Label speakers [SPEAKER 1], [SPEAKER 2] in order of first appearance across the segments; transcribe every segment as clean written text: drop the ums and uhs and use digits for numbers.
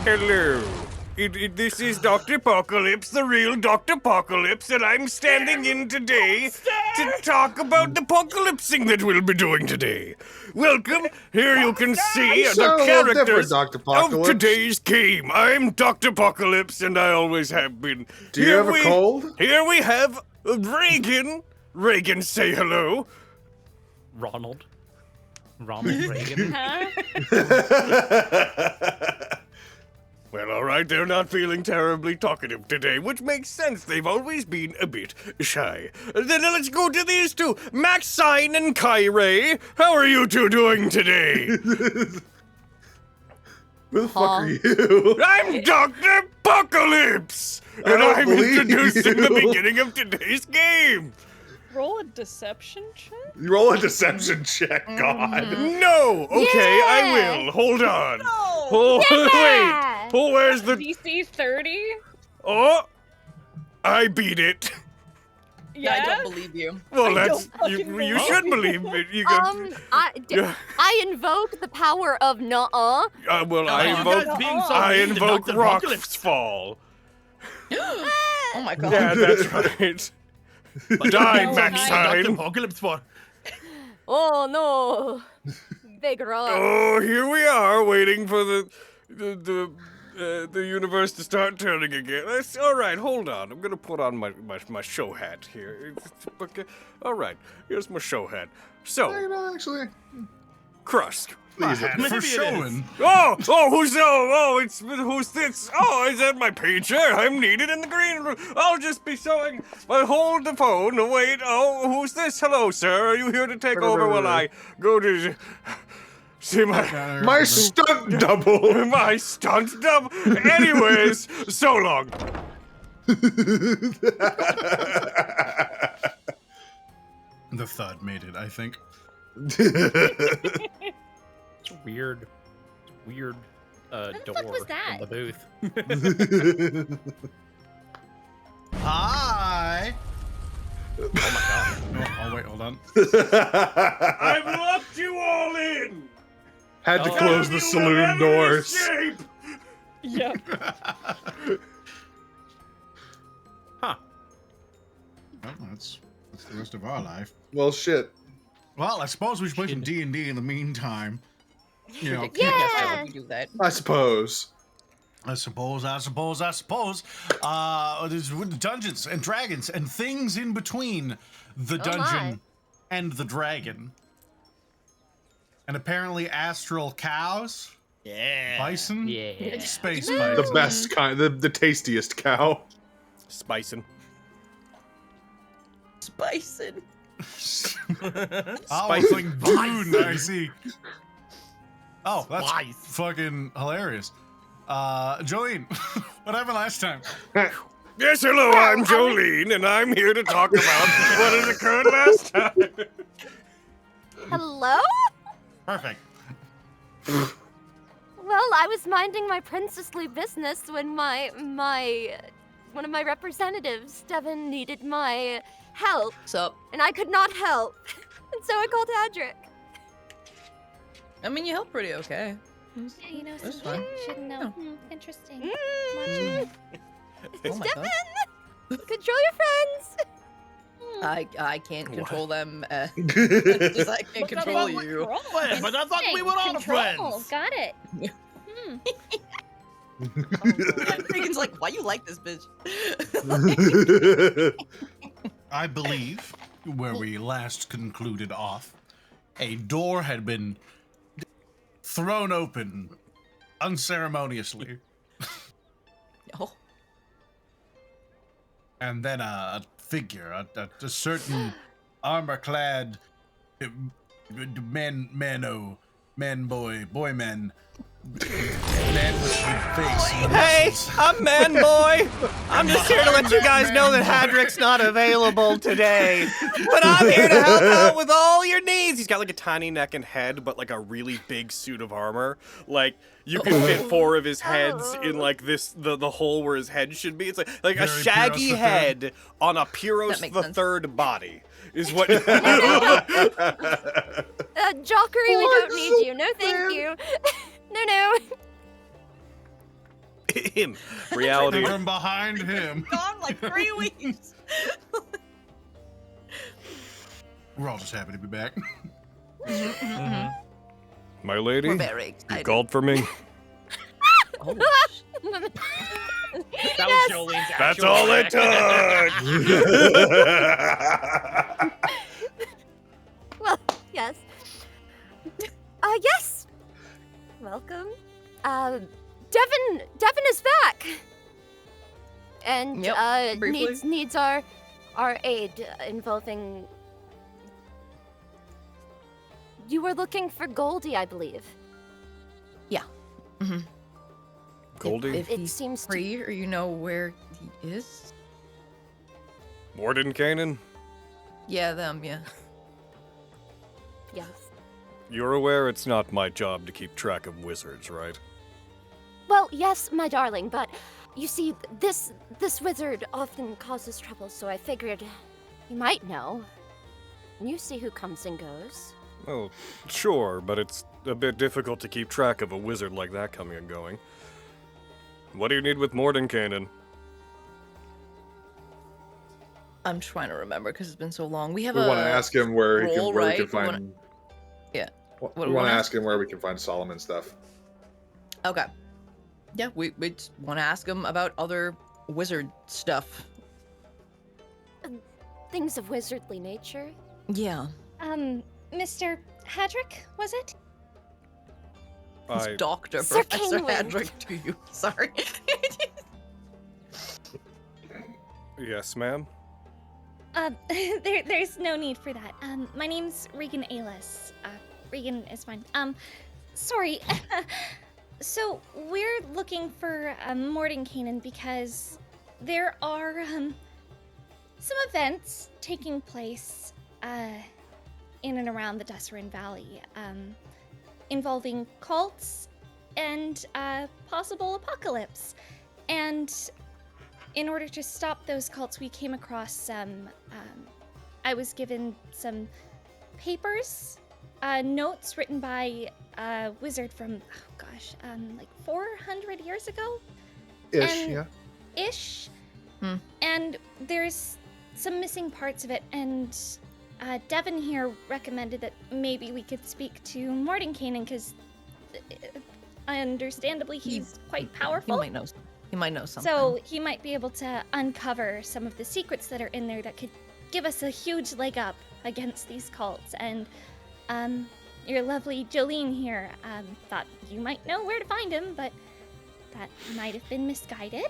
[SPEAKER 1] Hello. This is Dr. Apocalypse, the real Dr. Apocalypse, and I'm standing in today to talk about the apocalypsing that we'll be doing today. Welcome. Here you can see the characters of today's game. I'm Dr. Apocalypse, and I always have been.
[SPEAKER 2] Do you have a cold?
[SPEAKER 1] Here we have Reagan. Reagan, say hello.
[SPEAKER 3] Ronald Reagan.
[SPEAKER 1] Well, all right, they're not feeling terribly talkative today, which makes sense. They've always been a bit shy. Then let's go to these two, Maxine and Kyrie. How are you two doing today?
[SPEAKER 2] Who the fuck are you?
[SPEAKER 1] I'm Dr. Apocalypse, and I'm introducing the beginning of today's game.
[SPEAKER 4] Roll a deception check?
[SPEAKER 2] You roll a deception check, God.
[SPEAKER 1] No! Okay, I will. Hold on.
[SPEAKER 4] No!
[SPEAKER 1] Oh, wait. Oh, where's the...
[SPEAKER 4] DC 30?
[SPEAKER 1] Oh! I beat it.
[SPEAKER 4] Yeah?
[SPEAKER 5] I don't believe you.
[SPEAKER 1] Well,
[SPEAKER 4] I
[SPEAKER 1] that's...
[SPEAKER 4] don't
[SPEAKER 1] You
[SPEAKER 4] fucking
[SPEAKER 1] should believe it. You got...
[SPEAKER 6] I invoke the power of nuh-uh.
[SPEAKER 1] Well,
[SPEAKER 3] I
[SPEAKER 1] invoke Rock's Fall.
[SPEAKER 5] Oh my god.
[SPEAKER 1] Yeah, that's right. Die, Maxine.
[SPEAKER 3] Apocalypse for.
[SPEAKER 6] Oh no, big rock.
[SPEAKER 1] Oh, here we are, waiting for the universe to start turning again. All right, hold on. I'm gonna put on my show hat here. Okay. All right, here's my show hat. So,
[SPEAKER 2] Actually,
[SPEAKER 1] Crust.
[SPEAKER 2] for showing.
[SPEAKER 1] Who's this? Oh, is that my pager? I'm needed in the green room. I'll just be showing. Hold the phone. Wait. Oh, who's this? Hello, sir. Are you here to take over while I go to see
[SPEAKER 2] My stunt double.
[SPEAKER 1] my stunt double? Anyways, so long.
[SPEAKER 7] The thud made it, I think.
[SPEAKER 3] It's weird. Weird door
[SPEAKER 6] fuck was that?
[SPEAKER 3] in the booth.
[SPEAKER 7] Hi!
[SPEAKER 3] Oh my god.
[SPEAKER 7] Oh, wait, hold on.
[SPEAKER 1] I've locked you all in.
[SPEAKER 2] Had to close the saloon doors.
[SPEAKER 1] Escape.
[SPEAKER 4] Yep.
[SPEAKER 3] Huh.
[SPEAKER 7] Well, that's the rest of our life.
[SPEAKER 2] Well, shit.
[SPEAKER 7] Well, I suppose we should play some D&D in the meantime. You know,
[SPEAKER 5] Yeah. We do that.
[SPEAKER 2] I suppose.
[SPEAKER 7] I suppose. There's Dungeons and Dragons and things in between the dungeon and the dragon. And apparently astral cows.
[SPEAKER 3] Yeah.
[SPEAKER 7] Bison.
[SPEAKER 3] Yeah.
[SPEAKER 7] Space
[SPEAKER 2] The
[SPEAKER 7] bison.
[SPEAKER 2] best kind, the tastiest cow.
[SPEAKER 1] Spicing.
[SPEAKER 5] Spicing.
[SPEAKER 7] Oh, it's like Dune, I see. Oh, that's
[SPEAKER 3] Spice.
[SPEAKER 7] fucking hilarious. Jolene, what happened last time?
[SPEAKER 1] Yes, hello, I'm Jolene, and I'm here to talk about what has occurred last time.
[SPEAKER 6] Hello?
[SPEAKER 7] Perfect.
[SPEAKER 6] Well, I was minding my princessly business when one of my representatives, Devin, needed my help,
[SPEAKER 5] So,
[SPEAKER 6] and I could not help, and so I called Hadrick.
[SPEAKER 5] I mean, you help pretty okay.
[SPEAKER 8] Yeah, you know,
[SPEAKER 5] That's
[SPEAKER 8] something
[SPEAKER 5] fine.
[SPEAKER 8] you should know. Interesting.
[SPEAKER 6] Mm.
[SPEAKER 5] Oh my god.
[SPEAKER 6] Control your friends.
[SPEAKER 5] I can't control them. Just I can't control you.
[SPEAKER 3] Wait, but I thought we were all
[SPEAKER 8] Control.
[SPEAKER 3] friends.
[SPEAKER 8] Got it.
[SPEAKER 5] Reagan's like, why you like this bitch?
[SPEAKER 7] I believe where we last concluded off, a door had been thrown open unceremoniously,
[SPEAKER 5] Oh,
[SPEAKER 7] and then a figure, a certain armor-clad man with face.
[SPEAKER 9] Hey, I'm Man Boy. I'm just here to let you guys know that Hadrick's not available today. But I'm here to help out with all your needs. He's got like a tiny neck and head, but like a really big suit of armor. Like you can fit 4 of his heads in like this the hole where his head should be. It's like a
[SPEAKER 7] Very
[SPEAKER 9] shaggy
[SPEAKER 7] Pyrrhus the
[SPEAKER 9] head on a Pyrrhus
[SPEAKER 5] That makes
[SPEAKER 9] the
[SPEAKER 5] sense.
[SPEAKER 9] Third body. Is what
[SPEAKER 6] Jockery, we don't need you. No, thank you. No.
[SPEAKER 9] him. Reality.
[SPEAKER 7] And from behind him.
[SPEAKER 5] Gone like 3 weeks.
[SPEAKER 7] We're all just happy to be back.
[SPEAKER 1] My lady,
[SPEAKER 5] We're very
[SPEAKER 1] you
[SPEAKER 5] excited.
[SPEAKER 1] called for me.
[SPEAKER 5] Oh,
[SPEAKER 3] That was Jolene's
[SPEAKER 1] That's
[SPEAKER 3] actual
[SPEAKER 1] all it
[SPEAKER 3] reaction.
[SPEAKER 1] took.
[SPEAKER 6] Well, yes. Yes. Welcome. Devin is back. And
[SPEAKER 5] Yep, briefly.
[SPEAKER 6] needs our aid involving. You were looking for Goldie, I believe.
[SPEAKER 5] Mm-hmm.
[SPEAKER 1] Goldie?
[SPEAKER 5] If
[SPEAKER 6] It
[SPEAKER 5] he's
[SPEAKER 6] seems to-
[SPEAKER 5] free, or you know where he is?
[SPEAKER 1] Morten Kanan,
[SPEAKER 5] Yeah, them. Yeah.
[SPEAKER 6] Yes.
[SPEAKER 1] you're aware it's not my job to keep track of wizards, right?
[SPEAKER 6] Well, yes, my darling, but you see, this wizard often causes trouble, so I figured you might know. You see who comes and goes.
[SPEAKER 1] Oh, sure, but it's a bit difficult to keep track of a wizard like that coming and going. What do you need with Morten Kanan?
[SPEAKER 5] I'm trying to remember because it's been so long. We have
[SPEAKER 2] We
[SPEAKER 5] a.
[SPEAKER 2] want to ask him where he can,
[SPEAKER 5] roll,
[SPEAKER 2] where we
[SPEAKER 5] right?
[SPEAKER 2] can
[SPEAKER 5] We
[SPEAKER 2] find.
[SPEAKER 5] wanna- Yeah.
[SPEAKER 2] We
[SPEAKER 5] What do we
[SPEAKER 2] want to
[SPEAKER 5] wanna
[SPEAKER 2] ask him where we can find Solomon stuff.
[SPEAKER 5] Okay. Yeah, we just want to ask him about other wizard stuff.
[SPEAKER 6] Things of wizardly nature.
[SPEAKER 5] Yeah.
[SPEAKER 8] Mr. Hadrick, was it?
[SPEAKER 5] It's
[SPEAKER 1] I
[SPEAKER 5] Dr.
[SPEAKER 6] Sir
[SPEAKER 5] Professor
[SPEAKER 6] Kingwind.
[SPEAKER 5] Hadrick to you. Sorry.
[SPEAKER 1] yes, ma'am.
[SPEAKER 8] There's no need for that. My name's Regan Aylox. Regan is fine. Sorry. So we're looking for Morten Kanan because there are some events taking place in and around the Desserin Valley, involving cults and possible apocalypse. And in order to stop those cults, we came across some. I was given some papers, notes written by a wizard from, like 400 years ago?
[SPEAKER 2] Ish,
[SPEAKER 8] And-
[SPEAKER 2] yeah.
[SPEAKER 8] Ish.
[SPEAKER 5] Hmm.
[SPEAKER 8] And there's some missing parts of it, and Devin here recommended that maybe we could speak to Morten Kanan, because understandably he's quite powerful.
[SPEAKER 5] He might know something.
[SPEAKER 8] So he might be able to uncover some of the secrets that are in there that could give us a huge leg up against these cults. And your lovely Jolene here thought you might know where to find him, but that might have been misguided.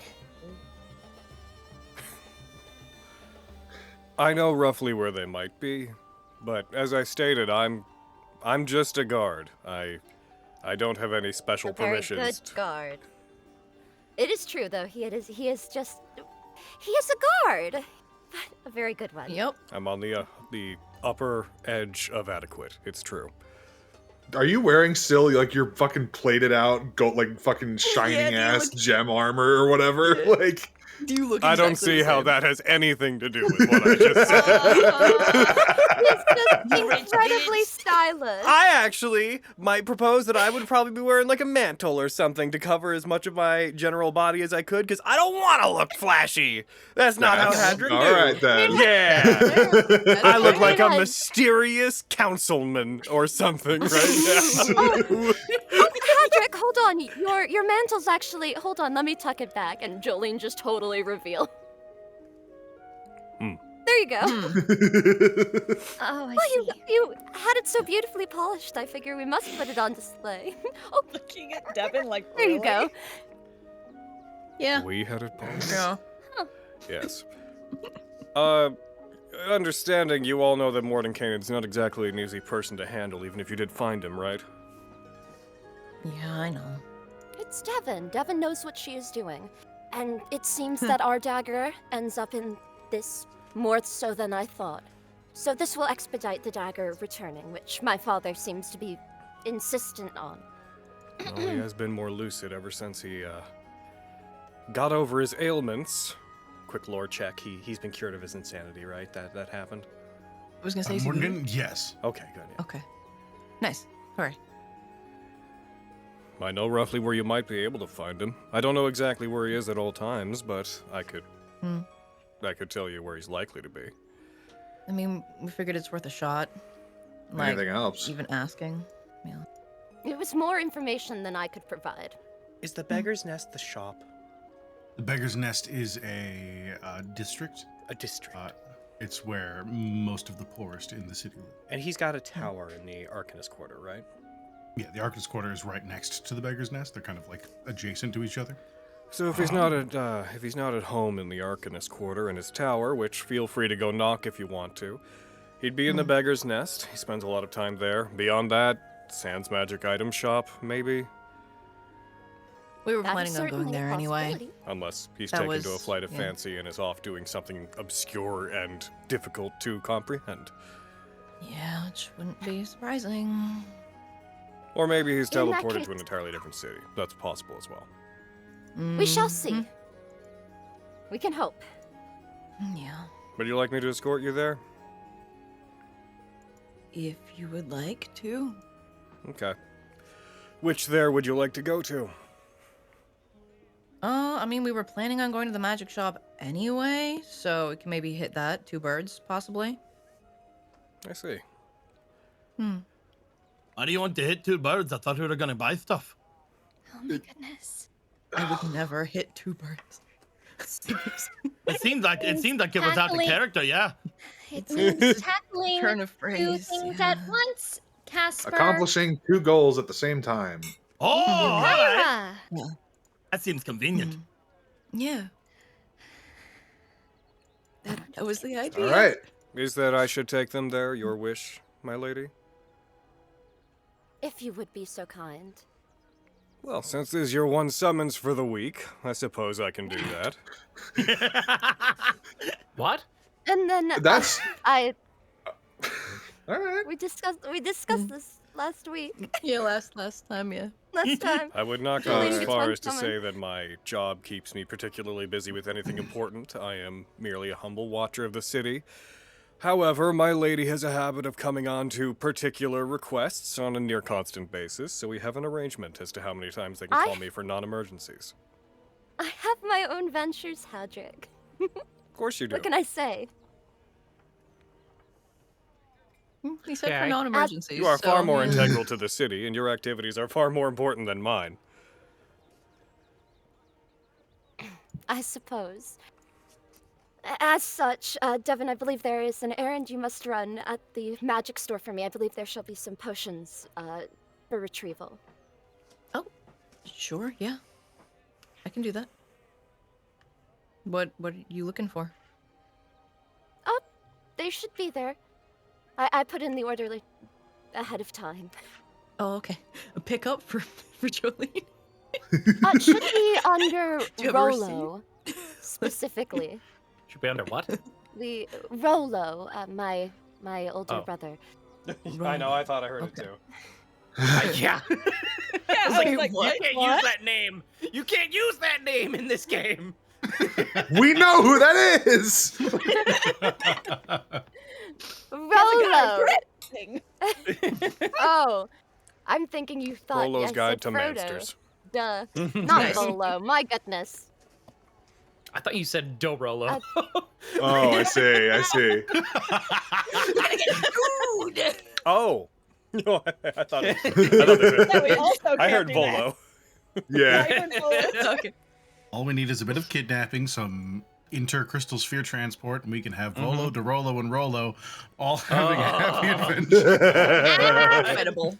[SPEAKER 1] I know roughly where they might be, but as I stated, I'm just a guard. I don't have any special
[SPEAKER 6] A very
[SPEAKER 1] permissions.
[SPEAKER 6] good guard. It is true, though. He is a guard. A very good one.
[SPEAKER 5] Yep.
[SPEAKER 1] I'm on the upper edge of adequate. It's true.
[SPEAKER 2] Are you wearing still like your fucking plated out, gold, like fucking shining
[SPEAKER 5] do you
[SPEAKER 2] ass
[SPEAKER 5] look-
[SPEAKER 2] gem armor or whatever?
[SPEAKER 5] Yeah.
[SPEAKER 2] Like,
[SPEAKER 5] Do you look?
[SPEAKER 1] I don't
[SPEAKER 5] exactly
[SPEAKER 1] see
[SPEAKER 5] the
[SPEAKER 1] how
[SPEAKER 5] same?
[SPEAKER 1] that has anything to do with what I just said.
[SPEAKER 6] He's just incredibly stylish.
[SPEAKER 9] I actually might propose that I would probably be wearing like a mantle or something to cover as much of my general body as I could, because I don't want to look flashy. That's not how
[SPEAKER 2] That's-
[SPEAKER 9] Hadrick
[SPEAKER 2] all
[SPEAKER 9] do.
[SPEAKER 2] right then.
[SPEAKER 9] Yeah. I look like a
[SPEAKER 6] Yes.
[SPEAKER 9] mysterious councilman or something right now.
[SPEAKER 6] Hadrick, hold on. Your mantle's actually. Hold on, let me tuck it back. And Jolene just totally reveal. There you go.
[SPEAKER 8] Oh, I
[SPEAKER 6] Well,
[SPEAKER 8] see.
[SPEAKER 6] you had it so beautifully polished. I figure we must put it on display. Oh,
[SPEAKER 4] Looking at Devin like,
[SPEAKER 6] there you go.
[SPEAKER 5] Yeah.
[SPEAKER 1] We had it paused.
[SPEAKER 5] Yeah.
[SPEAKER 1] Yes. Understanding you all know that Morten Kanan's not exactly an easy person to handle, even if you did find him, right?
[SPEAKER 5] Yeah, I know.
[SPEAKER 6] It's Devin. Devin knows what she is doing. And it seems that our dagger ends up in this more so than I thought. So this will expedite the dagger returning, which my father seems to be insistent on.
[SPEAKER 1] Well, he has been more lucid ever since he, got over his ailments. Quick lore check, he's been cured of his insanity, right? That happened?
[SPEAKER 5] I was gonna say
[SPEAKER 7] Morgan,
[SPEAKER 5] something.
[SPEAKER 7] yes.
[SPEAKER 1] Okay, good. Yeah.
[SPEAKER 5] Okay. Nice. All right.
[SPEAKER 1] I know roughly where you might be able to find him. I don't know exactly where he is at all times, but I could tell you where he's likely to be.
[SPEAKER 5] I mean, we figured it's worth a shot.
[SPEAKER 2] Anything helps.
[SPEAKER 5] Even asking. Yeah.
[SPEAKER 6] It was more information than I could provide.
[SPEAKER 9] Is the Beggar's Nest the shop?
[SPEAKER 7] The Beggar's Nest is a district.
[SPEAKER 9] A district.
[SPEAKER 7] It's where most of the poorest in the city live.
[SPEAKER 9] And he's got a tower in the Arcanist Quarter, right?
[SPEAKER 7] Yeah, the Arcanist Quarter is right next to the Beggar's Nest. They're kind of like adjacent to each other.
[SPEAKER 1] So if he's not at home in the Arcanist Quarter in his tower, which feel free to go knock if you want to, he'd be in the Beggar's Nest. He spends a lot of time there. Beyond that, Sans Magic Item Shop, maybe.
[SPEAKER 5] We were
[SPEAKER 6] That is
[SPEAKER 5] planning on going
[SPEAKER 6] certainly a
[SPEAKER 5] there anyway.
[SPEAKER 6] possibility.
[SPEAKER 1] Unless he's
[SPEAKER 5] That
[SPEAKER 1] taken to a
[SPEAKER 5] was-
[SPEAKER 1] flight of
[SPEAKER 5] yeah.
[SPEAKER 1] fancy and is off doing something obscure and difficult to comprehend.
[SPEAKER 5] Yeah, which wouldn't be surprising.
[SPEAKER 1] Or maybe he's
[SPEAKER 6] In that
[SPEAKER 1] teleported
[SPEAKER 6] case-
[SPEAKER 1] to an entirely different city. That's possible as well.
[SPEAKER 6] We shall see. We can hope.
[SPEAKER 5] Yeah.
[SPEAKER 1] Would you like me to escort you there?
[SPEAKER 5] If you would like to.
[SPEAKER 1] Okay. Which there would you like to go to?
[SPEAKER 5] I mean, we were planning on going to the magic shop anyway, so we can maybe hit that. 2 birds, possibly.
[SPEAKER 1] I see.
[SPEAKER 3] Why do you want to hit 2 birds? I thought we were gonna buy stuff.
[SPEAKER 8] Oh my goodness.
[SPEAKER 5] I would never hit 2 birds.
[SPEAKER 3] It seemed like it was out of
[SPEAKER 8] Tackling.
[SPEAKER 3] character, yeah.
[SPEAKER 8] It means tackling
[SPEAKER 5] Turn of
[SPEAKER 8] 2
[SPEAKER 5] phrase.
[SPEAKER 8] things
[SPEAKER 5] Yeah.
[SPEAKER 8] at once, Casper.
[SPEAKER 2] Accomplishing 2 goals at the same time.
[SPEAKER 3] Oh, all right.
[SPEAKER 8] Kyra.
[SPEAKER 3] That seems convenient.
[SPEAKER 5] Yeah. That was the idea.
[SPEAKER 2] All right.
[SPEAKER 1] Is that I should take them there, your wish, my lady?
[SPEAKER 6] If you would be so kind.
[SPEAKER 1] Well, since this is your one summons for the week, I suppose I can do that.
[SPEAKER 3] What?
[SPEAKER 6] And then
[SPEAKER 2] That's
[SPEAKER 6] all
[SPEAKER 2] right.
[SPEAKER 6] we discussed this last week.
[SPEAKER 5] Yeah, last time, yeah.
[SPEAKER 6] Last time.
[SPEAKER 1] I would not go
[SPEAKER 2] Really,
[SPEAKER 1] as
[SPEAKER 6] it's
[SPEAKER 1] far
[SPEAKER 6] one
[SPEAKER 1] as to
[SPEAKER 6] summon.
[SPEAKER 1] say that my job keeps me particularly busy with anything important. I am merely a humble watcher of the city. However, my lady has a habit of coming on to particular requests on a near constant basis, so we have an arrangement as to how many times they can
[SPEAKER 6] I-
[SPEAKER 1] call me for non-emergencies.
[SPEAKER 6] I have my own ventures, Hadrick.
[SPEAKER 1] Of course you do.
[SPEAKER 6] What can I say?
[SPEAKER 5] He said for
[SPEAKER 3] Okay.
[SPEAKER 5] non-emergencies.
[SPEAKER 1] You are far
[SPEAKER 5] so,
[SPEAKER 1] more
[SPEAKER 5] yeah.
[SPEAKER 1] integral to the city, and your activities are far more important than mine.
[SPEAKER 6] I suppose. As such, Devin, I believe there is an errand you must run at the magic store for me. I believe there shall be some potions for retrieval.
[SPEAKER 5] Sure, yeah. I can do that. What are you looking for?
[SPEAKER 6] Oh, they should be there. I put in the order like ahead of time.
[SPEAKER 5] Oh, okay. A pickup for Jolene.
[SPEAKER 6] It should be under
[SPEAKER 5] Do you have a receipt?
[SPEAKER 6] Rolo, specifically.
[SPEAKER 3] Should be under what?
[SPEAKER 6] The Rolo, my older
[SPEAKER 3] Oh.
[SPEAKER 6] brother.
[SPEAKER 9] I know, I thought I heard
[SPEAKER 5] Okay.
[SPEAKER 9] it too.
[SPEAKER 3] Yeah.
[SPEAKER 4] Yeah, I was like,
[SPEAKER 5] what?
[SPEAKER 3] You can't
[SPEAKER 4] what?
[SPEAKER 3] use that name. You can't use that name in this game.
[SPEAKER 2] We know who that is.
[SPEAKER 6] Rolo!
[SPEAKER 4] Thing.
[SPEAKER 6] Oh, I'm thinking you thought
[SPEAKER 1] Rolo's
[SPEAKER 6] I
[SPEAKER 1] Guide
[SPEAKER 6] said
[SPEAKER 1] to
[SPEAKER 6] Frodo.
[SPEAKER 1] Mansters.
[SPEAKER 6] Duh. Not
[SPEAKER 5] Nice.
[SPEAKER 6] Rolo, my goodness.
[SPEAKER 3] I thought you said Do Rolo.
[SPEAKER 2] Oh, I see. I see.
[SPEAKER 1] Oh! No, I thought it,
[SPEAKER 4] Yeah, we also
[SPEAKER 1] I
[SPEAKER 4] can't
[SPEAKER 1] heard
[SPEAKER 4] do
[SPEAKER 1] Volo.
[SPEAKER 2] Yeah.
[SPEAKER 4] that. I heard Volo.
[SPEAKER 5] Okay.
[SPEAKER 7] All we need is a bit of kidnapping, some intercrystal sphere transport, and we can have Volo, DeRolo, and Rolo all having a happy adventure.
[SPEAKER 5] Incredible.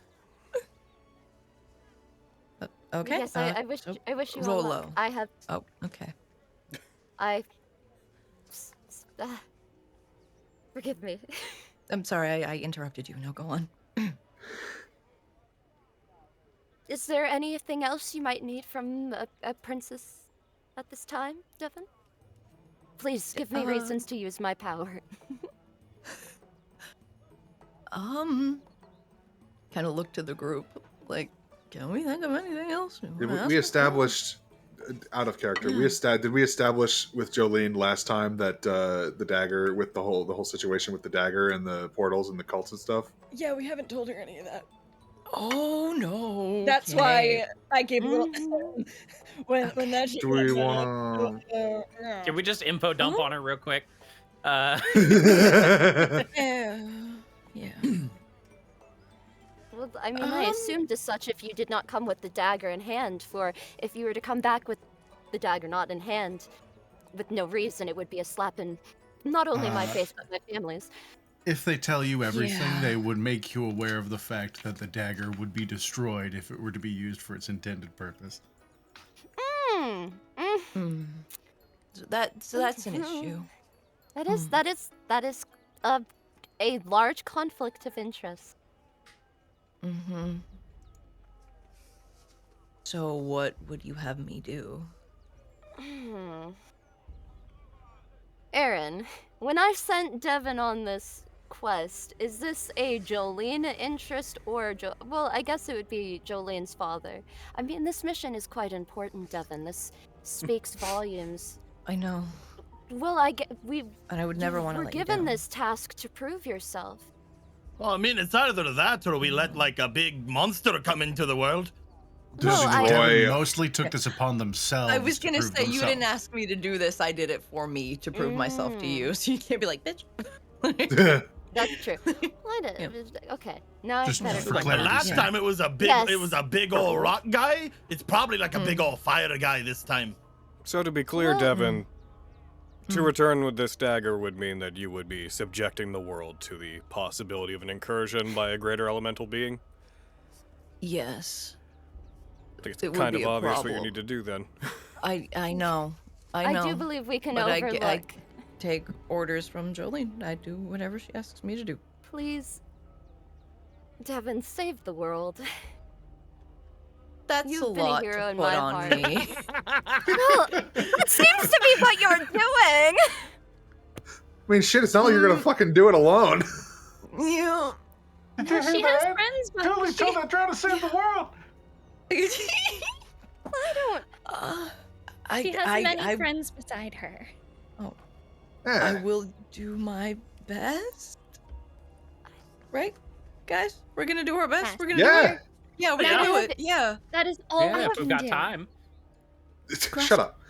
[SPEAKER 5] Okay.
[SPEAKER 6] Yes, I wish
[SPEAKER 5] so
[SPEAKER 6] I wish you all luck.
[SPEAKER 5] Rolo.
[SPEAKER 6] I have
[SPEAKER 5] Oh, okay.
[SPEAKER 6] forgive me.
[SPEAKER 5] I'm sorry, I interrupted you. No, go on.
[SPEAKER 6] Is there anything else you might need from a princess at this time, Devin? Please give me reasons to use my power.
[SPEAKER 5] Kind of look to the group, like, can we think of anything else?
[SPEAKER 2] We established, out of character. Did we establish with Jolene last time that the dagger, with the whole situation with the dagger and the portals and the cults and stuff?
[SPEAKER 4] Yeah, we haven't told her any of that.
[SPEAKER 5] Oh no.
[SPEAKER 4] That's why I gave a little when that shit
[SPEAKER 2] Do we
[SPEAKER 4] came back,
[SPEAKER 2] want
[SPEAKER 3] Can we just info dump on her real quick?
[SPEAKER 2] to?
[SPEAKER 5] Yeah.
[SPEAKER 6] Well, I mean, I assumed as such if you did not come with the dagger in hand, for if you were to come back with the dagger not in hand, with no reason, it would be a slap in not only my face, but my family's.
[SPEAKER 7] If they tell you everything,
[SPEAKER 5] Yeah.
[SPEAKER 7] they would make you aware of the fact that the dagger would be destroyed if it were to be used for its intended purpose.
[SPEAKER 5] So that's an issue.
[SPEAKER 6] That is a large conflict of interest.
[SPEAKER 5] Mm-hmm. So what would you have me do?
[SPEAKER 6] Aaron, when I sent Devin on this quest, is this a Jolene interest or well, I guess it would be Jolene's father. I mean, this mission is quite important, Devin. This speaks volumes.
[SPEAKER 5] I know.
[SPEAKER 6] Well,
[SPEAKER 5] And I would never want to
[SPEAKER 6] We're
[SPEAKER 5] let you
[SPEAKER 6] given
[SPEAKER 5] down.
[SPEAKER 6] this task to prove yourself.
[SPEAKER 10] Well, I mean, it's either that or we let like a big monster come into the world.
[SPEAKER 6] Well, I-
[SPEAKER 7] Devin mostly took this upon themselves.
[SPEAKER 5] I was
[SPEAKER 7] to
[SPEAKER 5] gonna
[SPEAKER 7] prove
[SPEAKER 5] say you didn't
[SPEAKER 7] themselves.
[SPEAKER 5] ask me to do this. I did it for me to prove myself to you. So you can't be like, bitch.
[SPEAKER 6] That's true. Okay, now
[SPEAKER 7] Just
[SPEAKER 6] I better.
[SPEAKER 7] for
[SPEAKER 10] Like the
[SPEAKER 7] clarity's
[SPEAKER 10] last
[SPEAKER 7] sake.
[SPEAKER 10] time it was a big,
[SPEAKER 6] Yes.
[SPEAKER 10] it was a big old rock guy. It's probably like a big old fire guy this time.
[SPEAKER 1] So to be clear,
[SPEAKER 6] Well-
[SPEAKER 1] Devin, to return with this dagger would mean that you would be subjecting the world to the possibility of an incursion by a greater elemental being.
[SPEAKER 5] Yes.
[SPEAKER 1] I think
[SPEAKER 5] It
[SPEAKER 1] it's
[SPEAKER 5] would
[SPEAKER 1] kind
[SPEAKER 5] be
[SPEAKER 1] of
[SPEAKER 5] a
[SPEAKER 1] obvious what you
[SPEAKER 5] problem.
[SPEAKER 1] need to do then.
[SPEAKER 5] I know. I know.
[SPEAKER 6] I do believe we can
[SPEAKER 5] but
[SPEAKER 6] overlook.
[SPEAKER 5] I take orders from Jolene. I do whatever she asks me to do.
[SPEAKER 6] Please, Devin, save the world.
[SPEAKER 5] That's
[SPEAKER 6] You've
[SPEAKER 5] a
[SPEAKER 6] been a
[SPEAKER 5] lot
[SPEAKER 6] hero
[SPEAKER 5] to
[SPEAKER 6] in
[SPEAKER 5] put
[SPEAKER 6] my
[SPEAKER 5] on
[SPEAKER 6] heart.
[SPEAKER 5] me.
[SPEAKER 6] Well, that seems to be what you're doing.
[SPEAKER 2] I mean, shit, it's not like you're gonna fucking do it alone.
[SPEAKER 5] Yeah.
[SPEAKER 8] She has friends, but
[SPEAKER 7] Totally told that trying to save the world.
[SPEAKER 6] I don't.
[SPEAKER 8] she has many friends beside her.
[SPEAKER 2] Yeah.
[SPEAKER 5] I will do my best. Right, guys? We're gonna do our best.
[SPEAKER 8] Yes.
[SPEAKER 5] We're gonna do
[SPEAKER 2] Yeah.
[SPEAKER 5] it. Yeah, we're
[SPEAKER 8] Yeah.
[SPEAKER 5] gonna do it. Yeah.
[SPEAKER 8] That is all we
[SPEAKER 3] Yeah, if
[SPEAKER 8] can
[SPEAKER 3] we've got
[SPEAKER 8] do.
[SPEAKER 3] time.
[SPEAKER 2] Shut up.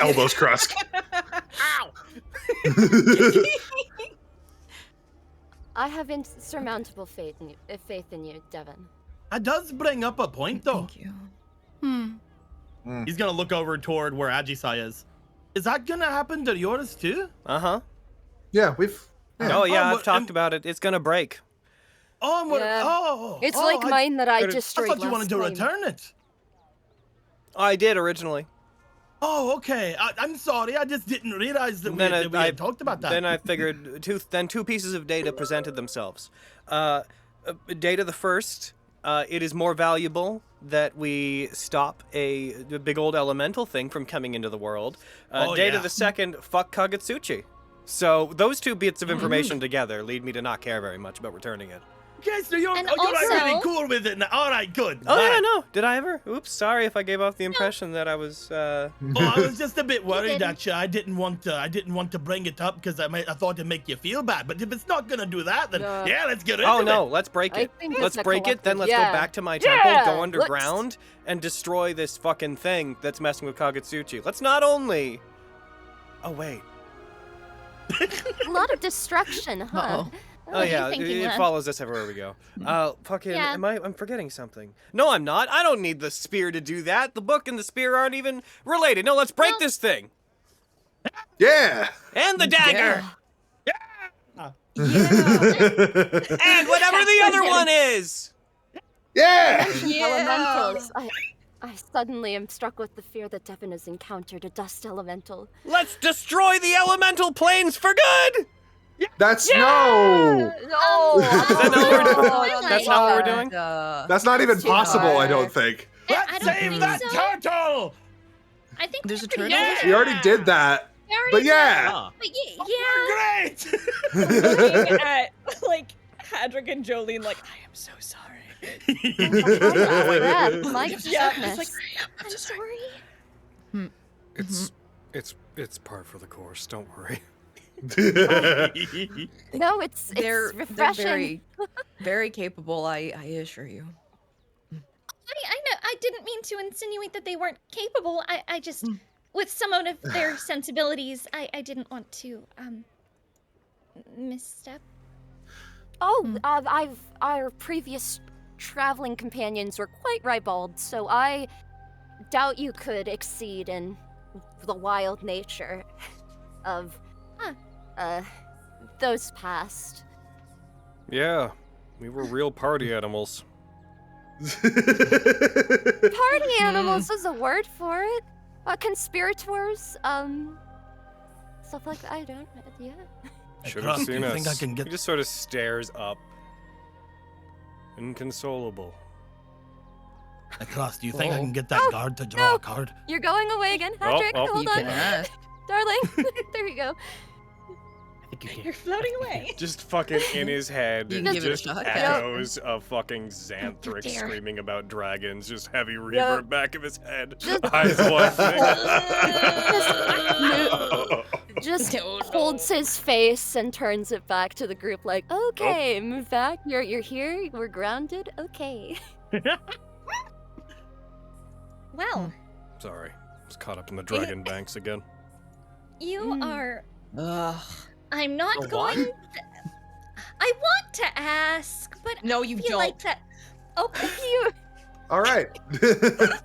[SPEAKER 2] Elbows crossed.
[SPEAKER 3] Ow!
[SPEAKER 6] I have insurmountable faith in you, Devin.
[SPEAKER 10] That does bring up a point, though.
[SPEAKER 5] Thank you.
[SPEAKER 10] He's gonna look over toward where Ajisai is. Is that gonna happen to yours too?
[SPEAKER 9] Uh-huh.
[SPEAKER 2] Yeah, we've. Yeah.
[SPEAKER 9] Oh, yeah,
[SPEAKER 10] Oh,
[SPEAKER 9] I've
[SPEAKER 10] what-
[SPEAKER 9] talked about it. It's gonna break.
[SPEAKER 10] Oh, what?
[SPEAKER 6] Yeah.
[SPEAKER 10] Oh,
[SPEAKER 6] It's
[SPEAKER 10] oh,
[SPEAKER 6] like mine that I
[SPEAKER 9] could've-
[SPEAKER 6] destroyed
[SPEAKER 10] I thought you
[SPEAKER 6] last
[SPEAKER 10] wanted to
[SPEAKER 6] time.
[SPEAKER 10] return it.
[SPEAKER 9] I did originally.
[SPEAKER 10] Oh, okay. I'm sorry. I just didn't realize that we had talked about that.
[SPEAKER 9] Then I figured two pieces of data presented themselves. Data the first, it is more valuable that we stop a big old elemental thing from coming into the world. Data the second, fuck Kagetsuchi. So those two bits of information together lead me to not care very much about returning it.
[SPEAKER 10] Okay, so you're
[SPEAKER 8] And
[SPEAKER 10] really
[SPEAKER 8] also-
[SPEAKER 10] cool with it now. All right, good.
[SPEAKER 9] Oh yeah,
[SPEAKER 10] Alright.
[SPEAKER 9] no. Did I ever? Oops, sorry if I gave off the impression that I was.
[SPEAKER 10] Oh, I was just a bit worried
[SPEAKER 8] didn't.
[SPEAKER 10] actually. I didn't want to bring it up because I thought it'd make you feel bad. But if it's not gonna do that, then
[SPEAKER 6] No.
[SPEAKER 10] yeah, let's get into
[SPEAKER 9] Oh
[SPEAKER 10] it.
[SPEAKER 9] no, let's break
[SPEAKER 6] I
[SPEAKER 9] it.
[SPEAKER 6] think
[SPEAKER 9] Let's
[SPEAKER 6] it's a
[SPEAKER 9] break it, then let's
[SPEAKER 6] collective-
[SPEAKER 9] go back to my temple,
[SPEAKER 6] Yeah,
[SPEAKER 9] go
[SPEAKER 6] let's-
[SPEAKER 9] underground, and destroy this fucking thing that's messing with Kagetsuchi. Let's not only. Oh wait.
[SPEAKER 6] A lot of destruction, huh?
[SPEAKER 5] Uh-oh.
[SPEAKER 8] What
[SPEAKER 9] Oh
[SPEAKER 8] are you
[SPEAKER 9] yeah,
[SPEAKER 8] thinking,
[SPEAKER 9] it
[SPEAKER 8] Len?
[SPEAKER 9] follows us everywhere we go. Fucking,
[SPEAKER 8] Yeah.
[SPEAKER 9] I'm forgetting something. No, I'm not. I don't need the spear to do that. The book and the spear aren't even related. No, let's break
[SPEAKER 8] No.
[SPEAKER 9] this thing.
[SPEAKER 2] Yeah.
[SPEAKER 9] And the dagger.
[SPEAKER 2] Yeah.
[SPEAKER 9] And whatever the other one is.
[SPEAKER 2] Yeah.
[SPEAKER 6] Elementals. I suddenly am struck with the fear that Devin has encountered a dust elemental.
[SPEAKER 9] Let's destroy the elemental planes for good.
[SPEAKER 2] That's no.
[SPEAKER 6] No!
[SPEAKER 9] that not what we're
[SPEAKER 8] doing?
[SPEAKER 9] That's not what we're doing?
[SPEAKER 2] That's not even
[SPEAKER 6] Too
[SPEAKER 2] possible. I
[SPEAKER 6] hard.
[SPEAKER 2] don't think.
[SPEAKER 8] I
[SPEAKER 10] Let's
[SPEAKER 8] don't
[SPEAKER 10] save
[SPEAKER 8] think
[SPEAKER 10] that
[SPEAKER 8] so.
[SPEAKER 10] turtle.
[SPEAKER 8] I think
[SPEAKER 5] There's a
[SPEAKER 8] we're pretty
[SPEAKER 5] turtle?
[SPEAKER 8] good.
[SPEAKER 2] We already did that.
[SPEAKER 8] We already
[SPEAKER 2] But
[SPEAKER 8] did.
[SPEAKER 2] yeah.
[SPEAKER 8] But yeah.
[SPEAKER 10] Great.
[SPEAKER 4] Looking at like Hadrick and Jolene, like I am so sorry.
[SPEAKER 6] My
[SPEAKER 4] Yeah,
[SPEAKER 6] goodness.
[SPEAKER 4] it's like
[SPEAKER 8] I'm sorry.
[SPEAKER 1] It's par for the course. Don't worry.
[SPEAKER 6] No, it's
[SPEAKER 5] They're
[SPEAKER 6] refreshing.
[SPEAKER 5] very, very capable. I assure you.
[SPEAKER 8] didn't mean to insinuate that they weren't capable. I just, with some of their sensibilities, I didn't want to, misstep.
[SPEAKER 6] Oh, our previous traveling companions were quite ribald, so I doubt you could exceed in the wild nature of, those past.
[SPEAKER 9] Yeah, we were real party animals.
[SPEAKER 6] Party animals is a word for it. Conspirators, stuff like that. I don't, yeah.
[SPEAKER 9] Should have
[SPEAKER 10] Crust,
[SPEAKER 9] seen
[SPEAKER 10] you
[SPEAKER 9] us.
[SPEAKER 10] think I can
[SPEAKER 9] He
[SPEAKER 10] get-
[SPEAKER 9] just sort of stares up. Inconsolable.
[SPEAKER 10] Hey, Cross, do you think I can get
[SPEAKER 6] Oh,
[SPEAKER 10] that guard to draw
[SPEAKER 6] no.
[SPEAKER 10] a card?
[SPEAKER 6] You're going away again, Patrick.
[SPEAKER 9] oh.
[SPEAKER 6] Hold
[SPEAKER 5] You
[SPEAKER 6] on,
[SPEAKER 5] can ask.
[SPEAKER 6] darling. There you go.
[SPEAKER 10] I think you can.
[SPEAKER 4] You're floating away.
[SPEAKER 9] Just fucking in his head,
[SPEAKER 5] You can give it a
[SPEAKER 9] just
[SPEAKER 5] shot.
[SPEAKER 9] echoes of fucking Xanthrix
[SPEAKER 8] dare.
[SPEAKER 9] screaming about dragons, just heavy reverb
[SPEAKER 6] Yeah.
[SPEAKER 9] back of his head.
[SPEAKER 6] Just-
[SPEAKER 9] Eyes wide.
[SPEAKER 6] Just
[SPEAKER 4] No, no.
[SPEAKER 6] holds his face and turns it back to the group like, okay, move back. You're here. We're grounded. Okay.
[SPEAKER 8] Well,
[SPEAKER 9] Sorry, I was caught up in the dragon banks again.
[SPEAKER 8] you are.
[SPEAKER 5] Ugh.
[SPEAKER 8] I'm not
[SPEAKER 10] A
[SPEAKER 8] going.
[SPEAKER 10] what?
[SPEAKER 8] I want to ask, but
[SPEAKER 5] No, you
[SPEAKER 8] I feel
[SPEAKER 5] don't.
[SPEAKER 8] like that. Okay.
[SPEAKER 6] You.
[SPEAKER 2] All right.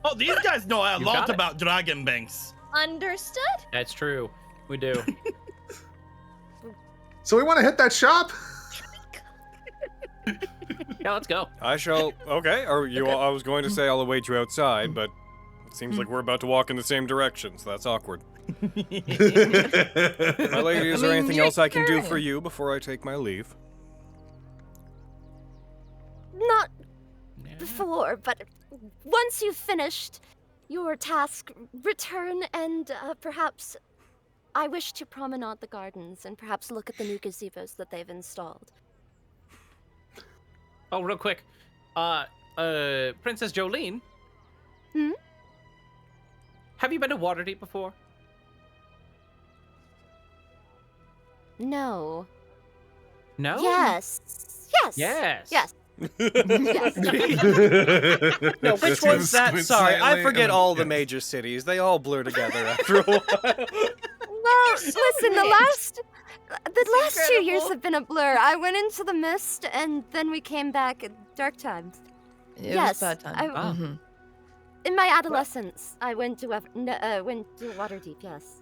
[SPEAKER 10] Oh, these guys know a
[SPEAKER 3] You
[SPEAKER 10] lot
[SPEAKER 3] got it.
[SPEAKER 10] about dragon banks.
[SPEAKER 8] Understood.
[SPEAKER 3] That's true. We do.
[SPEAKER 2] So we want to hit that shop.
[SPEAKER 3] Yeah, let's go.
[SPEAKER 9] I shall. Okay, or you? I was going to say I'll await you outside, but it seems like we're about to walk in the same direction, so that's awkward. My lady, is there
[SPEAKER 6] mean,
[SPEAKER 9] anything
[SPEAKER 6] you're
[SPEAKER 9] else I can do for
[SPEAKER 6] current.
[SPEAKER 9] you before I take my leave?
[SPEAKER 6] Not before, but once you've finished your task, return and perhaps I wish to promenade the gardens and perhaps look at the new gazebos that they've installed.
[SPEAKER 3] Oh, real quick. Princess Jolene.
[SPEAKER 6] Hmm?
[SPEAKER 3] Have you been to Waterdeep before?
[SPEAKER 6] No.
[SPEAKER 3] No?
[SPEAKER 6] Yes. Yes.
[SPEAKER 3] Yes.
[SPEAKER 6] Yes.
[SPEAKER 9] No, which one's that?
[SPEAKER 7] Squint
[SPEAKER 9] Sorry, I
[SPEAKER 7] slightly,
[SPEAKER 9] forget
[SPEAKER 7] and
[SPEAKER 9] all the
[SPEAKER 7] yes.
[SPEAKER 9] major cities. They all blur together after a while.
[SPEAKER 6] Well, listen, the last 2 years
[SPEAKER 4] incredible.
[SPEAKER 6] have been a blur. I went into the mist and then we came back at dark times.
[SPEAKER 5] It
[SPEAKER 6] Yes,
[SPEAKER 5] was bad time.
[SPEAKER 6] I-
[SPEAKER 5] Mhm.
[SPEAKER 6] In my adolescence, I went to Waterdeep, yes.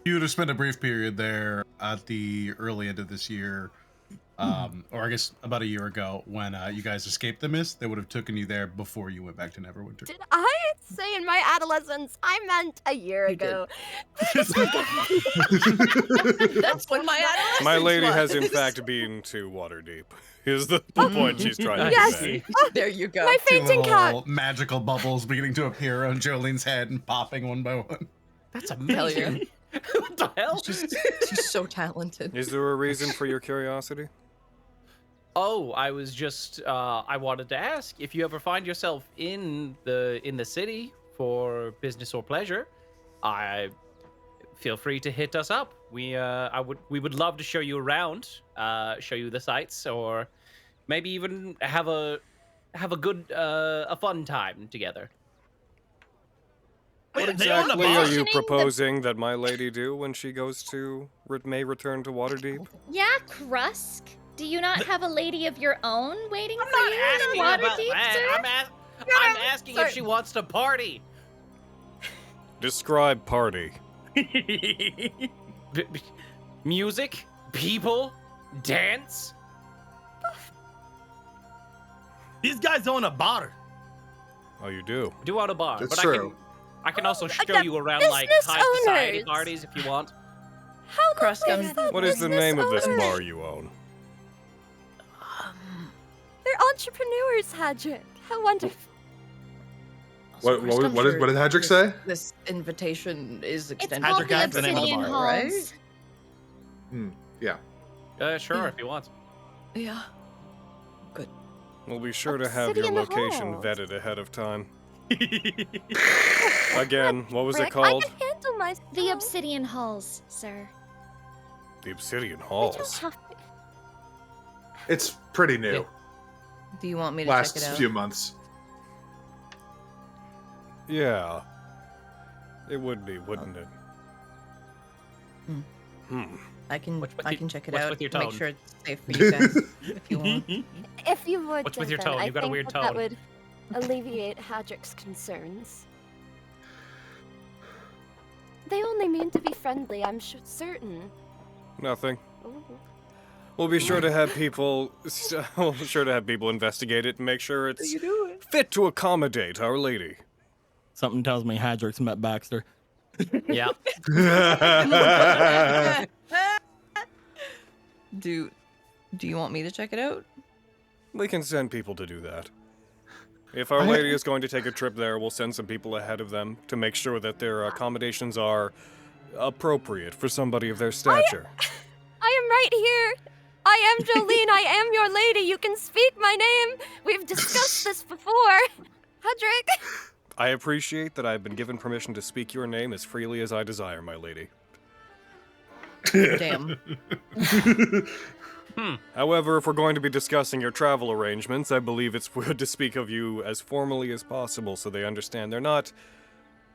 [SPEAKER 7] You would have spent a brief period there at the early end of this year, or I guess about a year ago, when you guys escaped the mist. They would have taken you there before you went back to Neverwinter.
[SPEAKER 6] Did I say in my adolescence? I meant a year
[SPEAKER 5] You did.
[SPEAKER 6] ago.
[SPEAKER 5] That's when my adolescence
[SPEAKER 9] My lady has in
[SPEAKER 5] was.
[SPEAKER 9] fact been to Waterdeep. Is the point she's trying to
[SPEAKER 6] Yes.
[SPEAKER 9] say.
[SPEAKER 5] There you go.
[SPEAKER 6] My
[SPEAKER 7] Two
[SPEAKER 6] fainting
[SPEAKER 7] little
[SPEAKER 6] cat.
[SPEAKER 7] magical bubbles beginning to appear on Jolene's head and popping one by one.
[SPEAKER 3] That's
[SPEAKER 5] Hell yeah.
[SPEAKER 3] amazing. What the hell?
[SPEAKER 5] She's so talented.
[SPEAKER 9] Is there a reason for your curiosity?
[SPEAKER 3] Oh, I was just I wanted to ask if you ever find yourself in the city for business or pleasure, I feel free to hit us up. We would love to show you around, show you the sights, or maybe even have a good a fun time together.
[SPEAKER 9] What
[SPEAKER 10] They own a
[SPEAKER 9] exactly
[SPEAKER 10] bar.
[SPEAKER 9] are you
[SPEAKER 8] Mentioning the-
[SPEAKER 9] proposing that my lady do when she goes to may return to Waterdeep?
[SPEAKER 8] Yeah, Krusk. Do you not have a lady of your own waiting
[SPEAKER 3] I'm
[SPEAKER 8] for
[SPEAKER 3] not
[SPEAKER 8] you
[SPEAKER 3] asking
[SPEAKER 8] in
[SPEAKER 3] about
[SPEAKER 8] Waterdeep,
[SPEAKER 3] that.
[SPEAKER 8] sir?
[SPEAKER 3] I'm asking if she wants to party.
[SPEAKER 9] Describe party.
[SPEAKER 3] Music, people, dance.
[SPEAKER 10] These guys own a bar.
[SPEAKER 9] Oh, you do?
[SPEAKER 3] Do out a bar,
[SPEAKER 2] That's
[SPEAKER 3] but
[SPEAKER 2] true.
[SPEAKER 3] I can also show
[SPEAKER 6] Again,
[SPEAKER 3] you around like
[SPEAKER 6] business
[SPEAKER 3] high society
[SPEAKER 6] owners.
[SPEAKER 3] parties if you want.
[SPEAKER 6] How
[SPEAKER 5] Krusk,
[SPEAKER 6] lovely is that
[SPEAKER 9] What is the
[SPEAKER 6] business
[SPEAKER 9] name of this
[SPEAKER 6] owner?
[SPEAKER 9] bar you own?
[SPEAKER 6] They're entrepreneurs, Hadrick. How wonderful.
[SPEAKER 2] What did Hadrick
[SPEAKER 5] this-
[SPEAKER 2] say?
[SPEAKER 5] This invitation is
[SPEAKER 8] It's
[SPEAKER 5] extended.
[SPEAKER 8] called
[SPEAKER 10] Hadrick
[SPEAKER 8] the
[SPEAKER 10] has the name of the
[SPEAKER 8] Obsidian
[SPEAKER 10] bar,
[SPEAKER 5] right?
[SPEAKER 8] Halls.
[SPEAKER 2] Yeah.
[SPEAKER 3] Sure, if you want.
[SPEAKER 5] Yeah.
[SPEAKER 9] We'll be sure to have your
[SPEAKER 6] Obsidian
[SPEAKER 9] location
[SPEAKER 6] Halls.
[SPEAKER 9] vetted ahead of time. Again, what was it
[SPEAKER 6] Rick,
[SPEAKER 9] called?
[SPEAKER 6] I can handle myself.
[SPEAKER 8] The Obsidian Halls, sir.
[SPEAKER 9] The Obsidian
[SPEAKER 6] We don't
[SPEAKER 9] Halls.
[SPEAKER 6] have to-
[SPEAKER 2] It's pretty new.
[SPEAKER 5] Do you want me to
[SPEAKER 2] Last
[SPEAKER 5] check it out?
[SPEAKER 2] few months.
[SPEAKER 1] Yeah. It would be, wouldn't it?
[SPEAKER 5] I can
[SPEAKER 3] What's with
[SPEAKER 5] I
[SPEAKER 3] your-
[SPEAKER 5] can check it
[SPEAKER 3] what's
[SPEAKER 5] out.
[SPEAKER 3] with your
[SPEAKER 5] Make
[SPEAKER 3] tone?
[SPEAKER 5] sure it's safe for you guys if you want.
[SPEAKER 6] If you would,
[SPEAKER 3] What's with your
[SPEAKER 6] Devin,
[SPEAKER 3] tone?
[SPEAKER 6] I
[SPEAKER 3] You've got a
[SPEAKER 6] think
[SPEAKER 3] weird
[SPEAKER 6] that
[SPEAKER 3] tone.
[SPEAKER 6] would alleviate Hadrick's concerns. They only mean to be friendly, I'm certain.
[SPEAKER 1] Nothing.
[SPEAKER 6] Ooh.
[SPEAKER 1] We'll be sure to have people. We'll be sure to have people investigate it and make sure it's fit to accommodate Our Lady.
[SPEAKER 10] Something tells me Hadrick's met Baxter.
[SPEAKER 3] Yeah.
[SPEAKER 5] Do you want me to check it out?
[SPEAKER 1] We can send people to do that. If Our Lady is going to take a trip there, we'll send some people ahead of them to make sure that their accommodations are appropriate for somebody of their stature.
[SPEAKER 6] I am right here. I am Jolene. I am your lady. You can speak my name. We've discussed this before. Hadrick.
[SPEAKER 1] I appreciate that I've been given permission to speak your name as freely as I desire, my lady.
[SPEAKER 5] Damn.
[SPEAKER 1] However, if we're going to be discussing your travel arrangements, I believe it's good to speak of you as formally as possible so they understand they're not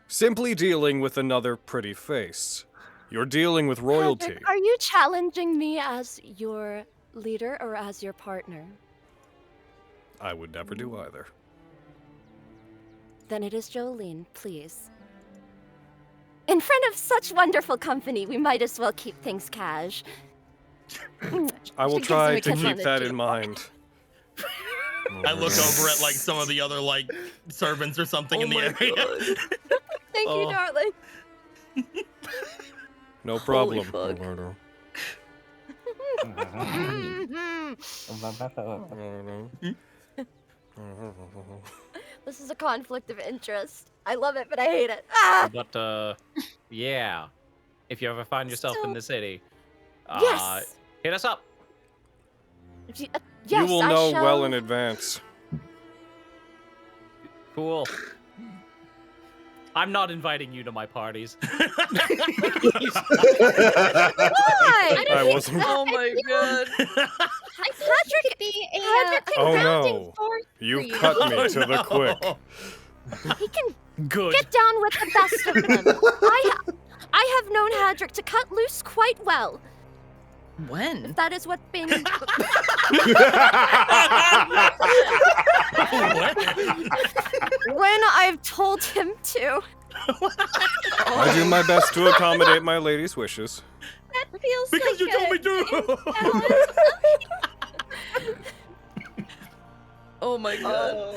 [SPEAKER 1] simply dealing with another pretty face. You're dealing with royalty.
[SPEAKER 6] Hadrick, are you challenging me as your leader or as your partner?
[SPEAKER 1] I would never do either.
[SPEAKER 6] Then it is Jolene, please. In front of such wonderful company, we might as well keep things cash.
[SPEAKER 1] I will
[SPEAKER 6] She gives him
[SPEAKER 1] try
[SPEAKER 6] a
[SPEAKER 1] to
[SPEAKER 6] kiss on
[SPEAKER 1] keep
[SPEAKER 6] the
[SPEAKER 1] that
[SPEAKER 6] cheek.
[SPEAKER 1] in mind.
[SPEAKER 10] I look over at like some of the other like servants or something in the area.
[SPEAKER 6] Thank you, darling.
[SPEAKER 1] No
[SPEAKER 5] Holy
[SPEAKER 1] problem,
[SPEAKER 5] fuck.
[SPEAKER 1] Roberto.
[SPEAKER 6] This is a conflict of interest. I love it, but I hate it. Ah!
[SPEAKER 3] But yeah. If you ever find yourself in
[SPEAKER 8] So-
[SPEAKER 3] the city,
[SPEAKER 6] Yes.
[SPEAKER 3] hit us up.
[SPEAKER 6] Yes,
[SPEAKER 1] You will
[SPEAKER 6] I
[SPEAKER 1] know
[SPEAKER 6] shall...
[SPEAKER 1] well in advance.
[SPEAKER 3] Cool. I'm not inviting you to my parties.
[SPEAKER 6] Why?
[SPEAKER 1] I wasn't.
[SPEAKER 5] Oh my god.
[SPEAKER 6] Hadrick,
[SPEAKER 8] Be a,
[SPEAKER 6] Hadrick
[SPEAKER 1] Oh
[SPEAKER 8] grounding
[SPEAKER 1] no.
[SPEAKER 8] force for
[SPEAKER 1] You
[SPEAKER 8] you.
[SPEAKER 1] cut me to the quick.
[SPEAKER 6] he can
[SPEAKER 3] Good.
[SPEAKER 6] get down with the best of them. I have known Hadrick to cut loose quite well.
[SPEAKER 5] When?
[SPEAKER 6] That is what being... when I've told him to.
[SPEAKER 1] I do my best to accommodate my lady's wishes.
[SPEAKER 8] That feels
[SPEAKER 10] Because
[SPEAKER 8] like
[SPEAKER 10] you told me to.
[SPEAKER 5] Oh my god.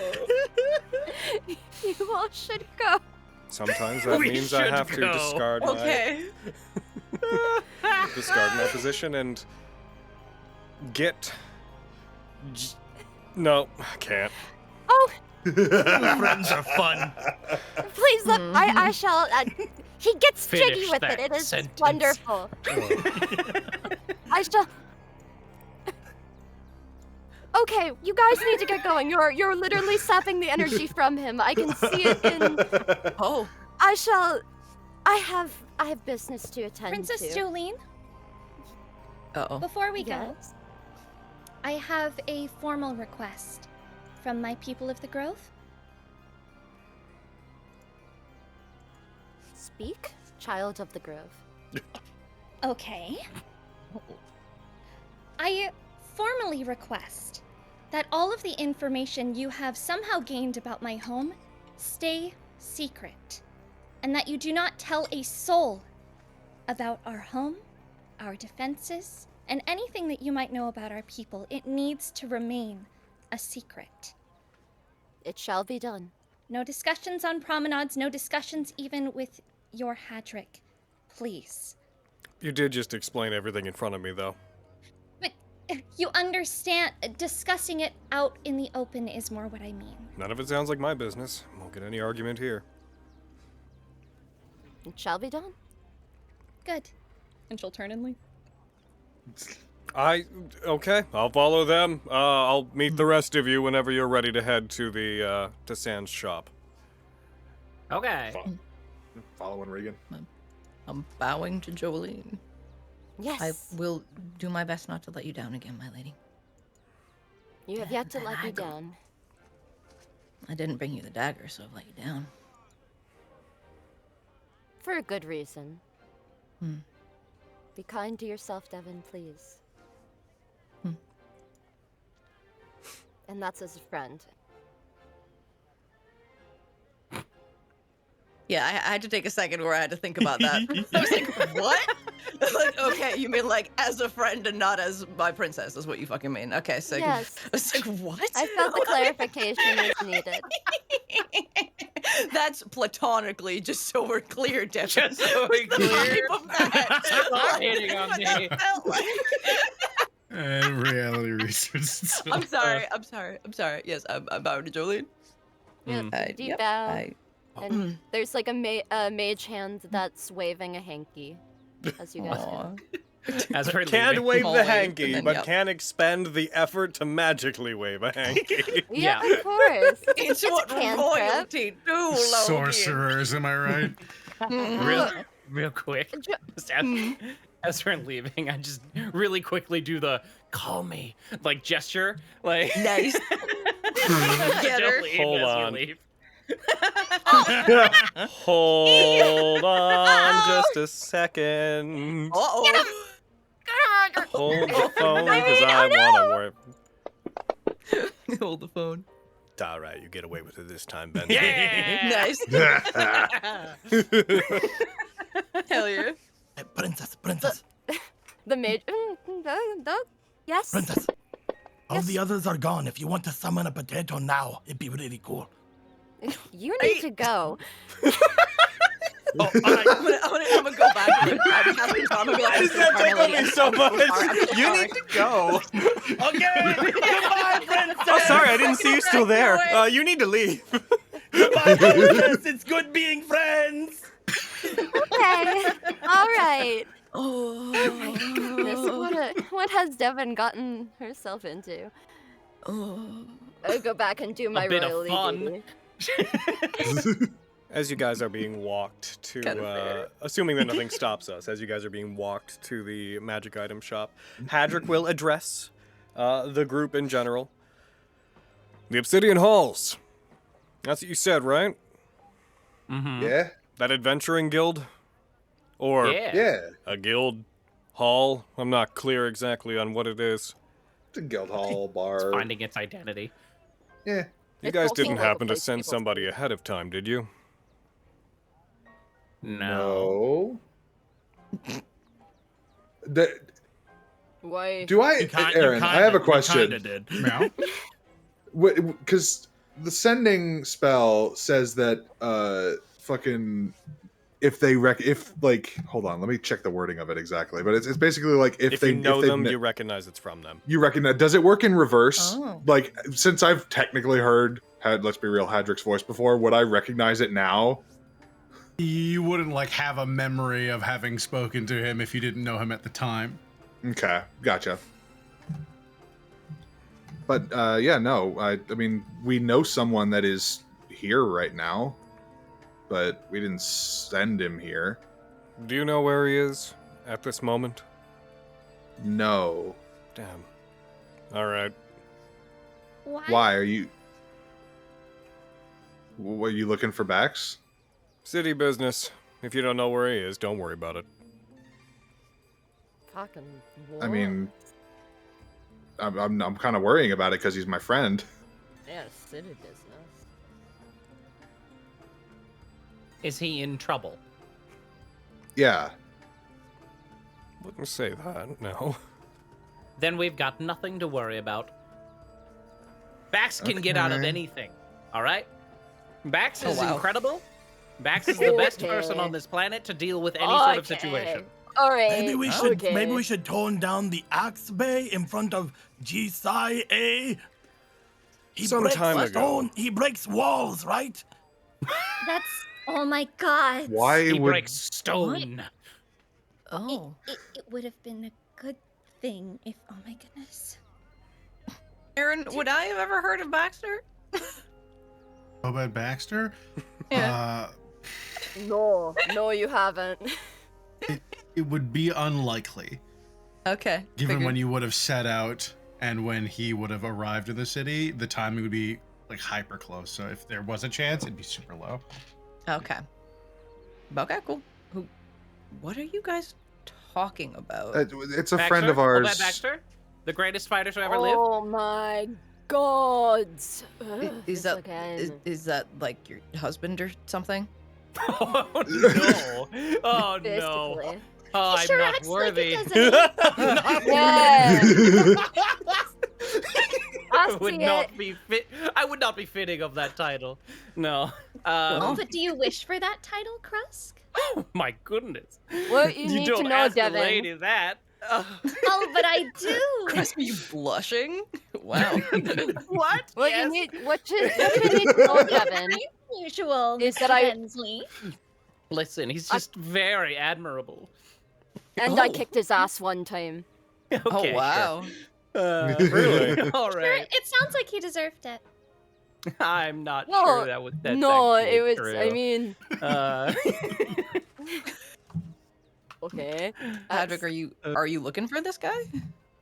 [SPEAKER 6] You all should go.
[SPEAKER 1] Sometimes that
[SPEAKER 3] We
[SPEAKER 1] means I
[SPEAKER 3] should
[SPEAKER 1] have to
[SPEAKER 3] go.
[SPEAKER 1] discard my position and get. No, I can't.
[SPEAKER 6] Oh,
[SPEAKER 10] Friends are fun.
[SPEAKER 6] please look. I shall. He gets
[SPEAKER 3] Finish
[SPEAKER 6] jiggy with
[SPEAKER 3] that
[SPEAKER 6] it. It is
[SPEAKER 3] sentence.
[SPEAKER 6] wonderful. I shall. Okay, you guys need to get going. You're literally sapping the energy from him. I can see it in.
[SPEAKER 5] Oh.
[SPEAKER 6] I shall. I have business to attend
[SPEAKER 8] Princess
[SPEAKER 6] to.
[SPEAKER 8] Jolene,
[SPEAKER 5] Uh-oh.
[SPEAKER 8] before we go,
[SPEAKER 6] Yes.
[SPEAKER 8] I have a formal request from my people of the Grove.
[SPEAKER 6] Speak, child of the grove.
[SPEAKER 8] Okay. I formally request that all of the information you have somehow gained about my home stay secret, and that you do not tell a soul about our home, our defenses, and anything that you might know about our people. It needs to remain a secret.
[SPEAKER 6] It shall be done.
[SPEAKER 8] No discussions on promenades, no discussions even with your Hadrick. Please.
[SPEAKER 1] You did just explain everything in front of me, though.
[SPEAKER 8] But you understand, discussing it out in the open is more what I mean.
[SPEAKER 1] None of it sounds like my business. Won't get any argument here.
[SPEAKER 6] It shall be done.
[SPEAKER 8] Good.
[SPEAKER 4] And she'll turn and leave.
[SPEAKER 1] Okay, I'll follow them. I'll meet the rest of you whenever you're ready to head to the, to Sans shop.
[SPEAKER 3] Okay.
[SPEAKER 2] Following Regan.
[SPEAKER 5] I'm bowing to Jolene.
[SPEAKER 6] Yes.
[SPEAKER 5] I will do my best not to let you down again, my lady.
[SPEAKER 6] You have yet to
[SPEAKER 5] And
[SPEAKER 6] let me
[SPEAKER 5] I go-
[SPEAKER 6] down.
[SPEAKER 5] I didn't bring you the dagger, so I've let you down.
[SPEAKER 6] for a good reason.
[SPEAKER 5] Hmm.
[SPEAKER 6] Be kind to yourself, Devin, please.
[SPEAKER 5] Hmm.
[SPEAKER 6] And that's as a friend.
[SPEAKER 5] Yeah, I had to take a second where I had to think about that. I was like, what? Like, okay, you mean like as a friend and not as my princess is what you fucking mean. Okay, so
[SPEAKER 6] Yes.
[SPEAKER 5] I was like, what?
[SPEAKER 6] I felt the clarification is needed.
[SPEAKER 5] That's platonically, just so we're clear, Devin.
[SPEAKER 3] Just so we're clear.
[SPEAKER 5] Stop
[SPEAKER 3] hitting on me.
[SPEAKER 7] And reality research.
[SPEAKER 5] I'm sorry. Yes, I'm bowing to Jolene.
[SPEAKER 6] Yeah, deep
[SPEAKER 5] yep,
[SPEAKER 6] bow. And there's like a mage hand that's waving a hanky, as you guys can.
[SPEAKER 3] As we're
[SPEAKER 9] Can't
[SPEAKER 3] leaving.
[SPEAKER 9] wave the
[SPEAKER 5] Always,
[SPEAKER 9] hanky,
[SPEAKER 5] and then,
[SPEAKER 9] but
[SPEAKER 5] yep.
[SPEAKER 9] can expend the effort to magically wave a hanky.
[SPEAKER 6] Yeah, of course.
[SPEAKER 5] It's what
[SPEAKER 6] cantrip.
[SPEAKER 5] royalty do, Logan.
[SPEAKER 7] Sorcerers, am I right?
[SPEAKER 3] Real quick. Just as we're leaving, I just really quickly do the call me like gesture. Like
[SPEAKER 5] Nice. Get her.
[SPEAKER 3] Jolene,
[SPEAKER 9] Hold
[SPEAKER 3] as you
[SPEAKER 9] on.
[SPEAKER 3] leave.
[SPEAKER 9] Hold on just a second.
[SPEAKER 5] Uh-oh.
[SPEAKER 9] Hold the phone because I want to work.
[SPEAKER 5] Hold the phone.
[SPEAKER 9] All right, you get away with it this time, Ben.
[SPEAKER 3] Yeah.
[SPEAKER 5] Nice. Hell yeah.
[SPEAKER 10] Hey, princess,
[SPEAKER 6] The mage. Yes.
[SPEAKER 10] princess. All the others are gone. If you want to summon a potato now, it'd be really cool.
[SPEAKER 6] You need to go.
[SPEAKER 10] Oh, all right.
[SPEAKER 5] I'm gonna go back. I'm gonna be like,
[SPEAKER 9] Why does that tickle me so much? You need to go.
[SPEAKER 10] Okay. Goodbye, princess.
[SPEAKER 9] Oh, sorry, I didn't see you still there. You need to leave.
[SPEAKER 10] Goodbye, princess. It's good being friends.
[SPEAKER 6] Okay. All right.
[SPEAKER 5] Oh.
[SPEAKER 6] What has Devin gotten herself into?
[SPEAKER 5] Oh.
[SPEAKER 6] I'll go back and do my
[SPEAKER 3] bit of
[SPEAKER 6] royally
[SPEAKER 3] fun.
[SPEAKER 6] duty.
[SPEAKER 9] As you guys are being walked
[SPEAKER 5] Kinda
[SPEAKER 9] to,
[SPEAKER 5] fair.
[SPEAKER 9] assuming that nothing stops us, as you guys are being walked to the magic item shop, Hadrick will address the group in general. The Obsidian Halls. That's what you said, right?
[SPEAKER 3] Mm-hmm.
[SPEAKER 2] Yeah.
[SPEAKER 9] That adventuring guild? Or
[SPEAKER 2] Yeah.
[SPEAKER 9] a guild hall? I'm not clear exactly on what it is.
[SPEAKER 2] It's a guild hall bar.
[SPEAKER 3] Finding its identity.
[SPEAKER 2] Yeah.
[SPEAKER 9] You
[SPEAKER 6] It's
[SPEAKER 9] guys
[SPEAKER 6] also
[SPEAKER 9] didn't
[SPEAKER 6] like a
[SPEAKER 9] happen to
[SPEAKER 6] place
[SPEAKER 9] send
[SPEAKER 6] people
[SPEAKER 9] somebody
[SPEAKER 6] sleep.
[SPEAKER 9] ahead of time, did you?
[SPEAKER 2] No. The-
[SPEAKER 6] Why?
[SPEAKER 2] do I, Aaron? I have a question.
[SPEAKER 10] Did.
[SPEAKER 7] Meow.
[SPEAKER 2] Because the sending spell says that fucking if they hold on, let me check the wording of it exactly. But it's basically like
[SPEAKER 9] If
[SPEAKER 2] they
[SPEAKER 9] you know
[SPEAKER 2] if they
[SPEAKER 9] them,
[SPEAKER 2] kn-
[SPEAKER 9] you recognize it's from them.
[SPEAKER 2] you recognize. Does it work in reverse?
[SPEAKER 5] Oh.
[SPEAKER 2] Like, since I've technically let's be real, Hadrick's voice before, would I recognize it now?
[SPEAKER 7] You wouldn't like have a memory of having spoken to him if you didn't know him at the time.
[SPEAKER 2] Okay, gotcha. But yeah, no, I mean, we know someone that is here right now, but we didn't send him here.
[SPEAKER 9] Do you know where he is at this moment?
[SPEAKER 2] No.
[SPEAKER 9] Damn. All right.
[SPEAKER 2] Why are you? Were you looking for Bax?
[SPEAKER 9] City business. If you don't know where he is, don't worry about it.
[SPEAKER 6] Fucking.
[SPEAKER 2] I mean, I'm kind of worrying about it because he's my friend.
[SPEAKER 6] Yeah, city business.
[SPEAKER 3] Is he in trouble?
[SPEAKER 2] Yeah.
[SPEAKER 9] Wouldn't say that, no.
[SPEAKER 3] Then we've got nothing to worry about. Bax can get out of
[SPEAKER 2] Okay.
[SPEAKER 3] anything, all right? Bax
[SPEAKER 5] Oh,
[SPEAKER 3] is
[SPEAKER 5] wow.
[SPEAKER 3] incredible. Bax is the best
[SPEAKER 6] Okay.
[SPEAKER 3] person on this planet to deal with any sort of situation.
[SPEAKER 6] All right.
[SPEAKER 10] Maybe we should
[SPEAKER 6] okay.
[SPEAKER 10] maybe we should tone down the axe bay in front of G-Sai-A.
[SPEAKER 9] Some time ago.
[SPEAKER 10] stone. He breaks walls, right?
[SPEAKER 8] That's. Oh my god.
[SPEAKER 2] Why
[SPEAKER 3] He
[SPEAKER 2] would
[SPEAKER 3] breaks stone.
[SPEAKER 5] Oh.
[SPEAKER 8] It would have been a good thing if. Oh my goodness.
[SPEAKER 5] Aaron, would I have ever heard of Baxter?
[SPEAKER 7] Obed Baxter?
[SPEAKER 5] Yeah.
[SPEAKER 6] No, you haven't.
[SPEAKER 7] It would be unlikely,
[SPEAKER 5] Okay.
[SPEAKER 7] given
[SPEAKER 5] figured.
[SPEAKER 7] when you would have set out and when he would have arrived in the city. The timing would be like hyper close. So if there was a chance, it'd be super low.
[SPEAKER 5] Okay. Okay, cool. What are you guys talking about?
[SPEAKER 2] It's a friend of
[SPEAKER 3] Baxter?
[SPEAKER 2] ours.
[SPEAKER 3] Obed Baxter? The greatest fighter to ever live?
[SPEAKER 6] Oh my god.
[SPEAKER 5] Is that like your husband or something?
[SPEAKER 3] Oh no! Oh no!
[SPEAKER 6] Basically.
[SPEAKER 3] Oh,
[SPEAKER 8] He
[SPEAKER 3] I'm
[SPEAKER 8] sure
[SPEAKER 3] not
[SPEAKER 8] acts
[SPEAKER 3] worthy.
[SPEAKER 8] like it, doesn't he?
[SPEAKER 6] Yeah.
[SPEAKER 3] I
[SPEAKER 6] I
[SPEAKER 3] would
[SPEAKER 6] see
[SPEAKER 3] not
[SPEAKER 6] it.
[SPEAKER 3] be fit. I would not be fitting of that title. No.
[SPEAKER 8] But do you wish for that title, Krusk?
[SPEAKER 3] Oh my goodness.
[SPEAKER 6] What you need
[SPEAKER 3] don't
[SPEAKER 6] to know,
[SPEAKER 3] ask a
[SPEAKER 6] Devin.
[SPEAKER 3] lady that.
[SPEAKER 8] Oh, but I do.
[SPEAKER 5] Chris, are you blushing? Wow.
[SPEAKER 3] What?
[SPEAKER 6] What
[SPEAKER 3] Yes.
[SPEAKER 6] you need what you need to know, Devin,
[SPEAKER 8] Usual,
[SPEAKER 6] is
[SPEAKER 8] Mr.
[SPEAKER 6] that I
[SPEAKER 8] Bensley.
[SPEAKER 3] Listen, he's just very admirable.
[SPEAKER 6] and I kicked his ass one time.
[SPEAKER 3] Okay,
[SPEAKER 5] Oh
[SPEAKER 3] sure.
[SPEAKER 5] wow.
[SPEAKER 1] Really?
[SPEAKER 3] All
[SPEAKER 8] Sure,
[SPEAKER 3] right.
[SPEAKER 8] it sounds like he deserved it.
[SPEAKER 3] I'm not
[SPEAKER 6] No,
[SPEAKER 3] sure that was that's
[SPEAKER 6] no,
[SPEAKER 3] actually
[SPEAKER 6] it was
[SPEAKER 3] true.
[SPEAKER 6] I mean
[SPEAKER 3] Uh,
[SPEAKER 6] okay.
[SPEAKER 5] Patrick, are you looking for this guy?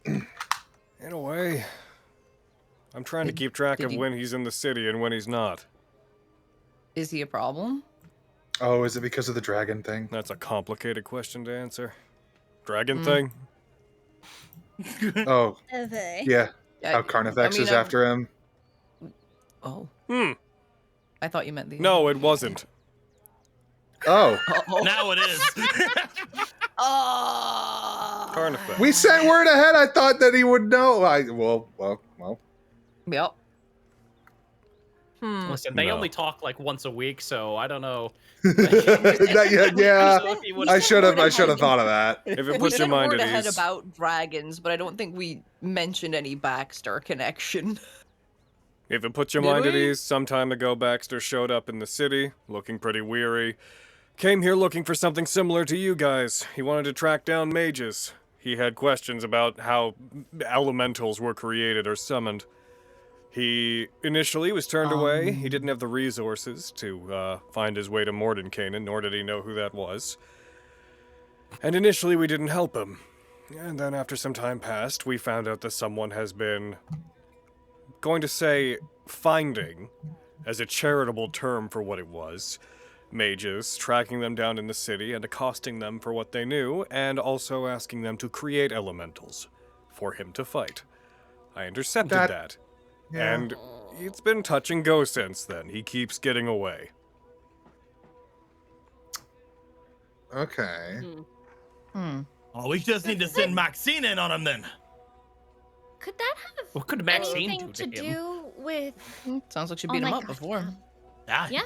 [SPEAKER 1] In a way. I'm trying to keep track
[SPEAKER 5] did
[SPEAKER 1] of
[SPEAKER 5] you-
[SPEAKER 1] when he's in the city and when he's not.
[SPEAKER 5] Is he a problem?
[SPEAKER 2] Oh, is it because of the dragon thing?
[SPEAKER 1] That's a complicated question to answer. Dragon thing?
[SPEAKER 2] Oh,
[SPEAKER 8] Okay.
[SPEAKER 2] yeah.
[SPEAKER 5] I-
[SPEAKER 2] How Carnifex is after him.
[SPEAKER 5] Oh,
[SPEAKER 2] I
[SPEAKER 5] thought you meant the.
[SPEAKER 1] No, it wasn't.
[SPEAKER 2] Oh,
[SPEAKER 10] Now it is.
[SPEAKER 5] Oh.
[SPEAKER 1] Carnifex.
[SPEAKER 2] we sent word ahead. I thought that he would know. Well.
[SPEAKER 5] Yep.
[SPEAKER 3] listen, they
[SPEAKER 1] No.
[SPEAKER 3] only talk like once a week, so I don't know.
[SPEAKER 2] yeah,
[SPEAKER 3] So if he would-
[SPEAKER 2] I should have thought of that.
[SPEAKER 1] If it
[SPEAKER 5] We
[SPEAKER 1] puts your
[SPEAKER 5] sent
[SPEAKER 1] mind
[SPEAKER 5] word
[SPEAKER 1] at
[SPEAKER 5] ahead
[SPEAKER 1] ease.
[SPEAKER 5] about dragons, but I don't think we mentioned any Baxter connection.
[SPEAKER 1] If it puts your
[SPEAKER 5] Did
[SPEAKER 1] mind at
[SPEAKER 5] we?
[SPEAKER 1] ease, some time ago Baxter showed up in the city, looking pretty weary. Came here looking for something similar to you guys. He wanted to track down mages. He had questions about how elementals were created or summoned. He initially was turned away. He didn't have the resources to find his way to Morten Kanan, nor did he know who that was. And initially we didn't help him. And then after some time passed, we found out that someone has been, going to say, finding, as a charitable term for what it was, mages, tracking them down in the city and accosting them for what they knew, and also asking them to create elementals for him to fight. I intercepted that.
[SPEAKER 2] Yeah.
[SPEAKER 1] And it's been touch and go since then. He keeps getting away.
[SPEAKER 2] Okay.
[SPEAKER 10] Oh, we just need to send Maxine in on him then.
[SPEAKER 8] Could that have
[SPEAKER 3] What could Maxine
[SPEAKER 8] anything
[SPEAKER 3] do
[SPEAKER 8] to
[SPEAKER 3] to him?
[SPEAKER 8] do with?
[SPEAKER 5] Sounds like she
[SPEAKER 8] Oh
[SPEAKER 5] beat him
[SPEAKER 8] my
[SPEAKER 5] up
[SPEAKER 8] God,
[SPEAKER 5] before.
[SPEAKER 10] Yeah.
[SPEAKER 8] Yeah,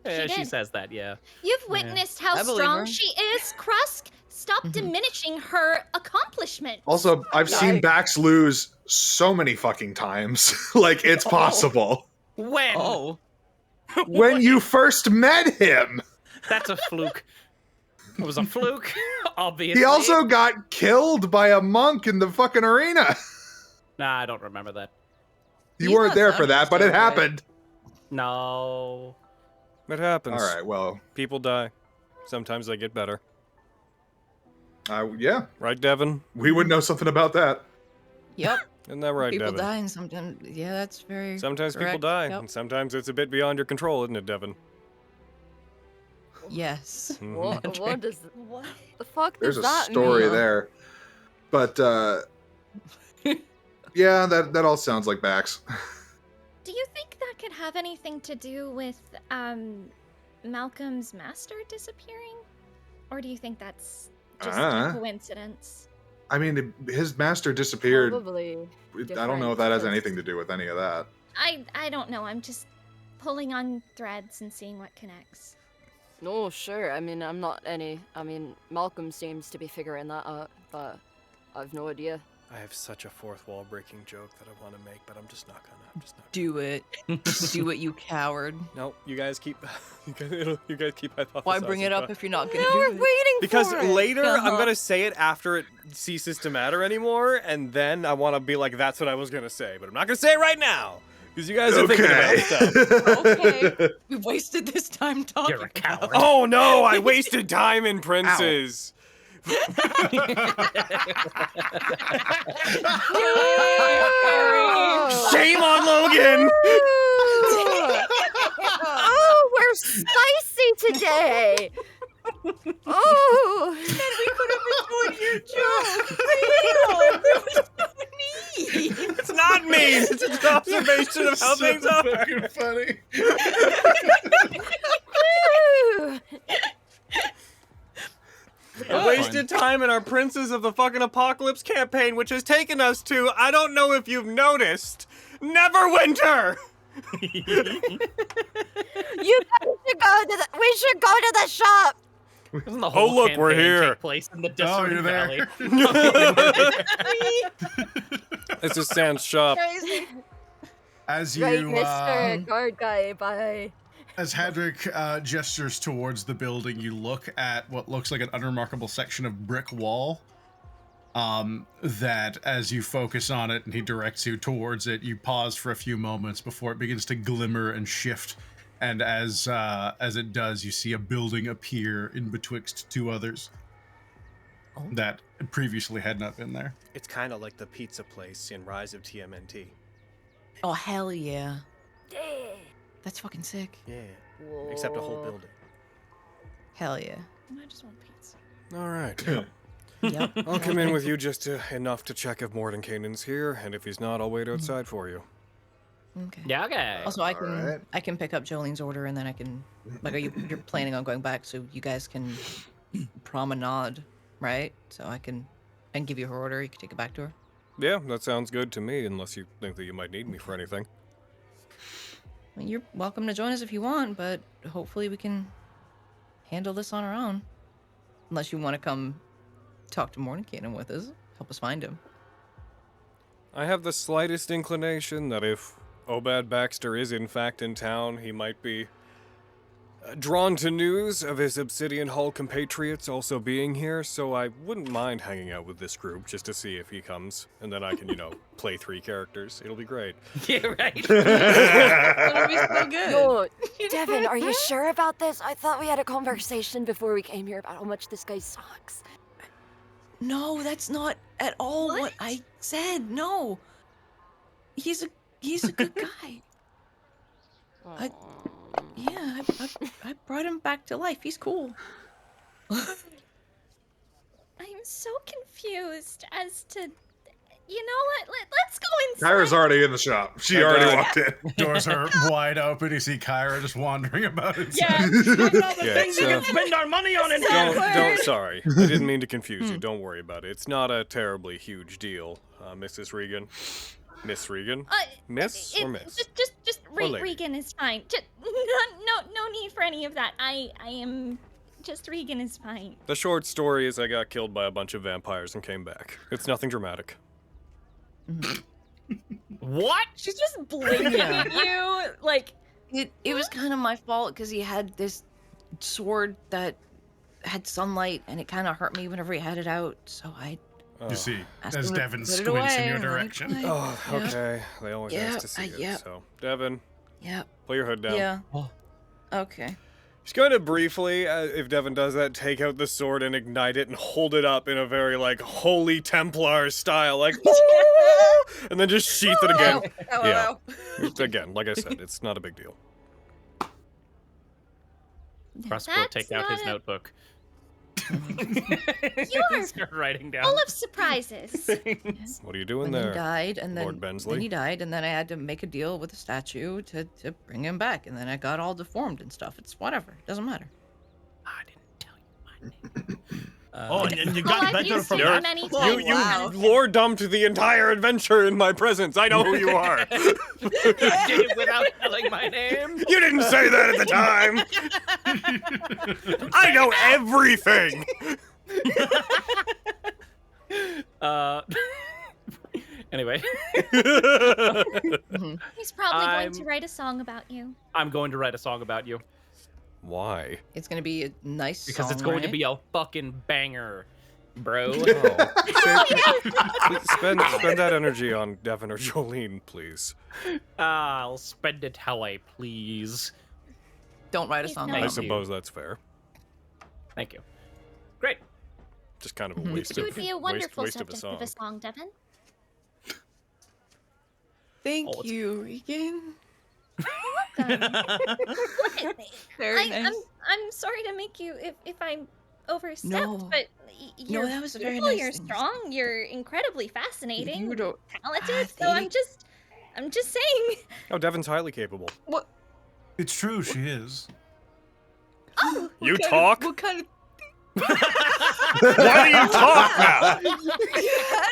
[SPEAKER 3] Yeah, she
[SPEAKER 8] did.
[SPEAKER 3] says that, yeah.
[SPEAKER 8] you've witnessed how
[SPEAKER 5] I believe
[SPEAKER 8] strong
[SPEAKER 5] her.
[SPEAKER 8] she is, Krusk. Stop diminishing her accomplishments.
[SPEAKER 2] Also, I've seen Bax lose so many fucking times. Like, it's possible.
[SPEAKER 3] When?
[SPEAKER 5] Oh.
[SPEAKER 2] When you first met him,
[SPEAKER 3] That's a fluke. It was a fluke, obviously.
[SPEAKER 2] he also got killed by a monk in the fucking arena.
[SPEAKER 3] Nah, I don't remember that.
[SPEAKER 2] You
[SPEAKER 5] He's
[SPEAKER 2] weren't
[SPEAKER 5] not
[SPEAKER 2] there for
[SPEAKER 5] sounding
[SPEAKER 2] that, but it
[SPEAKER 5] so right.
[SPEAKER 2] happened.
[SPEAKER 3] No.
[SPEAKER 1] It happens.
[SPEAKER 2] All right, well,
[SPEAKER 1] People die. Sometimes they get better.
[SPEAKER 2] yeah,
[SPEAKER 1] Right, Devin?
[SPEAKER 2] we would know something about that.
[SPEAKER 5] Yep.
[SPEAKER 1] Isn't that right,
[SPEAKER 5] People
[SPEAKER 1] Devin?
[SPEAKER 5] die and sometimes. Yeah, that's very.
[SPEAKER 1] Sometimes people
[SPEAKER 5] correct.
[SPEAKER 1] die,
[SPEAKER 5] Yep.
[SPEAKER 1] and sometimes it's a bit beyond your control, isn't it, Devin?
[SPEAKER 5] Yes.
[SPEAKER 1] Mhm.
[SPEAKER 6] What does
[SPEAKER 8] What?
[SPEAKER 6] the fuck
[SPEAKER 2] There's
[SPEAKER 6] does
[SPEAKER 2] a
[SPEAKER 6] that
[SPEAKER 2] story
[SPEAKER 6] mean?
[SPEAKER 2] there, but yeah, that all sounds like Bax.
[SPEAKER 8] Do you think that could have anything to do with Malcolm's master disappearing, or do you think that's just a coincidence?
[SPEAKER 2] I mean, his master disappeared.
[SPEAKER 6] Probably.
[SPEAKER 2] I don't know if that has
[SPEAKER 6] different,
[SPEAKER 2] anything to do with any of that.
[SPEAKER 8] I don't know. I'm just pulling on threads and seeing what connects.
[SPEAKER 6] No, sure. I mean, I'm not any. I mean, Malcolm seems to be figuring that out, but I've no idea.
[SPEAKER 1] I have such a fourth wall breaking joke that I want to make, but I'm just not gonna.
[SPEAKER 5] Do it. Do it, you coward.
[SPEAKER 1] No, you guys keep. You guys keep hypothesizing.
[SPEAKER 5] Why bring it up if you're not gonna
[SPEAKER 6] No,
[SPEAKER 5] do
[SPEAKER 6] we're
[SPEAKER 5] it?
[SPEAKER 6] waiting
[SPEAKER 1] Because
[SPEAKER 6] for it.
[SPEAKER 1] later I'm
[SPEAKER 5] Uh-huh.
[SPEAKER 1] gonna say it after it ceases to matter anymore, and then I want to be like, that's what I was gonna say, but I'm not gonna say it right now because you guys are thinking about stuff.
[SPEAKER 5] Okay. We wasted this time talking.
[SPEAKER 3] You're a coward.
[SPEAKER 1] Oh no, I wasted time in Princes. Shame on Logan.
[SPEAKER 6] Oh, we're spicy today. Oh!
[SPEAKER 5] And we could have enjoyed your joke. Damn, that was so neat.
[SPEAKER 9] It's not mean. It's an observation of how things are.
[SPEAKER 2] Fucking funny.
[SPEAKER 6] Woo!
[SPEAKER 9] I wasted time in our Princes of the fucking Apocalypse campaign, which has taken us to, I don't know if you've noticed, Neverwinter!
[SPEAKER 6] You guys should go to the. We should go to the shop.
[SPEAKER 3] Doesn't the
[SPEAKER 9] Oh,
[SPEAKER 3] whole
[SPEAKER 9] look, we're
[SPEAKER 3] campaign
[SPEAKER 9] here.
[SPEAKER 3] Take place in the
[SPEAKER 7] Oh,
[SPEAKER 3] Desert
[SPEAKER 7] you're
[SPEAKER 3] Valley.
[SPEAKER 7] there.
[SPEAKER 9] This is Sam's shop.
[SPEAKER 5] Crazy.
[SPEAKER 7] As
[SPEAKER 6] Right,
[SPEAKER 7] you,
[SPEAKER 6] Mr. Guard Guy. Bye.
[SPEAKER 7] as Hadrick gestures towards the building, you look at what looks like an unremarkable section of brick wall. That as you focus on it and he directs you towards it, you pause for a few moments before it begins to glimmer and shift. And as it does, you see a building appear in betwixt two others that previously had not been there.
[SPEAKER 9] It's kind of like the pizza place in Rise of TMNT.
[SPEAKER 5] Oh, hell yeah.
[SPEAKER 6] Yeah.
[SPEAKER 5] That's fucking sick.
[SPEAKER 9] Yeah, except a whole building.
[SPEAKER 5] Hell yeah.
[SPEAKER 8] I just want pizza.
[SPEAKER 9] All right.
[SPEAKER 5] Yep.
[SPEAKER 9] I'll come in with you just enough to check if Morten Kanan's here, and if he's not, I'll wait outside for you.
[SPEAKER 5] Okay.
[SPEAKER 3] Yeah, okay.
[SPEAKER 5] Also, I can
[SPEAKER 2] Alright.
[SPEAKER 5] I can pick up Jolene's order, and then I can like you're planning on going back, so you guys can promenade, right? So I can give you her order. You can take it back to her.
[SPEAKER 9] Yeah, that sounds good to me, unless you think that you might need me for anything.
[SPEAKER 5] I mean, you're welcome to join us if you want, but hopefully we can handle this on our own. Unless you want to come talk to Morten Kanan with us, help us find him.
[SPEAKER 9] I have the slightest inclination that if Obad Baxter is in fact in town, he might be drawn to news of his Obsidian Hull compatriots also being here, so I wouldn't mind hanging out with this group just to see if he comes, and then I can, play 3 characters. It'll be great.
[SPEAKER 3] Yeah, right.
[SPEAKER 5] That'll be so good.
[SPEAKER 6] Yo, Devin, are you sure about this? I thought we had a conversation before we came here about how much this guy sucks.
[SPEAKER 5] No, that's not at all what I said. No. He's a good guy. I brought him back to life. He's cool.
[SPEAKER 8] I'm so confused as to. You know what? Let's go inside.
[SPEAKER 2] Kyra's already in the shop. She already walked in.
[SPEAKER 7] Doors are wide open. You see Kyra just wandering about inside.
[SPEAKER 10] Yeah, look at all the
[SPEAKER 9] Yeah,
[SPEAKER 10] things we can spend our money on in here.
[SPEAKER 9] Sorry. I didn't mean to confuse you. Don't worry about it. It's not a terribly huge deal, Mrs. Regan. Miss Regan? Miss or Miss?
[SPEAKER 8] Just
[SPEAKER 9] Or lady?
[SPEAKER 8] Regan is fine. Just no need for any of that. I am just Regan is fine.
[SPEAKER 9] The short story is I got killed by a bunch of vampires and came back. It's nothing dramatic.
[SPEAKER 3] What?
[SPEAKER 4] She's just blinking at you, like.
[SPEAKER 5] It was kind of my fault because he had this sword that had sunlight and it kind of hurt me whenever he had it out. So I
[SPEAKER 7] You see,
[SPEAKER 5] asked
[SPEAKER 7] as
[SPEAKER 5] him to
[SPEAKER 7] Devin
[SPEAKER 5] put it
[SPEAKER 7] squints in
[SPEAKER 5] away,
[SPEAKER 7] your
[SPEAKER 5] and then he
[SPEAKER 7] direction.
[SPEAKER 5] played.
[SPEAKER 9] Oh,
[SPEAKER 5] Yep.
[SPEAKER 9] okay. They always ask to see it.
[SPEAKER 5] Yep.
[SPEAKER 9] So, Devin,
[SPEAKER 5] Yep.
[SPEAKER 9] pull your hood down.
[SPEAKER 5] Yeah.
[SPEAKER 3] Oh.
[SPEAKER 5] Okay.
[SPEAKER 9] Just going to briefly, if Devin does that, take out the sword and ignite it and hold it up in a very, Holy Templar style, and then just sheath it again.
[SPEAKER 5] Oh,
[SPEAKER 9] Yeah.
[SPEAKER 5] wow.
[SPEAKER 9] Again, like I said, it's not a big deal.
[SPEAKER 3] Russ will
[SPEAKER 8] That's
[SPEAKER 3] take out his
[SPEAKER 8] not a-
[SPEAKER 3] notebook.
[SPEAKER 8] You're
[SPEAKER 3] Start writing down.
[SPEAKER 8] full of surprises.
[SPEAKER 9] What are you doing
[SPEAKER 5] And
[SPEAKER 9] there?
[SPEAKER 5] then died, and
[SPEAKER 9] Lord
[SPEAKER 5] then
[SPEAKER 9] Bensley?
[SPEAKER 5] he died, and then I had to make a deal with the statue to bring him back, and then I got all deformed and stuff. It's whatever. It doesn't matter.
[SPEAKER 3] I didn't tell you my name.
[SPEAKER 10] Oh, and you
[SPEAKER 8] Well,
[SPEAKER 10] got
[SPEAKER 8] I've
[SPEAKER 10] better
[SPEAKER 8] used
[SPEAKER 10] from
[SPEAKER 8] it
[SPEAKER 10] that.
[SPEAKER 8] many
[SPEAKER 9] You,
[SPEAKER 8] times.
[SPEAKER 9] you
[SPEAKER 5] wow.
[SPEAKER 9] lore dumped the entire adventure in my presence. I know who you are.
[SPEAKER 3] I did it without telling my name.
[SPEAKER 9] You didn't say that at the time. I know everything.
[SPEAKER 3] Anyway,
[SPEAKER 8] He's probably
[SPEAKER 3] I'm-
[SPEAKER 8] going to write a song about you.
[SPEAKER 3] I'm going to write a song about you
[SPEAKER 9] Why?
[SPEAKER 5] It's gonna be a nice
[SPEAKER 3] because
[SPEAKER 5] song,
[SPEAKER 3] it's going to
[SPEAKER 5] right?
[SPEAKER 3] be a fucking banger, bro.
[SPEAKER 9] Spend that energy on Devin or Jolene, please.
[SPEAKER 3] I'll spend it how I please.
[SPEAKER 5] Don't write a
[SPEAKER 8] He's
[SPEAKER 5] song
[SPEAKER 8] not-
[SPEAKER 9] I
[SPEAKER 5] about me.
[SPEAKER 9] suppose that's fair.
[SPEAKER 3] Thank you. Great.
[SPEAKER 9] Just kind of a
[SPEAKER 5] Mhm.
[SPEAKER 9] waste
[SPEAKER 8] You
[SPEAKER 9] of
[SPEAKER 8] would be a wonderful
[SPEAKER 9] waste of a
[SPEAKER 8] subject
[SPEAKER 9] song.
[SPEAKER 8] of a song, Devin.
[SPEAKER 5] Thank
[SPEAKER 3] Oh, it's-
[SPEAKER 5] you, Regan.
[SPEAKER 8] Welcome.
[SPEAKER 5] Very nice.
[SPEAKER 8] I'm sorry to make you if I'm overstepped,
[SPEAKER 5] No.
[SPEAKER 8] but you're
[SPEAKER 5] that was a very
[SPEAKER 8] beautiful,
[SPEAKER 5] nice
[SPEAKER 8] you're
[SPEAKER 5] thing.
[SPEAKER 8] strong, you're incredibly fascinating,
[SPEAKER 5] You don't-
[SPEAKER 8] talented. So I'm just saying.
[SPEAKER 9] Oh, Devin's highly capable.
[SPEAKER 5] What?
[SPEAKER 7] It's true, she is.
[SPEAKER 8] Oh,
[SPEAKER 9] You talk?
[SPEAKER 5] What kind of?
[SPEAKER 9] Why do you talk now?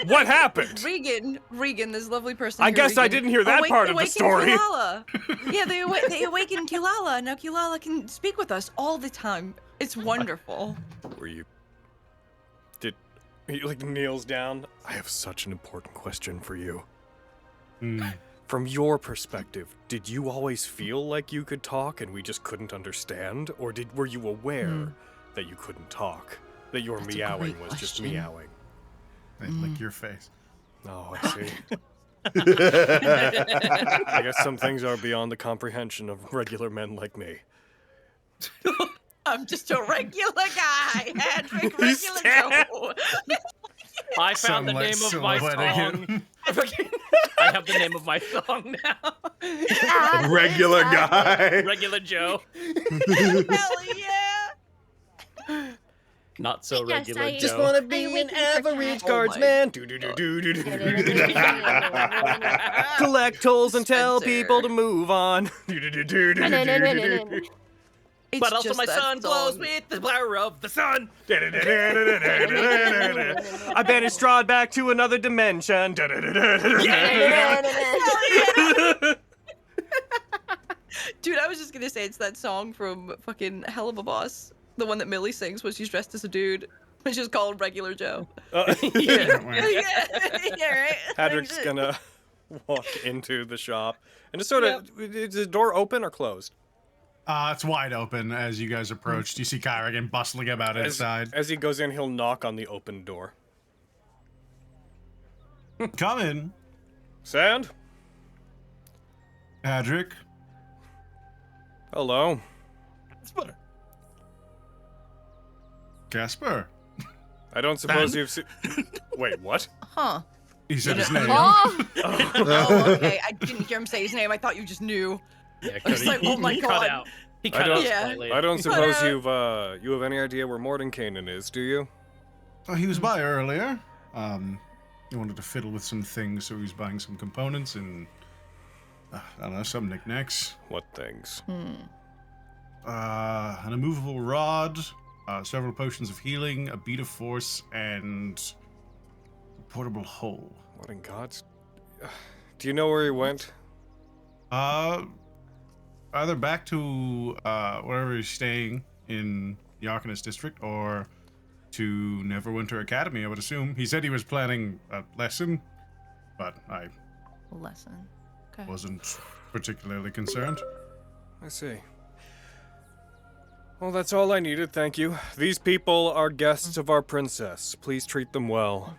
[SPEAKER 9] What happened?
[SPEAKER 5] Regan, this lovely person.
[SPEAKER 9] I
[SPEAKER 5] here,
[SPEAKER 9] guess I
[SPEAKER 5] Regan,
[SPEAKER 9] didn't hear that part of the
[SPEAKER 5] awakened
[SPEAKER 9] story.
[SPEAKER 5] Kilala. Yeah, they awakened Kilala. Now Kilala can speak with us all the time. It's wonderful.
[SPEAKER 9] Were you... He like kneels down. I have such an important question for you. From your perspective, did you always feel like you could talk and we just couldn't understand? Or were you aware that you couldn't talk? That your
[SPEAKER 5] That's a
[SPEAKER 9] meowing
[SPEAKER 5] great
[SPEAKER 9] was just
[SPEAKER 5] question.
[SPEAKER 9] meowing?
[SPEAKER 7] They lick your face.
[SPEAKER 9] Oh, I see. I guess some things are beyond the comprehension of regular men like me.
[SPEAKER 5] I'm just a regular guy. Hedrick,
[SPEAKER 9] He's
[SPEAKER 5] regular Joe.
[SPEAKER 3] I found the name of my song. I have the name of my song now.
[SPEAKER 2] Regular guy.
[SPEAKER 3] Regular Joe.
[SPEAKER 5] Hell yeah.
[SPEAKER 3] Not so
[SPEAKER 8] Yes,
[SPEAKER 3] regular
[SPEAKER 8] I-
[SPEAKER 3] Joe.
[SPEAKER 8] Just wanna be an
[SPEAKER 9] An average
[SPEAKER 5] Oh
[SPEAKER 9] guardsman. Collect tolls and tell
[SPEAKER 5] Spencer.
[SPEAKER 9] people to move on.
[SPEAKER 5] It's
[SPEAKER 3] But also
[SPEAKER 5] just
[SPEAKER 3] my
[SPEAKER 5] that
[SPEAKER 3] sun glows
[SPEAKER 5] song.
[SPEAKER 3] with the power of the sun.
[SPEAKER 9] I banished Strahd back to another dimension.
[SPEAKER 5] Dude, I was just gonna say it's that song from fucking Hell of a Boss. The one that Millie sings when she's dressed as a dude. When she's called Regular Joe.
[SPEAKER 9] Yeah.
[SPEAKER 5] Yeah, right?
[SPEAKER 9] Hadrick's gonna walk into the shop and just sort of. Is the door open or closed?
[SPEAKER 7] It's wide open as you guys approach. You see Kyra again bustling about inside.
[SPEAKER 9] As he goes in, he'll knock on the open door.
[SPEAKER 7] Come in,
[SPEAKER 9] Sand?
[SPEAKER 7] Hadrick.
[SPEAKER 9] Hello.
[SPEAKER 7] Casper.
[SPEAKER 9] I don't suppose you've seen. Wait, what?
[SPEAKER 5] Huh.
[SPEAKER 7] He said his name.
[SPEAKER 5] Oh, okay. I didn't hear him say his name. I thought you just knew.
[SPEAKER 3] Yeah,
[SPEAKER 5] I was like, oh my
[SPEAKER 3] he
[SPEAKER 5] god.
[SPEAKER 3] cut out. He cut
[SPEAKER 9] don't-
[SPEAKER 3] out
[SPEAKER 5] Yeah.
[SPEAKER 3] slightly.
[SPEAKER 9] I don't
[SPEAKER 5] Cut
[SPEAKER 9] suppose
[SPEAKER 5] out.
[SPEAKER 9] you have any idea where Morten Kanan is, do you?
[SPEAKER 7] He was by earlier. He wanted to fiddle with some things, so he was buying some components and I don't know, some knickknacks.
[SPEAKER 9] What things?
[SPEAKER 7] An immovable rod, several potions of healing, a bead of force, and a portable hole.
[SPEAKER 9] What in God's... Do you know where he went?
[SPEAKER 7] Either back to wherever he's staying in the Arcanist district, or to Neverwinter Academy, I would assume. He said he was planning a lesson, but I
[SPEAKER 5] Lesson. Okay.
[SPEAKER 7] wasn't particularly concerned.
[SPEAKER 9] I see. Well, that's all I needed, thank you. These people are guests of our princess. Please treat them well.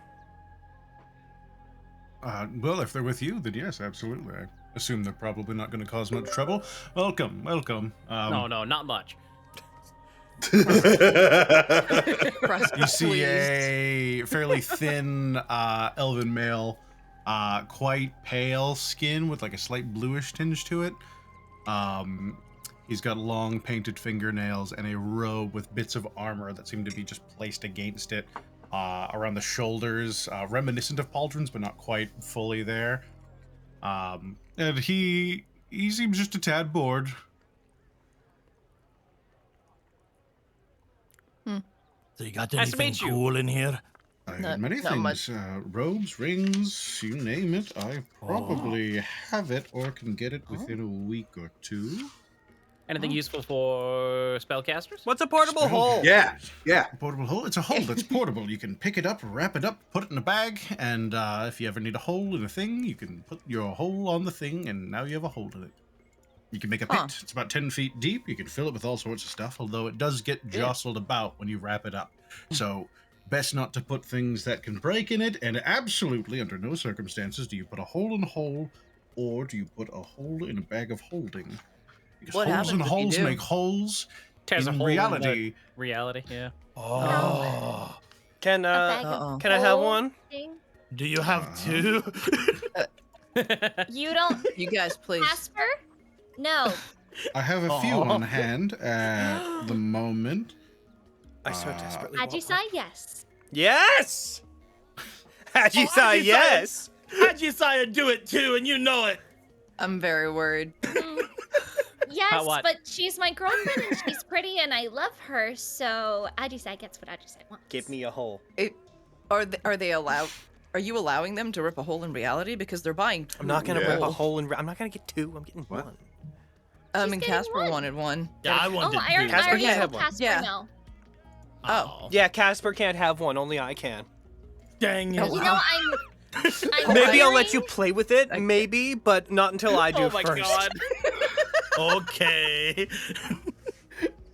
[SPEAKER 7] Well, if they're with you, then yes, absolutely. I assume they're probably not going to cause much trouble. Welcome, welcome.
[SPEAKER 3] No, not much.
[SPEAKER 7] You see a fairly thin elven male, quite pale skin with like a slight bluish tinge to it. He's got long painted fingernails and a robe with bits of armor that seem to be just placed against it around the shoulders, reminiscent of pauldrons, but not quite fully there. And he seems just a tad bored.
[SPEAKER 10] So you got
[SPEAKER 3] Nice to
[SPEAKER 10] anything
[SPEAKER 3] meet you.
[SPEAKER 10] cool in here?
[SPEAKER 7] I
[SPEAKER 5] Not-
[SPEAKER 7] have many
[SPEAKER 5] not
[SPEAKER 7] things. Robes, rings, you name it. I probably have it or can get it within a week or two.
[SPEAKER 3] Anything useful for spellcasters?
[SPEAKER 9] What's a portable hole?
[SPEAKER 2] Yeah, yeah.
[SPEAKER 7] A portable hole? It's a hole that's portable. You can pick it up, wrap it up, put it in a bag, and if you ever need a hole in a thing, you can put your hole on the thing, and now you have a hole in it. You can make a pit.
[SPEAKER 5] Huh.
[SPEAKER 7] It's about 10 feet deep. You can fill it with all sorts of stuff, although it does get jostled about when you wrap it up. So, best not to put things that can break in it, and absolutely, under no circumstances, do you put a hole in a hole, or do you put a hole in a bag of holding. Because
[SPEAKER 5] What
[SPEAKER 7] holes and
[SPEAKER 5] happens if you
[SPEAKER 7] holes
[SPEAKER 5] do?
[SPEAKER 7] make holes.
[SPEAKER 3] Tears a
[SPEAKER 7] in
[SPEAKER 3] hole
[SPEAKER 7] reality.
[SPEAKER 3] Reality, yeah.
[SPEAKER 10] Oh.
[SPEAKER 9] Can
[SPEAKER 8] bag of
[SPEAKER 5] Uh-oh.
[SPEAKER 9] can I have one?
[SPEAKER 10] Do you have two?
[SPEAKER 8] You don't,
[SPEAKER 5] You guys, please.
[SPEAKER 8] Casper? No.
[SPEAKER 7] I have a few on hand at the moment.
[SPEAKER 9] I so desperately want one.
[SPEAKER 8] Ajisai, yes.
[SPEAKER 9] Yes! Ajisai,
[SPEAKER 10] Ajisai-
[SPEAKER 9] yes!
[SPEAKER 10] Ajisai do it too, and you know it.
[SPEAKER 5] I'm very worried.
[SPEAKER 3] About
[SPEAKER 8] Yes,
[SPEAKER 3] what?
[SPEAKER 8] but she's my girlfriend and she's pretty and I love her, so Ajisai gets what Ajisai wants.
[SPEAKER 9] Give me a hole.
[SPEAKER 5] Are they allowed? Are you allowing them to rip a hole in reality because they're buying 2?
[SPEAKER 9] I'm not gonna rip a
[SPEAKER 2] Yeah.
[SPEAKER 9] hole in. I'm not gonna get 2. I'm getting
[SPEAKER 2] What?
[SPEAKER 9] 1.
[SPEAKER 5] And
[SPEAKER 8] getting
[SPEAKER 5] Casper
[SPEAKER 8] 1.
[SPEAKER 5] wanted one.
[SPEAKER 10] Yeah, I
[SPEAKER 8] Oh,
[SPEAKER 10] wanted
[SPEAKER 8] I already,
[SPEAKER 10] to.
[SPEAKER 8] I
[SPEAKER 9] Casper
[SPEAKER 8] already
[SPEAKER 9] can't
[SPEAKER 8] told
[SPEAKER 9] have one.
[SPEAKER 8] Casper
[SPEAKER 5] Yeah.
[SPEAKER 8] no.
[SPEAKER 5] Oh.
[SPEAKER 9] Yeah, Casper can't have one. Only I can.
[SPEAKER 10] Dang it.
[SPEAKER 5] Oh,
[SPEAKER 8] You know, I'm
[SPEAKER 9] Maybe I'll let
[SPEAKER 8] wondering-
[SPEAKER 9] you play with it.
[SPEAKER 5] Okay.
[SPEAKER 9] Maybe, but not until I do
[SPEAKER 3] Oh my
[SPEAKER 9] first.
[SPEAKER 3] god.
[SPEAKER 10] Okay.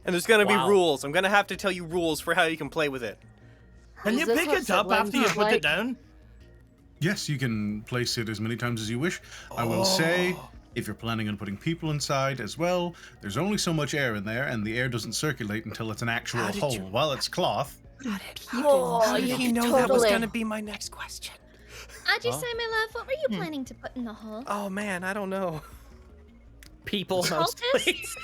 [SPEAKER 9] And there's gonna
[SPEAKER 3] Wow.
[SPEAKER 9] be rules. I'm gonna have to tell you rules for how you can play with it.
[SPEAKER 10] Can
[SPEAKER 6] Is
[SPEAKER 10] you
[SPEAKER 6] this
[SPEAKER 10] pick
[SPEAKER 6] what
[SPEAKER 10] it up after you
[SPEAKER 6] siblings
[SPEAKER 10] put
[SPEAKER 6] are
[SPEAKER 10] it down?
[SPEAKER 7] Yes, you can place it as many times as you wish. I will say,
[SPEAKER 10] Oh.
[SPEAKER 7] if you're planning on putting people inside as well, there's only so much air in there, and the air doesn't circulate until it's an actual
[SPEAKER 9] How did
[SPEAKER 7] hole.
[SPEAKER 9] you-
[SPEAKER 7] While it's cloth,
[SPEAKER 9] How did
[SPEAKER 6] you
[SPEAKER 9] he
[SPEAKER 6] could
[SPEAKER 9] know that was
[SPEAKER 6] totally-
[SPEAKER 9] gonna be my next question?
[SPEAKER 8] Ajisai, my love, what were you planning to put in the hole?
[SPEAKER 9] Oh man, I don't know.
[SPEAKER 3] People mostly.
[SPEAKER 8] Cultists?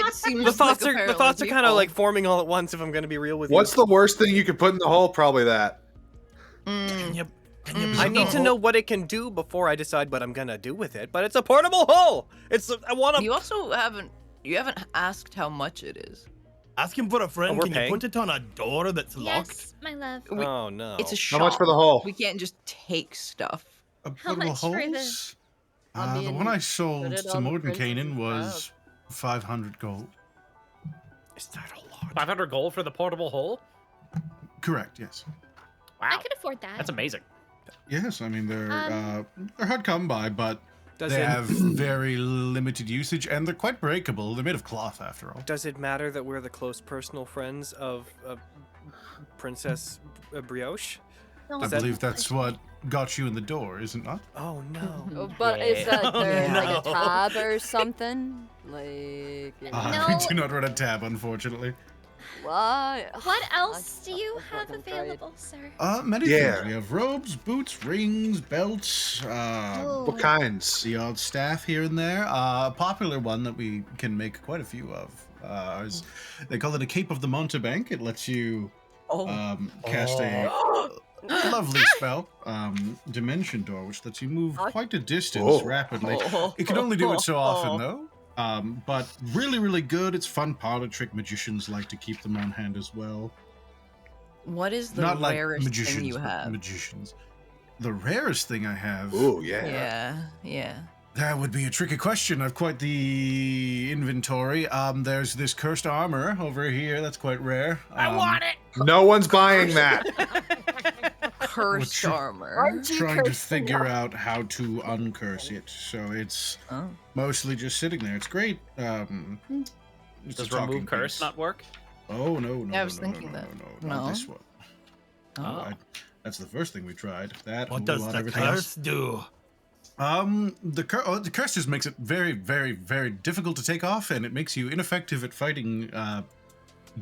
[SPEAKER 5] It seems
[SPEAKER 9] The thoughts
[SPEAKER 5] like
[SPEAKER 9] are
[SPEAKER 5] apparently
[SPEAKER 9] kind of
[SPEAKER 5] people-
[SPEAKER 9] like forming all at once. If I'm gonna be real with
[SPEAKER 2] What's
[SPEAKER 9] you.
[SPEAKER 2] the worst thing you could put in the hole? Probably that.
[SPEAKER 10] Can you
[SPEAKER 9] I
[SPEAKER 10] put
[SPEAKER 9] need
[SPEAKER 10] the
[SPEAKER 9] to
[SPEAKER 10] hole-
[SPEAKER 9] know what it can do before I decide what I'm gonna do with it. But it's a portable hole. I want to.
[SPEAKER 5] You also haven't asked how much it is.
[SPEAKER 10] Ask him for a friend.
[SPEAKER 9] we're
[SPEAKER 10] Can
[SPEAKER 9] paying?
[SPEAKER 10] you put it on a door that's locked?
[SPEAKER 8] Yes, my love.
[SPEAKER 9] Oh no.
[SPEAKER 5] It's a
[SPEAKER 2] How
[SPEAKER 5] shop.
[SPEAKER 2] much for the hole?
[SPEAKER 5] We can't just take stuff.
[SPEAKER 8] How
[SPEAKER 7] portable
[SPEAKER 8] much for the-
[SPEAKER 7] holes.
[SPEAKER 6] I
[SPEAKER 7] The
[SPEAKER 6] mean,
[SPEAKER 7] one I
[SPEAKER 6] put
[SPEAKER 7] sold
[SPEAKER 6] it
[SPEAKER 7] to
[SPEAKER 6] on the
[SPEAKER 7] Morten
[SPEAKER 6] princess's
[SPEAKER 7] Kanan was 500 gold.
[SPEAKER 9] Is that a lot?
[SPEAKER 3] 500 gold for the portable hole?
[SPEAKER 7] Correct. Yes.
[SPEAKER 8] I
[SPEAKER 3] Wow.
[SPEAKER 8] could afford that.
[SPEAKER 3] That's amazing.
[SPEAKER 7] Yes. I mean they're
[SPEAKER 8] Um,
[SPEAKER 7] hard come by, but
[SPEAKER 9] Does
[SPEAKER 7] they
[SPEAKER 9] it
[SPEAKER 7] have very limited usage, and they're quite breakable. They're made of cloth, after all.
[SPEAKER 9] does it matter that we're the close personal friends of Princess Brioche?
[SPEAKER 8] No,
[SPEAKER 7] I
[SPEAKER 9] that-
[SPEAKER 7] believe that's what got you in the door, is it not?
[SPEAKER 9] Oh no.
[SPEAKER 6] But is
[SPEAKER 3] Yeah.
[SPEAKER 6] there like
[SPEAKER 10] No.
[SPEAKER 6] a tab or something? Like, you know,
[SPEAKER 8] No.
[SPEAKER 7] We do not run a tab, unfortunately.
[SPEAKER 6] what?
[SPEAKER 8] What else do
[SPEAKER 6] I
[SPEAKER 8] you have
[SPEAKER 6] fucking tried.
[SPEAKER 8] available, sir?
[SPEAKER 7] Many
[SPEAKER 2] Yeah.
[SPEAKER 7] things. We have robes, boots, rings, belts,
[SPEAKER 8] Oh.
[SPEAKER 2] What kinds?
[SPEAKER 7] the odd staff here and there. A popular one that we can make quite a few of is they call it a Cape of the Mountebank. It lets you cast a lovely spell, Dimension Door, which lets you move quite a distance
[SPEAKER 2] Whoa.
[SPEAKER 7] rapidly. It can only do it so often, though. But really, really good. It's fun parlor trick. Magicians like to keep them on hand as well.
[SPEAKER 5] What is the
[SPEAKER 7] Not like
[SPEAKER 5] rarest
[SPEAKER 7] magicians,
[SPEAKER 5] thing you
[SPEAKER 7] but
[SPEAKER 5] have?
[SPEAKER 7] magicians. The rarest thing I have.
[SPEAKER 2] Ooh, yeah.
[SPEAKER 5] Yeah.
[SPEAKER 7] That would be a tricky question. I've quite the inventory. There's this cursed armor over here. That's quite rare.
[SPEAKER 3] I want it!
[SPEAKER 2] No one's buying that.
[SPEAKER 5] Cursed
[SPEAKER 7] tr-
[SPEAKER 5] armor.
[SPEAKER 6] Aren't you
[SPEAKER 7] Trying to
[SPEAKER 6] cursed
[SPEAKER 7] figure
[SPEAKER 6] enough?
[SPEAKER 7] out how to uncurse it. So it's
[SPEAKER 5] Oh.
[SPEAKER 7] mostly just sitting there. It's great. It's a
[SPEAKER 3] Does
[SPEAKER 7] talking
[SPEAKER 3] remove curse
[SPEAKER 7] piece.
[SPEAKER 3] not work?
[SPEAKER 7] Oh no!
[SPEAKER 5] Yeah, I was thinking that.
[SPEAKER 7] Not
[SPEAKER 5] No?
[SPEAKER 7] this one.
[SPEAKER 5] Oh.
[SPEAKER 7] That's the first thing we tried. That
[SPEAKER 10] What
[SPEAKER 7] a
[SPEAKER 10] does
[SPEAKER 7] lot
[SPEAKER 10] the
[SPEAKER 7] everything else.
[SPEAKER 10] curse do?
[SPEAKER 7] The curse just makes it very, very, very difficult to take off, and it makes you ineffective at fighting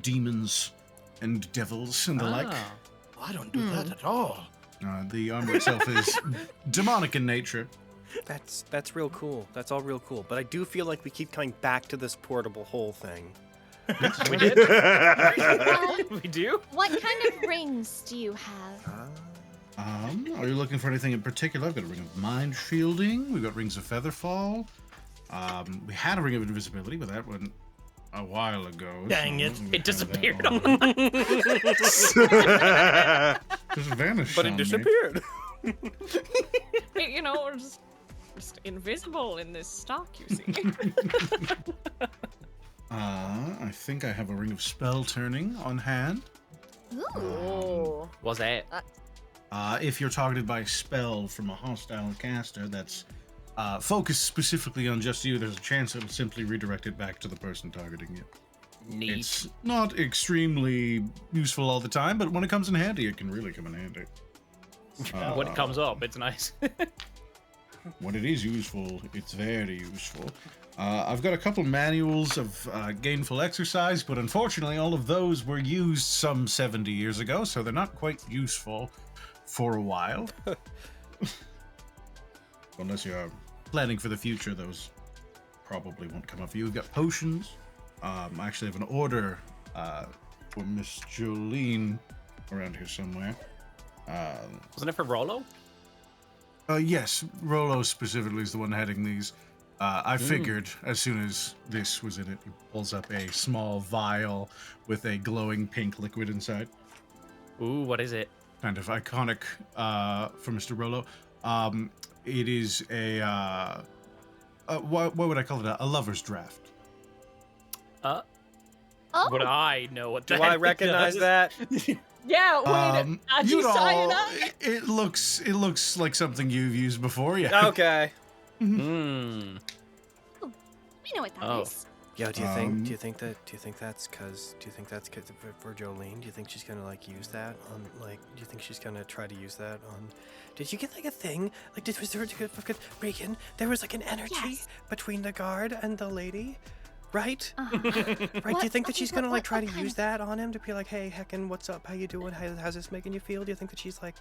[SPEAKER 7] demons and devils and the like.
[SPEAKER 3] Ah.
[SPEAKER 10] I don't do that at all.
[SPEAKER 7] The armor itself is demonic in nature.
[SPEAKER 9] That's real cool. That's all real cool. But I do feel like we keep coming back to this portable hole thing.
[SPEAKER 3] We did? We do?
[SPEAKER 8] What kind of rings do you have?
[SPEAKER 7] Are you looking for anything in particular? I've got a ring of mind shielding. We've got rings of featherfall. We had a ring of invisibility, but that went a while ago.
[SPEAKER 10] Dang
[SPEAKER 7] so
[SPEAKER 10] it.
[SPEAKER 7] wasn't
[SPEAKER 3] It disappeared.
[SPEAKER 7] that long. Just vanished.
[SPEAKER 9] But
[SPEAKER 7] on
[SPEAKER 9] it
[SPEAKER 7] me.
[SPEAKER 9] disappeared.
[SPEAKER 4] You know, we're just invisible in this stock, you see.
[SPEAKER 7] I think I have a ring of spell turning on hand.
[SPEAKER 6] Ooh.
[SPEAKER 3] Was it?
[SPEAKER 7] If you're targeted by a spell from a hostile caster that's focused specifically on just you, there's a chance it'll simply redirect it back to the person targeting you.
[SPEAKER 3] Neat.
[SPEAKER 7] It's not extremely useful all the time, but when it comes in handy, it can really come in handy.
[SPEAKER 3] When it comes up, it's nice.
[SPEAKER 7] When it is useful, it's very useful. I've got a couple manuals of gainful exercise, but unfortunately all of those were used some 70 years ago, so they're not quite useful for a while. Unless you're planning for the future, those probably won't come up for you. We've got potions. I actually have an order for Miss Jolene around here somewhere.
[SPEAKER 3] Wasn't it for Rollo?
[SPEAKER 7] Yes, Rollo specifically is the one heading these. I figured as soon as this was in it, he pulls up a small vial with a glowing pink liquid inside.
[SPEAKER 3] Ooh, what is it?
[SPEAKER 7] Kind of iconic for Mr. Rollo. It is a what would I call it? A lover's draft.
[SPEAKER 3] Would I know what that
[SPEAKER 9] Do I recognize
[SPEAKER 3] does?
[SPEAKER 9] that?
[SPEAKER 4] Yeah, wait.
[SPEAKER 7] You'd all,
[SPEAKER 4] Cyanide?
[SPEAKER 7] it looks like something you've used before, yeah.
[SPEAKER 9] Okay.
[SPEAKER 3] Hmm.
[SPEAKER 8] We know what that is.
[SPEAKER 9] Yo, do you think that's cause for Jolene? Do you think she's gonna like use that on like? Do you think she's gonna try to use that on? Did you get like a thing? Like, was there Regan? There was like an energy between the guard and the lady, right? Right. Do you think that she's gonna like try to use that on him to be like, hey, heckin', what's up? How you doing? How's this making you feel? Do you think that she's like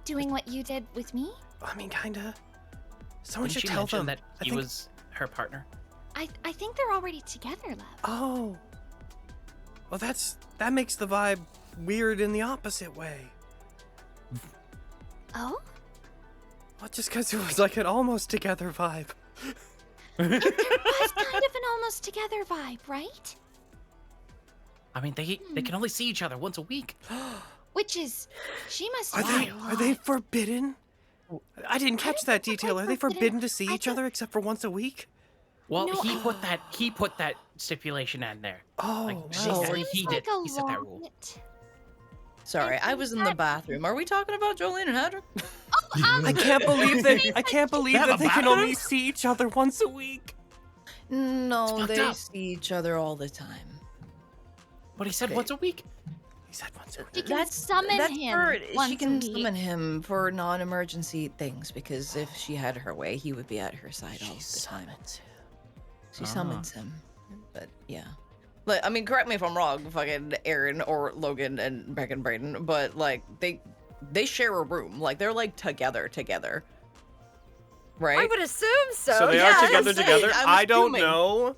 [SPEAKER 8] Doing what you did with me?
[SPEAKER 9] I mean, kinda. Someone
[SPEAKER 3] Didn't
[SPEAKER 9] should
[SPEAKER 3] she
[SPEAKER 9] tell
[SPEAKER 3] mention
[SPEAKER 9] them
[SPEAKER 3] that
[SPEAKER 9] I
[SPEAKER 3] he
[SPEAKER 9] think-
[SPEAKER 3] was her partner.
[SPEAKER 8] I think they're already together, love.
[SPEAKER 9] Oh. Well, that makes the vibe weird in the opposite way.
[SPEAKER 8] Oh?
[SPEAKER 9] Well, just because it was like an almost together vibe.
[SPEAKER 8] It was kind of an almost together vibe, right?
[SPEAKER 3] I mean, they can only see each other once a week.
[SPEAKER 8] Which is, she must
[SPEAKER 9] Are
[SPEAKER 8] lie
[SPEAKER 9] they
[SPEAKER 8] a
[SPEAKER 9] are they
[SPEAKER 8] lot.
[SPEAKER 9] forbidden? I didn't catch that detail. Are they forbidden to see
[SPEAKER 8] I
[SPEAKER 9] each
[SPEAKER 8] thought-
[SPEAKER 9] other except for once a week?
[SPEAKER 3] Well,
[SPEAKER 8] No,
[SPEAKER 3] he put that stipulation in there.
[SPEAKER 9] Oh,
[SPEAKER 3] Like,
[SPEAKER 9] wow.
[SPEAKER 3] she said
[SPEAKER 8] Seems
[SPEAKER 3] he
[SPEAKER 8] like
[SPEAKER 3] did.
[SPEAKER 8] a
[SPEAKER 3] He set that rule.
[SPEAKER 8] lot.
[SPEAKER 5] Sorry, I was in the bathroom. Are we talking about Jolene and Hedrick?
[SPEAKER 9] I can't believe that
[SPEAKER 3] They have a
[SPEAKER 9] they can
[SPEAKER 3] bathroom?
[SPEAKER 9] only see each other once a week.
[SPEAKER 5] No,
[SPEAKER 3] fucked
[SPEAKER 5] they
[SPEAKER 3] up.
[SPEAKER 5] see each other all the time.
[SPEAKER 3] But he said
[SPEAKER 5] Okay.
[SPEAKER 3] once a week.
[SPEAKER 9] He said once a
[SPEAKER 8] She
[SPEAKER 9] week.
[SPEAKER 8] can summon him
[SPEAKER 5] for,
[SPEAKER 8] once
[SPEAKER 5] she
[SPEAKER 8] a
[SPEAKER 5] can
[SPEAKER 8] week.
[SPEAKER 5] summon him for non-emergency things because if she had her way, he would be at her side all the time. She summons him, but yeah. Like, I mean, correct me if I'm wrong, fucking Aaron or Logan and Beck and Brayden, but like they share a room, like they're like together, right?
[SPEAKER 11] I would assume so.
[SPEAKER 9] So they
[SPEAKER 11] yes.
[SPEAKER 9] are together.
[SPEAKER 5] I'm
[SPEAKER 9] I don't
[SPEAKER 5] assuming.
[SPEAKER 9] know.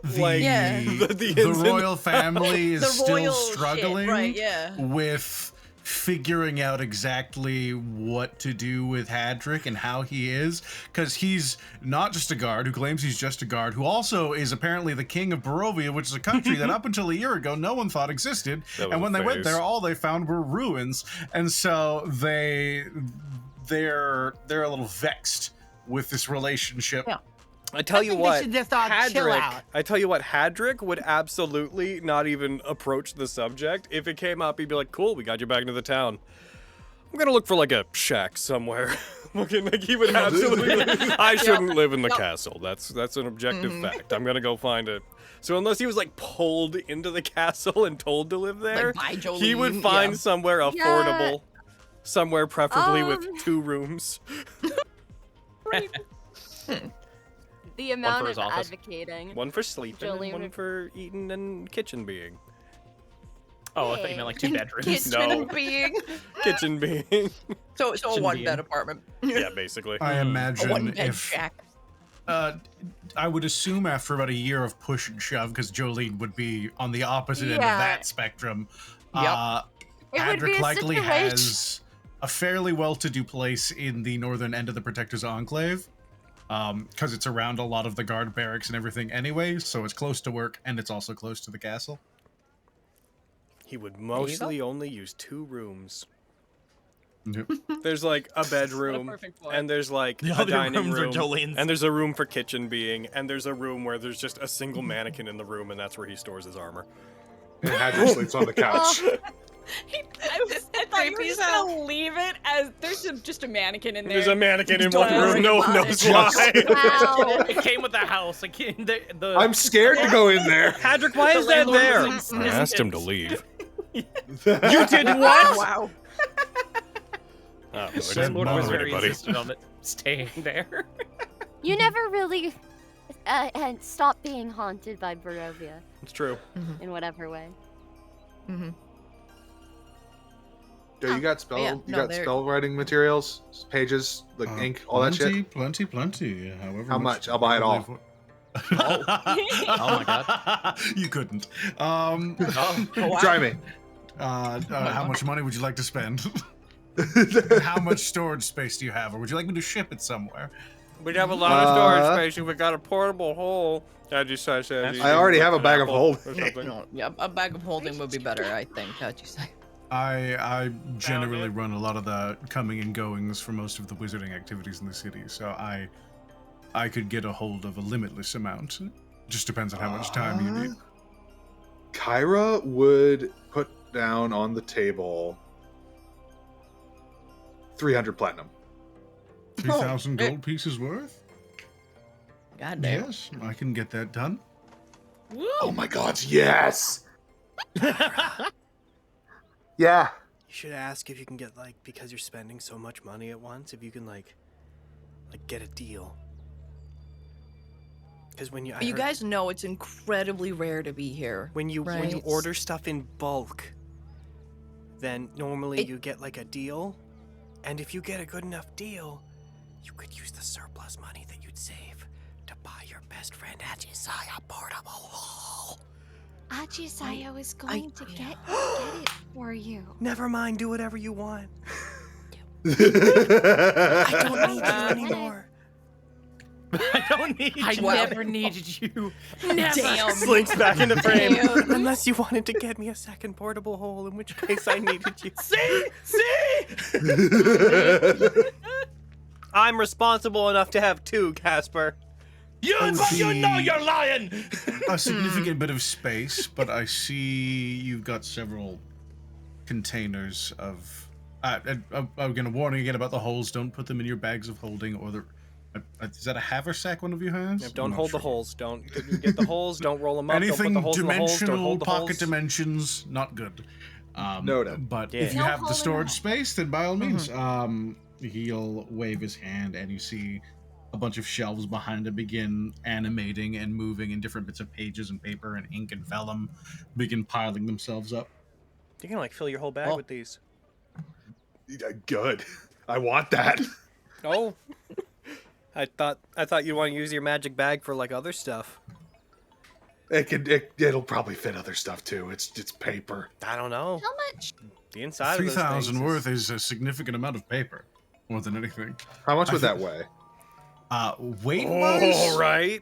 [SPEAKER 7] The,
[SPEAKER 9] Like,
[SPEAKER 5] Yeah.
[SPEAKER 9] the
[SPEAKER 7] the
[SPEAKER 9] ins and-
[SPEAKER 7] royal family is
[SPEAKER 5] The
[SPEAKER 7] still
[SPEAKER 5] royal shit,
[SPEAKER 7] struggling
[SPEAKER 5] right, yeah.
[SPEAKER 7] with figuring out exactly what to do with Hadrick and how he is, because he's not just a guard who claims he's just a guard, who also is apparently the king of Barovia, which is a country that up until a year ago no one thought existed.
[SPEAKER 1] That was
[SPEAKER 7] And when
[SPEAKER 1] a
[SPEAKER 7] they went
[SPEAKER 1] phase.
[SPEAKER 7] there, all they found were ruins, and so they're a little vexed with this relationship.
[SPEAKER 10] Yeah.
[SPEAKER 9] I tell you
[SPEAKER 10] think
[SPEAKER 9] what,
[SPEAKER 10] they should just, chill
[SPEAKER 9] Hadrick.
[SPEAKER 10] out.
[SPEAKER 9] I tell you what, Hadrick would absolutely not even approach the subject. If it came up, he'd be like, "Cool, we got you back into the town. I'm gonna look for like a shack somewhere." Looking like he would absolutely. I shouldn't live in the castle. That's an objective fact. I'm gonna go find it. So unless he was like pulled into the castle and told to live there,
[SPEAKER 5] by
[SPEAKER 9] he would
[SPEAKER 5] Jolene,
[SPEAKER 9] find
[SPEAKER 5] yeah.
[SPEAKER 9] somewhere affordable, somewhere preferably with
[SPEAKER 11] Um.
[SPEAKER 9] 2 rooms.
[SPEAKER 11] The amount
[SPEAKER 3] his
[SPEAKER 11] of
[SPEAKER 3] office.
[SPEAKER 11] advocating.
[SPEAKER 9] One for sleeping
[SPEAKER 11] Jolene
[SPEAKER 9] and one
[SPEAKER 11] would-
[SPEAKER 9] for eating and kitchen being.
[SPEAKER 3] Oh, I thought you meant like 2 bedrooms.
[SPEAKER 5] Kitchen
[SPEAKER 9] No.
[SPEAKER 5] being.
[SPEAKER 9] Kitchen being.
[SPEAKER 5] So a
[SPEAKER 3] Kitchen
[SPEAKER 5] one
[SPEAKER 3] being.
[SPEAKER 5] bed apartment.
[SPEAKER 9] Yeah, basically.
[SPEAKER 7] I
[SPEAKER 5] A
[SPEAKER 7] imagine
[SPEAKER 5] one bed
[SPEAKER 7] if
[SPEAKER 5] shack.
[SPEAKER 7] I would assume after about a year of push and shove, because Jolene would be on the opposite end of
[SPEAKER 11] Yeah.
[SPEAKER 7] that spectrum.
[SPEAKER 5] Yep.
[SPEAKER 11] It would be
[SPEAKER 7] Hadrick
[SPEAKER 11] a
[SPEAKER 7] likely
[SPEAKER 11] situation.
[SPEAKER 7] has a fairly well-to-do place in the northern end of the Protector's Enclave, because it's around a lot of the guard barracks and everything anyway, so it's close to work and it's also close to the castle.
[SPEAKER 9] He would mostly only use 2 rooms.
[SPEAKER 7] Yep.
[SPEAKER 9] There's like a bedroom,
[SPEAKER 4] perfect point.
[SPEAKER 9] and there's like
[SPEAKER 10] The
[SPEAKER 9] a
[SPEAKER 10] other
[SPEAKER 9] dining
[SPEAKER 10] rooms are
[SPEAKER 9] room,
[SPEAKER 10] Jolene's.
[SPEAKER 9] and there's a room for kitchen being, and there's a room where there's just a single mannequin in the room, and that's where he stores his armor.
[SPEAKER 2] And Hadrick sleeps on the couch.
[SPEAKER 4] I thought you were just gonna leave it as there's just a mannequin in there.
[SPEAKER 9] There's a mannequin in
[SPEAKER 4] Don't
[SPEAKER 9] one room.
[SPEAKER 4] worry
[SPEAKER 9] No one
[SPEAKER 4] about
[SPEAKER 9] knows
[SPEAKER 4] it.
[SPEAKER 9] why.
[SPEAKER 11] Wow.
[SPEAKER 3] It came with the house. Like the
[SPEAKER 2] I'm scared to go in there.
[SPEAKER 9] Hadrick, why
[SPEAKER 3] The
[SPEAKER 9] is that
[SPEAKER 3] landlord
[SPEAKER 9] there?
[SPEAKER 3] was
[SPEAKER 1] I asked him to leave.
[SPEAKER 9] You did what?
[SPEAKER 5] Wow.
[SPEAKER 1] Oh, I just
[SPEAKER 3] landlord was
[SPEAKER 1] bothered
[SPEAKER 3] very
[SPEAKER 1] anybody.
[SPEAKER 3] insistent on it staying there.
[SPEAKER 6] You never really had stopped being haunted by Barovia
[SPEAKER 9] It's true.
[SPEAKER 6] in whatever way.
[SPEAKER 5] Mm-hmm.
[SPEAKER 2] Joe, you got spell
[SPEAKER 5] yeah,
[SPEAKER 2] you
[SPEAKER 5] no,
[SPEAKER 2] got
[SPEAKER 5] they're-
[SPEAKER 2] spell writing materials, pages, like ink, all that shit.
[SPEAKER 7] Plenty. However,
[SPEAKER 2] How much? I'll buy it all.
[SPEAKER 3] Oh my god.
[SPEAKER 7] You couldn't.
[SPEAKER 2] Try me.
[SPEAKER 7] How much money would you like to spend? How much storage space do you have, or would you like me to ship it somewhere?
[SPEAKER 9] We'd have a lot of storage space if we got a portable hole. I just said.
[SPEAKER 2] I already have a bag of holding.
[SPEAKER 5] No, yeah, a bag of holding would be better, I think. How'd you say?
[SPEAKER 7] I generally run a lot of the coming and goings for most of the wizarding activities in the city, so I could get a hold of a limitless amount. Just depends on how much time you need.
[SPEAKER 2] Kyra would put down on the table 300 platinum.
[SPEAKER 7] 3,000 gold pieces worth?
[SPEAKER 5] God damn.
[SPEAKER 7] Yes, I can get that done.
[SPEAKER 2] Oh my god, yes! Yeah.
[SPEAKER 9] You should ask if you can get, like, because you're spending so much money at once, if you can, like get a deal. Because when
[SPEAKER 5] You guys know it's incredibly rare to be here.
[SPEAKER 9] when you
[SPEAKER 5] right?
[SPEAKER 9] order stuff in bulk, then normally you get like a deal, and if you get a good enough deal, you could use the surplus money that you'd save to buy your best friend Ajisaya portable hole.
[SPEAKER 8] Ajisaya was going to get it for you.
[SPEAKER 9] Never mind, do whatever you want. I don't need you anymore.
[SPEAKER 10] I don't need
[SPEAKER 3] I
[SPEAKER 10] you.
[SPEAKER 3] never needed you. Never.
[SPEAKER 5] Damn.
[SPEAKER 9] Slinks back into frame.
[SPEAKER 5] Damn.
[SPEAKER 9] Unless you wanted to get me a second portable hole, in which case I needed you.
[SPEAKER 10] See?
[SPEAKER 9] I'm responsible enough to have two, Casper.
[SPEAKER 10] You know you're lying.
[SPEAKER 7] A significant bit of space, but I see you've got several containers of... I'm gonna warn you again about the holes. Don't put them in your bags of holding, or the... is that a haversack one of you has?
[SPEAKER 9] Yeah, don't hold the holes. Don't get the holes. Don't roll them up.
[SPEAKER 7] Anything
[SPEAKER 9] don't put the holes in the holes. Don't
[SPEAKER 7] dimensional,
[SPEAKER 9] hold the
[SPEAKER 7] pocket
[SPEAKER 9] holes.
[SPEAKER 7] dimensions, not good.
[SPEAKER 2] Noted.
[SPEAKER 7] But
[SPEAKER 9] Yeah.
[SPEAKER 7] if you
[SPEAKER 11] No
[SPEAKER 7] have
[SPEAKER 11] hole
[SPEAKER 7] the
[SPEAKER 11] in
[SPEAKER 7] storage
[SPEAKER 11] it.
[SPEAKER 7] space, then by all means, he'll wave his hand, and you see a bunch of shelves behind him begin animating and moving, and different bits of pages and paper and ink and vellum begin piling themselves up.
[SPEAKER 9] You can like fill your whole bag with these.
[SPEAKER 2] Good. I want that.
[SPEAKER 9] Oh. I thought you'd want to use your magic bag for like other stuff.
[SPEAKER 2] It'll probably fit other stuff too. It's paper.
[SPEAKER 9] I don't know.
[SPEAKER 8] How much?
[SPEAKER 9] The inside of those
[SPEAKER 7] 3,000
[SPEAKER 9] things
[SPEAKER 7] worth is a significant amount of paper, more than anything.
[SPEAKER 2] How much would that weigh?
[SPEAKER 7] Weight-wise,
[SPEAKER 9] All right.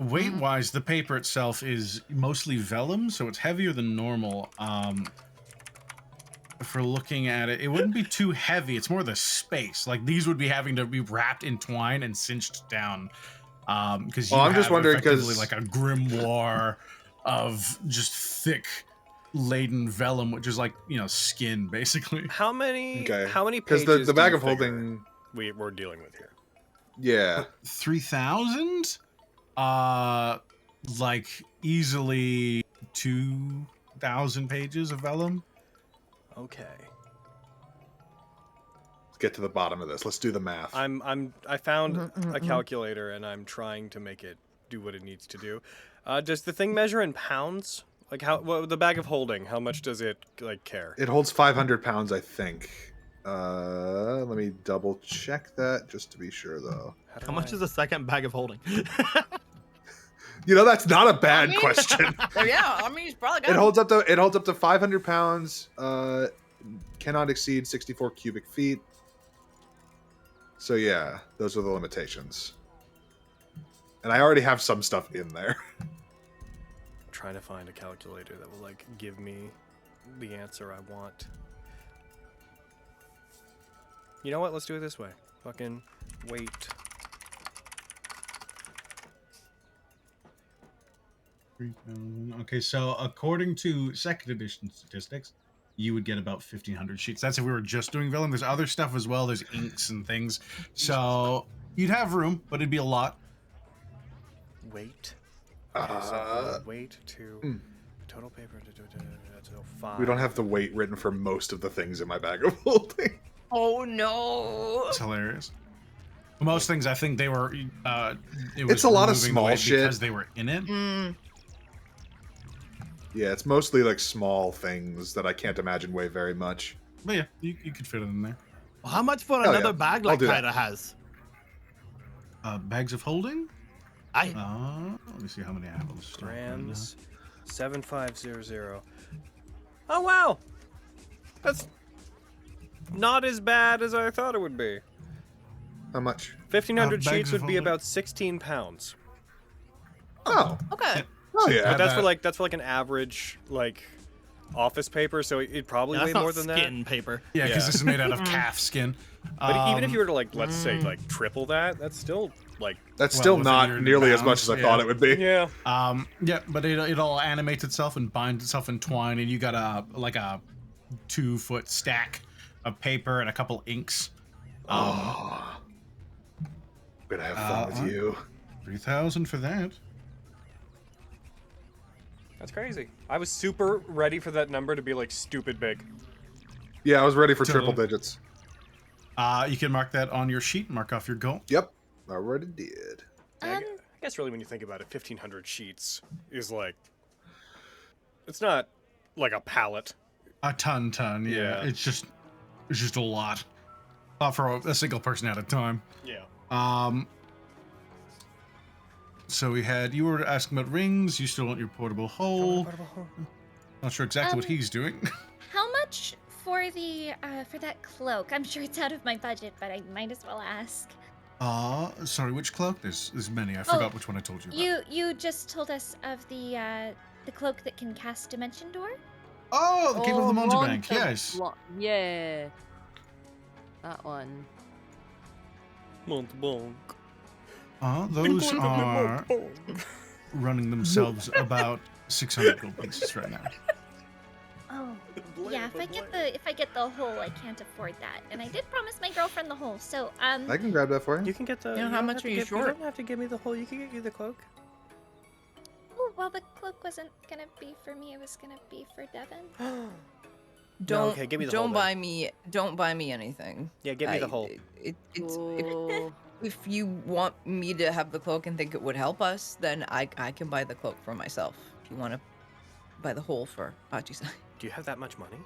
[SPEAKER 7] weight-wise, the paper itself is mostly vellum, so it's heavier than normal. For looking at it, it wouldn't be too heavy. It's more the space. Like these would be having to be wrapped in twine and cinched down. Because you
[SPEAKER 2] I'm just
[SPEAKER 7] have
[SPEAKER 2] wondering
[SPEAKER 7] effectively
[SPEAKER 2] 'cause-
[SPEAKER 7] like a grimoire of just thick laden vellum, which is like, you know, skin basically.
[SPEAKER 9] How many?
[SPEAKER 2] Okay.
[SPEAKER 9] How many
[SPEAKER 2] Because
[SPEAKER 9] pages?
[SPEAKER 2] the
[SPEAKER 9] do
[SPEAKER 2] bag
[SPEAKER 9] you
[SPEAKER 2] of
[SPEAKER 9] figure
[SPEAKER 2] holding.
[SPEAKER 9] we're dealing with here?
[SPEAKER 2] Yeah.
[SPEAKER 7] 3,000? Like easily 2,000 pages of vellum.
[SPEAKER 9] Okay.
[SPEAKER 2] Let's get to the bottom of this. Let's do the math.
[SPEAKER 9] I found a calculator and I'm trying to make it do what it needs to do. Does the thing measure in pounds? Like the bag of holding? How much does it like care?
[SPEAKER 2] It holds 500 pounds, I think. Let me double check that just to be sure, though.
[SPEAKER 10] How much is a second bag of holding?
[SPEAKER 2] You know, that's not a bad question.
[SPEAKER 5] Yeah, I mean, he's probably got
[SPEAKER 2] It holds up to 500 pounds. Cannot exceed 64 cubic feet. So yeah, those are the limitations. And I already have some stuff in there.
[SPEAKER 9] I'm trying to find a calculator that will like give me the answer I want. You know what? Let's do it this way. Fucking wait.
[SPEAKER 7] Okay, so according to second edition statistics, you would get about 1,500 sheets. That's if we were just doing vellum. There's other stuff as well. There's inks and things. So you'd have room, but it'd be a lot.
[SPEAKER 9] Wait. Okay, so wait to total paper. So 5.
[SPEAKER 2] We don't have the weight written for most of the things in my bag of holding.
[SPEAKER 5] Oh no!
[SPEAKER 7] It's hilarious. Most things, I think they were.
[SPEAKER 2] It's a lot of
[SPEAKER 7] removing the
[SPEAKER 2] small
[SPEAKER 7] weight
[SPEAKER 2] shit.
[SPEAKER 7] because they were in it.
[SPEAKER 2] Yeah, it's mostly like small things that I can't imagine weigh very much.
[SPEAKER 7] But yeah, you could fit it in there.
[SPEAKER 10] Well, how much for
[SPEAKER 2] Hell
[SPEAKER 10] another
[SPEAKER 2] yeah.
[SPEAKER 10] bag
[SPEAKER 2] I'll
[SPEAKER 10] like
[SPEAKER 2] do that.
[SPEAKER 10] Kyra has?
[SPEAKER 7] Bags of holding? Let me see how many I have on stock right now.
[SPEAKER 9] Grams 7500. Oh wow, that's not as bad as I thought it would be.
[SPEAKER 2] How much?
[SPEAKER 9] 1,500
[SPEAKER 7] bags
[SPEAKER 9] sheets
[SPEAKER 7] of
[SPEAKER 9] would be
[SPEAKER 7] holding?
[SPEAKER 9] about 16 pounds.
[SPEAKER 2] Oh.
[SPEAKER 5] Okay.
[SPEAKER 2] Oh yeah.
[SPEAKER 9] But that's for
[SPEAKER 7] that.
[SPEAKER 9] like an average like office paper, so it'd probably
[SPEAKER 10] Yeah,
[SPEAKER 9] weigh
[SPEAKER 10] that's
[SPEAKER 9] more
[SPEAKER 10] not
[SPEAKER 9] than that.
[SPEAKER 10] skin paper.
[SPEAKER 7] Yeah, because
[SPEAKER 9] Yeah.
[SPEAKER 7] this is made out of calf skin.
[SPEAKER 9] But even if you were to like, let's say like triple that, that's still like
[SPEAKER 2] That's
[SPEAKER 7] Well,
[SPEAKER 2] still
[SPEAKER 7] within
[SPEAKER 2] not
[SPEAKER 7] your
[SPEAKER 2] nearly as much
[SPEAKER 7] bounds,
[SPEAKER 2] as I
[SPEAKER 7] yeah.
[SPEAKER 2] thought it would be.
[SPEAKER 9] yeah.
[SPEAKER 7] Yeah, but it all animates itself and binds itself in twine, and you got a 2-foot stack of paper and a couple inks.
[SPEAKER 2] Oh. Gonna have fun with you.
[SPEAKER 7] 3,000 for that.
[SPEAKER 9] That's crazy. I was super ready for that number to be like stupid big.
[SPEAKER 2] Yeah, I was ready for triple
[SPEAKER 7] Totally.
[SPEAKER 2] digits.
[SPEAKER 7] You can mark that on your sheet. Mark off your goal.
[SPEAKER 2] Yep. I already did.
[SPEAKER 9] I guess really when you think about it, 1,500 sheets is like, it's not like a pallet.
[SPEAKER 7] A ton. Yeah.
[SPEAKER 9] Yeah.
[SPEAKER 7] It's just a lot. For a single person at a time.
[SPEAKER 9] Yeah.
[SPEAKER 7] So you were asking about rings. You still want your portable hole. Not sure exactly what he's doing.
[SPEAKER 8] How much for that cloak? I'm sure it's out of my budget, but I might as well ask.
[SPEAKER 7] Sorry, which cloak? There's many. I forgot which one I told you about.
[SPEAKER 8] You just told us of the cloak that can cast Dimension Door?
[SPEAKER 7] Oh, the Keeper of the Montebank. Yes.
[SPEAKER 11] Yeah. That one.
[SPEAKER 9] Montblanc.
[SPEAKER 7] Those are running themselves about 600 gold pieces right now.
[SPEAKER 8] Oh, yeah. If I get the hole, I can't afford that. And I did promise my girlfriend the hole, so
[SPEAKER 2] I can grab that for you.
[SPEAKER 9] You can get the.
[SPEAKER 5] You know, how
[SPEAKER 9] don't
[SPEAKER 5] much
[SPEAKER 9] have
[SPEAKER 5] are
[SPEAKER 9] to
[SPEAKER 5] you
[SPEAKER 9] give-
[SPEAKER 5] short?
[SPEAKER 9] You don't have to give me the whole. You can get you the cloak.
[SPEAKER 8] Oh, well, the cloak wasn't gonna be for me. It was gonna be for Devin.
[SPEAKER 5] Don't
[SPEAKER 9] okay, give me the
[SPEAKER 5] don't
[SPEAKER 9] whole
[SPEAKER 5] buy me don't buy me anything.
[SPEAKER 9] Yeah, give me the whole.
[SPEAKER 5] If you want me to have the cloak and think it would help us, then I can buy the cloak for myself. If you want to buy the whole for Achi-san.
[SPEAKER 9] Do you have that much money?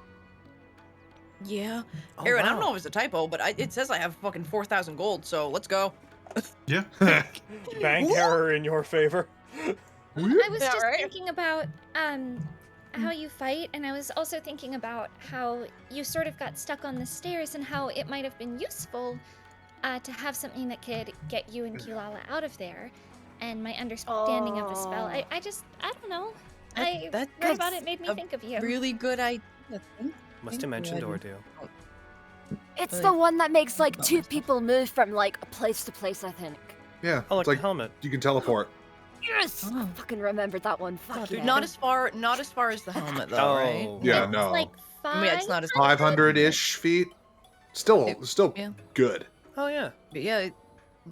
[SPEAKER 5] Yeah.
[SPEAKER 9] Oh,
[SPEAKER 5] Aaron, I don't
[SPEAKER 9] wow.
[SPEAKER 5] know if it's a typo, but it says I have fucking 4,000 gold, so let's go.
[SPEAKER 7] Yeah.
[SPEAKER 9] Bank error in your favor.
[SPEAKER 8] I was
[SPEAKER 11] Yeah,
[SPEAKER 8] just
[SPEAKER 11] right?
[SPEAKER 8] thinking about how you fight, and I was also thinking about how you sort of got stuck on the stairs and how it might have been useful to have something that could get you and Kilala out of there. And my understanding of the spell, I don't know. I
[SPEAKER 5] That-
[SPEAKER 8] read about
[SPEAKER 5] that's
[SPEAKER 8] it, made me
[SPEAKER 5] a
[SPEAKER 8] think of you.
[SPEAKER 5] Really good idea.
[SPEAKER 9] Must have mentioned or do.
[SPEAKER 6] It's
[SPEAKER 5] Like-
[SPEAKER 6] the one that makes like two people move from like place to place, I think.
[SPEAKER 2] Yeah.
[SPEAKER 9] Oh, like
[SPEAKER 2] it's
[SPEAKER 9] the
[SPEAKER 2] like
[SPEAKER 9] helmet.
[SPEAKER 2] you can teleport.
[SPEAKER 6] Yes!
[SPEAKER 5] Oh.
[SPEAKER 6] I fucking remembered that one. Fuck yeah.
[SPEAKER 5] Not as far as the helmet though, right?
[SPEAKER 9] Oh.
[SPEAKER 2] Yeah,
[SPEAKER 8] It's
[SPEAKER 2] no.
[SPEAKER 8] like
[SPEAKER 5] I mean, it's not as
[SPEAKER 2] 500-ish feet. Still
[SPEAKER 5] yeah.
[SPEAKER 2] good.
[SPEAKER 9] Oh yeah.
[SPEAKER 5] But yeah,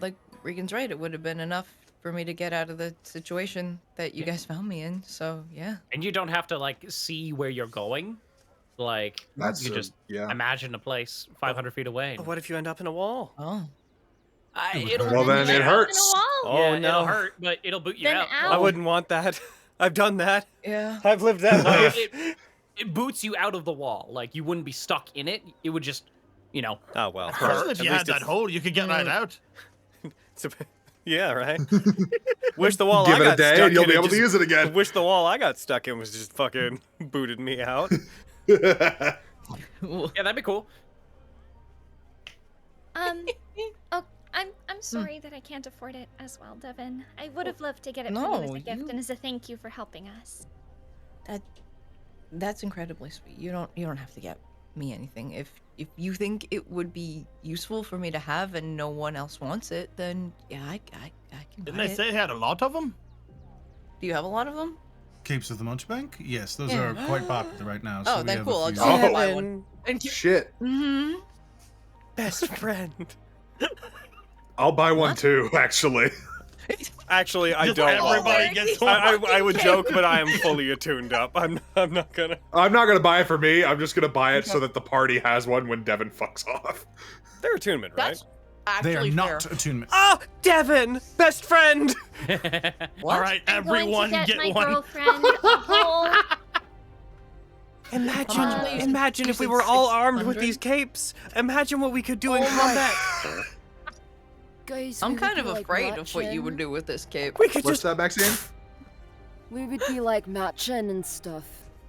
[SPEAKER 5] like Regan's right. It would have been enough for me to get out of the situation that you guys found me in. So yeah.
[SPEAKER 3] And you don't have to like see where you're going. Like
[SPEAKER 2] That's
[SPEAKER 3] you just
[SPEAKER 2] yeah.
[SPEAKER 3] imagine a place 500 feet away.
[SPEAKER 9] But what if you end up in a wall?
[SPEAKER 5] Oh.
[SPEAKER 3] It'll
[SPEAKER 2] Well, then it hurts.
[SPEAKER 9] Oh
[SPEAKER 3] yeah,
[SPEAKER 9] no.
[SPEAKER 3] it'll hurt, but it'll boot you
[SPEAKER 8] Then
[SPEAKER 3] out.
[SPEAKER 8] out.
[SPEAKER 9] I wouldn't want that. I've done that.
[SPEAKER 5] Yeah.
[SPEAKER 9] I've lived that
[SPEAKER 3] No,
[SPEAKER 9] life.
[SPEAKER 3] it boots you out of the wall. Like you wouldn't be stuck in it. It would just,
[SPEAKER 9] Oh well.
[SPEAKER 10] Especially if
[SPEAKER 9] At
[SPEAKER 10] you
[SPEAKER 9] least
[SPEAKER 10] had that
[SPEAKER 9] it's-
[SPEAKER 10] hole, you could get right out.
[SPEAKER 9] it's a- yeah, right. Wish the wall
[SPEAKER 2] Give
[SPEAKER 9] I
[SPEAKER 2] it
[SPEAKER 9] got
[SPEAKER 2] a day
[SPEAKER 9] stuck
[SPEAKER 2] and you'll
[SPEAKER 9] in
[SPEAKER 2] be
[SPEAKER 9] it
[SPEAKER 2] able to
[SPEAKER 9] just-
[SPEAKER 2] use it again.
[SPEAKER 9] Wish the wall I got stuck in was just fucking booted me out.
[SPEAKER 3] yeah, that'd be cool.
[SPEAKER 8] Oh, I'm sorry that I can't afford it as well, Devin. I would have loved to get it for you as
[SPEAKER 5] No,
[SPEAKER 8] a gift
[SPEAKER 5] you-
[SPEAKER 8] and as a thank you for helping us.
[SPEAKER 5] That's incredibly sweet. You don't have to get me anything. If you think it would be useful for me to have and no one else wants it, then yeah, I can
[SPEAKER 10] Didn't
[SPEAKER 5] buy
[SPEAKER 10] they
[SPEAKER 5] it.
[SPEAKER 10] say he had a lot of them?
[SPEAKER 5] Do you have a lot of them?
[SPEAKER 7] Capes of the Munchbank? Yes, those
[SPEAKER 5] Yeah.
[SPEAKER 7] are quite popular right now.
[SPEAKER 5] Oh,
[SPEAKER 7] so we
[SPEAKER 5] then
[SPEAKER 7] have a
[SPEAKER 5] cool, I'll
[SPEAKER 7] few.
[SPEAKER 5] just buy one.
[SPEAKER 2] Shit.
[SPEAKER 5] Mm-hmm.
[SPEAKER 9] Best friend.
[SPEAKER 2] I'll buy one
[SPEAKER 5] What?
[SPEAKER 2] too, actually.
[SPEAKER 9] Actually, I
[SPEAKER 10] Just
[SPEAKER 9] don't.
[SPEAKER 10] everybody gets one.
[SPEAKER 9] I would joke, but I am fully attuned up. I'm not gonna.
[SPEAKER 2] I'm not gonna buy it for me. I'm just gonna buy it so that the party has one when Devin fucks off.
[SPEAKER 9] They're attunement, right?
[SPEAKER 5] That's actually
[SPEAKER 7] They are not
[SPEAKER 5] fair.
[SPEAKER 7] attunement.
[SPEAKER 9] Oh, Devin, best friend.
[SPEAKER 5] What?
[SPEAKER 10] All right,
[SPEAKER 8] I'm going
[SPEAKER 10] everyone
[SPEAKER 8] to get
[SPEAKER 10] get
[SPEAKER 8] my
[SPEAKER 10] one.
[SPEAKER 8] girlfriend a whole.
[SPEAKER 9] Imagine
[SPEAKER 5] You
[SPEAKER 9] if we
[SPEAKER 5] said
[SPEAKER 9] were all armed with
[SPEAKER 5] 600?
[SPEAKER 9] these capes. Imagine what we could do in
[SPEAKER 5] Oh my-
[SPEAKER 9] combat.
[SPEAKER 6] Guys,
[SPEAKER 5] I'm
[SPEAKER 6] we would
[SPEAKER 5] kind
[SPEAKER 6] be,
[SPEAKER 5] of
[SPEAKER 6] like,
[SPEAKER 5] afraid of what you would
[SPEAKER 6] matching.
[SPEAKER 5] do with this cape.
[SPEAKER 9] We could
[SPEAKER 2] What's
[SPEAKER 9] just.
[SPEAKER 2] that, Maxine?
[SPEAKER 6] We would be like matching and stuff.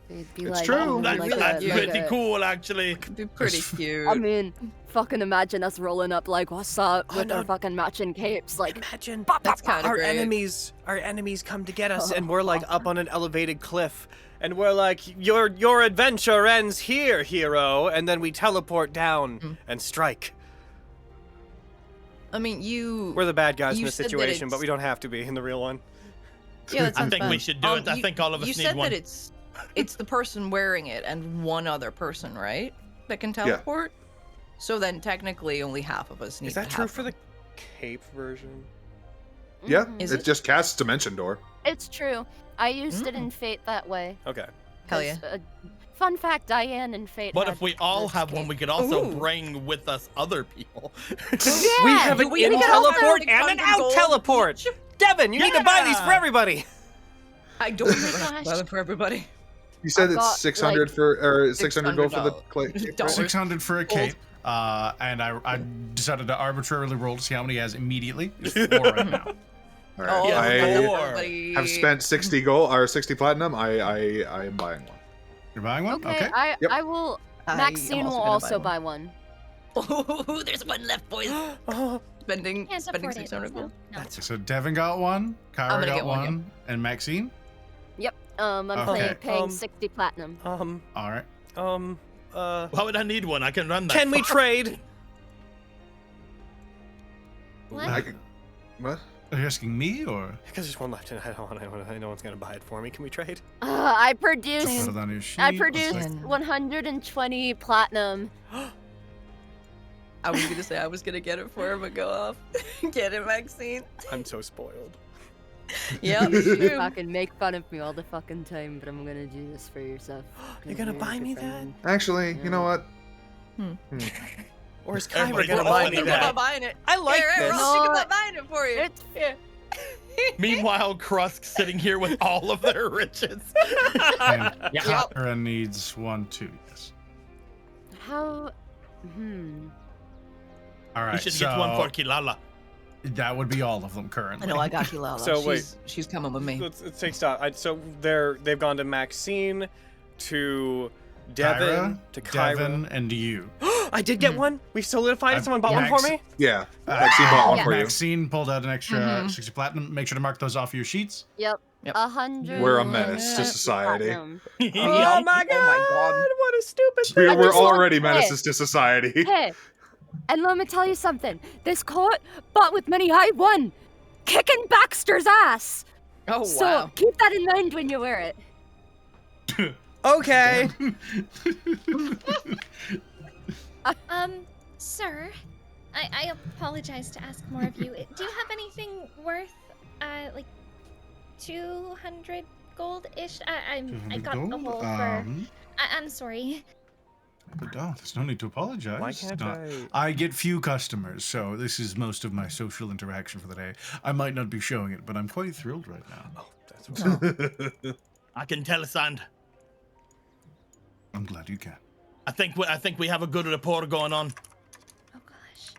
[SPEAKER 6] It'd be
[SPEAKER 2] It's
[SPEAKER 6] like,
[SPEAKER 2] true.
[SPEAKER 6] you know,
[SPEAKER 10] That's,
[SPEAKER 6] like
[SPEAKER 10] that's
[SPEAKER 6] a,
[SPEAKER 10] pretty
[SPEAKER 6] like a,
[SPEAKER 10] cool, actually.
[SPEAKER 5] It'd be pretty cute.
[SPEAKER 6] I mean, fucking imagine us rolling up like, what's up, with
[SPEAKER 9] no.
[SPEAKER 6] our fucking matching capes. Like,
[SPEAKER 9] Imagine
[SPEAKER 5] That's kind of
[SPEAKER 9] our
[SPEAKER 5] great.
[SPEAKER 9] enemies come to get us, and we're like up on an elevated cliff, and we're like, your adventure ends here, hero, and then we teleport down and strike.
[SPEAKER 5] I mean,
[SPEAKER 9] We're the bad guys in
[SPEAKER 5] you
[SPEAKER 9] this
[SPEAKER 5] said that
[SPEAKER 9] situation, but
[SPEAKER 5] it's-
[SPEAKER 9] we don't have to be in the real one.
[SPEAKER 5] Yeah, that
[SPEAKER 10] I
[SPEAKER 5] sounds
[SPEAKER 10] think
[SPEAKER 5] fun.
[SPEAKER 10] we should do it. I think all of us
[SPEAKER 5] you
[SPEAKER 10] need
[SPEAKER 5] said
[SPEAKER 10] one.
[SPEAKER 5] that it's the person wearing it and one other person, right? That can teleport. So then technically only half of us need.
[SPEAKER 9] Is that
[SPEAKER 5] to
[SPEAKER 9] true
[SPEAKER 5] have
[SPEAKER 9] for
[SPEAKER 5] them.
[SPEAKER 9] the cape version?
[SPEAKER 2] Yeah,
[SPEAKER 5] Is
[SPEAKER 2] it
[SPEAKER 5] it?
[SPEAKER 2] just casts Dimension Door.
[SPEAKER 6] it's true. I used it in Fate that way.
[SPEAKER 9] Okay.
[SPEAKER 5] Hell yeah.
[SPEAKER 6] 'Cause, fun fact, Diane and Fate
[SPEAKER 10] But
[SPEAKER 6] had
[SPEAKER 10] if we all
[SPEAKER 6] this
[SPEAKER 10] have one,
[SPEAKER 6] cape.
[SPEAKER 10] we could also
[SPEAKER 5] Ooh.
[SPEAKER 10] bring with us other people.
[SPEAKER 9] We have an
[SPEAKER 5] we
[SPEAKER 9] in
[SPEAKER 5] can also
[SPEAKER 9] teleport
[SPEAKER 5] like
[SPEAKER 9] and an
[SPEAKER 5] 100
[SPEAKER 9] out
[SPEAKER 5] gold
[SPEAKER 9] teleport.
[SPEAKER 5] each.
[SPEAKER 9] Devin, you need to buy these for
[SPEAKER 10] Yeah.
[SPEAKER 9] everybody.
[SPEAKER 5] I don't
[SPEAKER 8] Oh my
[SPEAKER 5] remember
[SPEAKER 8] gosh.
[SPEAKER 5] buy them for everybody.
[SPEAKER 2] You said
[SPEAKER 6] I've got,
[SPEAKER 2] it's 600
[SPEAKER 6] like,
[SPEAKER 2] for or 600 gold for the
[SPEAKER 5] $600
[SPEAKER 2] clay. cape, right?
[SPEAKER 5] dollars.
[SPEAKER 7] 600 for a
[SPEAKER 5] Gold.
[SPEAKER 7] cape. And I decided to arbitrarily roll to see how many he has immediately. It's 4 right now.
[SPEAKER 2] All right.
[SPEAKER 5] Oh,
[SPEAKER 10] Yeah,
[SPEAKER 2] I
[SPEAKER 5] everybody.
[SPEAKER 2] have spent 60 gold or 60 platinum. I am buying one.
[SPEAKER 7] You're buying one?
[SPEAKER 6] Okay,
[SPEAKER 2] Yep.
[SPEAKER 6] I will.
[SPEAKER 5] I
[SPEAKER 6] Maxine
[SPEAKER 5] am
[SPEAKER 6] will
[SPEAKER 5] gonna
[SPEAKER 6] also
[SPEAKER 5] buy
[SPEAKER 6] buy one.
[SPEAKER 5] Oh, there's one left, boys.
[SPEAKER 9] Oh,
[SPEAKER 5] Spending
[SPEAKER 8] Can't
[SPEAKER 5] spending
[SPEAKER 8] afford it.
[SPEAKER 5] 600 gold.
[SPEAKER 8] No.
[SPEAKER 7] So Devin got one, Kyra
[SPEAKER 5] gonna
[SPEAKER 7] got
[SPEAKER 5] get one,
[SPEAKER 7] one, and Maxine?
[SPEAKER 6] Yep. I'm
[SPEAKER 7] Okay.
[SPEAKER 6] paying 60 platinum.
[SPEAKER 7] All right.
[SPEAKER 10] Why would I need one? I can run that.
[SPEAKER 9] Can we
[SPEAKER 10] far.
[SPEAKER 9] trade?
[SPEAKER 8] What?
[SPEAKER 2] What?
[SPEAKER 7] Are you asking me or
[SPEAKER 9] Because there's one left, and I don't want. No one's gonna buy it for me. Can we trade?
[SPEAKER 6] I
[SPEAKER 7] put
[SPEAKER 6] produced.
[SPEAKER 7] it on your sheet?
[SPEAKER 6] I
[SPEAKER 7] Let's
[SPEAKER 6] produced
[SPEAKER 7] see.
[SPEAKER 6] 120 platinum.
[SPEAKER 5] I was gonna say I was gonna get it for him, but go off. Get it, Maxine.
[SPEAKER 9] I'm so spoiled.
[SPEAKER 5] Yeah,
[SPEAKER 6] You
[SPEAKER 5] true.
[SPEAKER 6] fucking make fun of me all the fucking time, but I'm gonna do this for yourself.
[SPEAKER 9] You're
[SPEAKER 6] 'cause
[SPEAKER 9] gonna
[SPEAKER 6] a
[SPEAKER 9] buy
[SPEAKER 6] good
[SPEAKER 9] me
[SPEAKER 6] friend.
[SPEAKER 2] Actually, you know what?
[SPEAKER 9] Or is Kyra
[SPEAKER 10] Everybody's
[SPEAKER 9] gonna
[SPEAKER 10] all
[SPEAKER 9] buy
[SPEAKER 10] in
[SPEAKER 9] me
[SPEAKER 10] their
[SPEAKER 5] Think about
[SPEAKER 9] that?
[SPEAKER 5] buying it.
[SPEAKER 9] I like
[SPEAKER 5] Here,
[SPEAKER 9] this.
[SPEAKER 5] Ross, think about buying it for you.
[SPEAKER 6] It's-
[SPEAKER 5] Yeah.
[SPEAKER 10] Meanwhile, Krusk's sitting here with all of their riches.
[SPEAKER 7] And
[SPEAKER 10] Yeah.
[SPEAKER 7] Kyra needs one too, yes.
[SPEAKER 6] How?
[SPEAKER 7] All right,
[SPEAKER 10] We should
[SPEAKER 7] so
[SPEAKER 10] get one for Kilala.
[SPEAKER 7] that would be all of them
[SPEAKER 5] I
[SPEAKER 7] currently.
[SPEAKER 5] know I got you, Lala.
[SPEAKER 9] So, wait.
[SPEAKER 5] She's coming with me.
[SPEAKER 9] Let's take stock. So they've gone to Maxine, to Devin, to Kyra.
[SPEAKER 7] Devin, and you.
[SPEAKER 9] I did get one. We solidified it. Someone bought
[SPEAKER 7] Max-
[SPEAKER 9] one for me.
[SPEAKER 2] Yeah, Maxine bought one
[SPEAKER 6] Yeah.
[SPEAKER 2] for you.
[SPEAKER 7] Maxine pulled out an extra 60 platinum. Make sure to mark those off your sheets.
[SPEAKER 6] Yep.
[SPEAKER 5] Yep.
[SPEAKER 6] 100.
[SPEAKER 2] We're a menace to society.
[SPEAKER 6] platinum.
[SPEAKER 9] Oh my god! What a stupid thing.
[SPEAKER 2] We're
[SPEAKER 6] just want
[SPEAKER 2] already
[SPEAKER 6] to say-
[SPEAKER 2] menaces to society.
[SPEAKER 6] Hey, and let me tell you something. This coat, bought with many, I won, kicking Baxter's ass.
[SPEAKER 5] Oh
[SPEAKER 6] So
[SPEAKER 5] wow.
[SPEAKER 6] keep that in mind when you wear it.
[SPEAKER 9] Okay.
[SPEAKER 8] Sir, I apologize to ask more of you. Do you have anything worth, like, 200 gold-ish? I
[SPEAKER 7] 200
[SPEAKER 8] got a
[SPEAKER 7] gold?
[SPEAKER 8] hole for. I'm sorry.
[SPEAKER 7] But no, there's no need to apologize.
[SPEAKER 9] Why can't
[SPEAKER 7] I get few customers, so this is most of my social interaction for the day. I might not be showing it, but I'm quite thrilled right now.
[SPEAKER 9] Oh, that's what.
[SPEAKER 10] I can tell, Sand.
[SPEAKER 7] I'm glad you can.
[SPEAKER 10] I think we have a good rapport going on.
[SPEAKER 8] Oh gosh.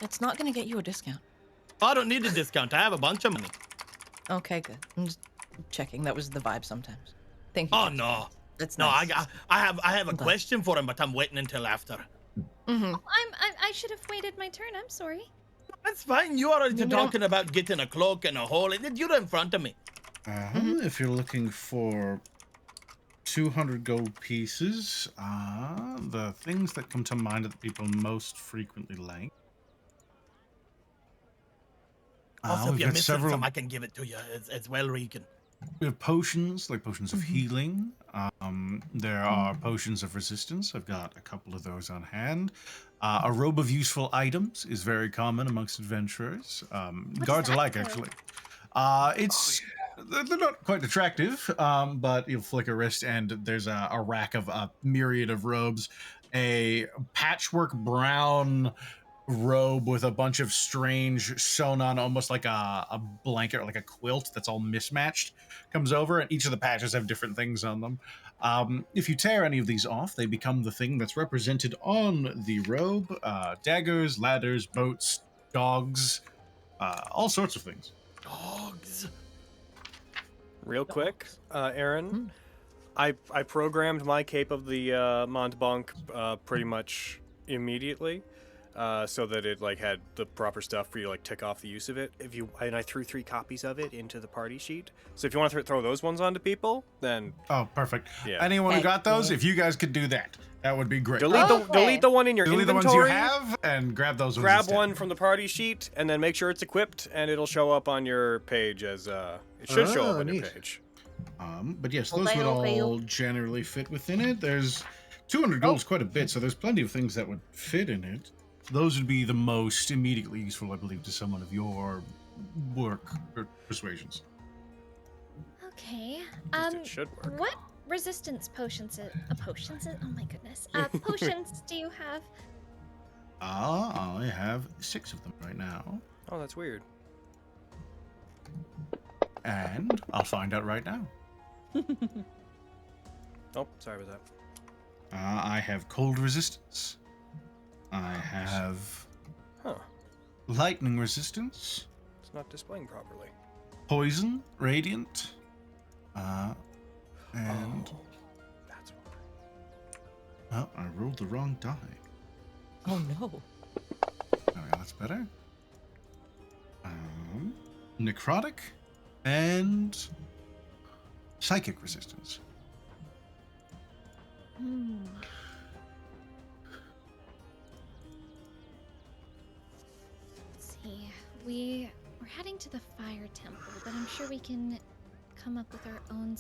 [SPEAKER 5] It's not gonna get you a discount.
[SPEAKER 10] I don't need a discount. I have a bunch of money.
[SPEAKER 5] Okay, good. I'm just checking. That was the vibe sometimes. Thank you.
[SPEAKER 10] Oh
[SPEAKER 5] guys.
[SPEAKER 10] no.
[SPEAKER 5] That's
[SPEAKER 10] No,
[SPEAKER 5] nice.
[SPEAKER 10] I have a
[SPEAKER 5] Okay.
[SPEAKER 10] question for him, but I'm waiting until after.
[SPEAKER 5] Mm-hmm.
[SPEAKER 8] I should have waited my turn. I'm sorry.
[SPEAKER 10] That's fine. You already
[SPEAKER 5] No, we don't-
[SPEAKER 10] talking about getting a cloak and a hole. You're in front of me.
[SPEAKER 7] If you're looking for 200 gold pieces, the things that come to mind that people most frequently like.
[SPEAKER 10] Also, if
[SPEAKER 7] we've
[SPEAKER 10] you're
[SPEAKER 7] got
[SPEAKER 10] missing some, I can give it to you as well, Regan.
[SPEAKER 7] We have potions, like potions of healing. There are potions of resistance. I've got a couple of those on hand. A robe of useful items is very common amongst adventurers. Guards
[SPEAKER 8] that
[SPEAKER 7] alike,
[SPEAKER 8] do?
[SPEAKER 7] actually. It's they're not quite attractive, but you'll flick a wrist and there's a rack of a myriad of robes. A patchwork brown robe with a bunch of strange sewn on, almost like a blanket or like a quilt that's all mismatched, comes over, and each of the patches have different things on them. If you tear any of these off, they become the thing that's represented on the robe. Daggers, ladders, boats, dogs, all sorts of things.
[SPEAKER 10] Dogs.
[SPEAKER 9] Real quick, Aaron, I programmed my cape of the Montbank pretty much immediately, so that it like had the proper stuff for you to like tick off the use of it. And I threw 3 copies of it into the party sheet. So if you want to throw those ones onto people, then
[SPEAKER 7] Oh, perfect.
[SPEAKER 9] Yeah.
[SPEAKER 7] Anyone who
[SPEAKER 5] Thank
[SPEAKER 7] got those,
[SPEAKER 5] you.
[SPEAKER 7] if you guys could do that, that would be great.
[SPEAKER 9] delete the one in your
[SPEAKER 7] Delete the
[SPEAKER 9] inventory.
[SPEAKER 7] ones you have and grab those ones
[SPEAKER 9] Grab
[SPEAKER 7] instead.
[SPEAKER 9] one from the party sheet, and then make sure it's equipped, and it'll show up on your page as it should show up on your
[SPEAKER 2] neat.
[SPEAKER 9] page.
[SPEAKER 7] But yes, those would all generally fit within it. There's 200 gold is quite a bit, so there's plenty of things that would fit in it. Those would be the most immediately useful, I believe, to someone of your work or persuasions.
[SPEAKER 8] Okay.
[SPEAKER 9] It should work.
[SPEAKER 8] What resistance potions? Oh my goodness. Potions do you have?
[SPEAKER 7] I have 6 of them right now,
[SPEAKER 9] Oh, that's weird.
[SPEAKER 7] and I'll find out right now.
[SPEAKER 9] Oh, sorry about that.
[SPEAKER 7] I have cold resistance. I have
[SPEAKER 9] Huh.
[SPEAKER 7] lightning resistance,
[SPEAKER 9] It's not displaying properly.
[SPEAKER 7] poison, radiant, and
[SPEAKER 9] That's why.
[SPEAKER 7] well, I rolled the wrong die.
[SPEAKER 5] Oh no.
[SPEAKER 7] There we go, that's better. Necrotic and psychic resistance.
[SPEAKER 8] Let's see. We're heading to the fire temple, but I'm sure we can come up with our own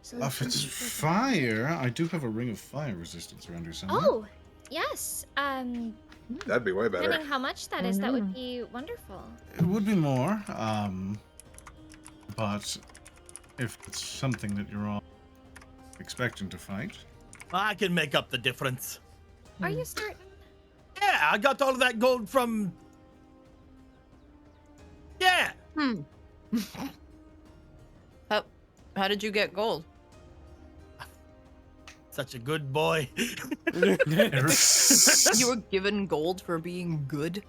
[SPEAKER 8] solution.
[SPEAKER 7] If it's fire, I do have a ring of fire resistance around here somewhere.
[SPEAKER 8] Oh, yes.
[SPEAKER 2] That'd be way better.
[SPEAKER 8] Depending how much that is, that would be wonderful.
[SPEAKER 7] It would be more, but if it's something that you're all expecting to fight.
[SPEAKER 10] I can make up the difference.
[SPEAKER 8] Are you certain?
[SPEAKER 10] Yeah, I got all of that gold from. Yeah.
[SPEAKER 5] How did you get gold?
[SPEAKER 10] Such a good boy.
[SPEAKER 5] You were given gold for being good?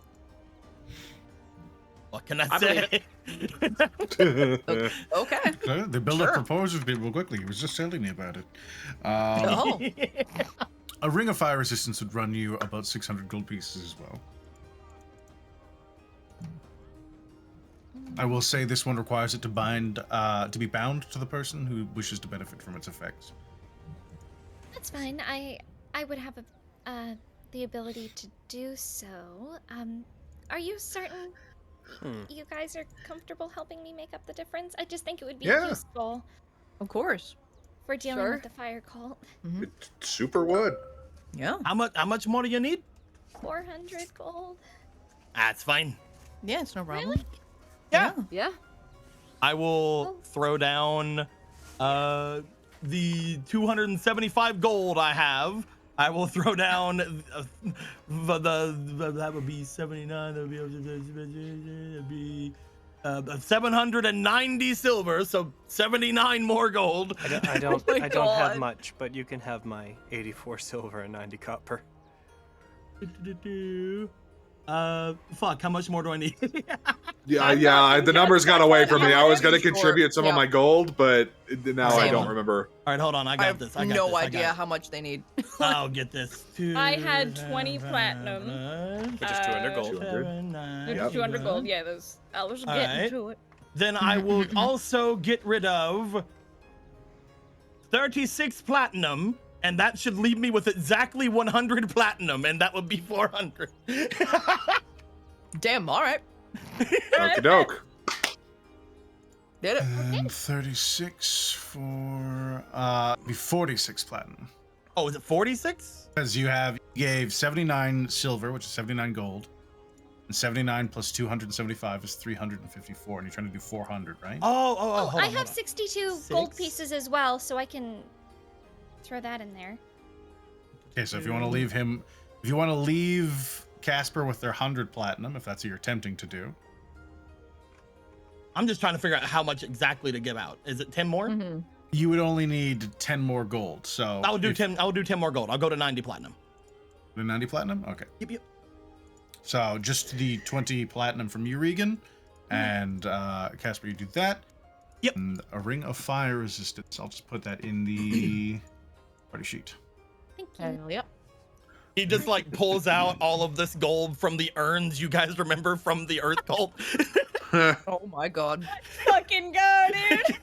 [SPEAKER 10] What can I
[SPEAKER 3] I believe
[SPEAKER 10] say?
[SPEAKER 5] Okay.
[SPEAKER 7] They build up
[SPEAKER 5] Sure.
[SPEAKER 7] proposals people quickly. He was just telling me about it.
[SPEAKER 5] Oh.
[SPEAKER 7] A ring of fire resistance would run you about 600 gold pieces as well. I will say this one requires it to be bound to the person who wishes to benefit from its effects.
[SPEAKER 8] That's fine. I would have the ability to do so. Are you certain you guys are comfortable helping me make up the difference? I just think it would be
[SPEAKER 2] Yeah.
[SPEAKER 8] useful
[SPEAKER 5] Of course.
[SPEAKER 8] for dealing
[SPEAKER 5] Sure.
[SPEAKER 8] with the fire cult.
[SPEAKER 2] It super would.
[SPEAKER 5] Yeah.
[SPEAKER 10] How much more do you need?
[SPEAKER 8] 400 gold.
[SPEAKER 10] That's fine.
[SPEAKER 5] Yeah, it's no problem.
[SPEAKER 8] Really?
[SPEAKER 10] Yeah.
[SPEAKER 11] Yeah.
[SPEAKER 10] I will throw down the 275 gold I have. I will throw down that would be 79. That would be 790 silver, so 79 more gold.
[SPEAKER 9] I don't
[SPEAKER 5] my
[SPEAKER 9] I don't have
[SPEAKER 5] God.
[SPEAKER 9] much, but you can have my 84 silver and 90 copper.
[SPEAKER 10] Fuck, how much more do I need?
[SPEAKER 2] Yeah. The numbers got away from me. I was gonna
[SPEAKER 5] Sure.
[SPEAKER 2] contribute some of
[SPEAKER 5] Yeah.
[SPEAKER 2] my gold, but now I
[SPEAKER 5] Same.
[SPEAKER 2] don't remember.
[SPEAKER 10] All right, hold on. I
[SPEAKER 5] I
[SPEAKER 10] got
[SPEAKER 5] have
[SPEAKER 10] this. I got
[SPEAKER 5] no
[SPEAKER 10] this. I
[SPEAKER 5] idea
[SPEAKER 10] got
[SPEAKER 5] how much they need.
[SPEAKER 10] it. I'll get this.
[SPEAKER 4] I had 20 platinum.
[SPEAKER 9] Which is 200 gold.
[SPEAKER 2] 200.
[SPEAKER 4] There's 200 gold. Yeah, those. I was
[SPEAKER 10] All
[SPEAKER 4] getting
[SPEAKER 10] right.
[SPEAKER 4] to it.
[SPEAKER 10] Then I will also get rid of 36 platinum, and that should leave me with exactly 100 platinum, and that would be 400.
[SPEAKER 5] Damn, all right.
[SPEAKER 2] Okie doke.
[SPEAKER 5] Did it.
[SPEAKER 7] And 36 for be 46 platinum.
[SPEAKER 10] Oh, is it 46?
[SPEAKER 7] Because you gave 79 silver, which is 79 gold, and 79 plus 275 is 354, and you're trying to do 400, right?
[SPEAKER 10] Oh, hold
[SPEAKER 8] I
[SPEAKER 10] on,
[SPEAKER 8] have
[SPEAKER 10] hold on.
[SPEAKER 8] 62 gold
[SPEAKER 10] 6.
[SPEAKER 8] pieces as well, so I can throw that in there.
[SPEAKER 7] Okay, so if you want to leave Casper with their 100 platinum, if that's what you're attempting to do.
[SPEAKER 10] I'm just trying to figure out how much exactly to give out. Is it 10 more?
[SPEAKER 5] Mm-hmm.
[SPEAKER 7] You would only need 10 more gold. So
[SPEAKER 10] I will do 10. I will do 10 more gold. I'll go to 90 platinum.
[SPEAKER 7] The 90 platinum? Okay.
[SPEAKER 10] Yep.
[SPEAKER 7] So just the 20 platinum from you, Regan, and Casper, you do that.
[SPEAKER 10] Yep.
[SPEAKER 7] And a ring of fire resistance. I'll just put that in the party sheet.
[SPEAKER 8] Thank you.
[SPEAKER 5] Yep.
[SPEAKER 10] He just like pulls out all of this gold from the urns you guys remember from the Earth cult
[SPEAKER 5] Oh my god.
[SPEAKER 4] Fucking go, dude.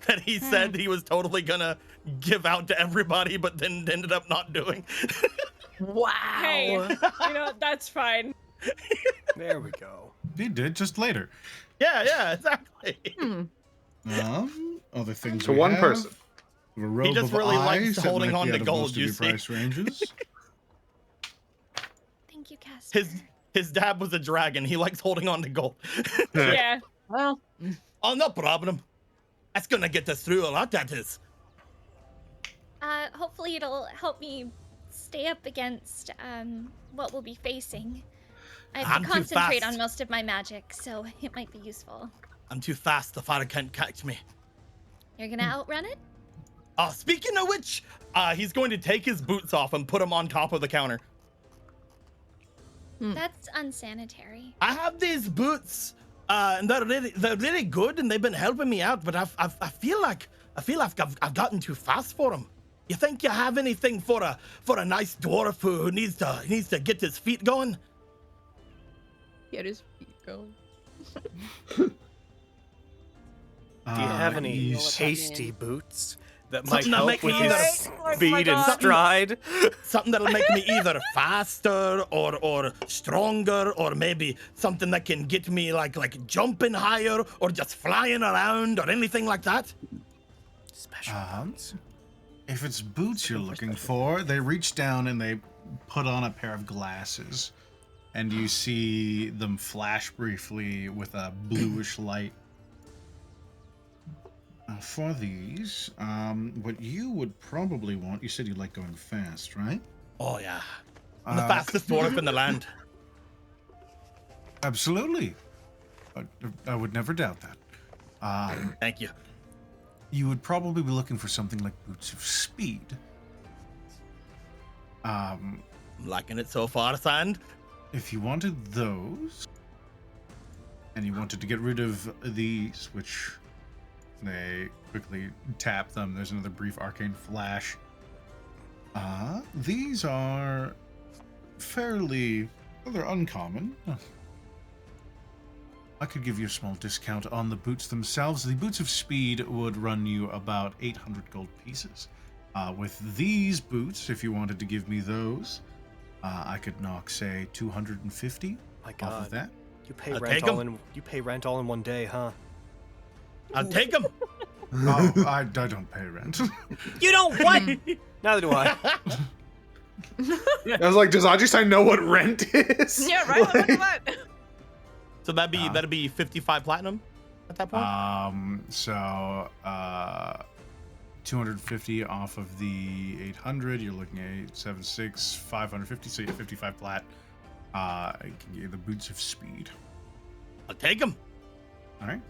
[SPEAKER 10] that he said he was totally gonna give out to everybody, but then ended up not doing.
[SPEAKER 5] Wow.
[SPEAKER 4] Hey, you know, that's fine.
[SPEAKER 9] There we go.
[SPEAKER 7] He did just later.
[SPEAKER 10] Yeah, exactly.
[SPEAKER 7] Other things.
[SPEAKER 2] To
[SPEAKER 7] we
[SPEAKER 2] one
[SPEAKER 7] have.
[SPEAKER 2] person.
[SPEAKER 7] A robe
[SPEAKER 10] just
[SPEAKER 7] of
[SPEAKER 10] really
[SPEAKER 7] eyes
[SPEAKER 10] likes
[SPEAKER 7] that
[SPEAKER 10] holding
[SPEAKER 7] might
[SPEAKER 10] on
[SPEAKER 7] be
[SPEAKER 10] to
[SPEAKER 7] out of
[SPEAKER 10] gold,
[SPEAKER 7] most of
[SPEAKER 10] you
[SPEAKER 7] your
[SPEAKER 10] see.
[SPEAKER 7] price ranges.
[SPEAKER 8] Thank you, Casper.
[SPEAKER 10] His dad was a dragon. He likes holding on to gold.
[SPEAKER 4] Yeah.
[SPEAKER 5] Well,
[SPEAKER 10] Oh, no problem. That's gonna get us through a lot, that is.
[SPEAKER 8] Hopefully it'll help me stay up against what we'll be facing. I have
[SPEAKER 10] I'm
[SPEAKER 8] to
[SPEAKER 10] too
[SPEAKER 8] concentrate
[SPEAKER 10] fast.
[SPEAKER 8] on most of my magic, so it might be useful.
[SPEAKER 10] I'm too fast. The father can't catch me.
[SPEAKER 8] You're gonna outrun it?
[SPEAKER 10] Speaking of which, he's going to take his boots off and put them on top of the counter.
[SPEAKER 8] That's unsanitary.
[SPEAKER 10] I have these boots, and they're really good, and they've been helping me out. But I feel like I've gotten too fast for them. You think you have anything for a nice dwarf who needs to get his feet going?
[SPEAKER 5] get his feet going.
[SPEAKER 9] Do you have any
[SPEAKER 7] Yes.
[SPEAKER 9] hasty boots that might
[SPEAKER 10] Something that
[SPEAKER 9] help
[SPEAKER 10] make
[SPEAKER 9] with
[SPEAKER 10] me
[SPEAKER 9] his
[SPEAKER 10] either-
[SPEAKER 9] speed and stride?
[SPEAKER 10] Something that'll make me either faster or stronger, or maybe something that can get me like jumping higher or just flying around or anything like that.
[SPEAKER 9] Special boots.
[SPEAKER 7] If it's boots you're looking for, they reach down and they put on a pair of glasses, and you see them flash briefly with a bluish light. For these, what you would probably want, you said you like going fast, right?
[SPEAKER 10] Oh yeah, I'm the fastest dwarf in the land.
[SPEAKER 7] Absolutely. I would never doubt that.
[SPEAKER 10] Thank you.
[SPEAKER 7] You would probably be looking for something like boots of speed.
[SPEAKER 10] I'm liking it so far, Sand.
[SPEAKER 7] If you wanted those, and you wanted to get rid of these, which they quickly tap them, there's another brief arcane flash. These are fairly, well, they're uncommon. I could give you a small discount on the boots themselves. The boots of speed would run you about 800 gold pieces. With these boots, if you wanted to give me those, I could knock, say, 250
[SPEAKER 9] My
[SPEAKER 7] off
[SPEAKER 9] God,
[SPEAKER 7] of that.
[SPEAKER 9] you pay
[SPEAKER 10] I'll
[SPEAKER 9] rent
[SPEAKER 10] take 'em.
[SPEAKER 9] all in. You pay rent all in one day, huh?
[SPEAKER 10] I'll take them.
[SPEAKER 7] Oh, I don't pay rent.
[SPEAKER 9] You don't what? Neither do I.
[SPEAKER 2] I was like, does Ajisai know what rent is?
[SPEAKER 5] Yeah, right. Look at that.
[SPEAKER 10] So that'd be 55 platinum at that point.
[SPEAKER 7] So 250 off of the 800, you're looking at 876, 550, so you have 55 plat. I can get you the boots of speed.
[SPEAKER 10] I'll take them.
[SPEAKER 7] All right.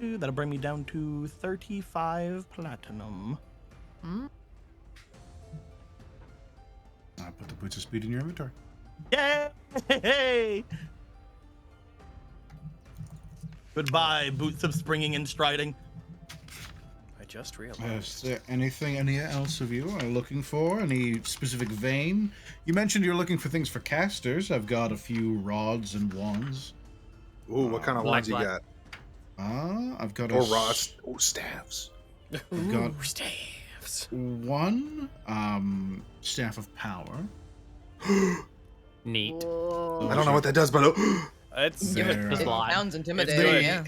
[SPEAKER 10] That'll bring me down to 35 platinum.
[SPEAKER 7] I'll put the boots of speed in your inventory.
[SPEAKER 10] Yay! Goodbye, boots of springing and striding.
[SPEAKER 9] I just realized.
[SPEAKER 7] Is there anything any else of you are looking for? Any specific vein? You mentioned you're looking for things for casters. I've got a few rods and wands.
[SPEAKER 2] Ooh, what kind of
[SPEAKER 3] Black,
[SPEAKER 2] ones you
[SPEAKER 3] black.
[SPEAKER 2] got?
[SPEAKER 7] I've got
[SPEAKER 2] Or
[SPEAKER 7] a
[SPEAKER 2] rods? Oh, staves.
[SPEAKER 7] I've got
[SPEAKER 9] Staves.
[SPEAKER 7] one staff of power.
[SPEAKER 3] Neat.
[SPEAKER 2] I don't know what that does, but
[SPEAKER 9] It's
[SPEAKER 5] Give it,
[SPEAKER 7] They're,
[SPEAKER 5] it
[SPEAKER 3] lot.
[SPEAKER 5] sounds
[SPEAKER 7] They,
[SPEAKER 5] intimidating. Yeah.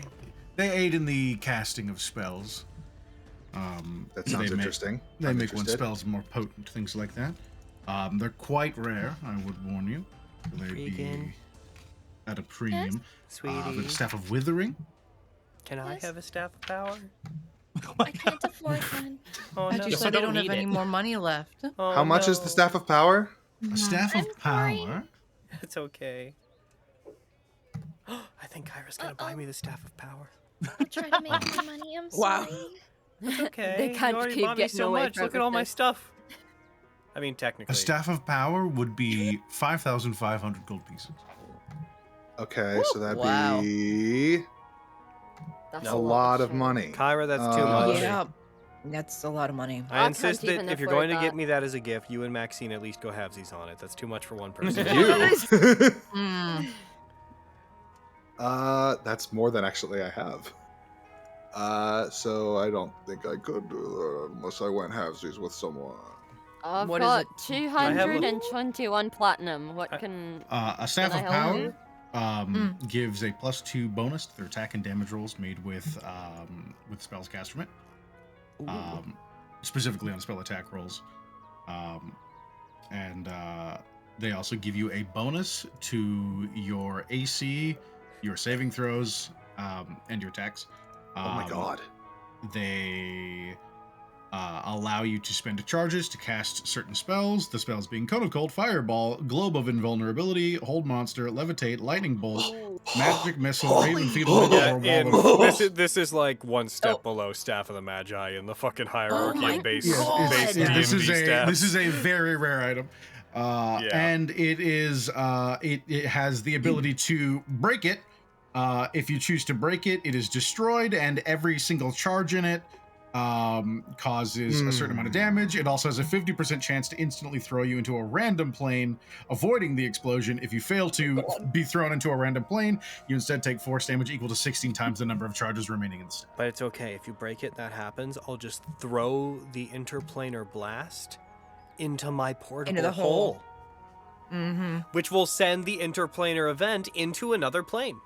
[SPEAKER 7] they aid in the casting of spells.
[SPEAKER 2] that sounds
[SPEAKER 7] they
[SPEAKER 2] interesting.
[SPEAKER 7] They
[SPEAKER 2] I'm
[SPEAKER 7] make one
[SPEAKER 2] interested.
[SPEAKER 7] spells more potent, things like that. They're quite rare, I would warn you. They'd be
[SPEAKER 9] Regan.
[SPEAKER 7] at a premium.
[SPEAKER 9] Sweetie.
[SPEAKER 7] The staff of withering.
[SPEAKER 9] Can I
[SPEAKER 8] Yes?
[SPEAKER 9] have a staff of power?
[SPEAKER 8] I can't afford one.
[SPEAKER 9] Oh
[SPEAKER 5] I
[SPEAKER 9] no.
[SPEAKER 5] just
[SPEAKER 3] I
[SPEAKER 5] said I
[SPEAKER 3] don't
[SPEAKER 5] don't have
[SPEAKER 3] need
[SPEAKER 5] any
[SPEAKER 3] it.
[SPEAKER 5] more money left.
[SPEAKER 9] Oh,
[SPEAKER 2] How much is the
[SPEAKER 9] no.
[SPEAKER 2] staff of power?
[SPEAKER 7] A staff of
[SPEAKER 8] I'm sorry.
[SPEAKER 7] power.
[SPEAKER 9] It's okay. I think Kyra's gonna buy me the staff of power.
[SPEAKER 8] I'll try to make more money. I'm
[SPEAKER 5] Wow.
[SPEAKER 8] sorry.
[SPEAKER 9] It's okay.
[SPEAKER 11] They can't
[SPEAKER 9] you already
[SPEAKER 11] keep
[SPEAKER 9] bought me
[SPEAKER 11] getting
[SPEAKER 9] so
[SPEAKER 11] away
[SPEAKER 9] much.
[SPEAKER 11] from
[SPEAKER 9] Look at all my
[SPEAKER 11] this.
[SPEAKER 9] stuff. I mean, technically.
[SPEAKER 7] A staff of power would be 5,500 gold pieces.
[SPEAKER 2] Okay, so that'd
[SPEAKER 5] Wow.
[SPEAKER 2] be
[SPEAKER 11] That's
[SPEAKER 2] a lot of
[SPEAKER 11] shit.
[SPEAKER 2] money.
[SPEAKER 9] Kyra, that's too much.
[SPEAKER 5] Yeah, that's a lot of money.
[SPEAKER 9] I
[SPEAKER 11] I
[SPEAKER 9] insist
[SPEAKER 11] can't
[SPEAKER 9] that
[SPEAKER 11] even
[SPEAKER 9] if you're
[SPEAKER 11] afford
[SPEAKER 9] going to get
[SPEAKER 11] that.
[SPEAKER 9] me that as a gift, you and Maxine at least go halvesies on it. That's too much for one person.
[SPEAKER 2] You?
[SPEAKER 5] Mm.
[SPEAKER 2] That's more than actually I have. So I don't think I could do that unless I went halvesies with someone.
[SPEAKER 11] I've
[SPEAKER 5] What is
[SPEAKER 11] got
[SPEAKER 5] it?
[SPEAKER 11] 221 platinum. What can...
[SPEAKER 7] A staff
[SPEAKER 11] Can I
[SPEAKER 7] of
[SPEAKER 11] help
[SPEAKER 7] power
[SPEAKER 11] you?
[SPEAKER 7] gives a +2 bonus to their attack and damage rolls made with spells cast from it. Specifically on spell attack rolls. And they also give you a bonus to your AC, your saving throws, and your attacks.
[SPEAKER 2] Oh my god.
[SPEAKER 7] They allow you to spend charges to cast certain spells. The spells being Cone of Cold, Fireball, Globe of Invulnerability, Hold Monster, Levitate, Lightning Bolt, Magic Missile, Raven Feedback, or
[SPEAKER 9] Yeah,
[SPEAKER 7] Wall of
[SPEAKER 9] and this is like one step below Staff of the Magi in the fucking hierarchy
[SPEAKER 5] my
[SPEAKER 9] of base
[SPEAKER 5] God.
[SPEAKER 9] base
[SPEAKER 7] Yeah, this
[SPEAKER 9] D&D
[SPEAKER 7] is
[SPEAKER 9] staff.
[SPEAKER 7] this is a very rare item, and it is it has the ability to break it. If you choose to break it, it is destroyed, and every single charge in it causes a certain amount of damage. It also has a 50% chance to instantly throw you into a random plane, avoiding the explosion. If you fail to be thrown into a random plane, you instead take force damage equal to 16 times the number of charges remaining in the stack.
[SPEAKER 9] But it's okay. If you break it, that happens. I'll just throw the interplanar blast into my portable
[SPEAKER 5] Into the hole. Mm-hmm.
[SPEAKER 9] which will send the interplanar event into another plane.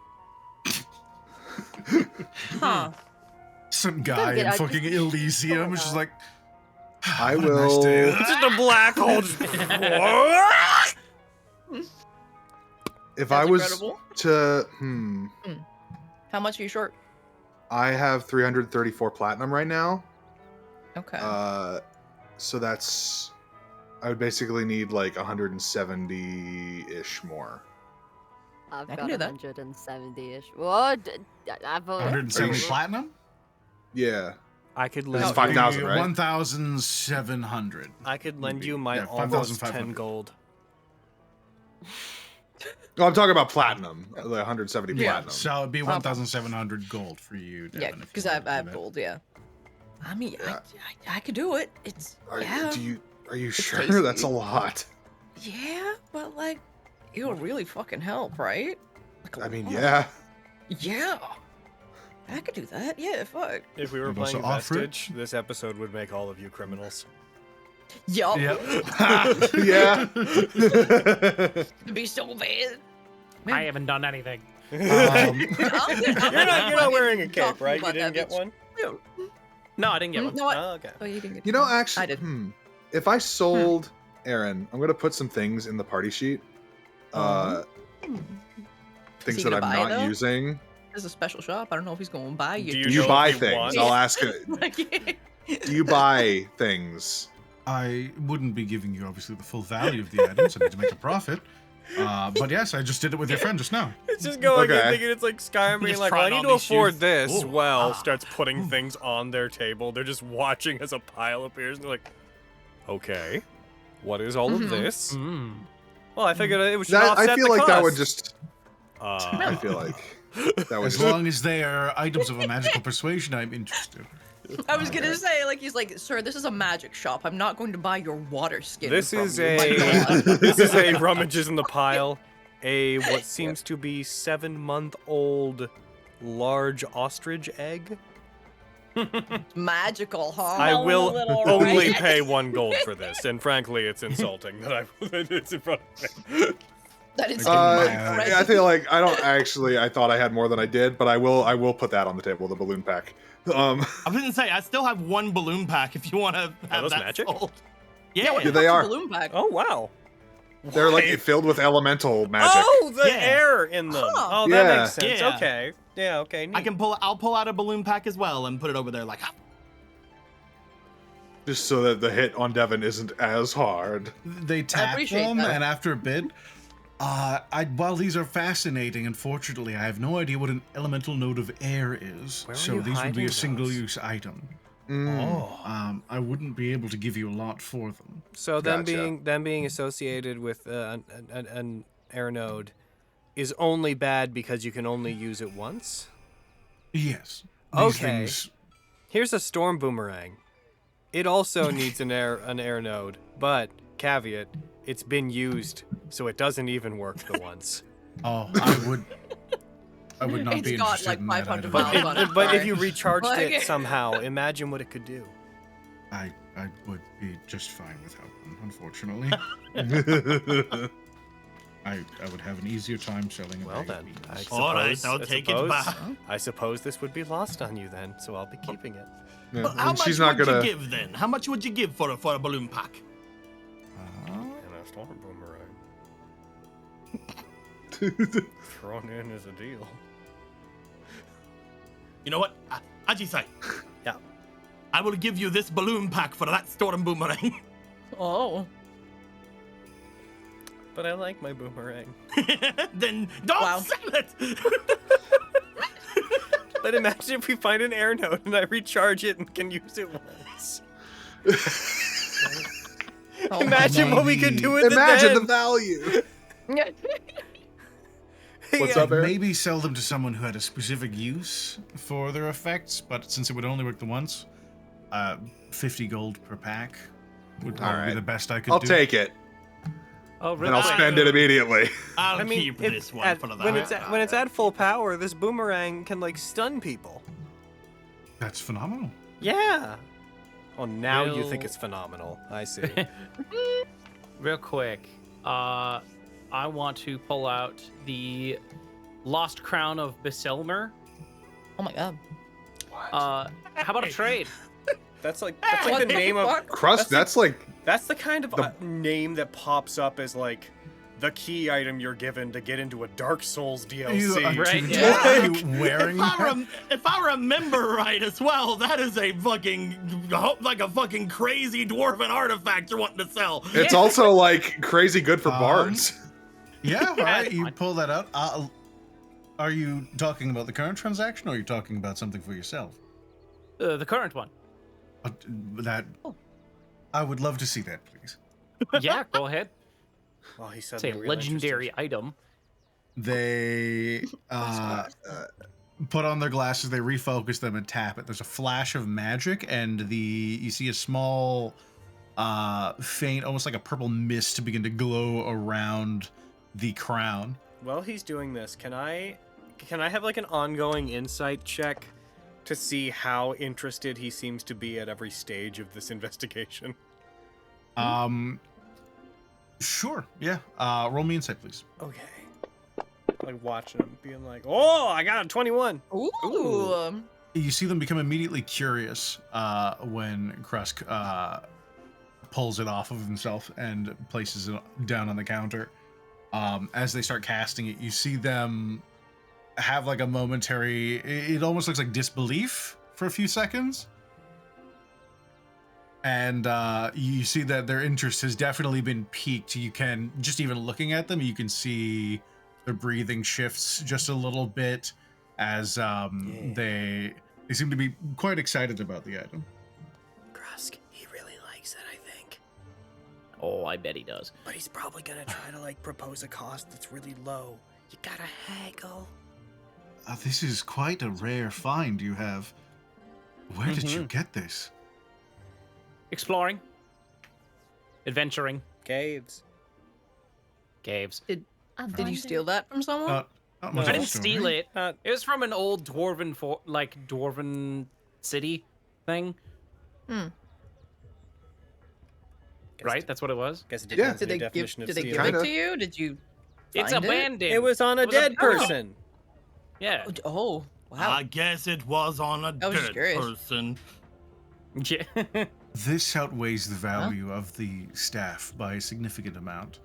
[SPEAKER 5] Huh.
[SPEAKER 7] Some guy in
[SPEAKER 11] get-
[SPEAKER 7] fucking Elysium is just like,
[SPEAKER 2] I
[SPEAKER 7] "What a nice
[SPEAKER 2] will.
[SPEAKER 7] day."
[SPEAKER 9] Just a black hole.
[SPEAKER 2] If
[SPEAKER 5] That's
[SPEAKER 2] I was
[SPEAKER 5] incredible.
[SPEAKER 2] to,
[SPEAKER 5] How much are you short?
[SPEAKER 2] I have 334 platinum right now.
[SPEAKER 5] Okay.
[SPEAKER 2] So that's, I would basically need like 170-ish more.
[SPEAKER 11] I've
[SPEAKER 5] I
[SPEAKER 11] got
[SPEAKER 5] can do that.
[SPEAKER 11] 170-ish. What? I've
[SPEAKER 7] 170
[SPEAKER 2] sure?
[SPEAKER 7] platinum?
[SPEAKER 2] Yeah.
[SPEAKER 9] I could
[SPEAKER 2] It's
[SPEAKER 9] lend
[SPEAKER 2] 5,000, right?
[SPEAKER 7] 1,700.
[SPEAKER 9] I could lend you my
[SPEAKER 7] Yeah,
[SPEAKER 9] almost
[SPEAKER 7] 5,500.
[SPEAKER 9] 10 gold.
[SPEAKER 2] No, I'm talking about platinum. Like 170
[SPEAKER 5] Yeah.
[SPEAKER 2] platinum.
[SPEAKER 7] So it'd be 1,700 gold for you, Devin.
[SPEAKER 5] Yeah,
[SPEAKER 7] if you
[SPEAKER 5] because
[SPEAKER 7] wanted to
[SPEAKER 5] I
[SPEAKER 7] do
[SPEAKER 5] have
[SPEAKER 7] that.
[SPEAKER 5] gold. Yeah. I mean,
[SPEAKER 2] Yeah.
[SPEAKER 5] I could do it. It's
[SPEAKER 2] Are,
[SPEAKER 5] yeah,
[SPEAKER 2] are you sure?
[SPEAKER 5] tasty.
[SPEAKER 2] That's a lot.
[SPEAKER 5] yeah, but like, it'll really fucking help, right? Like, a
[SPEAKER 2] I mean,
[SPEAKER 5] lot.
[SPEAKER 2] yeah.
[SPEAKER 5] Yeah. I could do that. Yeah, fuck.
[SPEAKER 9] If we were
[SPEAKER 7] You'd also
[SPEAKER 9] playing
[SPEAKER 7] offer it?
[SPEAKER 9] Vestige, this episode would make all of you criminals.
[SPEAKER 5] Yup.
[SPEAKER 7] Yep.
[SPEAKER 2] Yeah.
[SPEAKER 5] It'd be so bad.
[SPEAKER 3] I haven't done anything.
[SPEAKER 9] You're not wearing a cape, right? You didn't get one?
[SPEAKER 3] No, I didn't get one.
[SPEAKER 5] No, I,
[SPEAKER 9] Oh, okay.
[SPEAKER 5] oh, you didn't get
[SPEAKER 2] You know,
[SPEAKER 5] one.
[SPEAKER 2] actually,
[SPEAKER 5] I did.
[SPEAKER 2] if I sold Aaron, I'm gonna put some things in the party sheet.
[SPEAKER 5] Is
[SPEAKER 2] Things
[SPEAKER 5] he
[SPEAKER 2] that
[SPEAKER 5] gonna
[SPEAKER 2] I'm
[SPEAKER 5] buy,
[SPEAKER 2] not
[SPEAKER 5] though?
[SPEAKER 2] using.
[SPEAKER 5] This is a special shop. I don't know if he's going to buy you.
[SPEAKER 9] Do
[SPEAKER 2] Do you
[SPEAKER 9] know
[SPEAKER 2] buy
[SPEAKER 9] if you
[SPEAKER 2] things?
[SPEAKER 9] want-
[SPEAKER 2] I'll ask it.
[SPEAKER 5] Like,
[SPEAKER 2] Do you buy things?
[SPEAKER 7] I wouldn't be giving you, obviously, the full value of the items. I need to make a profit. But yes, I just did it with your friend just now.
[SPEAKER 9] It's just going
[SPEAKER 2] Okay.
[SPEAKER 9] in thinking it's like Skyrim being
[SPEAKER 3] Just
[SPEAKER 9] like, well, I
[SPEAKER 3] trying
[SPEAKER 9] need
[SPEAKER 3] on
[SPEAKER 9] to
[SPEAKER 3] these
[SPEAKER 9] afford
[SPEAKER 3] shoes.
[SPEAKER 9] this.
[SPEAKER 3] Ooh.
[SPEAKER 9] Well,
[SPEAKER 3] Ah.
[SPEAKER 9] starts putting things on their table. They're just watching as a pile appears and they're like, okay, what is all of this?
[SPEAKER 3] Mm.
[SPEAKER 9] Well, I figured it was
[SPEAKER 2] That,
[SPEAKER 9] offset
[SPEAKER 2] I feel
[SPEAKER 9] the
[SPEAKER 2] like that would
[SPEAKER 9] cost.
[SPEAKER 2] just. I feel like that would
[SPEAKER 7] As
[SPEAKER 2] just.
[SPEAKER 7] long as they are items of a magical persuasion, I'm interested.
[SPEAKER 5] I was gonna say, like, he's like, sir, this is a magic shop. I'm not going to buy your water skin.
[SPEAKER 9] This
[SPEAKER 5] from
[SPEAKER 9] is
[SPEAKER 5] you.
[SPEAKER 9] a
[SPEAKER 5] My God.
[SPEAKER 9] this is a rummages in the pile. A what seems to be 7-month-old large ostrich egg.
[SPEAKER 5] magical, huh?
[SPEAKER 9] I
[SPEAKER 8] Smelling a
[SPEAKER 9] will
[SPEAKER 8] little
[SPEAKER 9] only
[SPEAKER 8] right.
[SPEAKER 9] pay 1 gold for this, and frankly, it's insulting that it's in front of me.
[SPEAKER 5] That is
[SPEAKER 2] I feel like I don't actually. I thought I had more than I did, but I will put that on the table. The balloon pack.
[SPEAKER 10] I was gonna say I still have one balloon pack if you want to have
[SPEAKER 9] those
[SPEAKER 10] that
[SPEAKER 9] magic?
[SPEAKER 10] sold.
[SPEAKER 5] Yeah, what
[SPEAKER 10] Yeah,
[SPEAKER 5] the
[SPEAKER 2] they
[SPEAKER 5] fuck's a
[SPEAKER 2] are.
[SPEAKER 5] balloon pack?
[SPEAKER 9] Oh wow.
[SPEAKER 2] They're like
[SPEAKER 9] Why?
[SPEAKER 2] filled with elemental magic.
[SPEAKER 9] Oh, the
[SPEAKER 10] Yeah.
[SPEAKER 9] air in them.
[SPEAKER 5] Huh.
[SPEAKER 9] Oh, that
[SPEAKER 2] Yeah.
[SPEAKER 9] makes sense.
[SPEAKER 10] Yeah.
[SPEAKER 9] Okay. Yeah. Okay.
[SPEAKER 10] I
[SPEAKER 9] neat.
[SPEAKER 10] can I'll pull out a balloon pack as well and put it over there like.
[SPEAKER 2] Just so that the hit on Devin isn't as hard.
[SPEAKER 7] They tap
[SPEAKER 5] appreciate
[SPEAKER 7] them,
[SPEAKER 5] that.
[SPEAKER 7] and after a bit, while these are fascinating, unfortunately, I have no idea what an elemental node of air is.
[SPEAKER 9] Where are
[SPEAKER 7] So
[SPEAKER 9] you
[SPEAKER 7] these would be
[SPEAKER 9] hiding
[SPEAKER 7] a
[SPEAKER 9] those?
[SPEAKER 7] single-use item. I wouldn't be able to give you a lot for them.
[SPEAKER 9] So
[SPEAKER 2] Gotcha.
[SPEAKER 9] them being associated with an air node is only bad because you can only use it once.
[SPEAKER 7] Yes. These
[SPEAKER 9] Okay.
[SPEAKER 7] things.
[SPEAKER 9] Here's a storm boomerang. It also needs an air node, but caveat, it's been used, so it doesn't even work the once.
[SPEAKER 7] Oh, I would not
[SPEAKER 5] It's
[SPEAKER 7] be
[SPEAKER 5] got,
[SPEAKER 7] interested
[SPEAKER 5] like,
[SPEAKER 7] in that
[SPEAKER 5] 500
[SPEAKER 7] item.
[SPEAKER 5] miles on it.
[SPEAKER 9] But if
[SPEAKER 5] Sorry.
[SPEAKER 9] you recharged
[SPEAKER 5] Like-
[SPEAKER 9] it somehow, imagine what it could do.
[SPEAKER 7] I would be just fine without one, unfortunately. I would have an easier time selling a
[SPEAKER 9] Well
[SPEAKER 7] bag of
[SPEAKER 9] then,
[SPEAKER 7] beans.
[SPEAKER 9] I suppose,
[SPEAKER 10] All right, I'll take it back.
[SPEAKER 9] I suppose this would be lost on you then, so I'll be keeping it.
[SPEAKER 2] Yeah,
[SPEAKER 10] But how
[SPEAKER 2] and
[SPEAKER 10] much
[SPEAKER 2] she's not
[SPEAKER 10] would
[SPEAKER 2] gonna.
[SPEAKER 10] you give then? How much would you give for a balloon pack?
[SPEAKER 9] And a storm boomerang. Thrown in as a deal.
[SPEAKER 10] You know what? As you say.
[SPEAKER 9] Yeah.
[SPEAKER 10] I will give you this balloon pack for that storm boomerang.
[SPEAKER 5] Oh.
[SPEAKER 9] But I like my boomerang.
[SPEAKER 10] Then don't
[SPEAKER 5] Wow.
[SPEAKER 10] sell it.
[SPEAKER 9] But imagine if we find an air node and I recharge it and can use it once.
[SPEAKER 5] Oh,
[SPEAKER 9] Imagine what we could do with
[SPEAKER 2] Imagine
[SPEAKER 9] it
[SPEAKER 2] the
[SPEAKER 9] then.
[SPEAKER 2] value. What's
[SPEAKER 9] Yeah.
[SPEAKER 2] up, Eric?
[SPEAKER 7] Maybe sell them to someone who had a specific use for their effects, but since it would only work the once, 50 gold per pack would probably be
[SPEAKER 2] Alright.
[SPEAKER 7] the best I could
[SPEAKER 2] I'll
[SPEAKER 7] do.
[SPEAKER 2] take it,
[SPEAKER 3] Oh,
[SPEAKER 2] and
[SPEAKER 3] really?
[SPEAKER 2] I'll spend it immediately.
[SPEAKER 10] I'll
[SPEAKER 9] I mean,
[SPEAKER 10] keep
[SPEAKER 9] if
[SPEAKER 10] this one
[SPEAKER 9] at-
[SPEAKER 10] for the
[SPEAKER 9] when it's at full power, this boomerang can like stun people.
[SPEAKER 7] That's phenomenal.
[SPEAKER 9] Yeah. Oh, now you
[SPEAKER 3] Will-
[SPEAKER 9] think it's phenomenal. I see.
[SPEAKER 3] Real quick, I want to pull out the Lost Crown of Basilmer.
[SPEAKER 5] Oh my god.
[SPEAKER 3] How about a trade?
[SPEAKER 9] That's like the name of
[SPEAKER 2] Crust. That's like
[SPEAKER 9] that's the kind of name that pops up as like the key item you're given to get into a Dark Souls DLC.
[SPEAKER 3] Right,
[SPEAKER 7] Are
[SPEAKER 3] yeah.
[SPEAKER 7] you wearing that?
[SPEAKER 10] If I remember right as well, that is a fucking like a fucking crazy dwarven artifact you're wanting to sell.
[SPEAKER 2] it's also like crazy good for
[SPEAKER 7] Um,
[SPEAKER 2] bards.
[SPEAKER 7] Yeah, all right, you
[SPEAKER 3] fine.
[SPEAKER 7] pull that out. Are you talking about the current transaction, or are you talking about something for yourself?
[SPEAKER 3] The current one.
[SPEAKER 7] That I would love to see that, please.
[SPEAKER 3] Yeah, go ahead.
[SPEAKER 9] Well, he said
[SPEAKER 3] It's a
[SPEAKER 9] they're real
[SPEAKER 3] legendary
[SPEAKER 9] interested.
[SPEAKER 3] item.
[SPEAKER 7] They put on their glasses, they refocus them and tap it. There's a flash of magic, and you see a small, faint, almost like a purple mist begin to glow around the crown.
[SPEAKER 9] While he's doing this, can I have like an ongoing insight check to see how interested he seems to be at every stage of this investigation?
[SPEAKER 7] Sure, yeah. Roll me insight, please.
[SPEAKER 9] Okay. Like watching him, being like, "Oh, I got a 21."
[SPEAKER 5] Ooh.
[SPEAKER 7] You see them become immediately curious when Krusk pulls it off of himself and places it down on the counter. As they start casting it, you see them have like a momentary, it almost looks like disbelief for a few seconds. And you see that their interest has definitely been piqued. You can, just even looking at them, you can see their breathing shifts just a little bit as they seem to be quite excited about the item.
[SPEAKER 9] Krusk, he really likes it, I think.
[SPEAKER 3] Oh, I bet he does.
[SPEAKER 9] But he's probably gonna try to like propose a cost that's really low. You gotta haggle.
[SPEAKER 7] This is quite a rare find you have. Where did you
[SPEAKER 3] Mhm.
[SPEAKER 7] get this?
[SPEAKER 3] Exploring. Adventuring.
[SPEAKER 9] Caves.
[SPEAKER 3] Caves.
[SPEAKER 5] Did you steal that from someone?
[SPEAKER 7] Not much
[SPEAKER 3] I
[SPEAKER 7] of a
[SPEAKER 3] didn't
[SPEAKER 7] story.
[SPEAKER 3] steal it. It was from an old dwarven city thing.
[SPEAKER 5] Hmm.
[SPEAKER 3] Right? That's what it was?
[SPEAKER 9] Guess it
[SPEAKER 2] Yeah.
[SPEAKER 9] depends
[SPEAKER 5] Did
[SPEAKER 9] on
[SPEAKER 5] they
[SPEAKER 9] your
[SPEAKER 5] give
[SPEAKER 9] definition of
[SPEAKER 5] did they give
[SPEAKER 9] stealing.
[SPEAKER 5] it
[SPEAKER 2] Kinda.
[SPEAKER 5] to you? Did you
[SPEAKER 3] It's
[SPEAKER 5] find it?
[SPEAKER 3] abandoned.
[SPEAKER 9] It was on a
[SPEAKER 3] It was
[SPEAKER 9] dead
[SPEAKER 3] abandoned.
[SPEAKER 9] person.
[SPEAKER 3] Yeah.
[SPEAKER 5] Oh, wow.
[SPEAKER 10] I guess it was on a
[SPEAKER 5] I was just
[SPEAKER 10] dead
[SPEAKER 5] curious.
[SPEAKER 10] person.
[SPEAKER 3] Yeah.
[SPEAKER 7] This outweighs the value of the staff by a significant amount.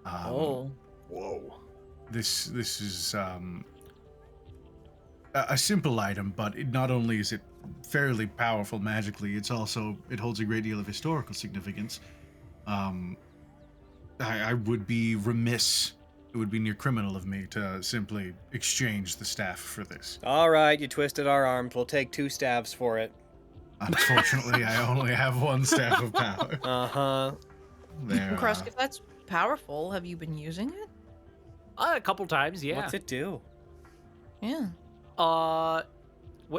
[SPEAKER 5] Oh.
[SPEAKER 2] Whoa.
[SPEAKER 7] This is a simple item, but not only is it fairly powerful magically, it holds a great deal of historical significance. I would be remiss, it would be near criminal of me to simply exchange the staff for this.
[SPEAKER 9] All right, you twisted our arms. We'll take 2 stabs for it.
[SPEAKER 7] Unfortunately, I only have one staff of power.
[SPEAKER 9] Uh-huh.
[SPEAKER 7] There.
[SPEAKER 5] Krusk, if that's powerful, have you been using it?
[SPEAKER 3] A couple times, yeah.
[SPEAKER 9] What's it do?
[SPEAKER 5] Yeah.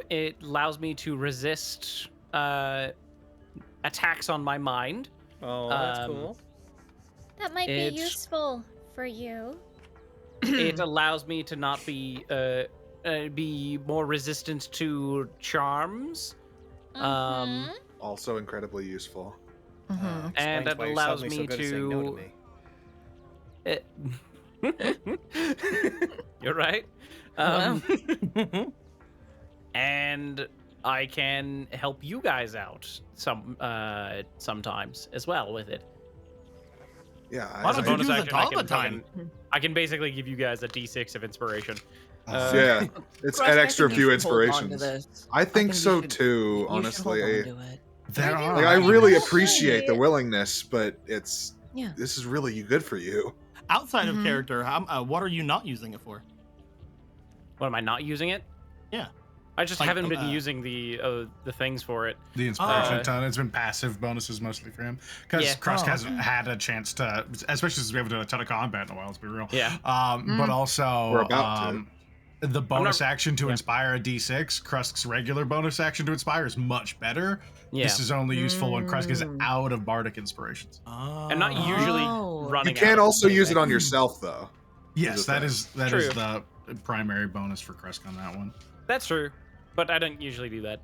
[SPEAKER 3] It allows me to resist attacks on my mind.
[SPEAKER 9] Oh, that's cool.
[SPEAKER 8] That might be useful for you.
[SPEAKER 3] It allows me to not be more resistant to charms.
[SPEAKER 2] Also incredibly useful.
[SPEAKER 3] And it allows me
[SPEAKER 9] so good at saying no
[SPEAKER 3] to. You're right. And I can help you guys out sometimes as well with it.
[SPEAKER 2] Yeah,
[SPEAKER 3] As a bonus
[SPEAKER 10] use it
[SPEAKER 3] action,
[SPEAKER 10] all the time?
[SPEAKER 3] I can basically give you guys a D6 of inspiration.
[SPEAKER 2] Yeah, it's
[SPEAKER 5] Krusk,
[SPEAKER 2] an
[SPEAKER 5] I
[SPEAKER 2] extra
[SPEAKER 5] think you
[SPEAKER 2] few
[SPEAKER 5] should hold on to
[SPEAKER 2] inspirations.
[SPEAKER 5] this.
[SPEAKER 2] I think
[SPEAKER 5] you
[SPEAKER 2] so
[SPEAKER 5] should-
[SPEAKER 2] too,
[SPEAKER 5] you should
[SPEAKER 2] honestly.
[SPEAKER 5] hold on to it.
[SPEAKER 7] There are.
[SPEAKER 2] Like, I really appreciate the willingness, but it's
[SPEAKER 5] Yeah.
[SPEAKER 2] this is really good for you.
[SPEAKER 10] Outside of character, what are you not using it for?
[SPEAKER 3] What, am I not using it?
[SPEAKER 10] Yeah.
[SPEAKER 3] I just
[SPEAKER 10] Like,
[SPEAKER 3] haven't been using the things for it.
[SPEAKER 7] The inspiration ton. It's been passive bonuses mostly for him because
[SPEAKER 3] Yeah.
[SPEAKER 7] Krusk hasn't had a chance to, especially since we haven't done a ton of combat in a while. Let's be real.
[SPEAKER 3] Yeah.
[SPEAKER 7] But also,
[SPEAKER 2] We're about to.
[SPEAKER 7] the bonus action to inspire a D6, Krusk's regular bonus action to inspire is much better.
[SPEAKER 3] Yeah.
[SPEAKER 7] This is only useful when Krusk is out of bardic inspirations.
[SPEAKER 3] I'm not usually running.
[SPEAKER 2] You can
[SPEAKER 3] out
[SPEAKER 2] also
[SPEAKER 3] of
[SPEAKER 2] use it on
[SPEAKER 3] anything.
[SPEAKER 2] yourself, though.
[SPEAKER 7] Yes, that is
[SPEAKER 3] True.
[SPEAKER 7] the primary bonus for Krusk on that one.
[SPEAKER 3] That's true, but I don't usually do that.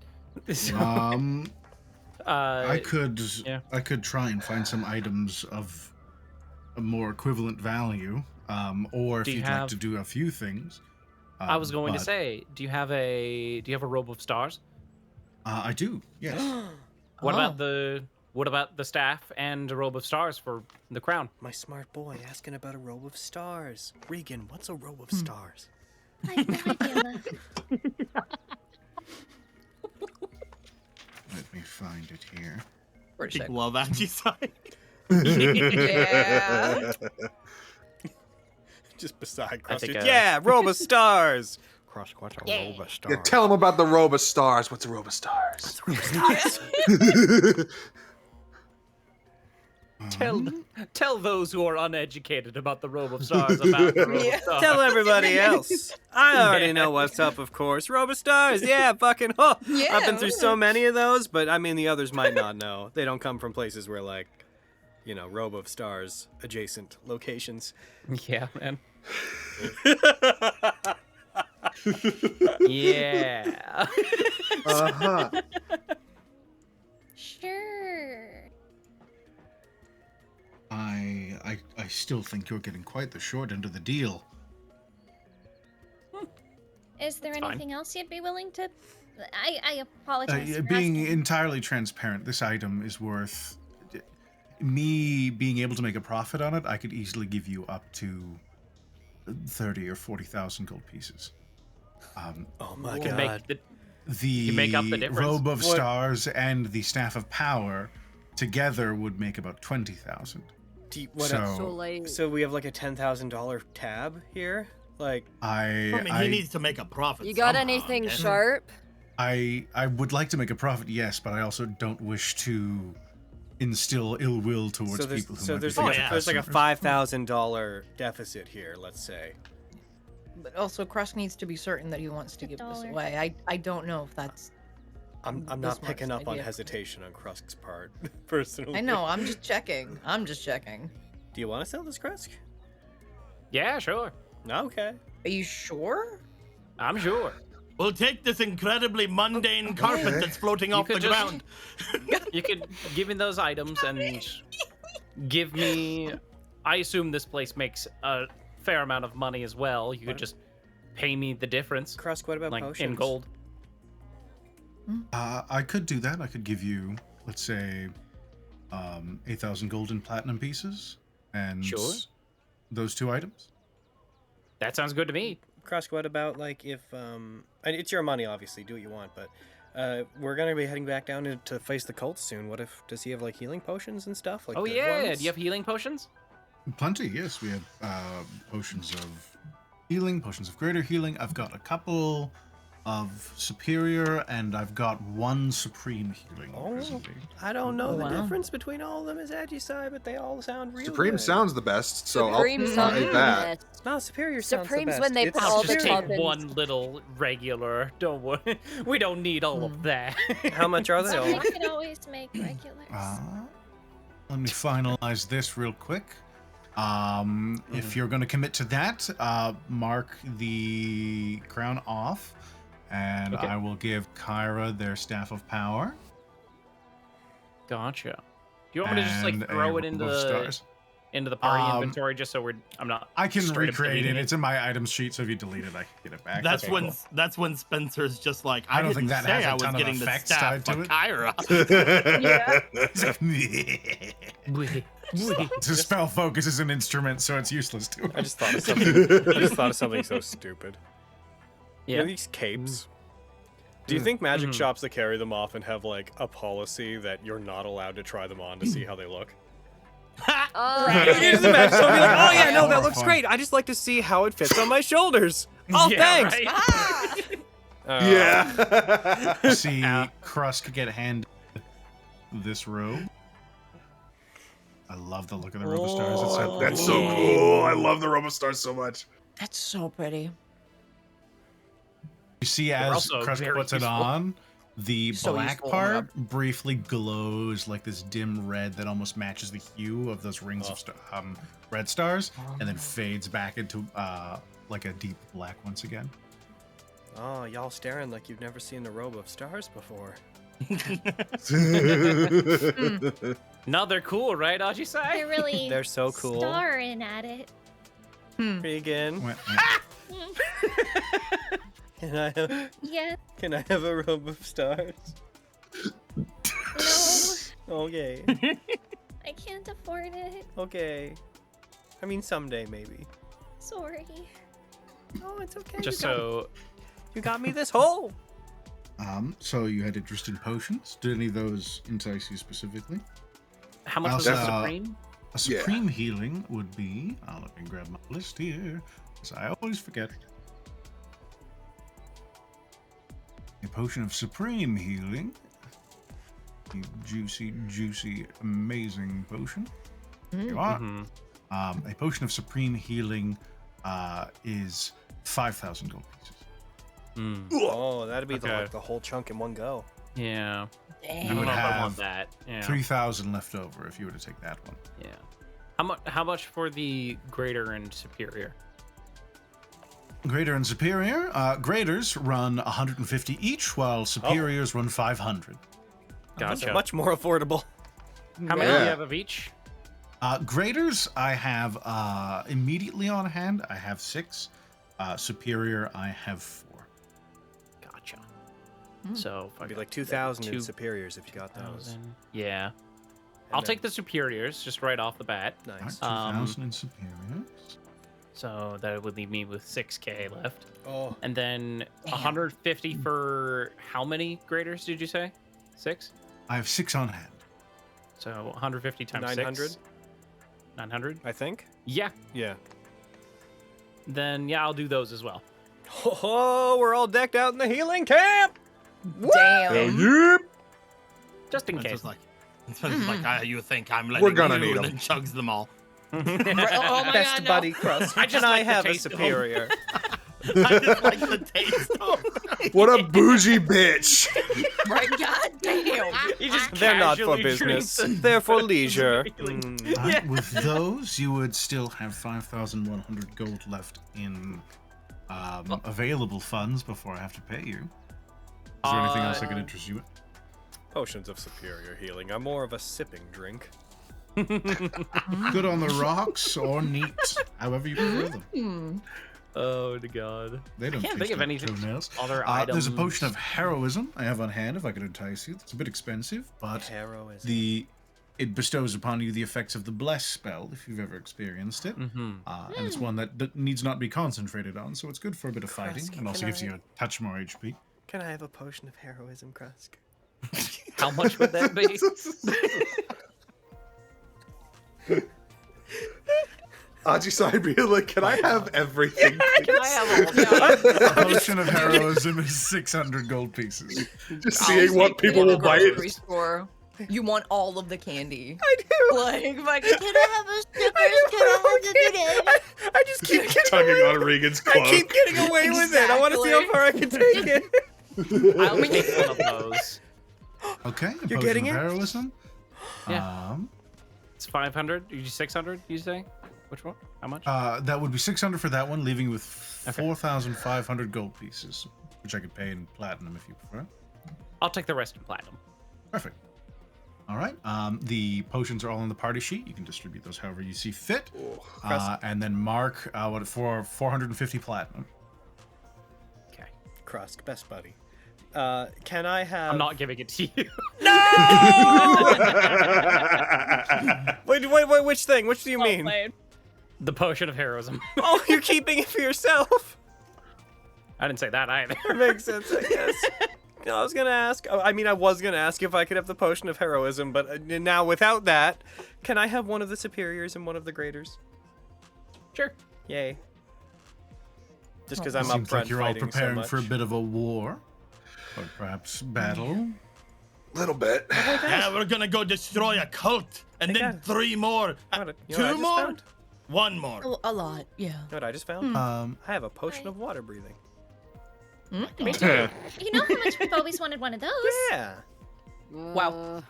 [SPEAKER 3] So,
[SPEAKER 7] I could try and find some items of a more equivalent value, or if
[SPEAKER 3] Do you
[SPEAKER 7] you'd like
[SPEAKER 3] have-
[SPEAKER 7] to do a few things.
[SPEAKER 3] I was going to
[SPEAKER 7] but,
[SPEAKER 3] say, do you have a robe of stars?
[SPEAKER 7] I do. Yes.
[SPEAKER 3] What about the staff and a robe of stars for the crown?
[SPEAKER 9] My smart boy asking about a robe of stars. Regan, what's a robe of stars?
[SPEAKER 8] I have no idea. Love.
[SPEAKER 7] Let me find it here.
[SPEAKER 10] Big love anti-side.
[SPEAKER 5] Yeah.
[SPEAKER 9] Just beside
[SPEAKER 3] I think,
[SPEAKER 9] Krusk. Yeah, robe of stars. Krusk, what's a robe of stars?
[SPEAKER 2] Yeah, tell him about the robe of stars. What's a robe of stars?
[SPEAKER 3] Tell those who are uneducated about the robe of stars about the robe of stars.
[SPEAKER 9] Tell everybody else. I already know what's up, of course. Robe of stars, yeah, fucking. Oh,
[SPEAKER 5] Yeah.
[SPEAKER 9] I've been through so many of those, but I mean, the others might not know. They don't come from places where, like, robe of stars adjacent locations.
[SPEAKER 3] Yeah, man. Yeah.
[SPEAKER 2] Uh-huh.
[SPEAKER 8] Sure.
[SPEAKER 7] I still think you're getting quite the short end of the deal.
[SPEAKER 8] Is there
[SPEAKER 3] fine.
[SPEAKER 8] anything else you'd be willing to? I apologize. for
[SPEAKER 7] Being
[SPEAKER 8] asking.
[SPEAKER 7] entirely transparent, this item is worth me being able to make a profit on it. I could easily give you up to 30 or 40,000 gold pieces.
[SPEAKER 9] Oh my
[SPEAKER 3] Can
[SPEAKER 9] god.
[SPEAKER 3] make
[SPEAKER 7] The
[SPEAKER 3] make up the difference.
[SPEAKER 7] robe of
[SPEAKER 9] What?
[SPEAKER 7] stars and the staff of power together would make about 20,000.
[SPEAKER 9] So we have like a $10,000 tab here? Like,
[SPEAKER 10] I mean, he needs to make a profit.
[SPEAKER 6] You got
[SPEAKER 10] somehow,
[SPEAKER 6] anything
[SPEAKER 10] okay?
[SPEAKER 6] sharp?
[SPEAKER 7] I would like to make a profit, yes, but I also don't wish to instill ill will towards
[SPEAKER 9] so there's,
[SPEAKER 7] people who
[SPEAKER 9] so
[SPEAKER 7] might
[SPEAKER 9] there's,
[SPEAKER 7] be
[SPEAKER 9] like,
[SPEAKER 7] future
[SPEAKER 9] there's like a
[SPEAKER 7] customers.
[SPEAKER 9] $5,000 deficit here, let's say.
[SPEAKER 5] But also, Krusk needs to be certain that he wants to give this
[SPEAKER 8] $1.
[SPEAKER 5] away. I don't know if that's.
[SPEAKER 9] I'm
[SPEAKER 5] the
[SPEAKER 9] not picking
[SPEAKER 5] smartest
[SPEAKER 9] up on
[SPEAKER 5] idea.
[SPEAKER 9] hesitation on Krusk's part, personally.
[SPEAKER 5] I know. I'm just checking.
[SPEAKER 9] Do you want to sell this, Krusk?
[SPEAKER 3] Yeah, sure.
[SPEAKER 9] Okay.
[SPEAKER 5] Are you sure?
[SPEAKER 3] I'm sure.
[SPEAKER 10] We'll take this incredibly mundane carpet that's floating off the
[SPEAKER 3] could just-
[SPEAKER 10] ground.
[SPEAKER 3] You could give me those items and give me. I assume this place makes a fair amount of money as well. You could just pay me the difference,
[SPEAKER 9] Krusk, what about
[SPEAKER 3] like
[SPEAKER 9] potions?
[SPEAKER 3] in gold.
[SPEAKER 7] I could do that. I could give you, let's say, 8,000 gold and platinum pieces, and
[SPEAKER 3] Sure.
[SPEAKER 7] those two items.
[SPEAKER 3] That sounds good to me.
[SPEAKER 9] Krusk, what about, like, if, and it's your money, obviously, do what you want, but we're gonna be heading back down to face the cults soon. What if, does he have, like, healing potions and stuff? Like
[SPEAKER 3] Oh
[SPEAKER 9] good
[SPEAKER 3] yeah,
[SPEAKER 9] ones?
[SPEAKER 3] do you have healing potions?
[SPEAKER 7] Plenty, yes. We have potions of healing, potions of greater healing. I've got a couple of superior, and I've got 1 supreme healing.
[SPEAKER 9] Oh,
[SPEAKER 7] presently.
[SPEAKER 9] I don't know
[SPEAKER 5] Oh,
[SPEAKER 9] the
[SPEAKER 5] wow.
[SPEAKER 9] difference between all of them as Agicide, but they all sound real
[SPEAKER 2] Supreme
[SPEAKER 9] good.
[SPEAKER 2] sounds the best, so
[SPEAKER 11] Supreme
[SPEAKER 2] I'll
[SPEAKER 11] sounds
[SPEAKER 2] try
[SPEAKER 11] the
[SPEAKER 2] that.
[SPEAKER 11] best.
[SPEAKER 9] No, Superior sounds the
[SPEAKER 11] Supreme's
[SPEAKER 9] best.
[SPEAKER 11] when they put
[SPEAKER 9] It's
[SPEAKER 11] all
[SPEAKER 3] I'll
[SPEAKER 11] the
[SPEAKER 3] just take
[SPEAKER 11] toppings.
[SPEAKER 3] one little regular. Don't worry. We don't need all of that.
[SPEAKER 9] How much are they
[SPEAKER 8] So we
[SPEAKER 9] all?
[SPEAKER 8] could always make regulars.
[SPEAKER 7] Let me finalize this real quick. If you're going to commit to that, mark the crown off, and
[SPEAKER 3] Okay.
[SPEAKER 7] I will give Kyra their Staff of Power.
[SPEAKER 3] Gotcha. Do you want me to just like
[SPEAKER 7] and a
[SPEAKER 3] throw it
[SPEAKER 7] robe
[SPEAKER 3] into
[SPEAKER 7] of stars.
[SPEAKER 3] the party
[SPEAKER 7] Um,
[SPEAKER 3] inventory just so I'm not.
[SPEAKER 7] I can
[SPEAKER 3] straight up
[SPEAKER 7] recreate it.
[SPEAKER 3] deleting
[SPEAKER 7] It's in my items sheet, so if you delete it, I can get it back.
[SPEAKER 10] That's
[SPEAKER 3] Okay,
[SPEAKER 10] when
[SPEAKER 3] cool.
[SPEAKER 10] that's when Spencer's just like,
[SPEAKER 7] I
[SPEAKER 10] I
[SPEAKER 7] don't
[SPEAKER 10] didn't
[SPEAKER 7] think that
[SPEAKER 10] say
[SPEAKER 7] has a
[SPEAKER 10] I was
[SPEAKER 7] ton of
[SPEAKER 10] getting the
[SPEAKER 7] effects
[SPEAKER 10] staff
[SPEAKER 7] tied to
[SPEAKER 10] for
[SPEAKER 7] it.
[SPEAKER 10] Kyra.
[SPEAKER 7] It's a spell focus as an instrument, so it's useless to
[SPEAKER 9] I
[SPEAKER 7] it.
[SPEAKER 9] just thought of something. I just thought of something so stupid. You
[SPEAKER 3] Yeah.
[SPEAKER 9] know these capes? Do you think magic
[SPEAKER 3] Mhm.
[SPEAKER 9] shops that carry them often have like a policy that you're not allowed to try them on to see how they look?
[SPEAKER 11] Oh,
[SPEAKER 9] Right.
[SPEAKER 11] yeah.
[SPEAKER 9] You just imagine someone be like, oh yeah, no, that looks
[SPEAKER 7] Horrifying.
[SPEAKER 9] great. I just like to see how it fits on my shoulders. Oh,
[SPEAKER 3] Yeah,
[SPEAKER 9] thanks.
[SPEAKER 3] right?
[SPEAKER 2] Yeah.
[SPEAKER 7] See Krusk get handed this robe. I love the look of the robe of stars. It's so
[SPEAKER 2] That's so cool. I love the Robo Stars so much.
[SPEAKER 5] That's so pretty.
[SPEAKER 7] You see,
[SPEAKER 3] They're
[SPEAKER 7] as
[SPEAKER 3] also
[SPEAKER 7] Krusk
[SPEAKER 3] very
[SPEAKER 7] puts it
[SPEAKER 3] useful.
[SPEAKER 7] on, the
[SPEAKER 5] So
[SPEAKER 7] black
[SPEAKER 5] useful, oh my
[SPEAKER 7] part briefly glows like this dim red that almost matches the hue of those rings of red stars, and then fades back into like a deep black once again.
[SPEAKER 9] Oh, y'all staring like you've never seen the robe of stars before.
[SPEAKER 3] No, they're cool, right,
[SPEAKER 8] They're
[SPEAKER 3] Ajisai?
[SPEAKER 8] really
[SPEAKER 9] They're so cool.
[SPEAKER 8] starring at it.
[SPEAKER 9] Regan,
[SPEAKER 7] Went-
[SPEAKER 9] can I
[SPEAKER 8] Yeah,
[SPEAKER 9] have a robe of stars?
[SPEAKER 8] no,
[SPEAKER 9] Okay.
[SPEAKER 8] I can't afford it.
[SPEAKER 9] Okay. I mean, someday maybe.
[SPEAKER 8] Sorry.
[SPEAKER 9] Oh, it's okay.
[SPEAKER 3] Just
[SPEAKER 9] you got-
[SPEAKER 3] so.
[SPEAKER 9] you got me this hole.
[SPEAKER 7] So you had interest in potions. Did any of those entice you specifically?
[SPEAKER 3] How much was
[SPEAKER 7] Also,
[SPEAKER 3] the supreme?
[SPEAKER 7] A supreme healing would be. Let me grab my list here, because I always forget. A potion of supreme healing. A juicy, juicy, amazing potion. Here you are.
[SPEAKER 3] Mhm.
[SPEAKER 7] A potion of supreme healing is 5,000 gold pieces.
[SPEAKER 3] Mm.
[SPEAKER 9] Oh, that'd be
[SPEAKER 3] Okay.
[SPEAKER 9] the whole chunk in one go.
[SPEAKER 3] Yeah. I
[SPEAKER 7] You
[SPEAKER 3] don't
[SPEAKER 7] would
[SPEAKER 3] know if I
[SPEAKER 7] have
[SPEAKER 3] want that. Yeah.
[SPEAKER 7] 3,000 left over if you were to take that one.
[SPEAKER 3] Yeah. How much for the greater and superior?
[SPEAKER 7] Greater and superior. Graders run 150 each, while superiors run 500.
[SPEAKER 3] Gotcha.
[SPEAKER 9] Much more affordable.
[SPEAKER 3] How many do
[SPEAKER 2] Yeah.
[SPEAKER 3] you have of each?
[SPEAKER 7] Graders, I have immediately on hand. I have 6. Superior, I have 4.
[SPEAKER 3] Gotcha. So if I
[SPEAKER 9] It'd be
[SPEAKER 3] got
[SPEAKER 9] like 2,000 in
[SPEAKER 3] two
[SPEAKER 9] superiors if you got those.
[SPEAKER 3] 2,000. Yeah.
[SPEAKER 9] And
[SPEAKER 3] I'll
[SPEAKER 9] then-
[SPEAKER 3] take the superiors just right off the bat.
[SPEAKER 7] All right,
[SPEAKER 9] Nice.
[SPEAKER 7] 2,000 in superiors.
[SPEAKER 3] So that would leave me with 6k left.
[SPEAKER 9] Oh,
[SPEAKER 3] And then 150 for how many graders did you say? 6?
[SPEAKER 7] I have 6 on hand.
[SPEAKER 3] So 150 times
[SPEAKER 9] 900?
[SPEAKER 3] 6. 900?
[SPEAKER 9] I think.
[SPEAKER 3] Yeah.
[SPEAKER 9] Yeah.
[SPEAKER 3] Then yeah, I'll do those as well.
[SPEAKER 9] Oh, we're all decked out in the healing camp.
[SPEAKER 5] Damn.
[SPEAKER 2] Yep.
[SPEAKER 3] Just in
[SPEAKER 10] It's
[SPEAKER 3] case.
[SPEAKER 10] just like, you think I'm letting
[SPEAKER 2] We're gonna
[SPEAKER 10] you,
[SPEAKER 2] need 'em.
[SPEAKER 10] then chugs them all.
[SPEAKER 5] Oh my
[SPEAKER 9] Best
[SPEAKER 5] God, no.
[SPEAKER 9] buddy crust.
[SPEAKER 3] I just
[SPEAKER 9] Can I
[SPEAKER 3] like the
[SPEAKER 9] have a
[SPEAKER 3] taste of 'em.
[SPEAKER 9] superior?
[SPEAKER 10] I just like the taste of
[SPEAKER 2] What a bougie bitch.
[SPEAKER 5] Right? God damn.
[SPEAKER 3] You just
[SPEAKER 9] They're not for
[SPEAKER 3] casually
[SPEAKER 9] business.
[SPEAKER 3] drink
[SPEAKER 9] They're for leisure.
[SPEAKER 3] Healing.
[SPEAKER 9] Mm.
[SPEAKER 7] Alright, with those, you would still have 5,100 gold left in available funds before I have to pay you. Is there anything else that could interest you?
[SPEAKER 9] Potions of superior healing. I'm more of a sipping drink.
[SPEAKER 7] Good on the rocks or neat, however you prefer them.
[SPEAKER 3] Oh the god.
[SPEAKER 7] They don't
[SPEAKER 3] Can't
[SPEAKER 7] taste
[SPEAKER 3] think of
[SPEAKER 7] like
[SPEAKER 3] anything.
[SPEAKER 7] toenails.
[SPEAKER 3] Other
[SPEAKER 7] There's a
[SPEAKER 3] items.
[SPEAKER 7] potion of heroism I have on hand if I could entice you. It's a bit expensive, but
[SPEAKER 9] Heroism.
[SPEAKER 7] it bestows upon you the effects of the bless spell if you've ever experienced it.
[SPEAKER 3] Mm-hmm.
[SPEAKER 7] And it's one that needs not be concentrated on, so it's good for a bit of fighting
[SPEAKER 9] Krusk,
[SPEAKER 7] and also
[SPEAKER 9] can
[SPEAKER 7] gives
[SPEAKER 9] I-
[SPEAKER 7] you a touch more HP.
[SPEAKER 9] Can I have a potion of heroism, Krusk?
[SPEAKER 3] How much would that be?
[SPEAKER 2] Aji Cybria, like, can I have everything?
[SPEAKER 4] Can I have all?
[SPEAKER 7] A potion of heroism is 600 gold pieces.
[SPEAKER 2] Just seeing what people will buy
[SPEAKER 5] Grocery
[SPEAKER 2] it.
[SPEAKER 5] store. You want all of the candy.
[SPEAKER 9] I do.
[SPEAKER 5] Like, can I have a Snickers? Can I have the banana?
[SPEAKER 9] I just keep getting
[SPEAKER 2] Tugging
[SPEAKER 9] away.
[SPEAKER 2] on Regan's
[SPEAKER 9] I
[SPEAKER 2] cloak.
[SPEAKER 9] keep getting away with it. I want to see how far I can take it.
[SPEAKER 3] I'll take one of those.
[SPEAKER 7] Okay, a
[SPEAKER 9] You're
[SPEAKER 7] potion
[SPEAKER 9] getting
[SPEAKER 7] of
[SPEAKER 9] it?
[SPEAKER 7] heroism.
[SPEAKER 3] Yeah. It's 500. You 600? You say? Which one? How much?
[SPEAKER 7] That would be 600 for that one, leaving you with
[SPEAKER 3] Okay.
[SPEAKER 7] 4,500 gold pieces, which I could pay in platinum if you prefer.
[SPEAKER 3] I'll take the rest in platinum.
[SPEAKER 7] Perfect. All right. The potions are all on the party sheet. You can distribute those however you see fit. And then mark what for 450 platinum.
[SPEAKER 3] Okay.
[SPEAKER 9] Krusk, best buddy. Can I have?
[SPEAKER 3] I'm not giving it to you.
[SPEAKER 9] Wait, which thing? Which do you mean?
[SPEAKER 4] Played.
[SPEAKER 3] The potion of heroism.
[SPEAKER 9] Oh, you're keeping it for yourself.
[SPEAKER 3] I didn't say that either.
[SPEAKER 9] That makes sense, I guess. No, I was gonna ask. I mean, I was gonna ask if I could have the potion of heroism, but now without that, can I have one of the superiors and one of the graders?
[SPEAKER 3] Sure.
[SPEAKER 9] Yay. Just because I'm up
[SPEAKER 7] Seems
[SPEAKER 9] front
[SPEAKER 7] like you're all
[SPEAKER 9] fighting so
[SPEAKER 7] preparing
[SPEAKER 9] much.
[SPEAKER 7] for a bit of a war, or perhaps battle.
[SPEAKER 2] Little bit.
[SPEAKER 10] Yeah, we're gonna go destroy a cult, and
[SPEAKER 9] Hey,
[SPEAKER 10] then
[SPEAKER 9] guys.
[SPEAKER 10] 3 more,
[SPEAKER 9] You know what I
[SPEAKER 10] two
[SPEAKER 9] just
[SPEAKER 10] more,
[SPEAKER 9] found?
[SPEAKER 10] 1 more.
[SPEAKER 5] A lot, yeah.
[SPEAKER 9] You know what I just found? I have a potion of water breathing.
[SPEAKER 8] Me too. You know how much we've always wanted one of those?
[SPEAKER 9] Yeah.
[SPEAKER 5] Wow.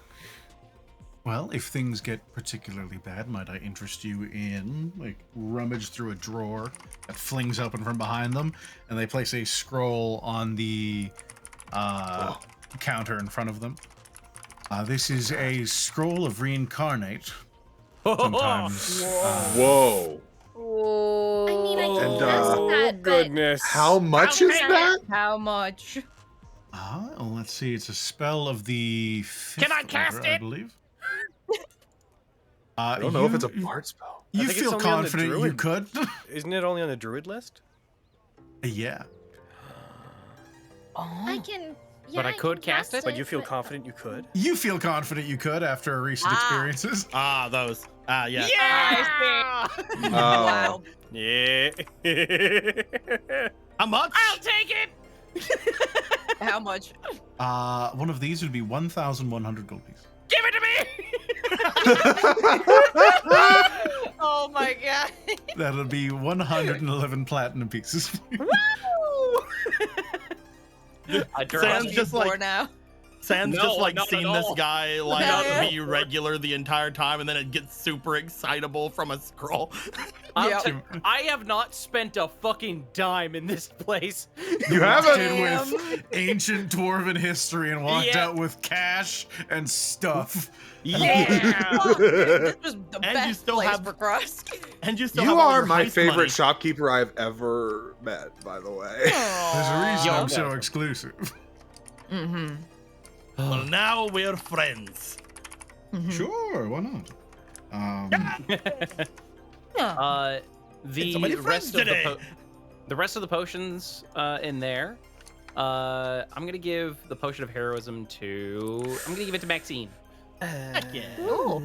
[SPEAKER 7] Well, if things get particularly bad, might I interest you in, like, rummage through a drawer that flings open from behind them, and they place a scroll on the counter in front of them. This is a scroll of reincarnate. Sometimes.
[SPEAKER 2] Whoa.
[SPEAKER 8] I mean, I
[SPEAKER 2] And,
[SPEAKER 8] can guess that, but
[SPEAKER 9] Goodness.
[SPEAKER 2] How much is that?
[SPEAKER 5] How much?
[SPEAKER 7] Well, let's see. It's a spell of the fifth
[SPEAKER 3] Can I cast
[SPEAKER 7] order, I
[SPEAKER 3] it?
[SPEAKER 7] believe.
[SPEAKER 2] I don't know if it's a bard spell.
[SPEAKER 7] You
[SPEAKER 9] think it's
[SPEAKER 7] feel
[SPEAKER 9] only on the
[SPEAKER 7] confident you
[SPEAKER 9] druid.
[SPEAKER 7] could?
[SPEAKER 9] Isn't it only on the druid list?
[SPEAKER 7] Yeah.
[SPEAKER 8] I can. Yeah,
[SPEAKER 3] But I could cast it?
[SPEAKER 9] But you feel confident you could?
[SPEAKER 7] You feel confident you could after recent experiences.
[SPEAKER 10] Those. Yeah.
[SPEAKER 2] Oh.
[SPEAKER 5] Wow.
[SPEAKER 9] Yeah.
[SPEAKER 10] How much?
[SPEAKER 4] I'll take it.
[SPEAKER 5] How much?
[SPEAKER 7] One of these would be 1,100 gold pieces.
[SPEAKER 4] Give it to me. Oh my god.
[SPEAKER 7] That'll be 111 platinum pieces.
[SPEAKER 3] I
[SPEAKER 10] Sam's just
[SPEAKER 5] More
[SPEAKER 10] like
[SPEAKER 5] now.
[SPEAKER 10] Sam's
[SPEAKER 3] No,
[SPEAKER 10] just like
[SPEAKER 3] not at
[SPEAKER 10] seen this
[SPEAKER 3] all.
[SPEAKER 10] guy like
[SPEAKER 5] Yeah.
[SPEAKER 10] be regular the entire time, and then it gets super excitable from a scroll.
[SPEAKER 3] I have not spent a fucking dime in this place.
[SPEAKER 2] You
[SPEAKER 7] Walked
[SPEAKER 2] haven't?
[SPEAKER 7] in with ancient dwarven history and walked
[SPEAKER 3] Yeah.
[SPEAKER 7] out with cash and stuff.
[SPEAKER 3] Yeah.
[SPEAKER 5] This was the
[SPEAKER 10] And you
[SPEAKER 5] best
[SPEAKER 10] still
[SPEAKER 5] place
[SPEAKER 10] have-
[SPEAKER 5] for Crust.
[SPEAKER 10] And you still
[SPEAKER 2] You
[SPEAKER 10] have all
[SPEAKER 2] are
[SPEAKER 10] your
[SPEAKER 2] my
[SPEAKER 10] heist
[SPEAKER 2] favorite
[SPEAKER 10] money.
[SPEAKER 2] shopkeeper I've ever met, by the way.
[SPEAKER 7] There's a reason
[SPEAKER 3] Yo,
[SPEAKER 7] I'm
[SPEAKER 3] yeah.
[SPEAKER 7] so exclusive.
[SPEAKER 5] Mm-hmm.
[SPEAKER 10] Well, now we're friends.
[SPEAKER 7] Sure, why not?
[SPEAKER 5] Yeah.
[SPEAKER 3] The
[SPEAKER 10] so many friends
[SPEAKER 3] rest of
[SPEAKER 10] today.
[SPEAKER 3] the rest of the potions in there. I'm gonna give the potion of heroism to. I'm gonna give it to Maxine.
[SPEAKER 10] Heck yeah.
[SPEAKER 5] Cool.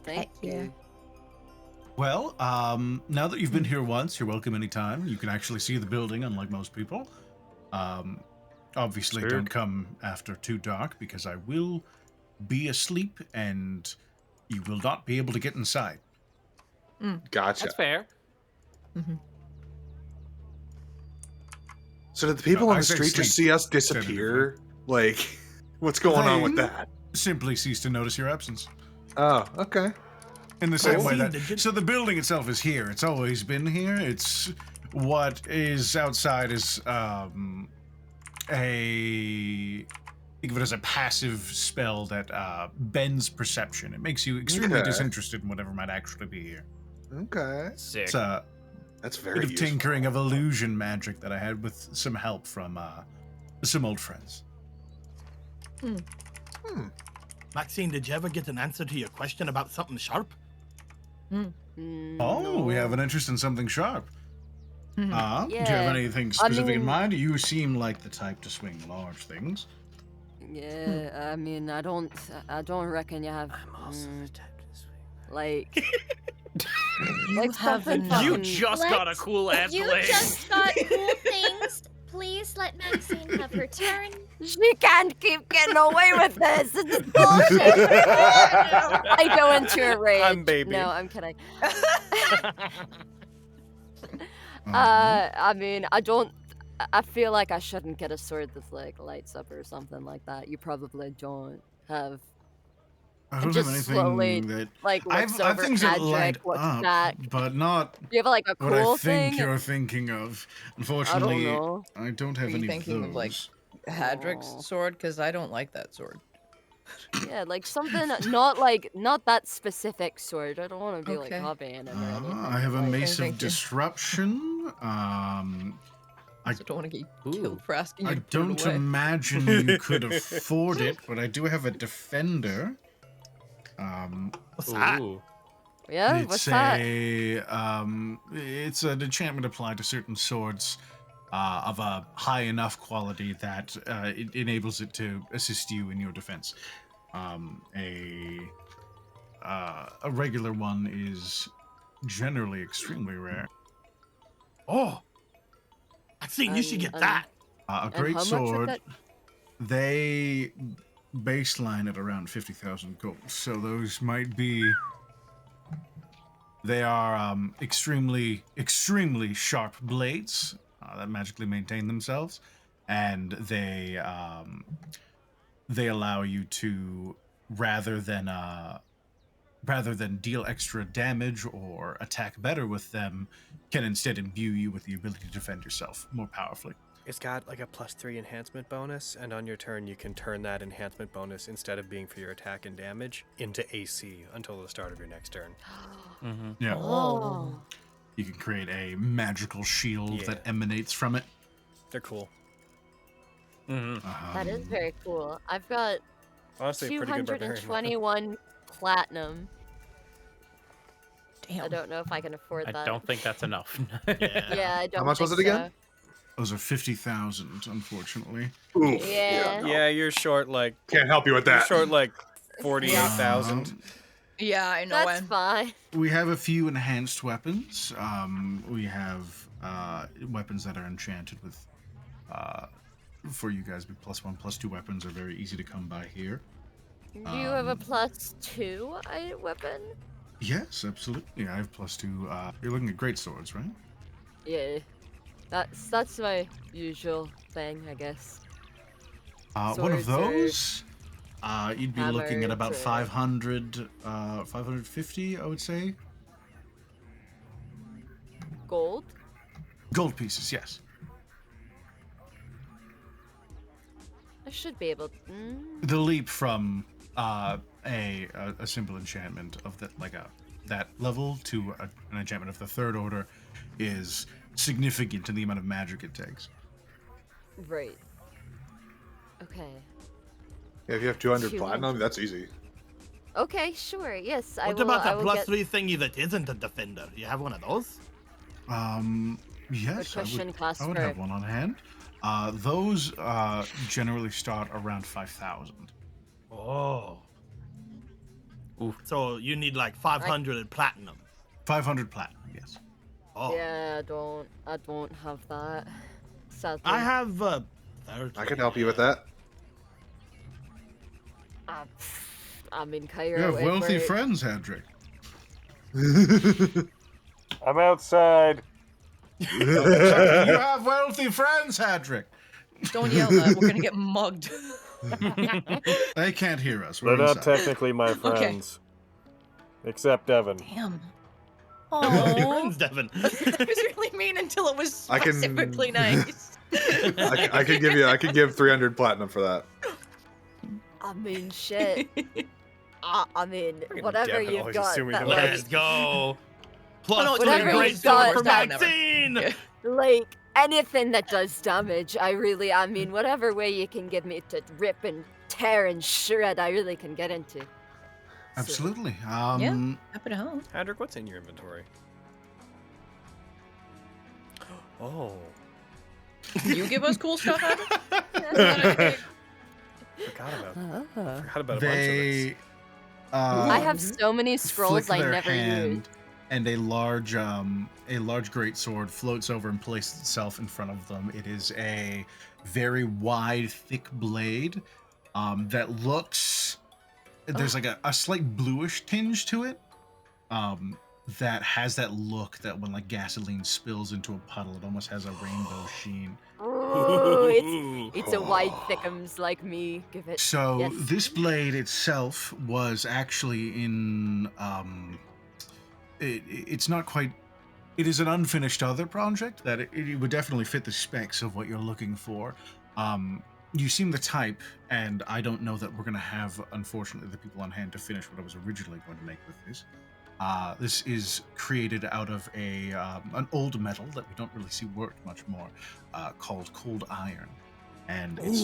[SPEAKER 6] Thank you.
[SPEAKER 7] Well, now that you've been here once, you're welcome anytime. You can actually see the building, unlike most people. Obviously,
[SPEAKER 3] Sick.
[SPEAKER 7] don't come after too dark, because I will be asleep, and you will not be able to get inside.
[SPEAKER 2] Gotcha.
[SPEAKER 3] That's fair.
[SPEAKER 2] So did the people
[SPEAKER 7] I
[SPEAKER 2] on the
[SPEAKER 7] say
[SPEAKER 2] street just
[SPEAKER 7] sleep.
[SPEAKER 2] see us disappear? Like, what's going on with that?
[SPEAKER 7] Simply cease to notice your absence.
[SPEAKER 2] Oh, okay.
[SPEAKER 7] In the same way
[SPEAKER 10] Maxine,
[SPEAKER 7] that...
[SPEAKER 10] did you-
[SPEAKER 7] So the building itself is here. It's always been here. It's... What is outside is, a... Think of it as a passive spell that bends perception. It makes you extremely
[SPEAKER 2] Okay.
[SPEAKER 7] disinterested in whatever might actually be here.
[SPEAKER 2] Okay.
[SPEAKER 3] Sick.
[SPEAKER 7] It's a
[SPEAKER 2] That's very
[SPEAKER 7] bit of
[SPEAKER 2] useful.
[SPEAKER 7] tinkering of illusion magic that I had with some help from some old friends.
[SPEAKER 10] Maxine, did you ever get an answer to your question about something sharp?
[SPEAKER 7] Oh, we have an interest in something sharp. Do you have
[SPEAKER 6] Yeah,
[SPEAKER 7] anything specific in
[SPEAKER 6] mean-
[SPEAKER 7] mind? You seem like the type to swing large things.
[SPEAKER 6] Yeah, I mean, I don't reckon you have.
[SPEAKER 9] I'm also the type to swing.
[SPEAKER 6] Like, Like
[SPEAKER 5] have
[SPEAKER 6] something
[SPEAKER 5] enough.
[SPEAKER 3] You
[SPEAKER 6] fucking-
[SPEAKER 3] just got a cool ass
[SPEAKER 8] You
[SPEAKER 3] blade.
[SPEAKER 8] just got cool things. Please let Maxine have her turn.
[SPEAKER 6] She can't keep getting away with this. This is bullshit. I go into a rage.
[SPEAKER 9] I'm baby.
[SPEAKER 6] No, I'm kidding.
[SPEAKER 2] Uh-huh.
[SPEAKER 6] I mean, I feel like I shouldn't get a sword that like lights up or something like that. You probably don't have.
[SPEAKER 7] I don't
[SPEAKER 6] just
[SPEAKER 7] have anything
[SPEAKER 6] slowly,
[SPEAKER 7] that
[SPEAKER 6] like looks
[SPEAKER 7] I've
[SPEAKER 6] over
[SPEAKER 7] things that light
[SPEAKER 6] Adric, looks
[SPEAKER 7] up,
[SPEAKER 6] back.
[SPEAKER 7] but not
[SPEAKER 6] Do you have like a
[SPEAKER 7] what I
[SPEAKER 6] cool
[SPEAKER 7] think
[SPEAKER 6] thing?
[SPEAKER 7] you're thinking of. Unfortunately,
[SPEAKER 6] know.
[SPEAKER 7] I don't
[SPEAKER 5] Are
[SPEAKER 7] have
[SPEAKER 5] you
[SPEAKER 7] any
[SPEAKER 5] thinking
[SPEAKER 7] of
[SPEAKER 5] of, like,
[SPEAKER 7] those.
[SPEAKER 5] Hadrick's sword? Because I don't like that sword.
[SPEAKER 6] Yeah, like something not that specific sword. I don't want to be
[SPEAKER 5] Okay.
[SPEAKER 6] like copying it or anything.
[SPEAKER 7] I have a
[SPEAKER 6] like,
[SPEAKER 7] mace of
[SPEAKER 5] thank you.
[SPEAKER 7] disruption.
[SPEAKER 5] I also don't want to get killed for asking you
[SPEAKER 7] I
[SPEAKER 5] to put
[SPEAKER 7] don't
[SPEAKER 5] it away.
[SPEAKER 7] imagine you could afford it, but I do have a defender.
[SPEAKER 10] What's that?
[SPEAKER 3] Ooh.
[SPEAKER 6] Yeah,
[SPEAKER 7] it's
[SPEAKER 6] what's that?
[SPEAKER 7] it's an enchantment applied to certain swords of a high enough quality that it enables it to assist you in your defense. A regular one is generally extremely rare.
[SPEAKER 10] Oh, Maxine, you should get
[SPEAKER 6] And-
[SPEAKER 10] that.
[SPEAKER 7] A
[SPEAKER 6] And
[SPEAKER 7] great
[SPEAKER 6] how much would
[SPEAKER 7] sword,
[SPEAKER 6] that-
[SPEAKER 7] they baseline at around 50,000 gold. So those might be. They are extremely, extremely sharp blades that magically maintain themselves, and they allow you to rather than deal extra damage or attack better with them, can instead imbue you with the ability to defend yourself more powerfully.
[SPEAKER 9] It's got like a +3 enhancement bonus, and on your turn you can turn that enhancement bonus, instead of being for your attack and damage, into AC until the start of your next turn.
[SPEAKER 7] Yeah.
[SPEAKER 6] Oh.
[SPEAKER 7] You can create a magical shield that emanates from it.
[SPEAKER 9] They're cool.
[SPEAKER 6] That is very cool. I've got
[SPEAKER 9] Honestly, a pretty good barbarian weapon.
[SPEAKER 6] 221 platinum.
[SPEAKER 5] Damn.
[SPEAKER 6] I don't know if I can afford
[SPEAKER 3] I
[SPEAKER 6] that.
[SPEAKER 3] don't think that's enough.
[SPEAKER 6] Yeah, I don't.
[SPEAKER 2] much was
[SPEAKER 6] think
[SPEAKER 2] it again?
[SPEAKER 7] Those are 50,000, unfortunately.
[SPEAKER 2] Oof.
[SPEAKER 6] Yeah.
[SPEAKER 9] Yeah, you're short like
[SPEAKER 2] Can't help you with
[SPEAKER 9] you're
[SPEAKER 2] that.
[SPEAKER 9] short like 48,000.
[SPEAKER 5] Yeah, I know.
[SPEAKER 6] That's fine.
[SPEAKER 7] We have a few enhanced weapons. We have weapons that are enchanted with. For you guys, +1, +2 weapons are very easy to come by here.
[SPEAKER 6] Do you have a +2 weapon?
[SPEAKER 7] Yes, absolutely. I have +2. You're looking at great swords, right?
[SPEAKER 6] Yeah. That's my usual thing, I guess.
[SPEAKER 7] One of
[SPEAKER 6] Swords or
[SPEAKER 7] those, you'd be looking at about
[SPEAKER 6] hammers or-
[SPEAKER 7] 500, 550, I would say.
[SPEAKER 6] Gold?
[SPEAKER 7] Gold pieces, yes.
[SPEAKER 6] I should be able.
[SPEAKER 7] The leap from a simple enchantment of that level to an enchantment of the third order is significant in the amount of magic it takes.
[SPEAKER 6] Right. Okay.
[SPEAKER 2] Yeah, if you have 200
[SPEAKER 6] 200.
[SPEAKER 2] platinum, that's easy.
[SPEAKER 6] Okay, sure. Yes, I
[SPEAKER 10] What
[SPEAKER 6] will.
[SPEAKER 10] about
[SPEAKER 6] I
[SPEAKER 10] a
[SPEAKER 6] will
[SPEAKER 10] plus
[SPEAKER 6] get...
[SPEAKER 10] +3 thingy that isn't a defender? You have one of those?
[SPEAKER 7] Yes,
[SPEAKER 6] question,
[SPEAKER 7] I would
[SPEAKER 6] Casper.
[SPEAKER 7] have one on hand. Those generally start around 5,000.
[SPEAKER 10] Oh. So you need like 500 platinum.
[SPEAKER 7] 500 platinum, yes.
[SPEAKER 10] Oh.
[SPEAKER 6] Yeah, I don't have that. Sadly.
[SPEAKER 10] I have 30.
[SPEAKER 2] I can help you with that.
[SPEAKER 6] I mean, Cairo.
[SPEAKER 7] You have
[SPEAKER 6] if
[SPEAKER 7] wealthy
[SPEAKER 6] we're-
[SPEAKER 7] friends, Hadrick.
[SPEAKER 1] I'm outside.
[SPEAKER 7] You have wealthy friends, Hadrick.
[SPEAKER 5] Don't yell that. We're gonna get mugged.
[SPEAKER 7] They can't hear us. We're
[SPEAKER 1] They're not
[SPEAKER 7] inside.
[SPEAKER 1] technically my friends. Except Devin.
[SPEAKER 5] Damn.
[SPEAKER 10] Wealthy
[SPEAKER 5] Oh,
[SPEAKER 10] friends, Devin.
[SPEAKER 5] that was really mean until it was
[SPEAKER 2] I can-
[SPEAKER 5] specifically nice.
[SPEAKER 2] I could give 300 platinum for that.
[SPEAKER 6] I mean, shit. I mean, whatever
[SPEAKER 9] Devin
[SPEAKER 6] you've
[SPEAKER 9] always
[SPEAKER 6] got.
[SPEAKER 9] assuming
[SPEAKER 6] That,
[SPEAKER 9] he'll
[SPEAKER 6] like,
[SPEAKER 10] Let's go. Plus
[SPEAKER 5] no,
[SPEAKER 10] 3
[SPEAKER 6] whatever
[SPEAKER 10] great
[SPEAKER 6] you've got,
[SPEAKER 10] sword for
[SPEAKER 6] that-
[SPEAKER 10] Maxine.
[SPEAKER 6] like anything that does damage, I mean, whatever way you can give me to rip and tear and shred, I really can get into.
[SPEAKER 7] Absolutely.
[SPEAKER 5] Yeah. Happy to help.
[SPEAKER 9] Hadrick, what's in your inventory? Oh.
[SPEAKER 5] You give us cool stuff, Adam?
[SPEAKER 9] Forgot about a bunch of
[SPEAKER 7] They.
[SPEAKER 9] this.
[SPEAKER 6] I have so many scrolls
[SPEAKER 7] flick
[SPEAKER 6] I
[SPEAKER 7] their
[SPEAKER 6] never
[SPEAKER 7] hand,
[SPEAKER 6] used.
[SPEAKER 7] and a large great sword floats over and places itself in front of them. It is a very wide, thick blade that looks. There's like a slight bluish tinge to it. That has that look that when like gasoline spills into a puddle, it almost has a rainbow sheen.
[SPEAKER 11] Ooh, it's a wide thickums like me. Give it.
[SPEAKER 7] So
[SPEAKER 11] Yes.
[SPEAKER 7] this blade itself was actually in it's not quite. It is an unfinished other project that it would definitely fit the specs of what you're looking for. You seem the type, and I don't know that we're going to have, unfortunately, the people on hand to finish what I was originally going to make with this. This is created out of an old metal that we don't really see worked much more, called cold iron. And it's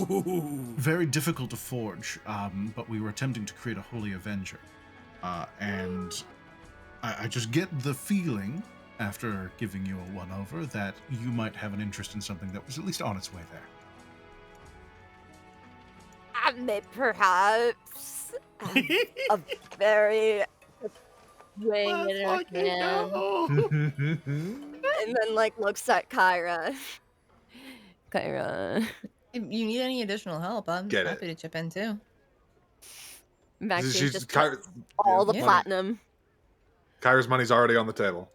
[SPEAKER 7] very difficult to forge, but we were attempting to create a Holy Avenger. And I just get the feeling, after giving you a one-over, that you might have an interest in something that was at least on its way there.
[SPEAKER 11] Perhaps a very wing in her hand. And then like looks at Kyra. Kyra.
[SPEAKER 5] If you need any additional help, I'm
[SPEAKER 2] Get it.
[SPEAKER 5] happy to chip in too.
[SPEAKER 11] Maxine
[SPEAKER 2] She's
[SPEAKER 11] just
[SPEAKER 2] Kyra-
[SPEAKER 11] puts all the
[SPEAKER 5] Yeah.
[SPEAKER 11] platinum.
[SPEAKER 2] Kyra's money's already on the table.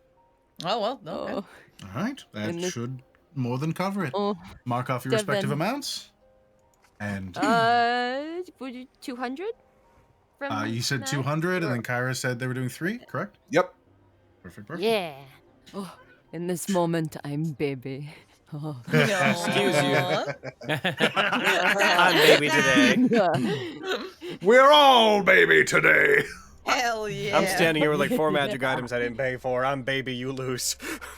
[SPEAKER 5] Oh well, okay.
[SPEAKER 11] Oh.
[SPEAKER 7] All right, that
[SPEAKER 11] And this-
[SPEAKER 7] should more than cover it.
[SPEAKER 11] Oh.
[SPEAKER 7] Mark off your respective
[SPEAKER 11] Devin.
[SPEAKER 7] amounts. And
[SPEAKER 11] Would you 200?
[SPEAKER 7] you said
[SPEAKER 11] Max?
[SPEAKER 7] 200, and then Kyra said they were doing 3, correct?
[SPEAKER 2] Yep.
[SPEAKER 7] Perfect, perfect.
[SPEAKER 11] Yeah. Oh, in this moment, I'm baby. Oh.
[SPEAKER 9] Excuse you. I'm baby today.
[SPEAKER 2] We're all baby today.
[SPEAKER 5] Hell yeah.
[SPEAKER 9] I'm standing here with like 4 magic items I didn't pay for. I'm baby, you lose.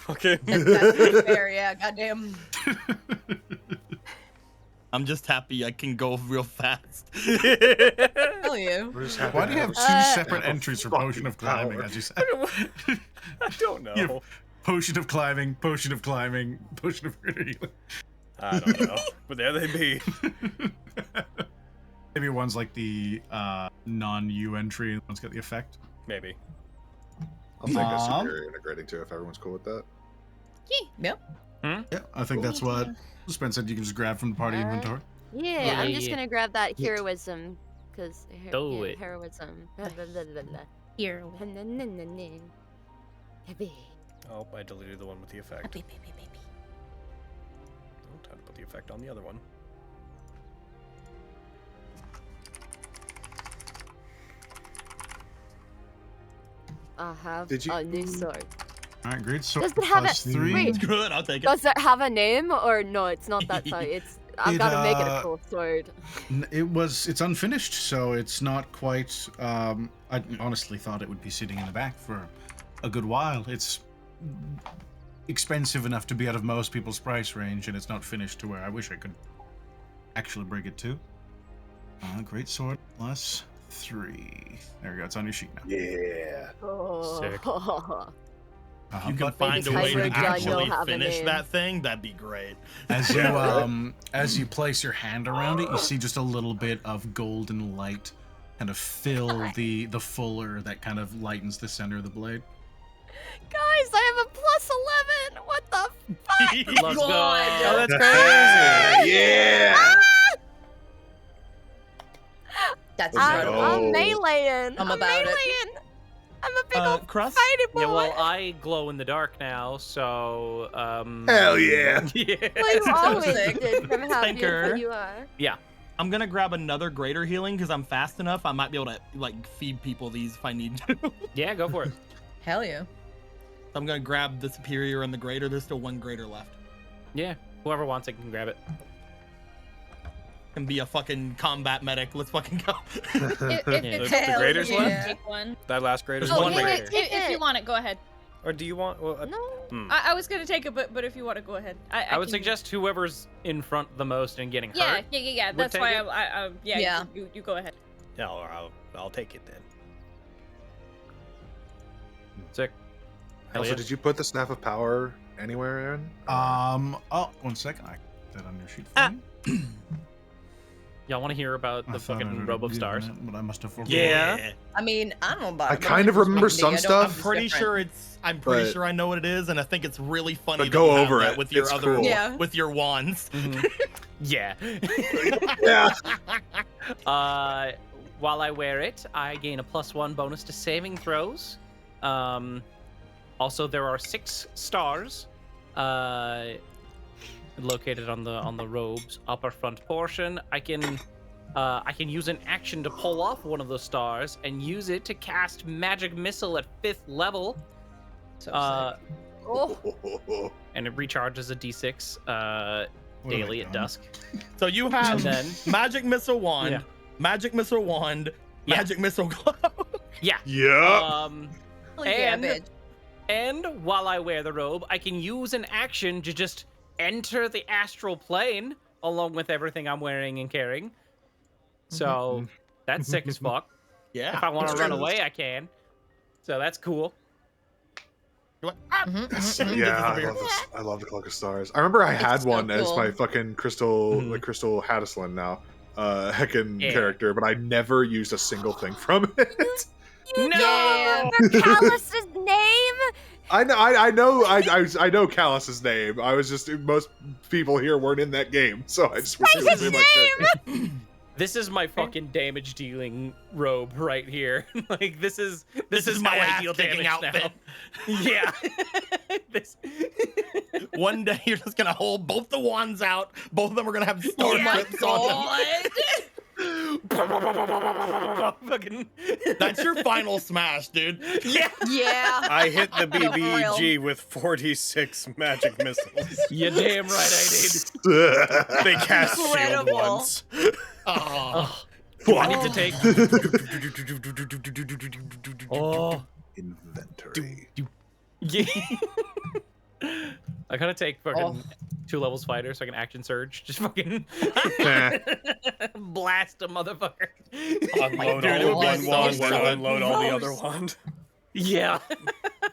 [SPEAKER 9] Okay.
[SPEAKER 5] That's fair, yeah. Goddamn.
[SPEAKER 10] I'm just happy I can go real fast.
[SPEAKER 5] Hell yeah.
[SPEAKER 2] We're just happy
[SPEAKER 7] Why
[SPEAKER 2] to
[SPEAKER 7] do you have
[SPEAKER 2] have
[SPEAKER 7] two separate entries for Potion of Climbing, as you said?
[SPEAKER 9] I don't know.
[SPEAKER 7] You have Potion of Climbing, Potion of Climbing, Potion of Healing.
[SPEAKER 9] I don't know. But there they be.
[SPEAKER 7] Maybe one's like the non-U entry, and one's got the effect.
[SPEAKER 9] Maybe.
[SPEAKER 2] I'll take a superior integrating too if everyone's cool with that.
[SPEAKER 5] Yep.
[SPEAKER 7] Yeah, I think that's what Spence said you can just grab from the party inventory.
[SPEAKER 11] Yeah, I'm just
[SPEAKER 3] Yeah.
[SPEAKER 11] gonna grab that heroism, because
[SPEAKER 3] Do it.
[SPEAKER 11] heroism. Blah, blah, blah, blah, blah.
[SPEAKER 5] Here.
[SPEAKER 11] Heavy.
[SPEAKER 9] Oh, I deleted the one with the effect.
[SPEAKER 5] Baby, baby, baby.
[SPEAKER 9] Oh, time to put the effect on the other one.
[SPEAKER 11] I have
[SPEAKER 2] Did you-
[SPEAKER 11] a new sword.
[SPEAKER 7] All right, great. So
[SPEAKER 11] Does it have
[SPEAKER 7] plus
[SPEAKER 11] a-
[SPEAKER 7] 3.
[SPEAKER 11] wait.
[SPEAKER 10] Good, I'll take it.
[SPEAKER 11] Does it have a name or no? It's not that size. It's I've
[SPEAKER 7] It,
[SPEAKER 11] got to make it a cool sword.
[SPEAKER 7] It's unfinished, so it's not quite. I honestly thought it would be sitting in the back for a good while. It's expensive enough to be out of most people's price range, and it's not finished to where I wish I could actually bring it to. Great sword plus 3. There we go. It's on your sheet now.
[SPEAKER 2] Yeah.
[SPEAKER 11] Oh.
[SPEAKER 9] Sick.
[SPEAKER 10] You can
[SPEAKER 7] But
[SPEAKER 10] find a
[SPEAKER 11] Maybe
[SPEAKER 10] way to
[SPEAKER 11] Tyler Dunn
[SPEAKER 10] actually
[SPEAKER 11] will have a
[SPEAKER 10] finish
[SPEAKER 11] name.
[SPEAKER 10] that thing. That'd be great.
[SPEAKER 7] as you place your hand around it, you see just a little bit of golden light kind of fill the fuller that kind of lightens the center of the blade.
[SPEAKER 11] Guys, I have a plus 11. What the fuck?
[SPEAKER 3] Let's go.
[SPEAKER 9] Oh, that's crazy.
[SPEAKER 2] Yeah.
[SPEAKER 5] That's
[SPEAKER 2] I'm-
[SPEAKER 5] incredible.
[SPEAKER 11] I'm
[SPEAKER 2] Oh.
[SPEAKER 11] meleeing.
[SPEAKER 5] I'm about it.
[SPEAKER 11] meleeing. I'm a big old
[SPEAKER 10] Crust?
[SPEAKER 11] fighty boy.
[SPEAKER 3] Yeah, well, I glow in the dark now, so
[SPEAKER 2] Hell yeah.
[SPEAKER 3] yeah.
[SPEAKER 11] Well, you
[SPEAKER 5] So
[SPEAKER 11] always
[SPEAKER 5] sick.
[SPEAKER 11] did from how
[SPEAKER 10] Thinker.
[SPEAKER 11] beautiful you are.
[SPEAKER 10] I'm gonna grab another greater healing because I'm fast enough. I might be able to like feed people these if I need to.
[SPEAKER 3] Yeah, go for it.
[SPEAKER 5] Hell yeah.
[SPEAKER 10] I'm gonna grab the superior and the greater. There's still one greater left.
[SPEAKER 3] Yeah, whoever wants it can grab it.
[SPEAKER 10] Can be a fucking combat medic. Let's fucking go.
[SPEAKER 4] If it's
[SPEAKER 9] The
[SPEAKER 5] Hell
[SPEAKER 9] graders
[SPEAKER 5] yeah.
[SPEAKER 9] left?
[SPEAKER 4] take one.
[SPEAKER 9] That last grader's
[SPEAKER 3] There's
[SPEAKER 4] Oh,
[SPEAKER 3] one
[SPEAKER 9] one
[SPEAKER 4] yeah,
[SPEAKER 3] grader.
[SPEAKER 9] grader.
[SPEAKER 4] if you want it, go ahead.
[SPEAKER 9] Or do you want? Well,
[SPEAKER 11] No.
[SPEAKER 4] I was gonna take it, but if you want to, go ahead.
[SPEAKER 3] I would
[SPEAKER 4] can-
[SPEAKER 3] suggest whoever's in front the most and getting
[SPEAKER 4] Yeah,
[SPEAKER 3] hurt.
[SPEAKER 4] yeah.
[SPEAKER 3] would
[SPEAKER 4] That's
[SPEAKER 3] take
[SPEAKER 4] why
[SPEAKER 3] it.
[SPEAKER 4] yeah.
[SPEAKER 5] Yeah.
[SPEAKER 4] You go ahead.
[SPEAKER 9] Yeah, I'll take it then.
[SPEAKER 3] Sick. Hell
[SPEAKER 2] Also,
[SPEAKER 3] yeah.
[SPEAKER 2] did you put the staff of power anywhere, Aaron?
[SPEAKER 7] Oh, 1 second. I put that on your sheet for you.
[SPEAKER 3] Y'all want to hear about the fucking robe of stars?
[SPEAKER 7] But I must have forgotten.
[SPEAKER 9] Yeah.
[SPEAKER 5] I mean, I don't know about
[SPEAKER 2] I
[SPEAKER 5] it, but
[SPEAKER 2] kind of
[SPEAKER 5] just
[SPEAKER 2] remember
[SPEAKER 5] one
[SPEAKER 2] some
[SPEAKER 5] thing, I don't
[SPEAKER 2] stuff.
[SPEAKER 5] know
[SPEAKER 10] I'm
[SPEAKER 5] if it's
[SPEAKER 10] pretty
[SPEAKER 5] different.
[SPEAKER 10] sure I'm pretty
[SPEAKER 2] But-
[SPEAKER 10] sure I know what it is, and I think it's really funny.
[SPEAKER 2] But
[SPEAKER 10] that
[SPEAKER 2] go
[SPEAKER 10] you have
[SPEAKER 2] over
[SPEAKER 10] that
[SPEAKER 2] it.
[SPEAKER 10] with your
[SPEAKER 2] It's
[SPEAKER 10] other
[SPEAKER 2] cool.
[SPEAKER 5] Yeah.
[SPEAKER 10] with your wands.
[SPEAKER 3] Yeah.
[SPEAKER 2] Yeah.
[SPEAKER 3] While I wear it, I gain a +1 bonus to saving throws. Also, there are 6 stars located on the robe's upper front portion. I can use an action to pull off one of those stars and use it to cast magic missile at 5th level.
[SPEAKER 5] So sick.
[SPEAKER 3] And it recharges a d6
[SPEAKER 7] What have I
[SPEAKER 3] daily at
[SPEAKER 7] done?
[SPEAKER 3] dusk.
[SPEAKER 10] So you
[SPEAKER 3] And
[SPEAKER 10] have
[SPEAKER 3] then
[SPEAKER 10] magic missile wand,
[SPEAKER 3] Yeah.
[SPEAKER 10] magic missile wand,
[SPEAKER 3] Yeah.
[SPEAKER 10] magic missile cloak.
[SPEAKER 3] yeah.
[SPEAKER 2] Yeah.
[SPEAKER 5] Hell yeah,
[SPEAKER 3] and-
[SPEAKER 5] bitch.
[SPEAKER 3] And while I wear the robe, I can use an action to just enter the astral plane along with everything I'm wearing and carrying. So that's sick as fuck.
[SPEAKER 10] Yeah.
[SPEAKER 3] If I want to
[SPEAKER 2] That's
[SPEAKER 3] run
[SPEAKER 2] true.
[SPEAKER 3] away, I can. So that's cool.
[SPEAKER 10] You're like, ah!
[SPEAKER 2] Yeah, I love the Cloak of Stars. I remember I had
[SPEAKER 5] so
[SPEAKER 2] one as
[SPEAKER 5] cool.
[SPEAKER 2] my fucking crystal,
[SPEAKER 3] Mhm.
[SPEAKER 2] like Crystal Hadislan now, heckin'
[SPEAKER 3] Yeah.
[SPEAKER 2] character, but I never used a single thing from it.
[SPEAKER 6] You
[SPEAKER 3] No!
[SPEAKER 6] don't remember Callus's name?
[SPEAKER 2] I know Callus's name. I was just most people here weren't in that game, so I just wish it was in my character.
[SPEAKER 3] This is my fucking damage dealing robe right here. Like this is
[SPEAKER 10] my
[SPEAKER 3] how I
[SPEAKER 10] ass
[SPEAKER 3] deal
[SPEAKER 10] kicking
[SPEAKER 3] damage
[SPEAKER 10] outfit.
[SPEAKER 3] now. Yeah. this.
[SPEAKER 10] One day you're just gonna hold both the wands out. Both of them are gonna have star
[SPEAKER 5] Oh my
[SPEAKER 10] strips on them.
[SPEAKER 5] god.
[SPEAKER 3] Fucking.
[SPEAKER 10] That's your final smash, dude.
[SPEAKER 3] Yeah.
[SPEAKER 5] Yeah.
[SPEAKER 9] I hit the
[SPEAKER 5] No, for real.
[SPEAKER 9] BBG with 46 magic missiles.
[SPEAKER 3] You're damn right I did.
[SPEAKER 9] They cast shield
[SPEAKER 5] Incredible.
[SPEAKER 9] once.
[SPEAKER 10] Oh.
[SPEAKER 3] Do I need to take? Oh.
[SPEAKER 2] Inventory.
[SPEAKER 3] Yeah. I gotta take fucking
[SPEAKER 5] Oh.
[SPEAKER 3] 2 levels fighter so I can action surge. Just fucking blast a motherfucker.
[SPEAKER 9] Unload
[SPEAKER 10] Dude, it
[SPEAKER 9] all
[SPEAKER 10] would be
[SPEAKER 9] one
[SPEAKER 10] so
[SPEAKER 9] wand,
[SPEAKER 10] gross.
[SPEAKER 9] unload all the other wand.
[SPEAKER 3] Yeah.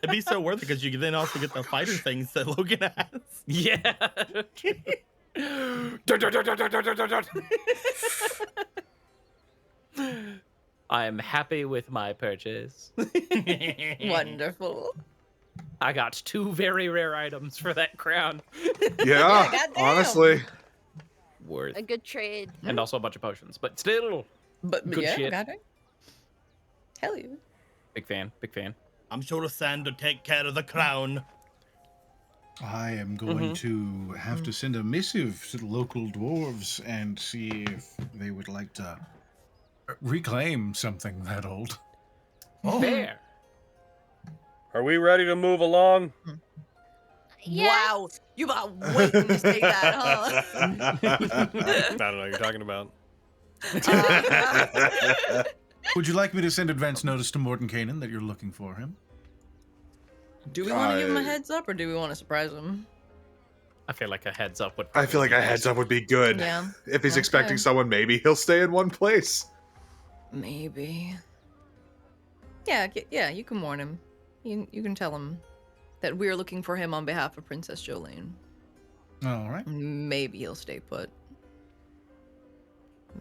[SPEAKER 10] It'd be so worth it because you can then also get the fighter things that Logan has.
[SPEAKER 3] Yeah. I am happy with my purchase.
[SPEAKER 5] Wonderful.
[SPEAKER 3] I got 2 very rare items for that crown.
[SPEAKER 2] Yeah,
[SPEAKER 5] goddamn.
[SPEAKER 2] honestly.
[SPEAKER 3] Worth.
[SPEAKER 6] A good trade.
[SPEAKER 3] And also a bunch of potions, but still,
[SPEAKER 5] But
[SPEAKER 3] Good
[SPEAKER 5] yeah,
[SPEAKER 3] shit.
[SPEAKER 5] got it. Hell yeah.
[SPEAKER 3] big fan, big fan.
[SPEAKER 10] I'm sure to send to take care of the crown.
[SPEAKER 7] I am going to have to send a missive to the local dwarves and see if they would like to reclaim something that old.
[SPEAKER 3] Fair.
[SPEAKER 9] Are we ready to move along?
[SPEAKER 5] Wow. You about waiting to say that, huh?
[SPEAKER 9] I don't know what you're talking about.
[SPEAKER 7] Would you like me to send advance notice to Morten Kanan that you're looking for him?
[SPEAKER 5] Do we want to give him a heads up or do we want to surprise him?
[SPEAKER 3] I feel like a heads up would.
[SPEAKER 2] I feel like a heads up would be good.
[SPEAKER 5] Yeah.
[SPEAKER 2] If he's
[SPEAKER 5] Okay.
[SPEAKER 2] expecting someone, maybe he'll stay in one place.
[SPEAKER 5] Maybe. Yeah, yeah, you can warn him. You can tell him that we're looking for him on behalf of Princess Jolene.
[SPEAKER 7] All right.
[SPEAKER 5] Maybe he'll stay put.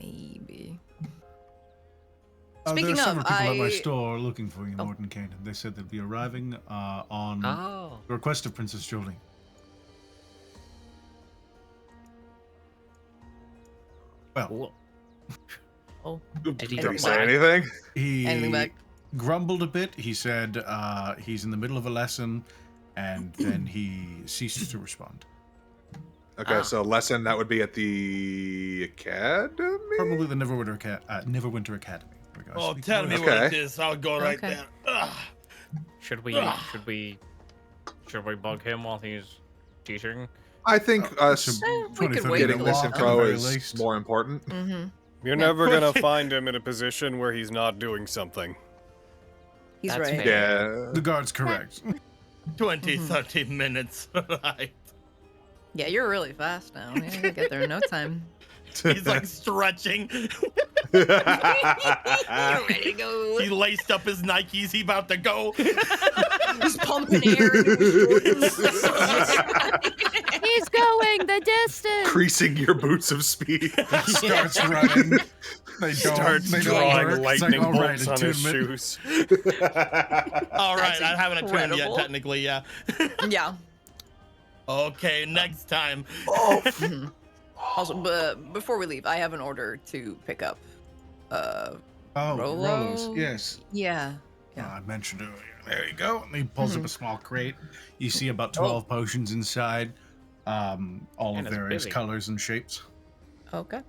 [SPEAKER 5] Maybe.
[SPEAKER 7] There are
[SPEAKER 5] Speaking
[SPEAKER 7] several
[SPEAKER 5] of,
[SPEAKER 7] people at my
[SPEAKER 5] I-
[SPEAKER 7] store looking for you,
[SPEAKER 5] Oh.
[SPEAKER 7] Morten Kanan. They said they'll be arriving on
[SPEAKER 3] Oh.
[SPEAKER 7] the request of Princess Jolene. Well,
[SPEAKER 3] Cool.
[SPEAKER 5] Oh.
[SPEAKER 3] Did he
[SPEAKER 2] Did
[SPEAKER 3] drop
[SPEAKER 2] he say
[SPEAKER 3] by?
[SPEAKER 2] anything?
[SPEAKER 7] he
[SPEAKER 5] Anything back?
[SPEAKER 7] grumbled a bit. He said he's in the middle of a lesson, and then he ceased to respond.
[SPEAKER 2] Okay, so lesson that would be at the academy.
[SPEAKER 7] Probably the Neverwinter Academy. There we go. I
[SPEAKER 10] Oh,
[SPEAKER 7] speak
[SPEAKER 10] tell
[SPEAKER 7] words.
[SPEAKER 10] me what it is. I'll go right
[SPEAKER 5] Okay.
[SPEAKER 10] there. Ugh.
[SPEAKER 3] Should we bug him while he's teaching?
[SPEAKER 2] I think us
[SPEAKER 7] Some
[SPEAKER 5] we could
[SPEAKER 7] 20,
[SPEAKER 5] wait
[SPEAKER 2] getting
[SPEAKER 5] a
[SPEAKER 2] this
[SPEAKER 5] while.
[SPEAKER 7] at the
[SPEAKER 2] info
[SPEAKER 7] very
[SPEAKER 2] is
[SPEAKER 7] least.
[SPEAKER 2] more important.
[SPEAKER 5] Mm-hmm.
[SPEAKER 9] You're never gonna find him in a position where he's not doing something.
[SPEAKER 5] He's
[SPEAKER 3] That's
[SPEAKER 5] right.
[SPEAKER 3] fair.
[SPEAKER 2] Yeah.
[SPEAKER 7] The guard's correct.
[SPEAKER 10] 20, 30 minutes. Right.
[SPEAKER 5] Yeah, you're really fast now. Yeah, you get there in no time.
[SPEAKER 10] He's like stretching.
[SPEAKER 5] You're ready to go.
[SPEAKER 10] He laced up his Nikes. He about to go.
[SPEAKER 5] He's pumping air into his Jordans.
[SPEAKER 11] He's going the distance.
[SPEAKER 2] Creasing your boots of speed.
[SPEAKER 7] Starts running. They
[SPEAKER 1] Starts
[SPEAKER 7] don't
[SPEAKER 1] drawing
[SPEAKER 7] work. It's
[SPEAKER 1] lightning
[SPEAKER 7] like, all right,
[SPEAKER 1] bolts on his
[SPEAKER 7] attunement.
[SPEAKER 1] shoes.
[SPEAKER 10] All right,
[SPEAKER 5] That's
[SPEAKER 10] I haven't attuned yet,
[SPEAKER 5] incredible.
[SPEAKER 10] technically, yeah.
[SPEAKER 5] Yeah.
[SPEAKER 10] Okay, next time.
[SPEAKER 5] Mhm. Also, before we leave, I have an order to pick up.
[SPEAKER 7] Oh,
[SPEAKER 5] Rolo?
[SPEAKER 7] Rolos, yes.
[SPEAKER 5] Yeah.
[SPEAKER 7] I mentioned earlier. There you go. And he pulls up a small crate. You see about
[SPEAKER 5] Oh.
[SPEAKER 7] 12 potions inside, all
[SPEAKER 3] And
[SPEAKER 7] of
[SPEAKER 3] it's
[SPEAKER 7] various
[SPEAKER 3] big.
[SPEAKER 7] colors and shapes.
[SPEAKER 5] Okay.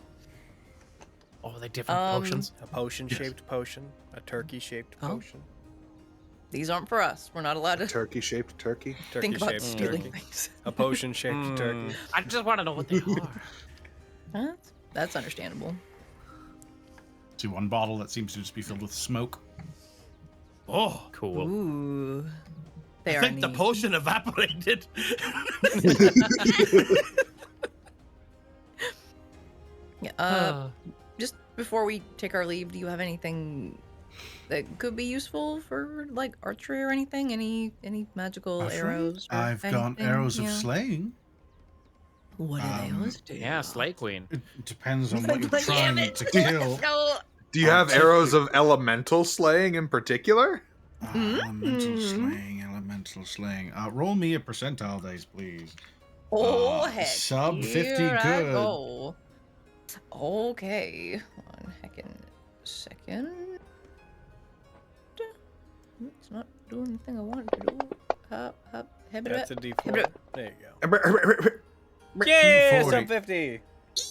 [SPEAKER 3] Oh, they different potions.
[SPEAKER 9] A potion-shaped potion, a turkey-shaped
[SPEAKER 5] Oh.
[SPEAKER 9] potion,
[SPEAKER 5] These aren't for us. We're not allowed to
[SPEAKER 2] Turkey-shaped turkey.
[SPEAKER 5] think about
[SPEAKER 9] turkey-shaped
[SPEAKER 5] stealing
[SPEAKER 9] turkey,
[SPEAKER 5] things.
[SPEAKER 9] a potion-shaped turkey.
[SPEAKER 3] I just want to know what they are.
[SPEAKER 5] Huh? That's understandable.
[SPEAKER 7] See one bottle that seems to just be filled with smoke.
[SPEAKER 10] Oh,
[SPEAKER 3] Cool.
[SPEAKER 5] Ooh. They
[SPEAKER 10] I
[SPEAKER 5] are
[SPEAKER 10] think the
[SPEAKER 5] neat.
[SPEAKER 10] potion evaporated.
[SPEAKER 5] Yeah, just before we take our leave, do you have anything that could be useful for like archery or anything? Any magical arrows? Or
[SPEAKER 7] I've got
[SPEAKER 5] anything?
[SPEAKER 7] arrows of
[SPEAKER 5] Yeah.
[SPEAKER 7] slaying.
[SPEAKER 5] What do they always do?
[SPEAKER 3] Yeah, Slay Queen.
[SPEAKER 7] It depends on what you're
[SPEAKER 5] Damn
[SPEAKER 7] trying
[SPEAKER 5] it.
[SPEAKER 7] to kill.
[SPEAKER 5] No.
[SPEAKER 2] Do you have arrows of elemental slaying in particular?
[SPEAKER 7] Elemental slaying. Roll me a percentile dice, please.
[SPEAKER 5] Oh heck!
[SPEAKER 7] Sub 50
[SPEAKER 5] Here I
[SPEAKER 7] good.
[SPEAKER 5] go. Okay, one heckin' second. It's not doing the thing I wanted to do.
[SPEAKER 9] That's a D4.
[SPEAKER 5] Hebra-
[SPEAKER 9] There you go.
[SPEAKER 7] Yeah,
[SPEAKER 9] Sub 50.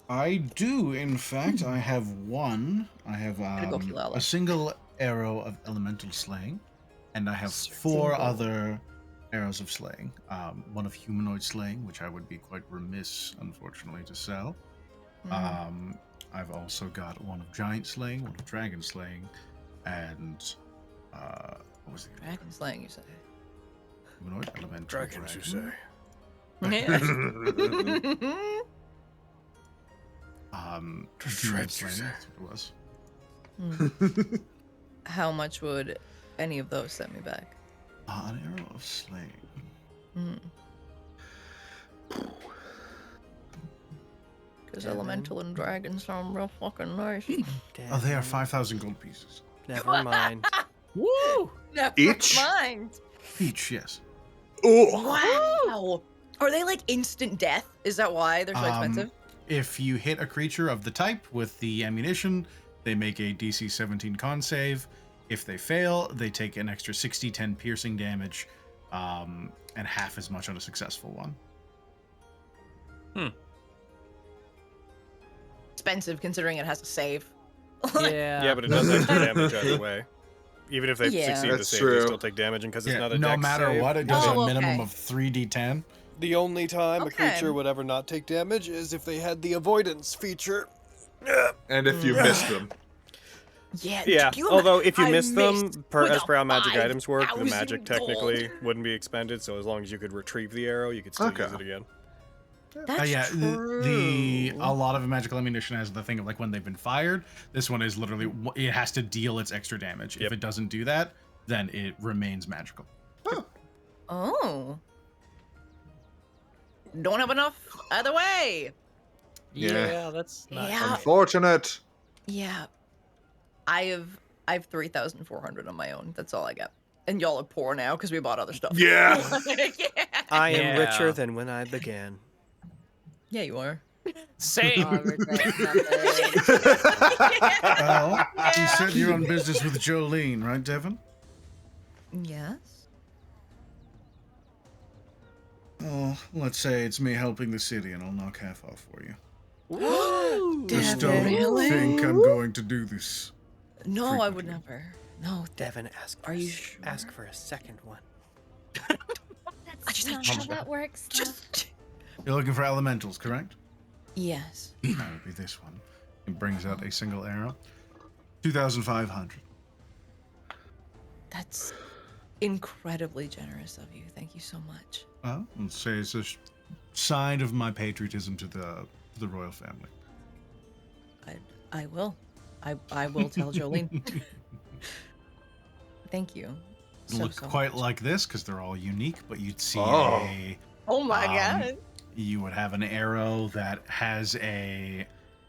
[SPEAKER 7] I do, in fact. I have one. I have
[SPEAKER 5] go for Lala.
[SPEAKER 7] a single arrow of elemental slaying, and I have four other arrows of slaying. One of humanoid slaying, which I would be quite remiss, unfortunately, to sell. I've also got one of giant slaying, one of dragon slaying, and what was the
[SPEAKER 5] Dragon slaying, you say?
[SPEAKER 7] humanoid elemental
[SPEAKER 1] Dragons, you
[SPEAKER 7] dragon.
[SPEAKER 5] Yeah.
[SPEAKER 7] Human
[SPEAKER 1] Dragons, you
[SPEAKER 7] slaying,
[SPEAKER 1] say.
[SPEAKER 7] that's what it was.
[SPEAKER 5] How much would any of those set me back?
[SPEAKER 7] An arrow of slaying.
[SPEAKER 5] Because elemental and dragon sound real fucking nice.
[SPEAKER 7] Oh, they are 5,000 gold pieces.
[SPEAKER 9] Never mind.
[SPEAKER 3] Woo!
[SPEAKER 5] Never
[SPEAKER 2] Each?
[SPEAKER 5] mind.
[SPEAKER 7] Each, yes.
[SPEAKER 5] Wow. Are they like instant death? Is that why they're so expensive?
[SPEAKER 7] If you hit a creature of the type with the ammunition, they make a DC 17 con save. If they fail, they take an extra 60-10 piercing damage, and half as much on a successful one.
[SPEAKER 5] Expensive considering it has to save.
[SPEAKER 3] Yeah.
[SPEAKER 1] Yeah, but it does extra damage either way. Even if they
[SPEAKER 5] Yeah.
[SPEAKER 1] succeed to
[SPEAKER 2] That's
[SPEAKER 1] save,
[SPEAKER 2] true.
[SPEAKER 1] they still take damage, and because it's not a
[SPEAKER 7] no
[SPEAKER 1] dex
[SPEAKER 7] matter
[SPEAKER 1] save,
[SPEAKER 7] what, it does
[SPEAKER 5] Oh,
[SPEAKER 7] a minimum
[SPEAKER 5] okay.
[SPEAKER 7] of 3d10.
[SPEAKER 9] The only time a
[SPEAKER 5] Okay.
[SPEAKER 9] creature would ever not take damage is if they had the avoidance feature.
[SPEAKER 2] And if you miss them.
[SPEAKER 5] Yeah.
[SPEAKER 1] Yeah,
[SPEAKER 5] can you
[SPEAKER 1] although if you
[SPEAKER 5] I
[SPEAKER 1] miss them,
[SPEAKER 5] missed
[SPEAKER 1] as
[SPEAKER 5] with
[SPEAKER 1] per how
[SPEAKER 5] a
[SPEAKER 1] magic items work, the
[SPEAKER 5] 5,000
[SPEAKER 1] magic
[SPEAKER 5] gold.
[SPEAKER 1] technically wouldn't be expended, so as long as you could retrieve the arrow, you could still
[SPEAKER 2] Okay.
[SPEAKER 1] use it again.
[SPEAKER 5] That's
[SPEAKER 7] Yeah,
[SPEAKER 5] true.
[SPEAKER 7] a lot of magical ammunition has the thing of like when they've been fired. This one is literally it has to deal its extra damage. If
[SPEAKER 1] Yep.
[SPEAKER 7] it doesn't do that, then it remains magical.
[SPEAKER 5] Oh. Don't have enough either way.
[SPEAKER 2] Yeah.
[SPEAKER 9] That's not.
[SPEAKER 5] Yeah.
[SPEAKER 2] Unfortunate.
[SPEAKER 5] Yeah. I have 3,400 on my own. That's all I got. And y'all are poor now because we bought other stuff.
[SPEAKER 2] Yeah.
[SPEAKER 5] yeah.
[SPEAKER 9] I am
[SPEAKER 3] Yeah.
[SPEAKER 9] richer than when I began.
[SPEAKER 5] Yeah, you are.
[SPEAKER 3] Same.
[SPEAKER 5] I regret nothing.
[SPEAKER 7] Well, you said you're on business with Jolene, right, Devin?
[SPEAKER 5] Yes.
[SPEAKER 7] Oh, let's say it's me helping the city, and I'll knock half off for you. Just
[SPEAKER 5] Devin,
[SPEAKER 7] don't
[SPEAKER 5] really?
[SPEAKER 7] think I'm going to do this.
[SPEAKER 5] No, I would never. No.
[SPEAKER 9] Devin, ask. For
[SPEAKER 5] Are
[SPEAKER 9] a
[SPEAKER 5] you
[SPEAKER 9] s-
[SPEAKER 5] sure?
[SPEAKER 9] Ask for a second one.
[SPEAKER 8] That's
[SPEAKER 5] just-
[SPEAKER 8] not how that works. though.
[SPEAKER 5] Just.
[SPEAKER 7] You're looking for elementals, correct?
[SPEAKER 5] Yes.
[SPEAKER 7] That would be this one. It brings out a single arrow. 2,500.
[SPEAKER 5] That's incredibly generous of you. Thank you so much.
[SPEAKER 7] Well, let's say it's a sign of my patriotism to the royal family.
[SPEAKER 5] I will. I will tell Jolene. Thank you.
[SPEAKER 7] Look
[SPEAKER 5] So
[SPEAKER 7] quite
[SPEAKER 5] much.
[SPEAKER 7] like this because they're all unique, but you'd see
[SPEAKER 5] Oh my
[SPEAKER 7] Um,
[SPEAKER 5] god.
[SPEAKER 7] you would have an arrow that has a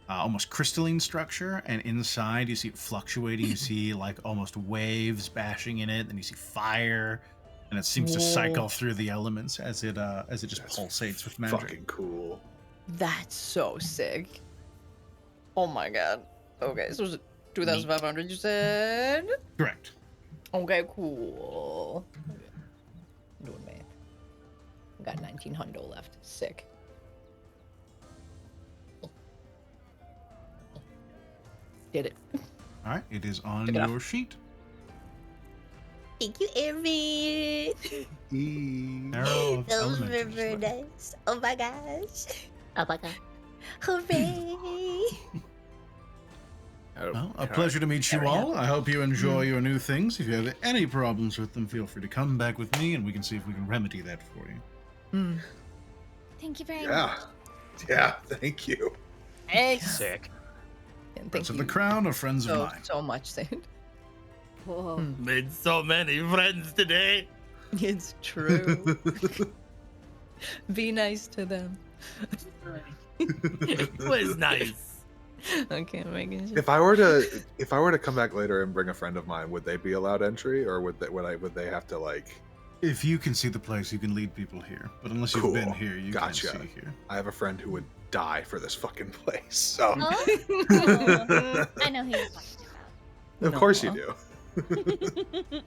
[SPEAKER 7] almost crystalline structure, and inside you see it fluctuating. You see like almost waves bashing in it, and you see fire, and it seems to cycle through the elements as it just pulsates with magic.
[SPEAKER 2] Fucking cool.
[SPEAKER 5] That's so sick. Oh my god. Okay, so 2,500 you said?
[SPEAKER 7] Correct.
[SPEAKER 5] Okay, cool. I'm doing math. I got 1,900 left. Sick. Did it.
[SPEAKER 7] All right, it is on
[SPEAKER 5] Pick it up.
[SPEAKER 7] your sheet.
[SPEAKER 8] Thank you, Erin.
[SPEAKER 7] Arrow of
[SPEAKER 8] Those were
[SPEAKER 7] elementals
[SPEAKER 8] very
[SPEAKER 7] left.
[SPEAKER 8] nice. Oh my gosh.
[SPEAKER 6] Oh my god.
[SPEAKER 8] Hooray.
[SPEAKER 7] Well, a pleasure to meet you all. I hope you enjoy your new things. If you have any problems with them, feel free to come back with me, and we can see if we can remedy that for you.
[SPEAKER 8] Thank you very
[SPEAKER 2] Yeah.
[SPEAKER 8] much.
[SPEAKER 2] Yeah, thank you.
[SPEAKER 3] Sick.
[SPEAKER 5] And thank
[SPEAKER 7] Friends of
[SPEAKER 5] you
[SPEAKER 7] the Crown are friends of mine.
[SPEAKER 5] so much, Saint.
[SPEAKER 6] Whoa.
[SPEAKER 10] Made so many friends today.
[SPEAKER 5] It's true. Be nice to them.
[SPEAKER 10] It was nice.
[SPEAKER 5] Okay, I'm making sure.
[SPEAKER 2] If I were to come back later and bring a friend of mine, would they be allowed entry, or would they have to like?
[SPEAKER 7] If you can see the place, you can lead people here. But unless you've been here, you
[SPEAKER 2] Gotcha.
[SPEAKER 7] can't see here.
[SPEAKER 2] I have a friend who would die for this fucking place. So
[SPEAKER 8] Oh, I know who you're talking about.
[SPEAKER 2] of course you
[SPEAKER 5] No.
[SPEAKER 2] do.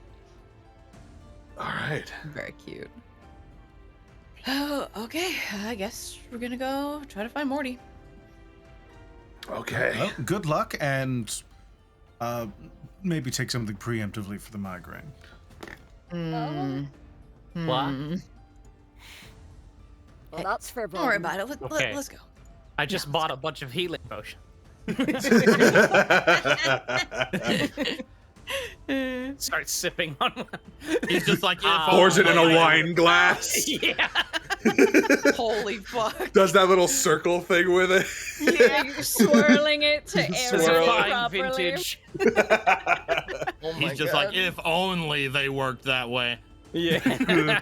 [SPEAKER 2] All right.
[SPEAKER 5] Very cute. Oh, okay. I guess we're gonna go try to find Morty.
[SPEAKER 2] Okay.
[SPEAKER 7] Well, good luck, and maybe take something preemptively for the migraine.
[SPEAKER 3] What?
[SPEAKER 6] Well, that's for
[SPEAKER 5] Don't worry about it.
[SPEAKER 3] Okay.
[SPEAKER 5] Let's go.
[SPEAKER 3] I just bought a bunch of healing potions. Start sipping on one.
[SPEAKER 10] He's just like,
[SPEAKER 2] Pours it in a wine glass.
[SPEAKER 3] Yeah.
[SPEAKER 5] Holy fuck.
[SPEAKER 2] Does that little circle thing with it.
[SPEAKER 4] Yeah, you're swirling it to air
[SPEAKER 2] Swirl.
[SPEAKER 4] it
[SPEAKER 3] Fine
[SPEAKER 4] properly.
[SPEAKER 3] vintage.
[SPEAKER 5] Oh my
[SPEAKER 10] He's just
[SPEAKER 5] god.
[SPEAKER 10] like, if only they worked that way.
[SPEAKER 3] Yeah.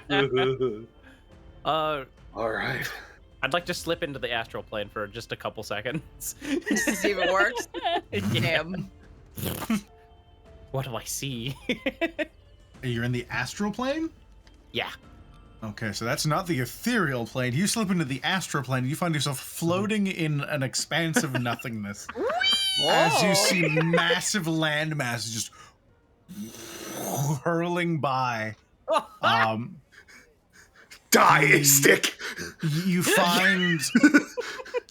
[SPEAKER 2] All right.
[SPEAKER 3] I'd like to slip into the astral plane for just a couple seconds.
[SPEAKER 5] Just to see if it works. Damn.
[SPEAKER 3] What do I see?
[SPEAKER 7] You're in the astral plane?
[SPEAKER 3] Yeah.
[SPEAKER 7] Okay, so that's not the ethereal plane. You slip into the astral plane, you find yourself floating in an expanse of nothingness. As you see massive land masses just hurling by.
[SPEAKER 2] Die, stick.
[SPEAKER 7] You find,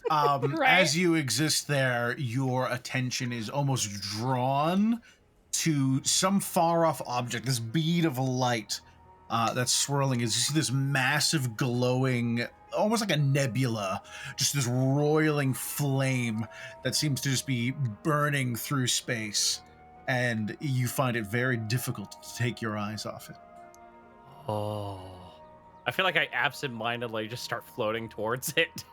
[SPEAKER 4] Right.
[SPEAKER 7] as you exist there, your attention is almost drawn to some far-off object, this bead of light that's swirling. As you see this massive glowing, almost like a nebula, just this roiling flame that seems to just be burning through space, and you find it very difficult to take your eyes off it.
[SPEAKER 3] Oh. I feel like I absentmindedly just start floating towards it.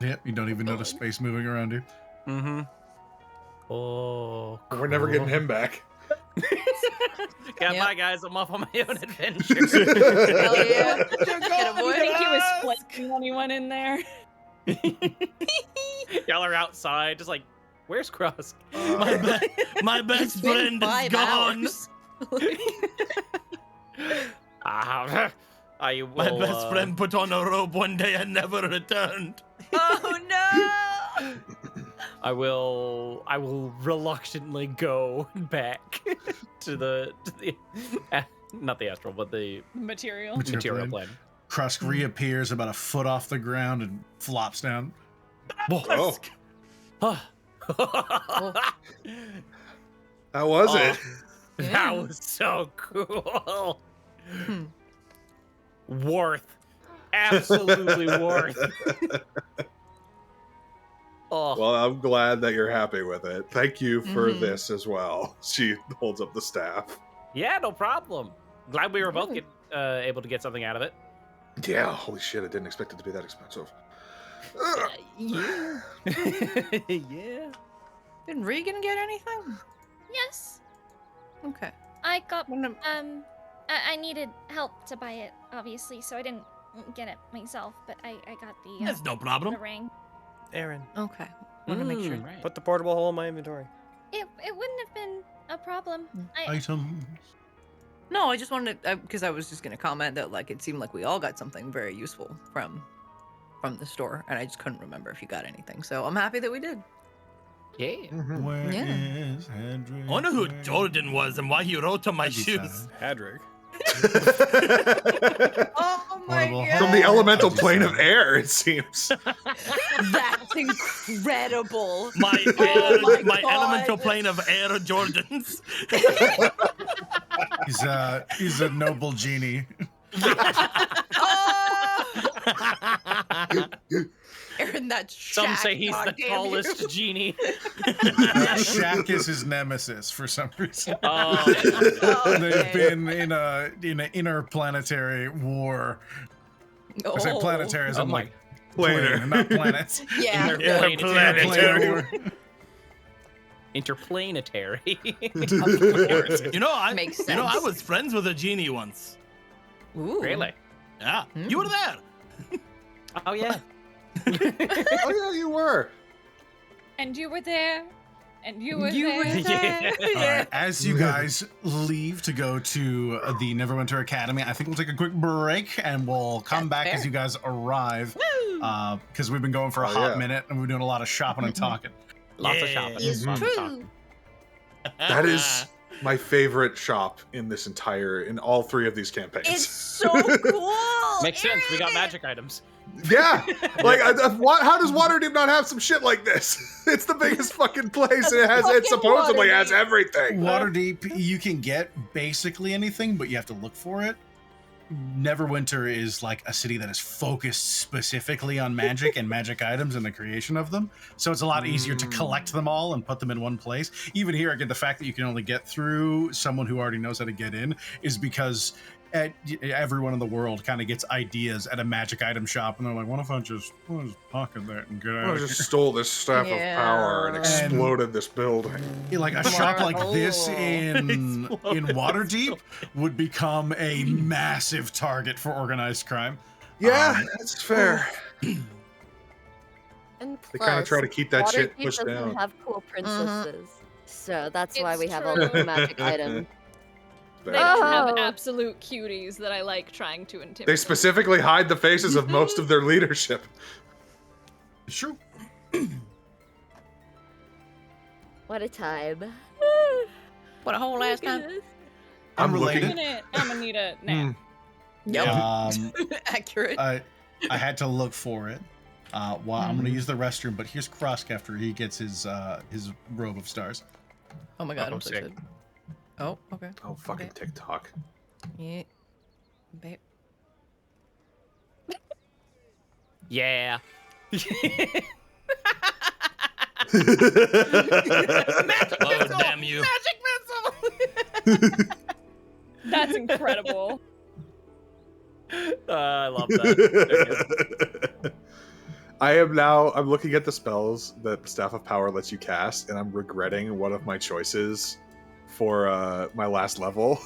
[SPEAKER 7] Yep, you don't even notice space moving around you.
[SPEAKER 3] Mm-hmm. Oh.
[SPEAKER 2] We're never getting him back.
[SPEAKER 3] Yeah,
[SPEAKER 5] Yep.
[SPEAKER 3] bye guys. I'm off on my own adventure.
[SPEAKER 5] Hell yeah. Get a
[SPEAKER 4] I
[SPEAKER 5] boy.
[SPEAKER 4] think he was flicking anyone in there.
[SPEAKER 3] Y'all are outside, just like, where's Krusk?
[SPEAKER 10] My best
[SPEAKER 5] It's been
[SPEAKER 10] friend is
[SPEAKER 5] 5
[SPEAKER 10] gone.
[SPEAKER 5] hours.
[SPEAKER 3] I will.
[SPEAKER 10] My best friend put on a robe one day and never returned.
[SPEAKER 5] Oh no!
[SPEAKER 3] I will reluctantly go back to the not the astral, but the
[SPEAKER 4] Material.
[SPEAKER 3] material plane.
[SPEAKER 7] Krusk reappears about a foot off the ground and flops down.
[SPEAKER 2] Oh,
[SPEAKER 3] Oh.
[SPEAKER 2] how was it?
[SPEAKER 3] That was so cool.
[SPEAKER 5] Hmm.
[SPEAKER 3] Worth. Absolutely worth. Oh.
[SPEAKER 2] Well, I'm glad that you're happy with it. Thank you for
[SPEAKER 5] Mhm.
[SPEAKER 2] this as well. She holds up the staff.
[SPEAKER 3] Yeah, no problem. Glad we were both able to get something out of it.
[SPEAKER 2] Yeah, holy shit, I didn't expect it to be that expensive.
[SPEAKER 3] Yeah. Yeah.
[SPEAKER 5] Did Regan get anything?
[SPEAKER 8] Yes,
[SPEAKER 5] Okay.
[SPEAKER 8] I got
[SPEAKER 5] Wonder-
[SPEAKER 8] I needed help to buy it, obviously, so I didn't get it myself, but I got the
[SPEAKER 10] That's no problem.
[SPEAKER 8] the ring.
[SPEAKER 9] Aaron,
[SPEAKER 5] Okay. Want to make sure.
[SPEAKER 3] Right.
[SPEAKER 9] put the portable hole in my inventory.
[SPEAKER 8] It wouldn't have been a problem.
[SPEAKER 7] Items.
[SPEAKER 5] No, I just wanted to, because I was just going to comment that like it seemed like we all got something very useful from the store, and I just couldn't remember if you got anything. So I'm happy that we did.
[SPEAKER 3] Yeah.
[SPEAKER 7] Where
[SPEAKER 5] Yeah.
[SPEAKER 7] is Hendrik?
[SPEAKER 10] I wonder who
[SPEAKER 7] Where-
[SPEAKER 10] Jordan was and why he wrote on my
[SPEAKER 7] That'd be
[SPEAKER 10] shoes.
[SPEAKER 7] sad.
[SPEAKER 9] Hadrick.
[SPEAKER 5] Oh my
[SPEAKER 7] Portable
[SPEAKER 5] god!
[SPEAKER 2] From the elemental
[SPEAKER 7] That'd be
[SPEAKER 2] plane of
[SPEAKER 7] sad.
[SPEAKER 2] air, it seems.
[SPEAKER 5] That's incredible.
[SPEAKER 10] My
[SPEAKER 5] my
[SPEAKER 10] my
[SPEAKER 5] God.
[SPEAKER 10] elemental plane of air Jordans.
[SPEAKER 7] He's a noble genie.
[SPEAKER 5] Aaron, that's
[SPEAKER 3] Some
[SPEAKER 5] Shaq,
[SPEAKER 3] say he's the
[SPEAKER 5] goddamn
[SPEAKER 3] tallest
[SPEAKER 5] you.
[SPEAKER 3] genie.
[SPEAKER 7] Shaq is his nemesis for some reason.
[SPEAKER 3] Oh,
[SPEAKER 7] They've
[SPEAKER 5] Okay.
[SPEAKER 7] been in an interplanetary war. I say
[SPEAKER 5] Oh.
[SPEAKER 7] planetary as
[SPEAKER 3] Oh
[SPEAKER 7] in
[SPEAKER 3] my-
[SPEAKER 7] like plane, not planets.
[SPEAKER 5] Yeah.
[SPEAKER 3] Interplanetary.
[SPEAKER 7] Planetary war.
[SPEAKER 3] Interplanetary.
[SPEAKER 10] You know, I
[SPEAKER 5] Makes
[SPEAKER 10] You know, I
[SPEAKER 5] sense.
[SPEAKER 10] was friends with a genie once.
[SPEAKER 5] Ooh.
[SPEAKER 3] Really?
[SPEAKER 10] Yeah,
[SPEAKER 5] Hmm.
[SPEAKER 10] you were there.
[SPEAKER 3] Oh yeah.
[SPEAKER 2] Oh yeah, you were.
[SPEAKER 4] And you were there. And you were
[SPEAKER 5] You
[SPEAKER 4] there.
[SPEAKER 5] were there.
[SPEAKER 3] Yeah.
[SPEAKER 7] All right, as you guys leave to go to the Neverwinter Academy, I think we'll take a quick break and we'll come
[SPEAKER 5] That's
[SPEAKER 7] back as
[SPEAKER 5] fair.
[SPEAKER 7] you guys arrive. Because we've been going for a
[SPEAKER 2] Oh,
[SPEAKER 7] hot
[SPEAKER 2] yeah.
[SPEAKER 7] minute and we're doing a lot of shopping and talking.
[SPEAKER 3] Lots of
[SPEAKER 10] Yeah.
[SPEAKER 3] shopping.
[SPEAKER 5] Is
[SPEAKER 3] Lots of
[SPEAKER 5] true.
[SPEAKER 3] talking.
[SPEAKER 2] That is my favorite shop in all three of these campaigns.
[SPEAKER 5] It's so cool.
[SPEAKER 3] Makes sense. We got
[SPEAKER 5] Aaron.
[SPEAKER 3] magic items.
[SPEAKER 2] Yeah, like how does Waterdeep not have some shit like this? It's the biggest fucking place. It
[SPEAKER 6] Fucking
[SPEAKER 2] supposedly has
[SPEAKER 6] Waterdeep.
[SPEAKER 2] everything.
[SPEAKER 7] Waterdeep, you can get basically anything, but you have to look for it. Neverwinter is like a city that is focused specifically on magic and magic items and the creation of them. So it's a lot easier to collect them all and put them in one place. Even here, again, the fact that you can only get through someone who already knows how to get in is because everyone in the world kind of gets ideas at a magic item shop, and they're like, "What if I just pocket that and get out
[SPEAKER 2] I
[SPEAKER 7] of
[SPEAKER 2] just
[SPEAKER 7] here?"
[SPEAKER 2] stole this staff
[SPEAKER 5] Yeah.
[SPEAKER 2] of power and exploded this building.
[SPEAKER 7] Like a shop like this
[SPEAKER 5] Oh.
[SPEAKER 7] in Waterdeep would become a massive target for organized crime.
[SPEAKER 2] Yeah, that's fair.
[SPEAKER 6] And
[SPEAKER 2] They kind of
[SPEAKER 6] plus,
[SPEAKER 2] try to keep that shit
[SPEAKER 6] Waterdeep
[SPEAKER 2] pushed
[SPEAKER 6] doesn't
[SPEAKER 2] down.
[SPEAKER 6] have cool princesses. So that's why
[SPEAKER 4] It's
[SPEAKER 6] we have all
[SPEAKER 4] true.
[SPEAKER 6] the magic items.
[SPEAKER 4] They don't have
[SPEAKER 6] Oh.
[SPEAKER 4] absolute cuties that I like trying to intimidate.
[SPEAKER 2] They specifically hide the faces of most of their leadership.
[SPEAKER 7] It's true.
[SPEAKER 6] What a time.
[SPEAKER 5] What a whole last time.
[SPEAKER 2] I'm
[SPEAKER 7] Unrelated.
[SPEAKER 2] looking.
[SPEAKER 4] I'm gonna need a nap.
[SPEAKER 5] Yep. Accurate.
[SPEAKER 7] I had to look for it. Well, I'm gonna use the restroom, but here's Krusk after he gets his robe of stars.
[SPEAKER 5] Oh my god,
[SPEAKER 3] Oh,
[SPEAKER 5] I'm so
[SPEAKER 3] sick.
[SPEAKER 5] excited. Oh, okay.
[SPEAKER 2] Oh, fucking
[SPEAKER 5] Okay.
[SPEAKER 2] TikTok.
[SPEAKER 5] Yeah. Babe.
[SPEAKER 3] Yeah.
[SPEAKER 10] Oh, damn you.
[SPEAKER 4] That's incredible.
[SPEAKER 3] I love that.
[SPEAKER 2] I'm looking at the spells that Staff of Power lets you cast, and I'm regretting one of my choices for my last level.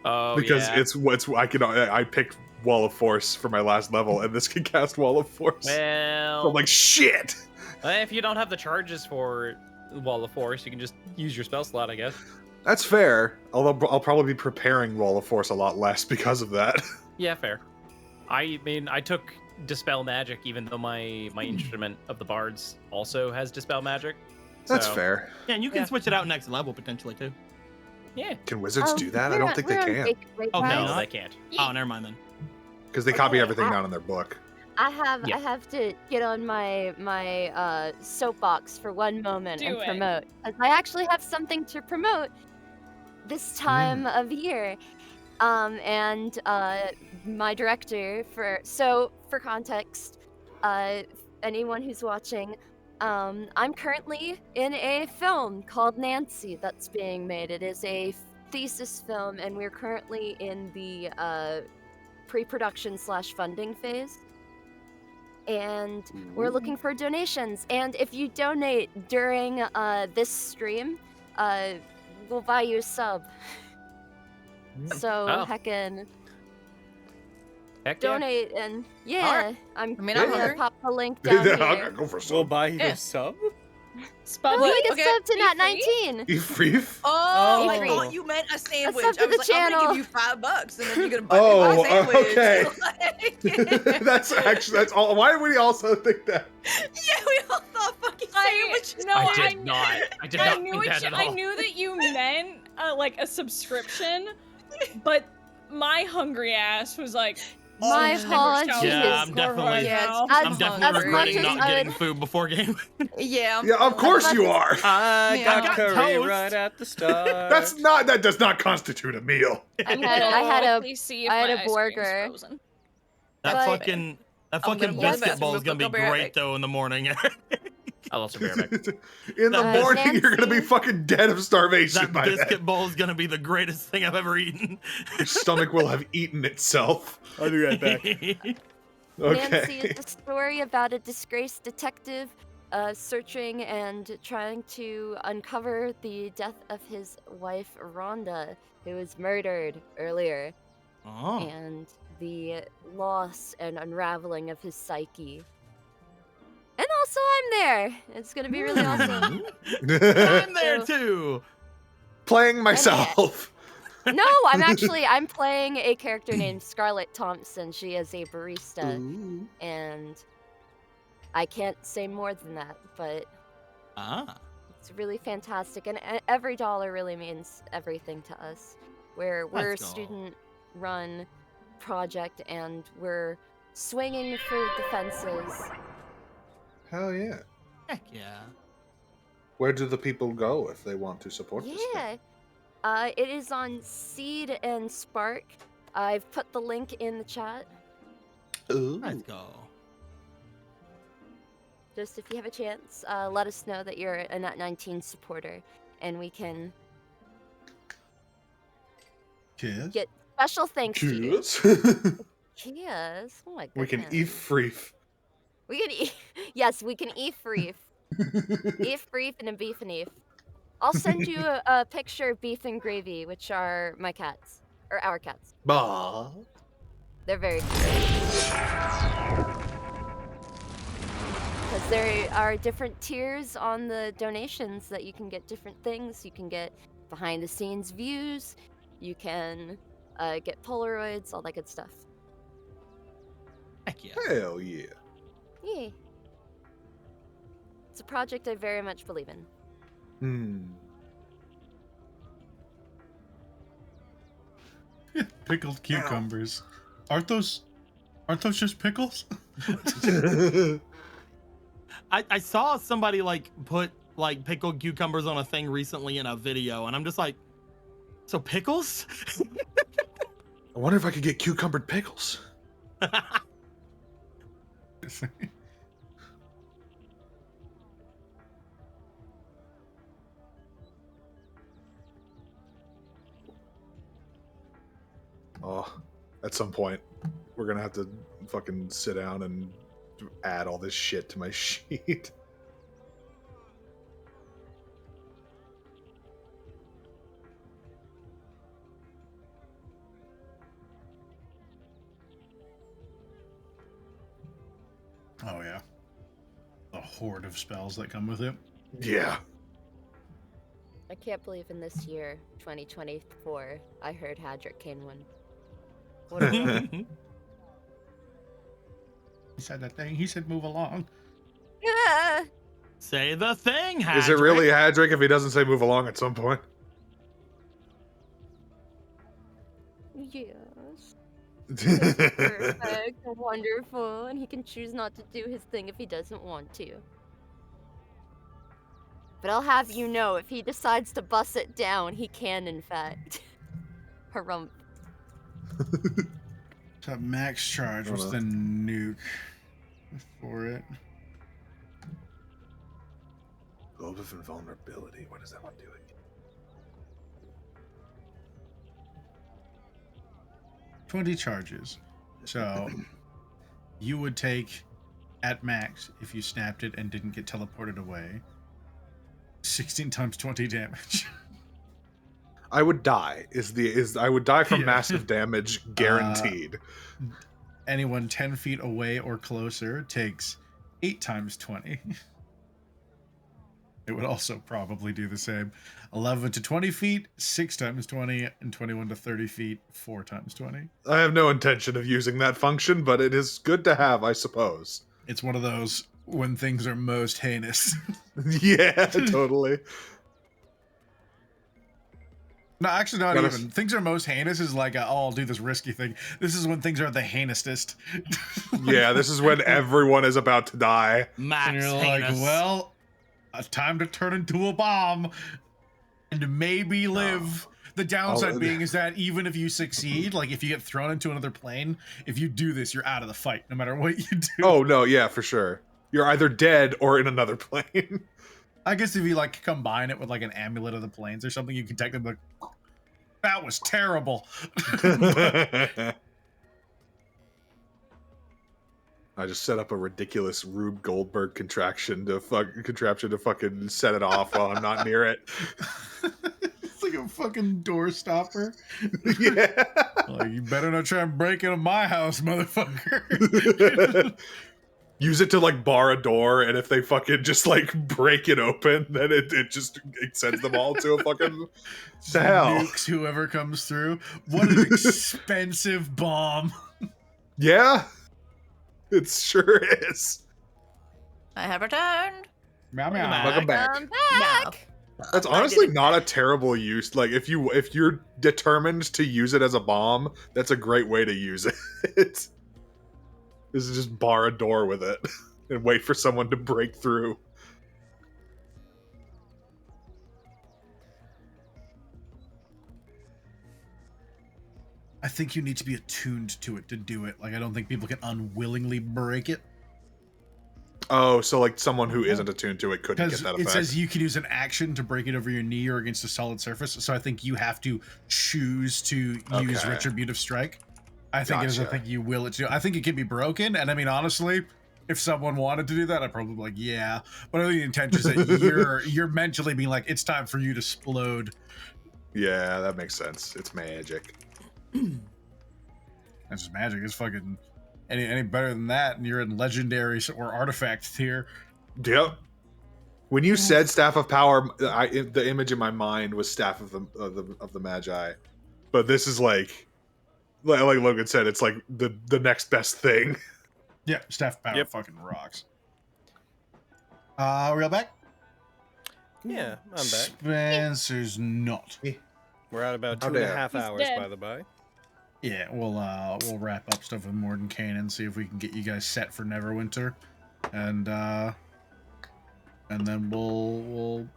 [SPEAKER 3] Oh,
[SPEAKER 2] because
[SPEAKER 3] yeah.
[SPEAKER 2] I picked Wall of Force for my last level, and this can cast Wall of Force.
[SPEAKER 3] Well,
[SPEAKER 2] So I'm like, shit!
[SPEAKER 3] if you don't have the charges for Wall of Force, you can just use your spell slot, I guess.
[SPEAKER 2] That's fair. Although I'll probably be preparing Wall of Force a lot less because of that.
[SPEAKER 3] Yeah, fair. I mean, I took Dispel Magic, even though my instrument of the bards also has Dispel Magic.
[SPEAKER 2] That's
[SPEAKER 3] So,
[SPEAKER 2] fair.
[SPEAKER 10] Yeah, and you can
[SPEAKER 3] Yeah.
[SPEAKER 10] switch it out next level potentially too.
[SPEAKER 3] Yeah.
[SPEAKER 2] Can wizards do that? I
[SPEAKER 6] we're
[SPEAKER 2] don't
[SPEAKER 6] on-
[SPEAKER 2] think they
[SPEAKER 6] we're on
[SPEAKER 2] can.
[SPEAKER 6] break right
[SPEAKER 10] Oh,
[SPEAKER 6] now.
[SPEAKER 3] No,
[SPEAKER 10] not?
[SPEAKER 3] they can't.
[SPEAKER 10] Oh, never mind then.
[SPEAKER 2] Because they copy
[SPEAKER 6] Okay,
[SPEAKER 2] everything
[SPEAKER 6] I-
[SPEAKER 2] down in their book.
[SPEAKER 6] I
[SPEAKER 3] Yeah.
[SPEAKER 6] have to get on my soapbox for one moment
[SPEAKER 4] Do
[SPEAKER 6] and
[SPEAKER 4] it.
[SPEAKER 6] promote, as I actually have something to promote this time of year. And my director for context, anyone who's watching, I'm currently in a film called Nancy that's being made. It is a thesis film, and we're currently in the pre-production / funding phase. and we're looking for donations. And if you donate during this stream, we'll buy you a sub. So
[SPEAKER 3] Oh.
[SPEAKER 6] heckin'
[SPEAKER 3] Heck yeah.
[SPEAKER 6] donate and
[SPEAKER 5] Alright.
[SPEAKER 6] I'm
[SPEAKER 5] I mean, I'm
[SPEAKER 6] gonna
[SPEAKER 5] hungry.
[SPEAKER 6] pop the link down
[SPEAKER 2] I'll
[SPEAKER 6] here.
[SPEAKER 2] go for some.
[SPEAKER 9] We'll buy you
[SPEAKER 5] Yeah.
[SPEAKER 9] a sub.
[SPEAKER 6] No, you get
[SPEAKER 5] Okay.
[SPEAKER 6] sub to
[SPEAKER 4] Be
[SPEAKER 6] Nat19.
[SPEAKER 2] You free?
[SPEAKER 5] Oh, I
[SPEAKER 6] free.
[SPEAKER 5] thought you meant a sandwich.
[SPEAKER 6] sub to
[SPEAKER 5] I was
[SPEAKER 6] the
[SPEAKER 5] like, I'm gonna
[SPEAKER 6] channel.
[SPEAKER 5] give you $5 and then you're gonna buy me a sandwich.
[SPEAKER 2] okay.
[SPEAKER 5] Like,
[SPEAKER 2] that's all. Why did we also think that?
[SPEAKER 5] yeah, we all thought fucking sandwiches.
[SPEAKER 3] I did not. I did
[SPEAKER 4] I
[SPEAKER 3] not
[SPEAKER 4] knew
[SPEAKER 3] mean that at all.
[SPEAKER 4] I knew that you meant like a subscription, but my hungry ass was like,
[SPEAKER 6] My apologies.
[SPEAKER 10] Yeah, I'm definitely-
[SPEAKER 5] Yeah,
[SPEAKER 10] I'm
[SPEAKER 6] As
[SPEAKER 10] definitely
[SPEAKER 6] much
[SPEAKER 10] regretting
[SPEAKER 6] as
[SPEAKER 10] not
[SPEAKER 6] I'd-
[SPEAKER 10] getting food before game.
[SPEAKER 5] Yeah.
[SPEAKER 2] Yeah, of course you are.
[SPEAKER 9] I
[SPEAKER 5] Yeah.
[SPEAKER 9] got
[SPEAKER 10] I got
[SPEAKER 9] curry
[SPEAKER 10] toast.
[SPEAKER 9] right at the start.
[SPEAKER 2] That does not constitute a meal.
[SPEAKER 6] I had
[SPEAKER 4] Please see if
[SPEAKER 6] I had
[SPEAKER 4] my
[SPEAKER 6] a
[SPEAKER 4] ice cream's
[SPEAKER 6] burger.
[SPEAKER 4] frozen.
[SPEAKER 10] That
[SPEAKER 6] But-
[SPEAKER 10] fucking
[SPEAKER 5] I'm gonna
[SPEAKER 10] biscuit
[SPEAKER 5] go to the bathroom
[SPEAKER 10] bowl
[SPEAKER 5] real
[SPEAKER 10] is gonna be
[SPEAKER 5] quick, I'll be right
[SPEAKER 10] great
[SPEAKER 5] back.
[SPEAKER 10] though in the morning.
[SPEAKER 3] I'll also be right back.
[SPEAKER 2] In the
[SPEAKER 10] That
[SPEAKER 2] morning, you're gonna be
[SPEAKER 6] Nancy-
[SPEAKER 2] fucking dead of starvation
[SPEAKER 10] That
[SPEAKER 2] by then.
[SPEAKER 10] biscuit bowl is gonna be the greatest thing I've ever eaten.
[SPEAKER 2] Your stomach will have eaten itself.
[SPEAKER 9] I'll be right back.
[SPEAKER 6] Nancy
[SPEAKER 2] Okay.
[SPEAKER 6] is a story about a disgraced detective searching and trying to uncover the death of his wife, Rhonda, who was murdered earlier,
[SPEAKER 10] Oh.
[SPEAKER 6] and the loss and unraveling of his psyche. And also, I'm there. It's gonna be really awesome.
[SPEAKER 10] I'm there too.
[SPEAKER 2] Playing myself.
[SPEAKER 6] No, I'm playing a character named Scarlett Thompson. She is a barista, and I can't say more than that, but
[SPEAKER 10] Ah.
[SPEAKER 6] it's really fantastic, and every dollar really means everything to us. We're a
[SPEAKER 10] Let's go.
[SPEAKER 6] student-run project, and we're swinging for the fences.
[SPEAKER 2] Hell yeah.
[SPEAKER 10] Heck yeah.
[SPEAKER 2] Where do the people go if they want to support this thing?
[SPEAKER 6] Yeah, it is on Seed and Spark. I've put the link in the chat.
[SPEAKER 10] Let's go.
[SPEAKER 6] Just if you have a chance, let us know that you're a Nat19 supporter, and we can
[SPEAKER 7] Kids?
[SPEAKER 6] get special thanks to you.
[SPEAKER 2] Cheers.
[SPEAKER 6] Yes. Oh my goodness.
[SPEAKER 2] We can eat free.
[SPEAKER 6] We can eat. Yes, we can eat free. Eat free and a beef and eef. I'll send you a picture of Beef and Gravy, which are my cats. Or our cats.
[SPEAKER 2] Bah.
[SPEAKER 6] They're very cute. Because there are different tiers on the donations that you can get different things. You can get behind the scenes views. You can get Polaroids, all that good stuff.
[SPEAKER 10] Heck yeah.
[SPEAKER 2] Hell yeah.
[SPEAKER 6] Yeah. It's a project I very much believe in.
[SPEAKER 7] Pickled cucumbers. Aren't those just pickles?
[SPEAKER 10] I saw somebody like put like pickled cucumbers on a thing recently in a video, and I'm just like, so pickles?
[SPEAKER 2] I wonder if I could get cucumbered pickles. Oh, at some point, we're gonna have to fucking sit down and add all this shit to my sheet.
[SPEAKER 7] Oh yeah. The horde of spells that come with it.
[SPEAKER 2] Yeah.
[SPEAKER 6] I can't believe in this year, 2024, I heard Arcane won. What a run.
[SPEAKER 7] He said that thing. He said move along.
[SPEAKER 6] Yeah.
[SPEAKER 10] Say the thing,
[SPEAKER 2] Is it really Hadrick if he doesn't say move along at some point?
[SPEAKER 6] Yes. Perfect and wonderful, and he can choose not to do his thing if he doesn't want to. But I'll have you know, if he decides to bust it down, he can, in fact. Harump.
[SPEAKER 7] So max charge. What's the nuke for it?
[SPEAKER 2] Globe of Invulnerability. What is that one doing?
[SPEAKER 7] $20 charges. So you would take at max, if you snapped it and didn't get teleported away, 16 times 20 damage.
[SPEAKER 2] I would die. I would die from
[SPEAKER 7] Yeah.
[SPEAKER 2] massive damage, guaranteed.
[SPEAKER 7] Anyone 10 feet away or closer takes 8 times 20. It would also probably do the same. 11 to 20 feet, 6 times 20, and 21 to 30 feet, 4 times 20.
[SPEAKER 2] I have no intention of using that function, but it is good to have, I suppose.
[SPEAKER 7] It's one of those when things are most heinous.
[SPEAKER 2] Yeah, totally.
[SPEAKER 7] No, actually, not
[SPEAKER 2] Gotta
[SPEAKER 7] even. Things are most heinous is like, oh, I'll do this risky thing. This is when things are the heinousest.
[SPEAKER 2] Yeah, this is when everyone is about to die.
[SPEAKER 10] Max
[SPEAKER 7] And you're
[SPEAKER 10] heinous.
[SPEAKER 7] like, well, time to turn into a bomb and maybe live. The downside being is that even if you succeed, like if you get thrown into another plane, if you do this, you're out of the fight, no matter what you do.
[SPEAKER 2] Oh, no, yeah, for sure. You're either dead or in another plane.
[SPEAKER 7] I guess if you like combine it with like an amulet of the planes or something, you can technically like, that was terrible.
[SPEAKER 2] I just set up a ridiculous Rube Goldberg contraption to fucking set it off while I'm not near it.
[SPEAKER 7] It's like a fucking door stopper.
[SPEAKER 2] Yeah.
[SPEAKER 7] Like, you better not try and break into my house, motherfucker.
[SPEAKER 2] Use it to like bar a door, and if they fucking just like break it open, then it sends them all to a fucking to hell.
[SPEAKER 7] Nukes whoever comes through. What an expensive bomb.
[SPEAKER 2] Yeah, it sure is.
[SPEAKER 5] I have returned.
[SPEAKER 7] Meow meow.
[SPEAKER 2] Welcome back.
[SPEAKER 11] I'm back.
[SPEAKER 2] That's honestly not a terrible use. Like if you're determined to use it as a bomb, that's a great way to use it. Is just bar a door with it and wait for someone to break through.
[SPEAKER 7] I think you need to be attuned to it to do it. Like, I don't think people can unwillingly break it.
[SPEAKER 2] Oh, so like someone who isn't attuned to it couldn't get
[SPEAKER 7] Because
[SPEAKER 2] that
[SPEAKER 7] it
[SPEAKER 2] effect.
[SPEAKER 7] says you can use an action to break it over your knee or against a solid surface. So I think you have to choose to use
[SPEAKER 2] Okay.
[SPEAKER 7] Retributive Strike. I think it is a
[SPEAKER 2] Gotcha.
[SPEAKER 7] thing you will it to. I think it can be broken. And I mean, honestly, if someone wanted to do that, I'd probably be like, yeah. But I think the intention is that you're mentally being like, it's time for you to explode.
[SPEAKER 2] Yeah, that makes sense. It's magic.
[SPEAKER 7] That's just magic. It's fucking any better than that, and you're in legendary or artifact tier.
[SPEAKER 2] Yep. When you said Staff of Power, the image in my mind was Staff of the Magi, but this is like Logan said, it's like the next best thing.
[SPEAKER 7] Yeah, staff power fucking rocks. Real back?
[SPEAKER 9] Yeah, I'm back.
[SPEAKER 7] Spencer's not.
[SPEAKER 9] We're at about
[SPEAKER 2] How
[SPEAKER 9] 2.5
[SPEAKER 2] dare.
[SPEAKER 9] hours,
[SPEAKER 4] dead.
[SPEAKER 9] by the by.
[SPEAKER 7] Yeah, we'll wrap up stuff with Morten Kanan, see if we can get you guys set for Neverwinter, and then we'll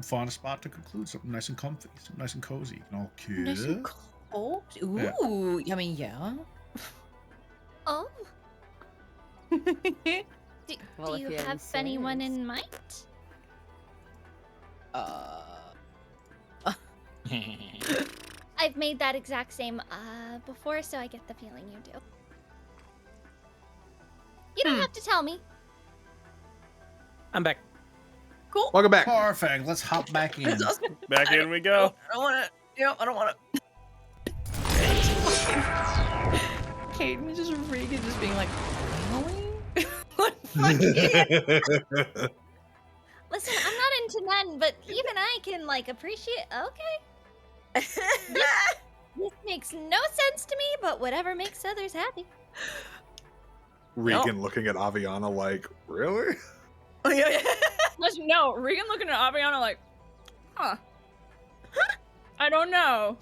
[SPEAKER 7] find a spot to conclude, something nice and comfy, something nice and cozy. You can all kiss.
[SPEAKER 5] Nice and cold. Ooh, I mean, yeah.
[SPEAKER 8] Oh,
[SPEAKER 11] Well,
[SPEAKER 8] do
[SPEAKER 11] if
[SPEAKER 8] you
[SPEAKER 11] you
[SPEAKER 8] have anyone in mind? I've made that exact same before, so I get the feeling you do. You don't have to tell me.
[SPEAKER 3] I'm back.
[SPEAKER 5] Cool.
[SPEAKER 2] Welcome back.
[SPEAKER 7] Perfect. Let's hop back in.
[SPEAKER 9] Back in we go.
[SPEAKER 5] I don't want to. Yeah, I don't want to. Caden just Regan just being like, really? What fucking?
[SPEAKER 8] Listen, I'm not into men, but even I can like appreciate. Okay, this makes no sense to me, but whatever makes others happy.
[SPEAKER 2] Regan looking at Aviana like, really?
[SPEAKER 5] Oh, yeah.
[SPEAKER 4] Listen, no, Regan looking at Aviana like, huh. I don't know.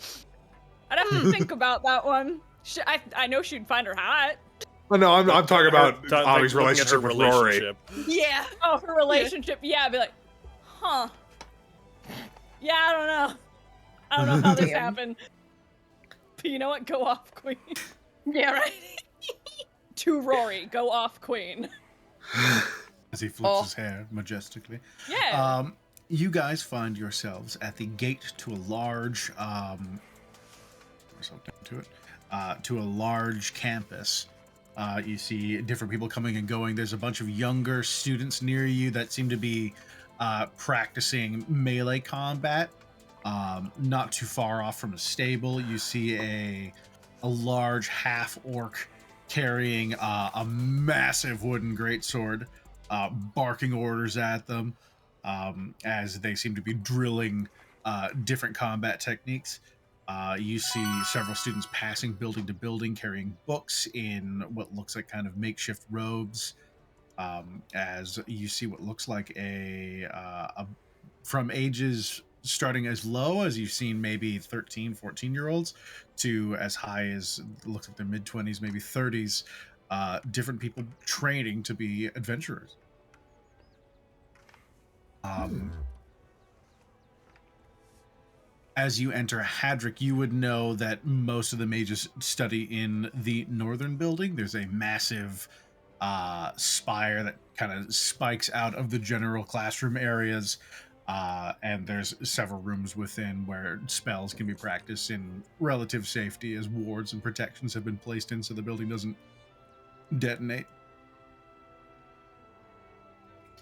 [SPEAKER 4] I'd have to think about that one. I know she'd find her hot.
[SPEAKER 2] Oh, no, I'm talking about Avi's
[SPEAKER 9] looking at her
[SPEAKER 2] relationship with Rory.
[SPEAKER 9] relationship.
[SPEAKER 5] Yeah.
[SPEAKER 4] Oh, her relationship. Yeah, I'd be like, huh. Yeah, I don't know. I don't know how this
[SPEAKER 5] Damn.
[SPEAKER 4] happened. But you know what? Go off, queen.
[SPEAKER 5] Yeah, right.
[SPEAKER 4] To Rory, go off, queen.
[SPEAKER 7] As he flips his hair majestically.
[SPEAKER 4] Yeah.
[SPEAKER 7] You guys find yourselves at the gate to a large, to a large campus You see different people coming and going. There's a bunch of younger students near you that seem to be practicing melee combat. Not too far off from a stable, you see a large half-orc carrying a massive wooden greatsword, barking orders at them as they seem to be drilling different combat techniques. You see several students passing building to building, carrying books in what looks like kind of makeshift robes. As you see what looks like a from ages starting as low as you've seen maybe 13, 14-year-olds to as high as looks like their mid-20s, maybe 30s, different people training to be adventurers. As you enter Hadrick, you would know that most of the mages study in the northern building. There's a massive spire that kind of spikes out of the general classroom areas, and there's several rooms within where spells can be practiced in relative safety as wards and protections have been placed in so the building doesn't detonate.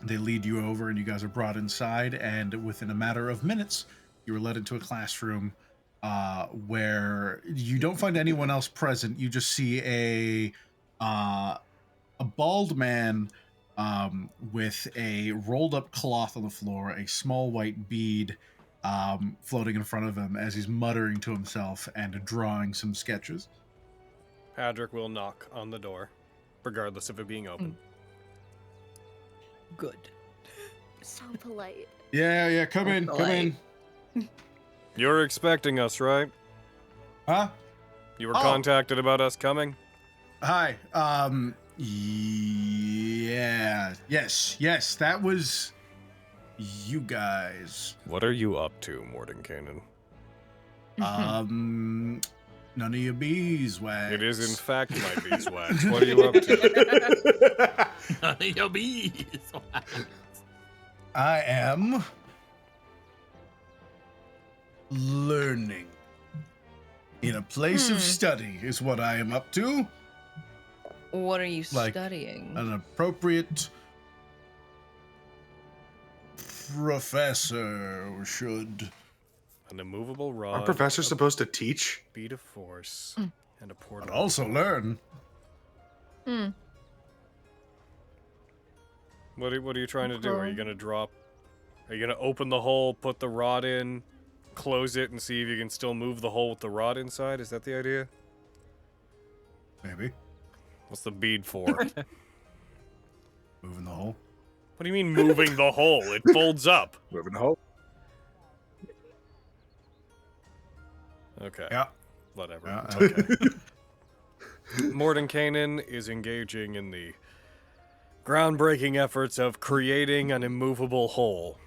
[SPEAKER 7] They lead you over and you guys are brought inside, and within a matter of minutes you are led into a classroom where you don't find anyone else present. You just see a bald man with a rolled up cloth on the floor, a small white bead floating in front of him as he's muttering to himself and drawing some sketches.
[SPEAKER 1] Hadrick will knock on the door, regardless of it being open.
[SPEAKER 5] Good.
[SPEAKER 6] So polite.
[SPEAKER 7] Yeah, come in, come in.
[SPEAKER 1] You're expecting us, right?
[SPEAKER 7] Huh?
[SPEAKER 1] You were contacted about us coming?
[SPEAKER 7] Hi. Yeah. Yes, that was you guys.
[SPEAKER 1] What are you up to, Morten Kanan?
[SPEAKER 7] None of your beeswax.
[SPEAKER 1] It is, in fact, my beeswax. What are you up to?
[SPEAKER 10] None of your beeswax.
[SPEAKER 7] I am learning. In a place of study is what I am up to.
[SPEAKER 5] What are you
[SPEAKER 7] Like
[SPEAKER 5] studying?
[SPEAKER 7] An appropriate professor should.
[SPEAKER 1] An immovable rod.
[SPEAKER 2] Are professors supposed to teach?
[SPEAKER 1] Bead of force. And a portal.
[SPEAKER 7] But also learn.
[SPEAKER 1] What are you trying to do? Are you going to drop... Are you going to open the hole, put the rod in, close it, and see if you can still move the hole with the rod inside? Is that the idea?
[SPEAKER 7] Maybe.
[SPEAKER 1] What's the bead for?
[SPEAKER 7] Moving the hole.
[SPEAKER 1] What do you mean moving the hole? It folds up.
[SPEAKER 2] Moving the hole.
[SPEAKER 1] Okay.
[SPEAKER 7] Yeah.
[SPEAKER 1] Whatever.
[SPEAKER 7] Yeah,
[SPEAKER 1] Okay. Morten Kanan is engaging in the groundbreaking efforts of creating an immovable hole.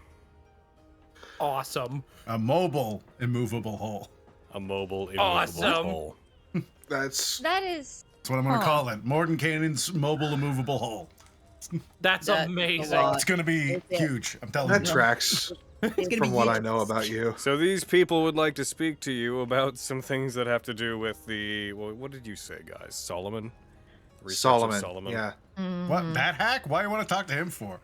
[SPEAKER 3] Awesome.
[SPEAKER 7] A mobile immovable hole.
[SPEAKER 1] A mobile immovable
[SPEAKER 3] Awesome.
[SPEAKER 1] hole.
[SPEAKER 2] That's
[SPEAKER 8] That is.
[SPEAKER 7] That's what I'm going to call it. Morten Kanan's mobile immovable hole.
[SPEAKER 3] That's
[SPEAKER 5] That's
[SPEAKER 3] amazing.
[SPEAKER 5] a lot.
[SPEAKER 7] It's going to be
[SPEAKER 5] It's it.
[SPEAKER 7] huge. I'm telling
[SPEAKER 2] that
[SPEAKER 7] you.
[SPEAKER 2] tracks from what I know about you.
[SPEAKER 1] So these people would like to speak to you about some things that have to do with the... Well, what did you say, guys? Solomon? The research of
[SPEAKER 2] Solomon. Yeah.
[SPEAKER 7] What? That hack? Why do you want to talk to him for?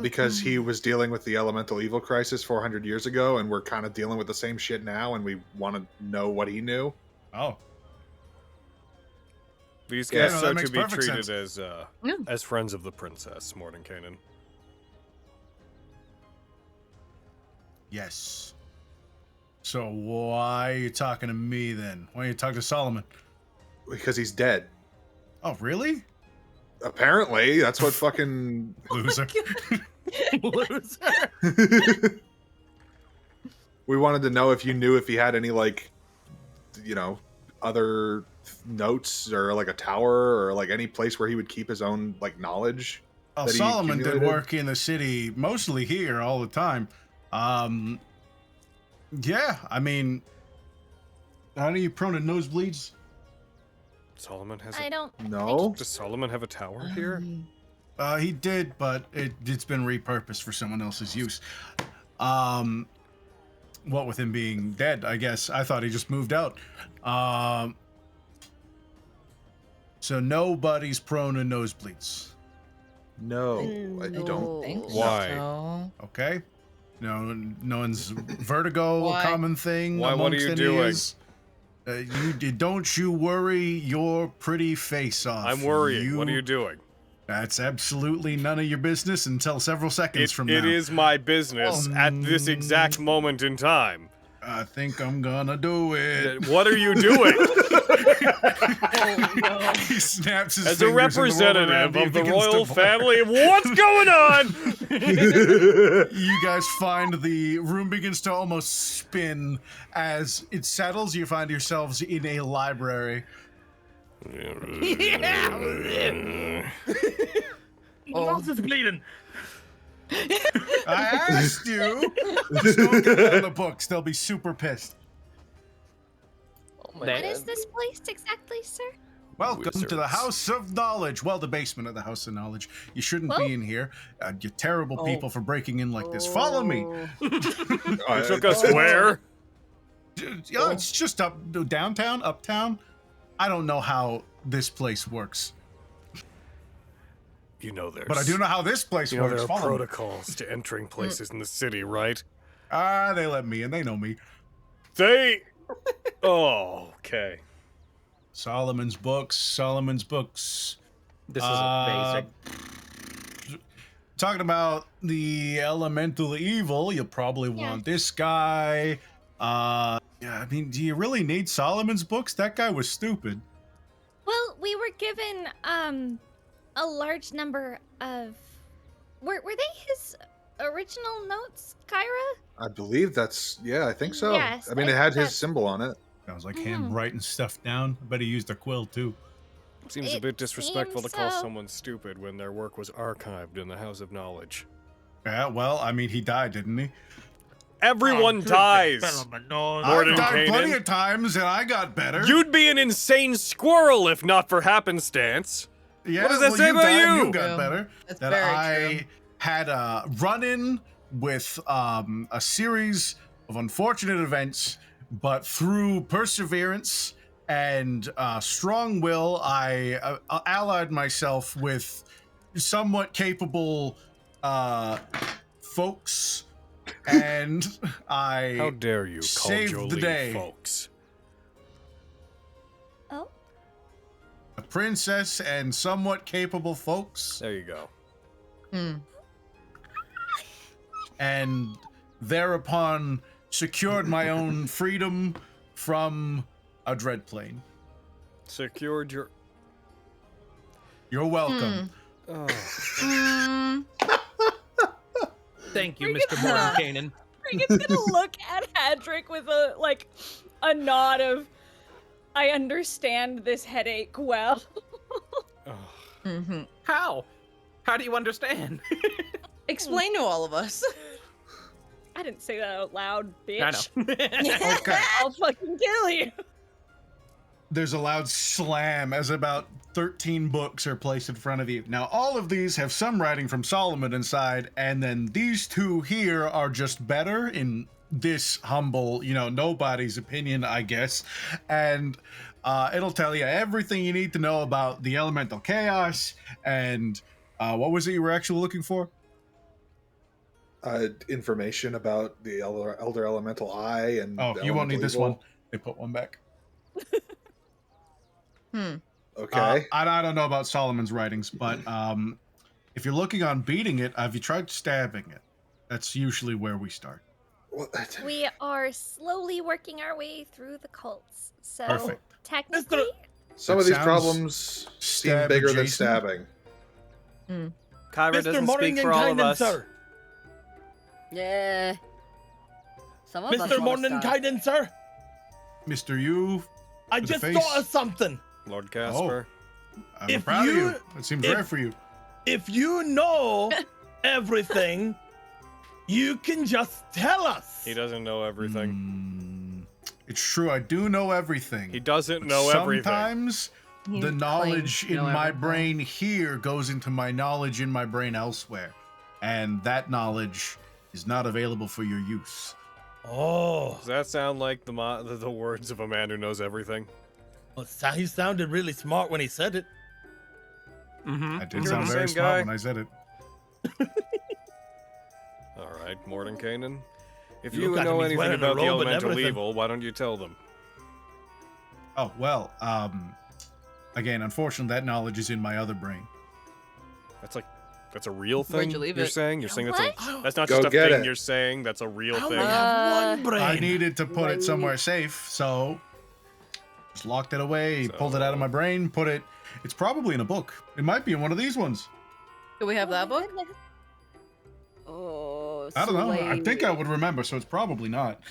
[SPEAKER 2] Because he was dealing with the elemental evil crisis 400 years ago, and we're kind of dealing with the same shit now, and we want to know what he knew.
[SPEAKER 7] Oh.
[SPEAKER 1] These
[SPEAKER 7] Yeah,
[SPEAKER 1] guys
[SPEAKER 7] no, that
[SPEAKER 1] are to
[SPEAKER 7] makes
[SPEAKER 1] be
[SPEAKER 7] perfect
[SPEAKER 1] treated
[SPEAKER 7] sense.
[SPEAKER 1] as friends of the princess, Morten Kanan.
[SPEAKER 7] Yes. So why are you talking to me then? Why don't you talk to Solomon?
[SPEAKER 2] Because he's dead.
[SPEAKER 7] Oh, really?
[SPEAKER 2] Apparently, that's what fucking...
[SPEAKER 7] Loser.
[SPEAKER 10] Loser.
[SPEAKER 2] We wanted to know if you knew if he had any, like, you know, other notes or, like, a tower or, like, any place where he would keep his own, like, knowledge.
[SPEAKER 7] Oh,
[SPEAKER 2] that he
[SPEAKER 7] Solomon did
[SPEAKER 2] accumulated?
[SPEAKER 7] work in the city, mostly here, all the time. Yeah, I mean, how are you prone to nosebleeds?
[SPEAKER 1] Solomon has
[SPEAKER 8] I
[SPEAKER 1] a...
[SPEAKER 8] don't.
[SPEAKER 2] No?
[SPEAKER 1] Does Solomon have a tower here?
[SPEAKER 7] He did, but it's been repurposed for someone else's use. What with him being dead, I guess. I thought he just moved out. So nobody's prone to nosebleeds.
[SPEAKER 2] No, I
[SPEAKER 5] I
[SPEAKER 2] don't.
[SPEAKER 5] don't think
[SPEAKER 1] Why?
[SPEAKER 5] so.
[SPEAKER 7] Okay? No one's vertigo, a
[SPEAKER 5] Why?
[SPEAKER 7] common thing.
[SPEAKER 1] Why, what are
[SPEAKER 7] amongst
[SPEAKER 1] you
[SPEAKER 7] any
[SPEAKER 1] doing?
[SPEAKER 7] is. Don't you worry your pretty face off.
[SPEAKER 1] I'm worrying. What are you doing?
[SPEAKER 7] That's absolutely none of your business until several seconds from now.
[SPEAKER 1] It is my business at this exact moment in time.
[SPEAKER 7] I think I'm gonna do it.
[SPEAKER 1] What are you doing?
[SPEAKER 7] He snaps his
[SPEAKER 1] As a
[SPEAKER 7] fingers and the world around
[SPEAKER 1] representative
[SPEAKER 7] him
[SPEAKER 1] of the
[SPEAKER 7] begins to
[SPEAKER 1] royal
[SPEAKER 7] blur.
[SPEAKER 1] family, what's going on?
[SPEAKER 7] You guys find the room begins to almost spin. As it settles, you find yourselves in a library.
[SPEAKER 10] Nose is bleeding.
[SPEAKER 7] I asked you. Just don't get it on the books. They'll be super pissed.
[SPEAKER 5] Oh my
[SPEAKER 8] What
[SPEAKER 5] God.
[SPEAKER 8] is this place exactly, sir?
[SPEAKER 7] Welcome to the
[SPEAKER 1] Wizards.
[SPEAKER 7] House of Knowledge. Well, the basement of the House of Knowledge. You shouldn't
[SPEAKER 8] Well-
[SPEAKER 7] be in here. You terrible
[SPEAKER 5] Oh.
[SPEAKER 7] people for breaking in like this. Follow me.
[SPEAKER 1] You took us where?
[SPEAKER 7] Yeah, it's just downtown, uptown. I don't know how this place works,
[SPEAKER 1] You know there's.
[SPEAKER 7] but I do know how this place
[SPEAKER 1] You know
[SPEAKER 7] works.
[SPEAKER 1] there are
[SPEAKER 7] Follow me.
[SPEAKER 1] protocols to entering places in the city, right?
[SPEAKER 7] They let me in. They know me.
[SPEAKER 1] They. Oh, okay.
[SPEAKER 7] Solomon's books.
[SPEAKER 3] This is
[SPEAKER 7] Uh,
[SPEAKER 3] basic.
[SPEAKER 7] Talking about the elemental evil, you'll probably want this guy. Yeah, I mean, do you really need Solomon's books? That guy was stupid.
[SPEAKER 8] Well, we were given a large number of were they his original notes, Kyra?
[SPEAKER 2] I believe that's, yeah, I think so.
[SPEAKER 8] Yes,
[SPEAKER 2] I mean,
[SPEAKER 8] I
[SPEAKER 2] it had
[SPEAKER 8] think
[SPEAKER 2] his symbol on it.
[SPEAKER 7] Sounds like him writing stuff down. I bet he used a quill too.
[SPEAKER 1] Seems a
[SPEAKER 8] It
[SPEAKER 1] bit disrespectful to
[SPEAKER 8] seems
[SPEAKER 1] call
[SPEAKER 8] so.
[SPEAKER 1] someone stupid when their work was archived in the House of Knowledge.
[SPEAKER 7] Yeah, well, I mean, he died, didn't he?
[SPEAKER 1] Everyone dies. Morten
[SPEAKER 7] I died plenty
[SPEAKER 1] Kanan.
[SPEAKER 7] of times, and I got better.
[SPEAKER 1] You'd be an insane squirrel if not for happenstance.
[SPEAKER 7] Yeah,
[SPEAKER 1] What does that
[SPEAKER 7] well,
[SPEAKER 1] say about
[SPEAKER 7] died,
[SPEAKER 1] you?
[SPEAKER 7] You got
[SPEAKER 5] True.
[SPEAKER 7] better.
[SPEAKER 5] That's
[SPEAKER 7] that
[SPEAKER 5] very
[SPEAKER 7] I
[SPEAKER 5] true.
[SPEAKER 7] had a run-in with a series of unfortunate events, but through perseverance and strong will, I allied myself with somewhat capable folks, and I
[SPEAKER 1] How dare you call
[SPEAKER 7] saved the
[SPEAKER 1] Jolene
[SPEAKER 7] day.
[SPEAKER 1] folks?
[SPEAKER 8] Oh,
[SPEAKER 7] a princess and somewhat capable folks.
[SPEAKER 1] There you go.
[SPEAKER 7] And thereupon secured my own freedom from a dread plane.
[SPEAKER 1] Secured your.
[SPEAKER 7] You're welcome.
[SPEAKER 1] Oh.
[SPEAKER 3] Thank you, Mr. Morten Kanan.
[SPEAKER 4] Regan's gonna look at Hadrick with a nod of, I understand this headache well.
[SPEAKER 5] Mm-hmm.
[SPEAKER 3] How? How do you understand?
[SPEAKER 5] Explain to all of us.
[SPEAKER 4] I didn't say that out loud, bitch.
[SPEAKER 3] I know.
[SPEAKER 7] Okay.
[SPEAKER 4] I'll fucking kill you.
[SPEAKER 7] There's a loud slam as about 13 books are placed in front of you. Now, all of these have some writing from Solomon inside, and then these two here are just better in this humble, nobody's opinion, I guess. And it'll tell you everything you need to know about the elemental chaos and what was it you were actually looking for?
[SPEAKER 2] Information about the elder elemental eye and.
[SPEAKER 7] Oh,
[SPEAKER 2] the
[SPEAKER 7] you won't need
[SPEAKER 2] elemental
[SPEAKER 7] this
[SPEAKER 2] evil.
[SPEAKER 7] one. They put one back.
[SPEAKER 2] Okay.
[SPEAKER 7] I don't know about Solomon's writings, but if you're looking on beating it, have you tried stabbing it? That's usually where we start.
[SPEAKER 8] we are slowly working our way through the cults. So
[SPEAKER 7] Perfect.
[SPEAKER 8] technically,
[SPEAKER 2] Some
[SPEAKER 7] It
[SPEAKER 2] of these
[SPEAKER 7] sounds
[SPEAKER 2] problems seem
[SPEAKER 7] stab
[SPEAKER 2] bigger than
[SPEAKER 7] adjacent.
[SPEAKER 2] stabbing.
[SPEAKER 9] Kyra
[SPEAKER 10] Mr.
[SPEAKER 9] doesn't
[SPEAKER 10] Morning
[SPEAKER 9] speak
[SPEAKER 10] and
[SPEAKER 9] for all of
[SPEAKER 10] Kaiden,
[SPEAKER 9] us.
[SPEAKER 10] sir.
[SPEAKER 11] Yeah. Some of us
[SPEAKER 10] Mr.
[SPEAKER 11] wanna
[SPEAKER 10] Morning and
[SPEAKER 11] start.
[SPEAKER 10] Kaiden, sir.
[SPEAKER 7] Mr. You,
[SPEAKER 10] I
[SPEAKER 7] With the
[SPEAKER 10] just
[SPEAKER 7] face?
[SPEAKER 10] thought of something.
[SPEAKER 1] Lord Casper.
[SPEAKER 7] I'm
[SPEAKER 10] If
[SPEAKER 7] proud of
[SPEAKER 10] you-
[SPEAKER 7] you. It seems
[SPEAKER 10] if-
[SPEAKER 7] rare for you.
[SPEAKER 10] If you know everything, you can just tell us.
[SPEAKER 1] He doesn't know everything.
[SPEAKER 7] It's true, I do know everything.
[SPEAKER 1] He doesn't
[SPEAKER 7] But
[SPEAKER 1] know everything.
[SPEAKER 7] sometimes
[SPEAKER 5] He
[SPEAKER 7] the knowledge
[SPEAKER 5] claims
[SPEAKER 7] in
[SPEAKER 5] to know
[SPEAKER 7] my
[SPEAKER 5] everything.
[SPEAKER 7] brain here goes into my knowledge in my brain elsewhere. And that knowledge is not available for your use.
[SPEAKER 10] Oh,
[SPEAKER 1] Does that sound like the words of a man who knows everything?
[SPEAKER 10] well, he sounded really smart when he said it.
[SPEAKER 7] That did
[SPEAKER 1] You're
[SPEAKER 7] sound
[SPEAKER 1] the
[SPEAKER 7] very
[SPEAKER 1] same
[SPEAKER 7] smart
[SPEAKER 1] guy.
[SPEAKER 7] when I said it.
[SPEAKER 1] All right, Morten Kanan. If
[SPEAKER 10] You
[SPEAKER 1] you
[SPEAKER 10] look like
[SPEAKER 1] know
[SPEAKER 10] he's
[SPEAKER 1] anything
[SPEAKER 10] wearing a
[SPEAKER 1] about the
[SPEAKER 10] robe and
[SPEAKER 1] elemental
[SPEAKER 10] everything.
[SPEAKER 1] evil, why don't you tell them?
[SPEAKER 7] Oh, well, again, unfortunately, that knowledge is in my other brain.
[SPEAKER 1] That's a real thing.
[SPEAKER 5] Where'd you leave
[SPEAKER 1] You're
[SPEAKER 5] it?
[SPEAKER 1] saying that's not
[SPEAKER 2] Go
[SPEAKER 1] just a
[SPEAKER 2] get
[SPEAKER 1] thing
[SPEAKER 2] it.
[SPEAKER 1] you're saying. That's a real
[SPEAKER 10] I only
[SPEAKER 1] thing.
[SPEAKER 10] have one brain.
[SPEAKER 7] I needed to put it somewhere safe, so just locked it away, pulled it out of my brain, put it. It's probably in a book. It might be in one of these ones.
[SPEAKER 5] Do we have that book?
[SPEAKER 11] Oh,
[SPEAKER 7] I don't know. I think I
[SPEAKER 11] slave.
[SPEAKER 7] would remember, so it's probably not.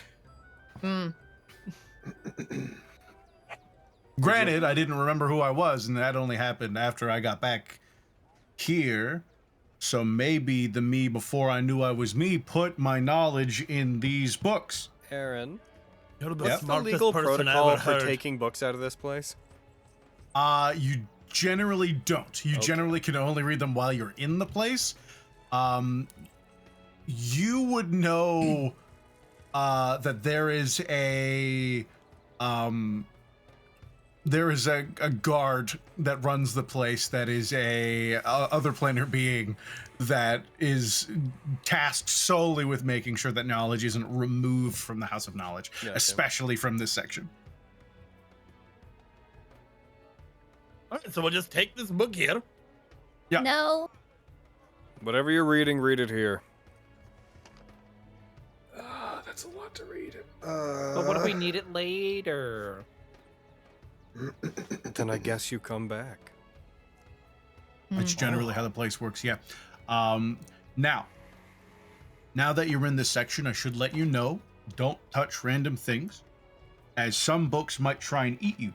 [SPEAKER 5] Hmm.
[SPEAKER 7] Granted, I didn't remember who I was, and that only happened after I got back here. So maybe the me before I knew I was me put my knowledge in these books.
[SPEAKER 1] Aaron,
[SPEAKER 10] You're the
[SPEAKER 1] what's the
[SPEAKER 10] smartest
[SPEAKER 1] legal
[SPEAKER 10] person
[SPEAKER 1] protocol
[SPEAKER 10] ever
[SPEAKER 1] for
[SPEAKER 10] heard.
[SPEAKER 1] taking books out of this place?
[SPEAKER 7] You generally don't. You generally can only read them while you're in the place. You would know that there is a guard that runs the place that is a other planar being that is tasked solely with making sure that knowledge isn't removed from the House of Knowledge,
[SPEAKER 1] Gotcha.
[SPEAKER 7] especially from this section.
[SPEAKER 10] All right, so we'll just take this book here.
[SPEAKER 7] Yeah.
[SPEAKER 8] No.
[SPEAKER 1] Whatever you're reading, read it here.
[SPEAKER 2] That's a lot to read.
[SPEAKER 3] But what if we need it later?
[SPEAKER 1] Then I guess you come back.
[SPEAKER 7] That's generally how the place works, yeah. Now that you're in this section, I should let you know, don't touch random things, as some books might try and eat you.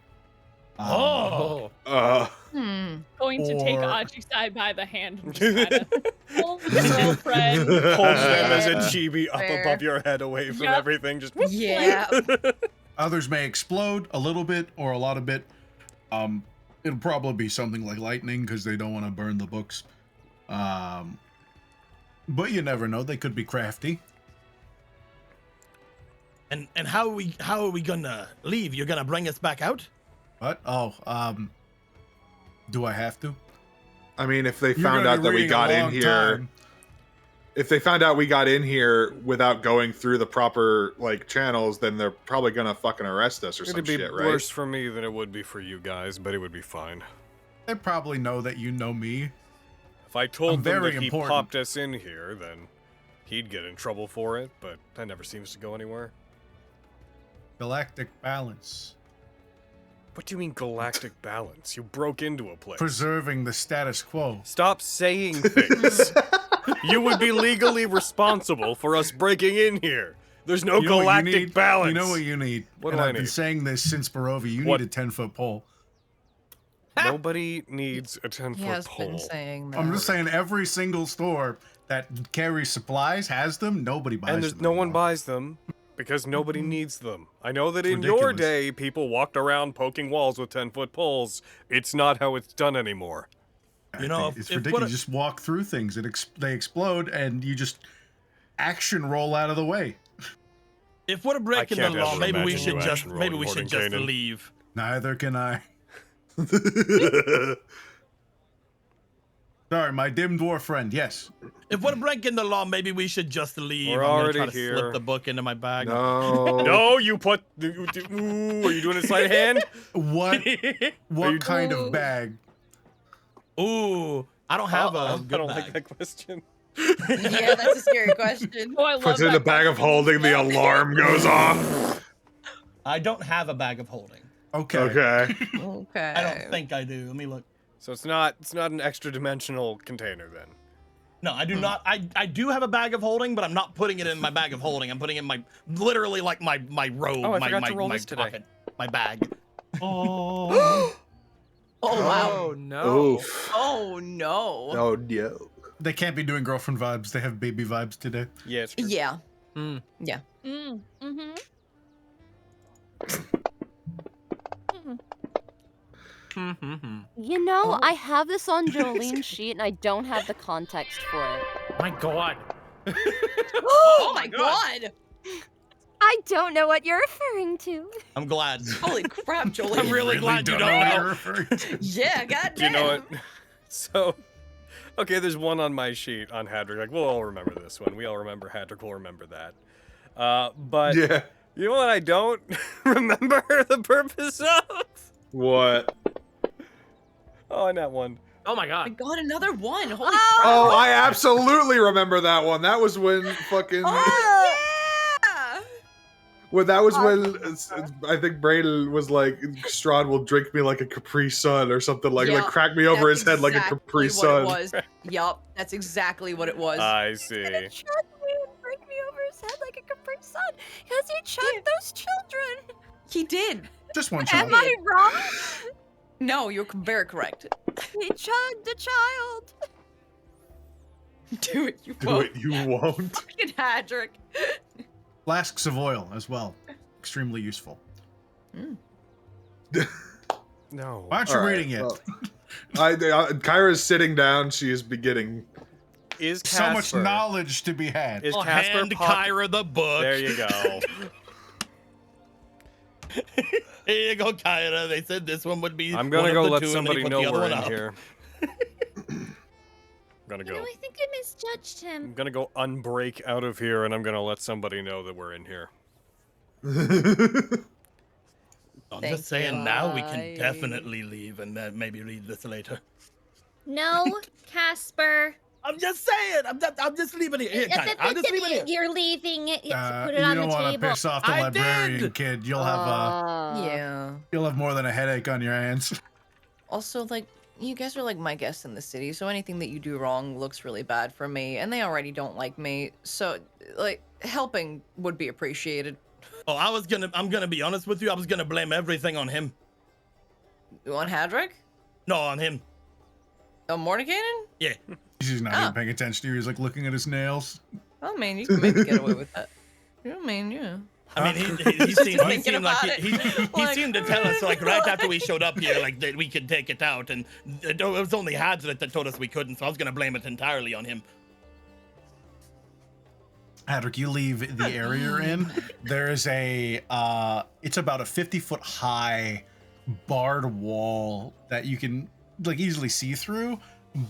[SPEAKER 3] Oh.
[SPEAKER 4] Going to take
[SPEAKER 7] Or-
[SPEAKER 4] Ajisai by the hand and just kind of pull the girlfriend.
[SPEAKER 1] Holds them as a
[SPEAKER 5] Yeah.
[SPEAKER 1] chibi up
[SPEAKER 5] Fair.
[SPEAKER 1] above your head away from
[SPEAKER 4] Yep.
[SPEAKER 1] everything. Just
[SPEAKER 5] Yeah.
[SPEAKER 7] Others may explode a little bit or a lot of bit. It'll probably be something like lightning because they don't want to burn the books. But you never know, they could be crafty.
[SPEAKER 10] And how are we gonna leave? You're gonna bring us back out?
[SPEAKER 7] What? Do I have to?
[SPEAKER 2] I mean, if they
[SPEAKER 7] You're
[SPEAKER 2] found
[SPEAKER 7] gonna
[SPEAKER 2] out
[SPEAKER 7] be
[SPEAKER 2] that we
[SPEAKER 7] reading a
[SPEAKER 2] got in
[SPEAKER 7] long
[SPEAKER 2] here,
[SPEAKER 7] time.
[SPEAKER 2] if they found out we got in here without going through the proper like channels, then they're probably gonna fucking arrest us or some
[SPEAKER 1] it'd be
[SPEAKER 2] shit, right?
[SPEAKER 1] worse for me than it would be for you guys, but it would be fine.
[SPEAKER 7] They probably know that you know me.
[SPEAKER 1] If I told
[SPEAKER 7] I'm
[SPEAKER 1] them
[SPEAKER 7] very
[SPEAKER 1] that he
[SPEAKER 7] important.
[SPEAKER 1] popped us in here, then he'd get in trouble for it, but that never seems to go anywhere.
[SPEAKER 7] Galactic balance.
[SPEAKER 1] What do you mean galactic balance? You broke into a place.
[SPEAKER 7] Preserving the status quo.
[SPEAKER 1] Stop saying things. You would be legally responsible for us breaking in here. There's no
[SPEAKER 7] You know what you
[SPEAKER 1] galactic
[SPEAKER 7] need?
[SPEAKER 1] balance.
[SPEAKER 7] You know what you need?
[SPEAKER 1] What
[SPEAKER 7] and
[SPEAKER 1] do I
[SPEAKER 7] I've been
[SPEAKER 1] need?
[SPEAKER 7] saying this since Barovia. You
[SPEAKER 1] What?
[SPEAKER 7] need a 10-foot pole.
[SPEAKER 1] Nobody needs a 10-foot
[SPEAKER 5] He has
[SPEAKER 1] pole.
[SPEAKER 5] been saying that.
[SPEAKER 7] I'm just saying every single store that carries supplies has them. Nobody buys
[SPEAKER 1] And there's
[SPEAKER 7] them.
[SPEAKER 1] no one
[SPEAKER 7] anymore.
[SPEAKER 1] buys them because nobody needs them. I know that
[SPEAKER 7] It's
[SPEAKER 1] in your
[SPEAKER 7] ridiculous.
[SPEAKER 1] day, people walked around poking walls with 10-foot poles. It's not how it's done anymore.
[SPEAKER 10] You know,
[SPEAKER 7] it's
[SPEAKER 10] if
[SPEAKER 7] ridiculous. You just walk through things. They explode, and you just action roll out of the way.
[SPEAKER 10] If we're breaking the
[SPEAKER 1] can't
[SPEAKER 10] law,
[SPEAKER 1] ever
[SPEAKER 10] maybe we
[SPEAKER 1] imagine
[SPEAKER 10] should
[SPEAKER 1] you
[SPEAKER 10] just
[SPEAKER 1] action
[SPEAKER 10] maybe
[SPEAKER 1] rolling
[SPEAKER 10] we should
[SPEAKER 1] Morten
[SPEAKER 10] just
[SPEAKER 1] Kanan.
[SPEAKER 10] leave.
[SPEAKER 7] Neither can I. Sorry, my dim dwarf friend. Yes.
[SPEAKER 10] If we're breaking the law, maybe we should just leave.
[SPEAKER 1] We're
[SPEAKER 10] I'm gonna
[SPEAKER 1] already
[SPEAKER 10] try to
[SPEAKER 1] here.
[SPEAKER 10] slip the book into my bag.
[SPEAKER 2] No.
[SPEAKER 1] No, you put. Ooh, are you doing a sleight of hand?
[SPEAKER 7] What kind
[SPEAKER 5] Ooh.
[SPEAKER 7] of bag?
[SPEAKER 10] Ooh, I don't have
[SPEAKER 1] Uh-oh,
[SPEAKER 10] a
[SPEAKER 1] I
[SPEAKER 10] good
[SPEAKER 1] don't
[SPEAKER 10] bag.
[SPEAKER 1] like that question.
[SPEAKER 5] Yeah, that's a scary question.
[SPEAKER 4] Oh, I love
[SPEAKER 2] Puts it in
[SPEAKER 4] that
[SPEAKER 2] a bag of
[SPEAKER 4] question.
[SPEAKER 2] holding, the alarm goes off.
[SPEAKER 10] I don't have a bag of holding.
[SPEAKER 7] Okay.
[SPEAKER 2] Okay.
[SPEAKER 5] Okay.
[SPEAKER 10] I don't think I do. Let me look.
[SPEAKER 1] So it's not an extra dimensional container then.
[SPEAKER 10] No, I do not. I do have a bag of holding, but I'm not putting it in my bag of holding. I'm putting it in my literally like my robe,
[SPEAKER 3] Oh, I
[SPEAKER 10] my
[SPEAKER 3] forgot to roll
[SPEAKER 10] my
[SPEAKER 3] this today.
[SPEAKER 10] pocket, my bag. Oh.
[SPEAKER 5] Oh wow.
[SPEAKER 3] Oh no.
[SPEAKER 2] Oof.
[SPEAKER 5] Oh no.
[SPEAKER 2] Oh no.
[SPEAKER 7] They can't be doing girlfriend vibes. They have baby vibes today.
[SPEAKER 1] Yeah, it's true.
[SPEAKER 5] Yeah.
[SPEAKER 3] Hmm.
[SPEAKER 5] Yeah.
[SPEAKER 4] Mm-hmm.
[SPEAKER 11] You know, I have this on Jolene's sheet and I don't have the context for it.
[SPEAKER 3] My God.
[SPEAKER 5] Oh my god.
[SPEAKER 11] I don't know what you're referring to.
[SPEAKER 10] I'm glad.
[SPEAKER 5] Holy crap, Jolie.
[SPEAKER 10] I'm really glad you don't
[SPEAKER 7] know what you're
[SPEAKER 10] know.
[SPEAKER 7] referring to.
[SPEAKER 5] Yeah, goddamn.
[SPEAKER 1] Do you know what?
[SPEAKER 9] So, okay, there's one on my sheet on Hadrick. Like, we'll all remember this one. We all remember Hadrick. We'll remember that. But
[SPEAKER 2] Yeah.
[SPEAKER 9] you know what I don't remember the purpose of?
[SPEAKER 2] What?
[SPEAKER 9] Oh, and that one.
[SPEAKER 3] Oh my
[SPEAKER 5] I
[SPEAKER 3] god.
[SPEAKER 5] got another one. Holy
[SPEAKER 2] Oh, I absolutely remember that one. That was when fucking.
[SPEAKER 5] yeah!
[SPEAKER 2] Well, that was when I think Braden was like, Strahd will drink me like a Capri Sun or something like crack me over his head like a Capri Sun.
[SPEAKER 5] Yup, that's exactly what it was.
[SPEAKER 9] I see.
[SPEAKER 6] Chug me and break me over his head like a Capri Sun because he chugged those children.
[SPEAKER 5] He did.
[SPEAKER 7] Just one
[SPEAKER 6] Am
[SPEAKER 7] child.
[SPEAKER 6] I wrong?
[SPEAKER 5] No, you're very correct.
[SPEAKER 6] He chugged a child.
[SPEAKER 5] Do it, you
[SPEAKER 2] Do
[SPEAKER 5] won't.
[SPEAKER 2] it, you won't.
[SPEAKER 5] Fucking Hadrick.
[SPEAKER 7] Flasks of oil as well. Extremely useful.
[SPEAKER 9] No.
[SPEAKER 7] Why aren't you
[SPEAKER 2] All right,
[SPEAKER 7] reading it?
[SPEAKER 2] well, Kyra's sitting down. She is beginning.
[SPEAKER 9] Is
[SPEAKER 7] So much
[SPEAKER 9] Casper-
[SPEAKER 7] knowledge to be had.
[SPEAKER 9] Is
[SPEAKER 10] I'll
[SPEAKER 9] Casper
[SPEAKER 10] hand
[SPEAKER 9] pocket-
[SPEAKER 10] Kyra the book.
[SPEAKER 9] There you go.
[SPEAKER 10] Here you go, Kyra. They said this one would be.
[SPEAKER 9] I'm gonna
[SPEAKER 10] one
[SPEAKER 9] go
[SPEAKER 10] of the
[SPEAKER 9] let
[SPEAKER 10] two, and then
[SPEAKER 9] somebody
[SPEAKER 10] he put
[SPEAKER 9] know
[SPEAKER 10] the other
[SPEAKER 9] we're
[SPEAKER 10] one
[SPEAKER 9] in
[SPEAKER 10] up.
[SPEAKER 9] here. I'm gonna
[SPEAKER 8] You know,
[SPEAKER 9] go.
[SPEAKER 8] I think I misjudged him.
[SPEAKER 9] I'm gonna go unbreak out of here, and I'm gonna let somebody know that we're in here.
[SPEAKER 10] I'm
[SPEAKER 5] Thank
[SPEAKER 10] just saying
[SPEAKER 5] you.
[SPEAKER 10] now we can definitely leave and maybe read this later.
[SPEAKER 8] No, Casper.
[SPEAKER 10] I'm just saying. I'm just leaving it here. Kyra. I'm just leaving it here.
[SPEAKER 8] You're leaving it. Put it
[SPEAKER 7] You
[SPEAKER 8] on
[SPEAKER 7] don't
[SPEAKER 8] the
[SPEAKER 7] want to
[SPEAKER 8] table.
[SPEAKER 7] piss off the
[SPEAKER 10] I
[SPEAKER 7] librarian,
[SPEAKER 10] did.
[SPEAKER 7] kid. You'll have
[SPEAKER 5] Yeah.
[SPEAKER 7] you'll have more than a headache on your hands.
[SPEAKER 5] Also, like, you guys are like my guests in the city, so anything that you do wrong looks really bad for me, and they already don't like me. So, like, helping would be appreciated.
[SPEAKER 10] Oh, I'm gonna be honest with you. I was gonna blame everything on him.
[SPEAKER 5] On Hadrick?
[SPEAKER 10] No, on him.
[SPEAKER 5] On Morten Kanan?
[SPEAKER 10] Yeah.
[SPEAKER 7] He's not even paying attention to you. He's like looking at his nails.
[SPEAKER 5] Oh man, you can maybe get away with that. Yeah, I mean, yeah.
[SPEAKER 10] I mean, he seemed
[SPEAKER 5] thinking
[SPEAKER 10] like
[SPEAKER 5] about
[SPEAKER 10] he
[SPEAKER 5] Like-
[SPEAKER 10] seemed to tell us like right after we showed up here like that we could take it out, and it was only Hadrick that told us we couldn't. So I was gonna blame it entirely on him.
[SPEAKER 7] Hadrick, you leave the area you're in. There is a, it's about a 50-foot high barred wall that you can like easily see through,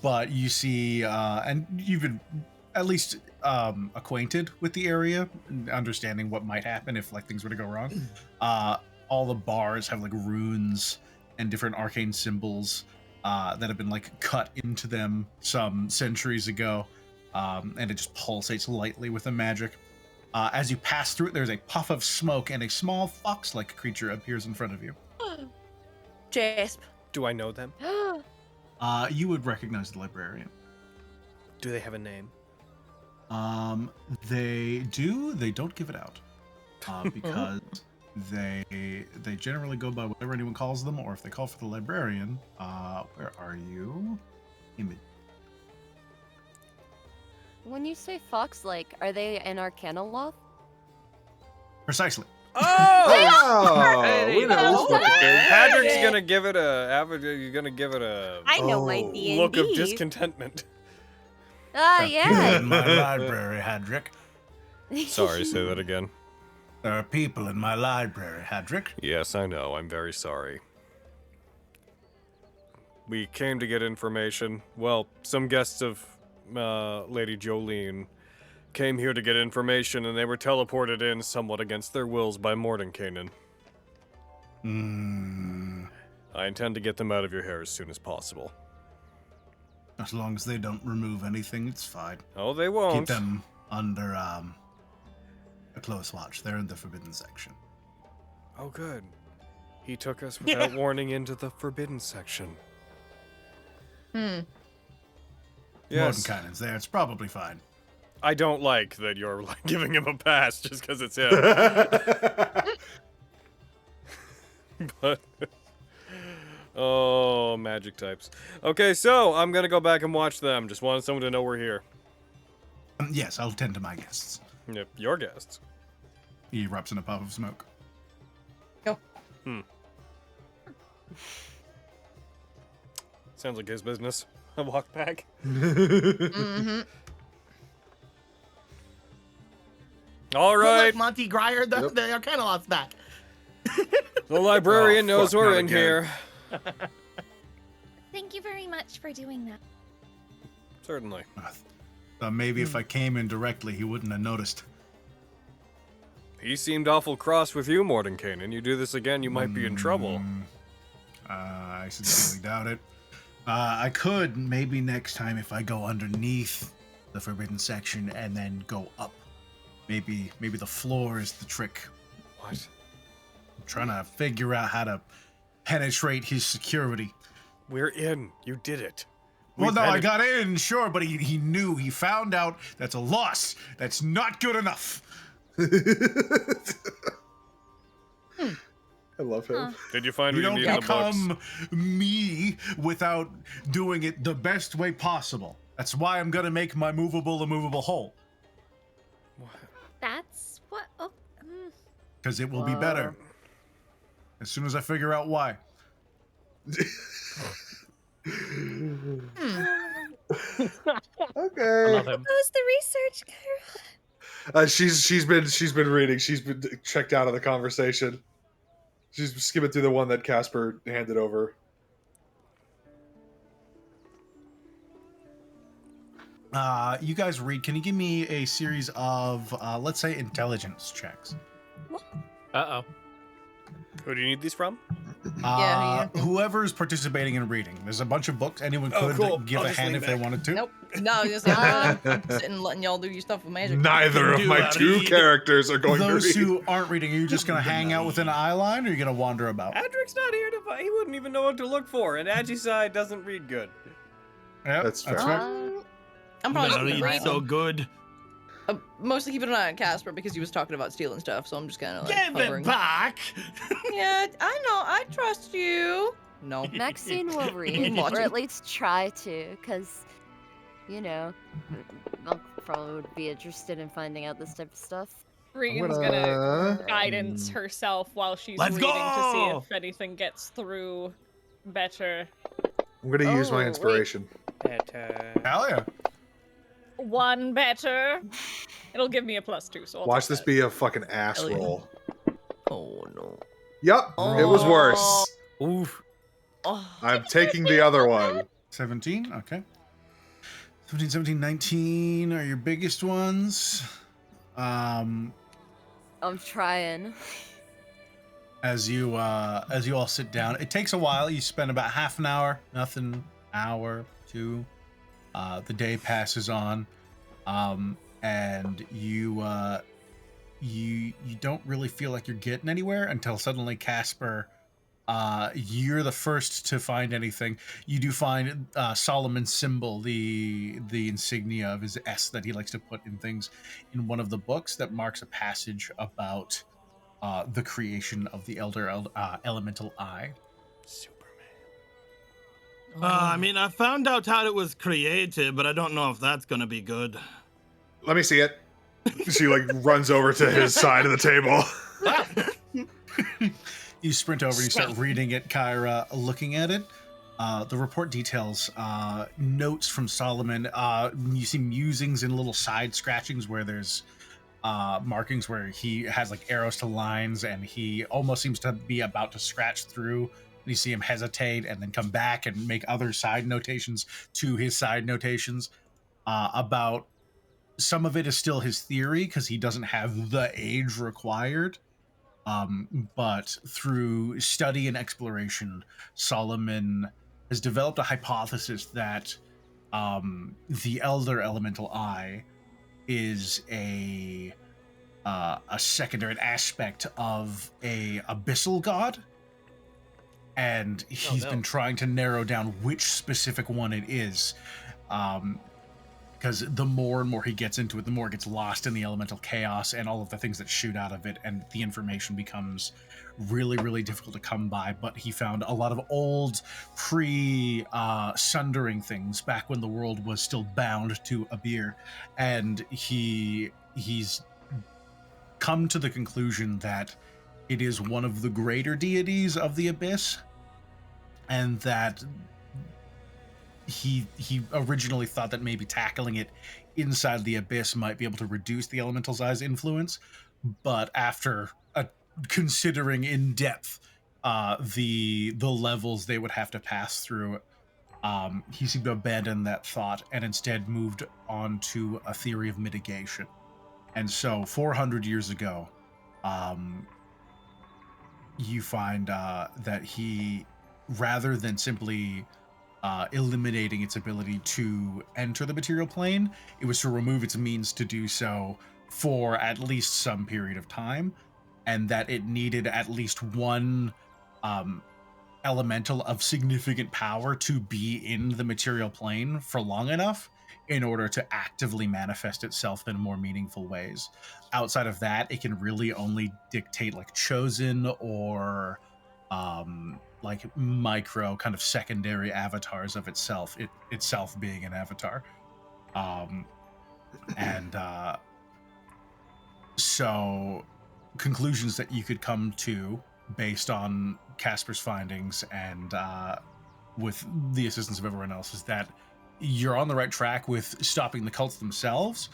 [SPEAKER 7] but you see, and you've been at least acquainted with the area, understanding what might happen if like things were to go wrong. All the bars have like runes and different arcane symbols that have been like cut into them some centuries ago. And it just pulsates lightly with the magic. As you pass through it, there's a puff of smoke, and a small fox-like creature appears in front of you.
[SPEAKER 5] Jasp.
[SPEAKER 9] Do I know them?
[SPEAKER 7] You would recognize the librarian.
[SPEAKER 9] Do they have a name?
[SPEAKER 7] They do. They don't give it out because they generally go by whatever anyone calls them, or if they call for the librarian. Where are you? Image.
[SPEAKER 11] When you say fox-like, are they an Arcane loft?
[SPEAKER 7] Precisely.
[SPEAKER 2] Oh,
[SPEAKER 9] Hey,
[SPEAKER 2] we know.
[SPEAKER 9] Patrick's gonna give it a. You're gonna give it a.
[SPEAKER 11] I know my D&D.
[SPEAKER 9] Look of discontentment.
[SPEAKER 11] Yeah.
[SPEAKER 7] In my library, Hadrick.
[SPEAKER 9] Sorry, say that again.
[SPEAKER 7] There are people in my library, Hadrick.
[SPEAKER 9] Yes, I know. I'm very sorry. We came to get information. Well, some guests of Lady Jolene came here to get information, and they were teleported in somewhat against their wills by Morten Kanan. I intend to get them out of your hair as soon as possible.
[SPEAKER 7] As long as they don't remove anything, it's fine.
[SPEAKER 9] Oh, they won't.
[SPEAKER 7] Keep them under a close watch. They're in the forbidden section.
[SPEAKER 9] Oh, good. He took us without warning into the forbidden section.
[SPEAKER 7] Morten
[SPEAKER 9] Yes.
[SPEAKER 7] Kanan's there. It's probably fine.
[SPEAKER 9] I don't like that you're like giving him a pass just because it's him. But oh, magic types. Okay, so I'm gonna go back and watch them. Just wanted someone to know we're here.
[SPEAKER 7] Yes, I'll tend to my guests.
[SPEAKER 9] Yep, your guests.
[SPEAKER 7] He erupts in a puff of smoke.
[SPEAKER 5] Go.
[SPEAKER 9] Sounds like his business. I walk back. All
[SPEAKER 10] Good
[SPEAKER 9] right.
[SPEAKER 10] luck, Monty Grier. The Arcane loft's back.
[SPEAKER 9] The librarian knows
[SPEAKER 2] fuck,
[SPEAKER 9] we're
[SPEAKER 2] not
[SPEAKER 9] in
[SPEAKER 2] again.
[SPEAKER 9] here.
[SPEAKER 8] Thank you very much for doing that.
[SPEAKER 1] Certainly.
[SPEAKER 7] Maybe if I came in directly, he wouldn't have noticed.
[SPEAKER 1] He seemed awful cross with you, Morten Kanan. You do this again, you might be in trouble.
[SPEAKER 7] I sincerely doubt it. I could maybe next time if I go underneath the forbidden section and then go up. Maybe the floor is the trick.
[SPEAKER 1] What?
[SPEAKER 7] I'm trying to figure out how to penetrate his security.
[SPEAKER 1] We're in. You did it.
[SPEAKER 7] Well, no, I got in, sure, but he knew. He found out that's a loss. That's not good enough.
[SPEAKER 2] I love him.
[SPEAKER 1] Did you find
[SPEAKER 7] You
[SPEAKER 1] what
[SPEAKER 7] don't
[SPEAKER 1] you need in the books?
[SPEAKER 7] become me without doing it the best way possible. That's why I'm gonna make my movable a movable hole.
[SPEAKER 8] That's what. Oh,
[SPEAKER 7] Because it will be better. As soon as I figure out why.
[SPEAKER 2] Okay.
[SPEAKER 3] Love him.
[SPEAKER 8] who's the research girl?
[SPEAKER 2] She's been reading. She's been checked out of the conversation. She's skimming through the one that Casper handed over.
[SPEAKER 7] You guys read. Can you give me a series of, let's say, intelligence checks?
[SPEAKER 3] Uh-oh.
[SPEAKER 1] Who do you need these from?
[SPEAKER 7] Whoever's participating in reading. There's a bunch of books. Anyone could
[SPEAKER 1] cool.
[SPEAKER 7] give
[SPEAKER 1] I'll
[SPEAKER 7] a
[SPEAKER 1] just
[SPEAKER 7] hand
[SPEAKER 1] lean
[SPEAKER 7] if they
[SPEAKER 1] back.
[SPEAKER 7] wanted to.
[SPEAKER 5] Nope. No, just I'm sitting and letting y'all do your stuff with magic.
[SPEAKER 2] Neither of my two characters are going
[SPEAKER 7] Those
[SPEAKER 2] to read.
[SPEAKER 7] who aren't reading, are you just going to hang out within an eye line, or are you going to wander about?
[SPEAKER 1] Adric's not here to fight. He wouldn't even know what to look for, and Agicide doesn't read good.
[SPEAKER 7] Yep,
[SPEAKER 2] That's fair.
[SPEAKER 5] I'm probably
[SPEAKER 10] That
[SPEAKER 5] gonna
[SPEAKER 10] reads
[SPEAKER 5] read
[SPEAKER 10] so good.
[SPEAKER 5] mostly keeping an eye on Casper because he was talking about stealing stuff, so I'm just kind of like
[SPEAKER 10] Give
[SPEAKER 5] hovering.
[SPEAKER 10] it back!
[SPEAKER 5] Yeah, I know. I trust you. No.
[SPEAKER 6] Maxine will read,
[SPEAKER 5] Watch
[SPEAKER 6] or
[SPEAKER 5] it.
[SPEAKER 6] at least try to, because, you know, I'll probably would be interested in finding out this type of stuff.
[SPEAKER 4] Regan's
[SPEAKER 2] gonna-
[SPEAKER 4] gonna guidance herself while she's
[SPEAKER 10] Let's
[SPEAKER 4] reading to see
[SPEAKER 10] go!
[SPEAKER 4] if anything gets through better.
[SPEAKER 2] I'm going to use my
[SPEAKER 6] Oh, wait.
[SPEAKER 2] inspiration.
[SPEAKER 7] Hell yeah.
[SPEAKER 4] One better. It'll give me a +2, so I'll
[SPEAKER 2] Watch
[SPEAKER 4] take
[SPEAKER 2] this
[SPEAKER 4] that.
[SPEAKER 2] be a fucking ass
[SPEAKER 5] Hell yeah.
[SPEAKER 2] roll.
[SPEAKER 5] Oh no.
[SPEAKER 2] Yep, it was worse.
[SPEAKER 3] Oof.
[SPEAKER 5] Oh.
[SPEAKER 2] I'm taking the other one.
[SPEAKER 7] 17, okay. 17, 17, 19 are your biggest ones.
[SPEAKER 6] I'm trying.
[SPEAKER 7] As you all sit down, it takes a while. You spend about half an hour, nothing, hour, two. The day passes on, and you don't really feel like you're getting anywhere until suddenly Casper, you're the first to find anything. You do find Solomon's symbol, the insignia of his S that he likes to put in things, in one of the books that marks a passage about the creation of the elemental eye.
[SPEAKER 10] I mean, I found out how it was created, but I don't know if that's gonna be good.
[SPEAKER 2] Let me see it. She like runs over to his side of the table.
[SPEAKER 7] You sprint over and you start reading it, Kyra, looking at it. The report details notes from Solomon. You see musings and little side scratchings where there's markings where he has like arrows to lines, and he almost seems to be about to scratch through. You see him hesitate and then come back and make other side notations to his side notations. About some of it is still his theory because he doesn't have the age required. But through study and exploration, Solomon has developed a hypothesis that the Elder Elemental Eye is a secondary, an aspect of a abyssal god. And he's been trying to narrow down which specific one it is. Because the more and more he gets into it, the more it gets lost in the elemental chaos and all of the things that shoot out of it, and the information becomes really, really difficult to come by. But he found a lot of old pre-sundering things back when the world was still bound to Abir, and he's come to the conclusion that it is one of the greater deities of the Abyss, and that he originally thought that maybe tackling it inside the Abyss might be able to reduce the Elemental's Eye's influence, but after considering in depth the levels they would have to pass through, he seemed to abandon that thought and instead moved on to a theory of mitigation. And so 400 years ago, you find that he, rather than simply eliminating its ability to enter the material plane, it was to remove its means to do so for at least some period of time, and that it needed at least one elemental of significant power to be in the material plane for long enough in order to actively manifest itself in more meaningful ways. Outside of that, it can really only dictate like chosen or like micro kind of secondary avatars of itself, itself being an avatar. So conclusions that you could come to based on Casper's findings and with the assistance of everyone else is that you're on the right track with stopping the cults themselves,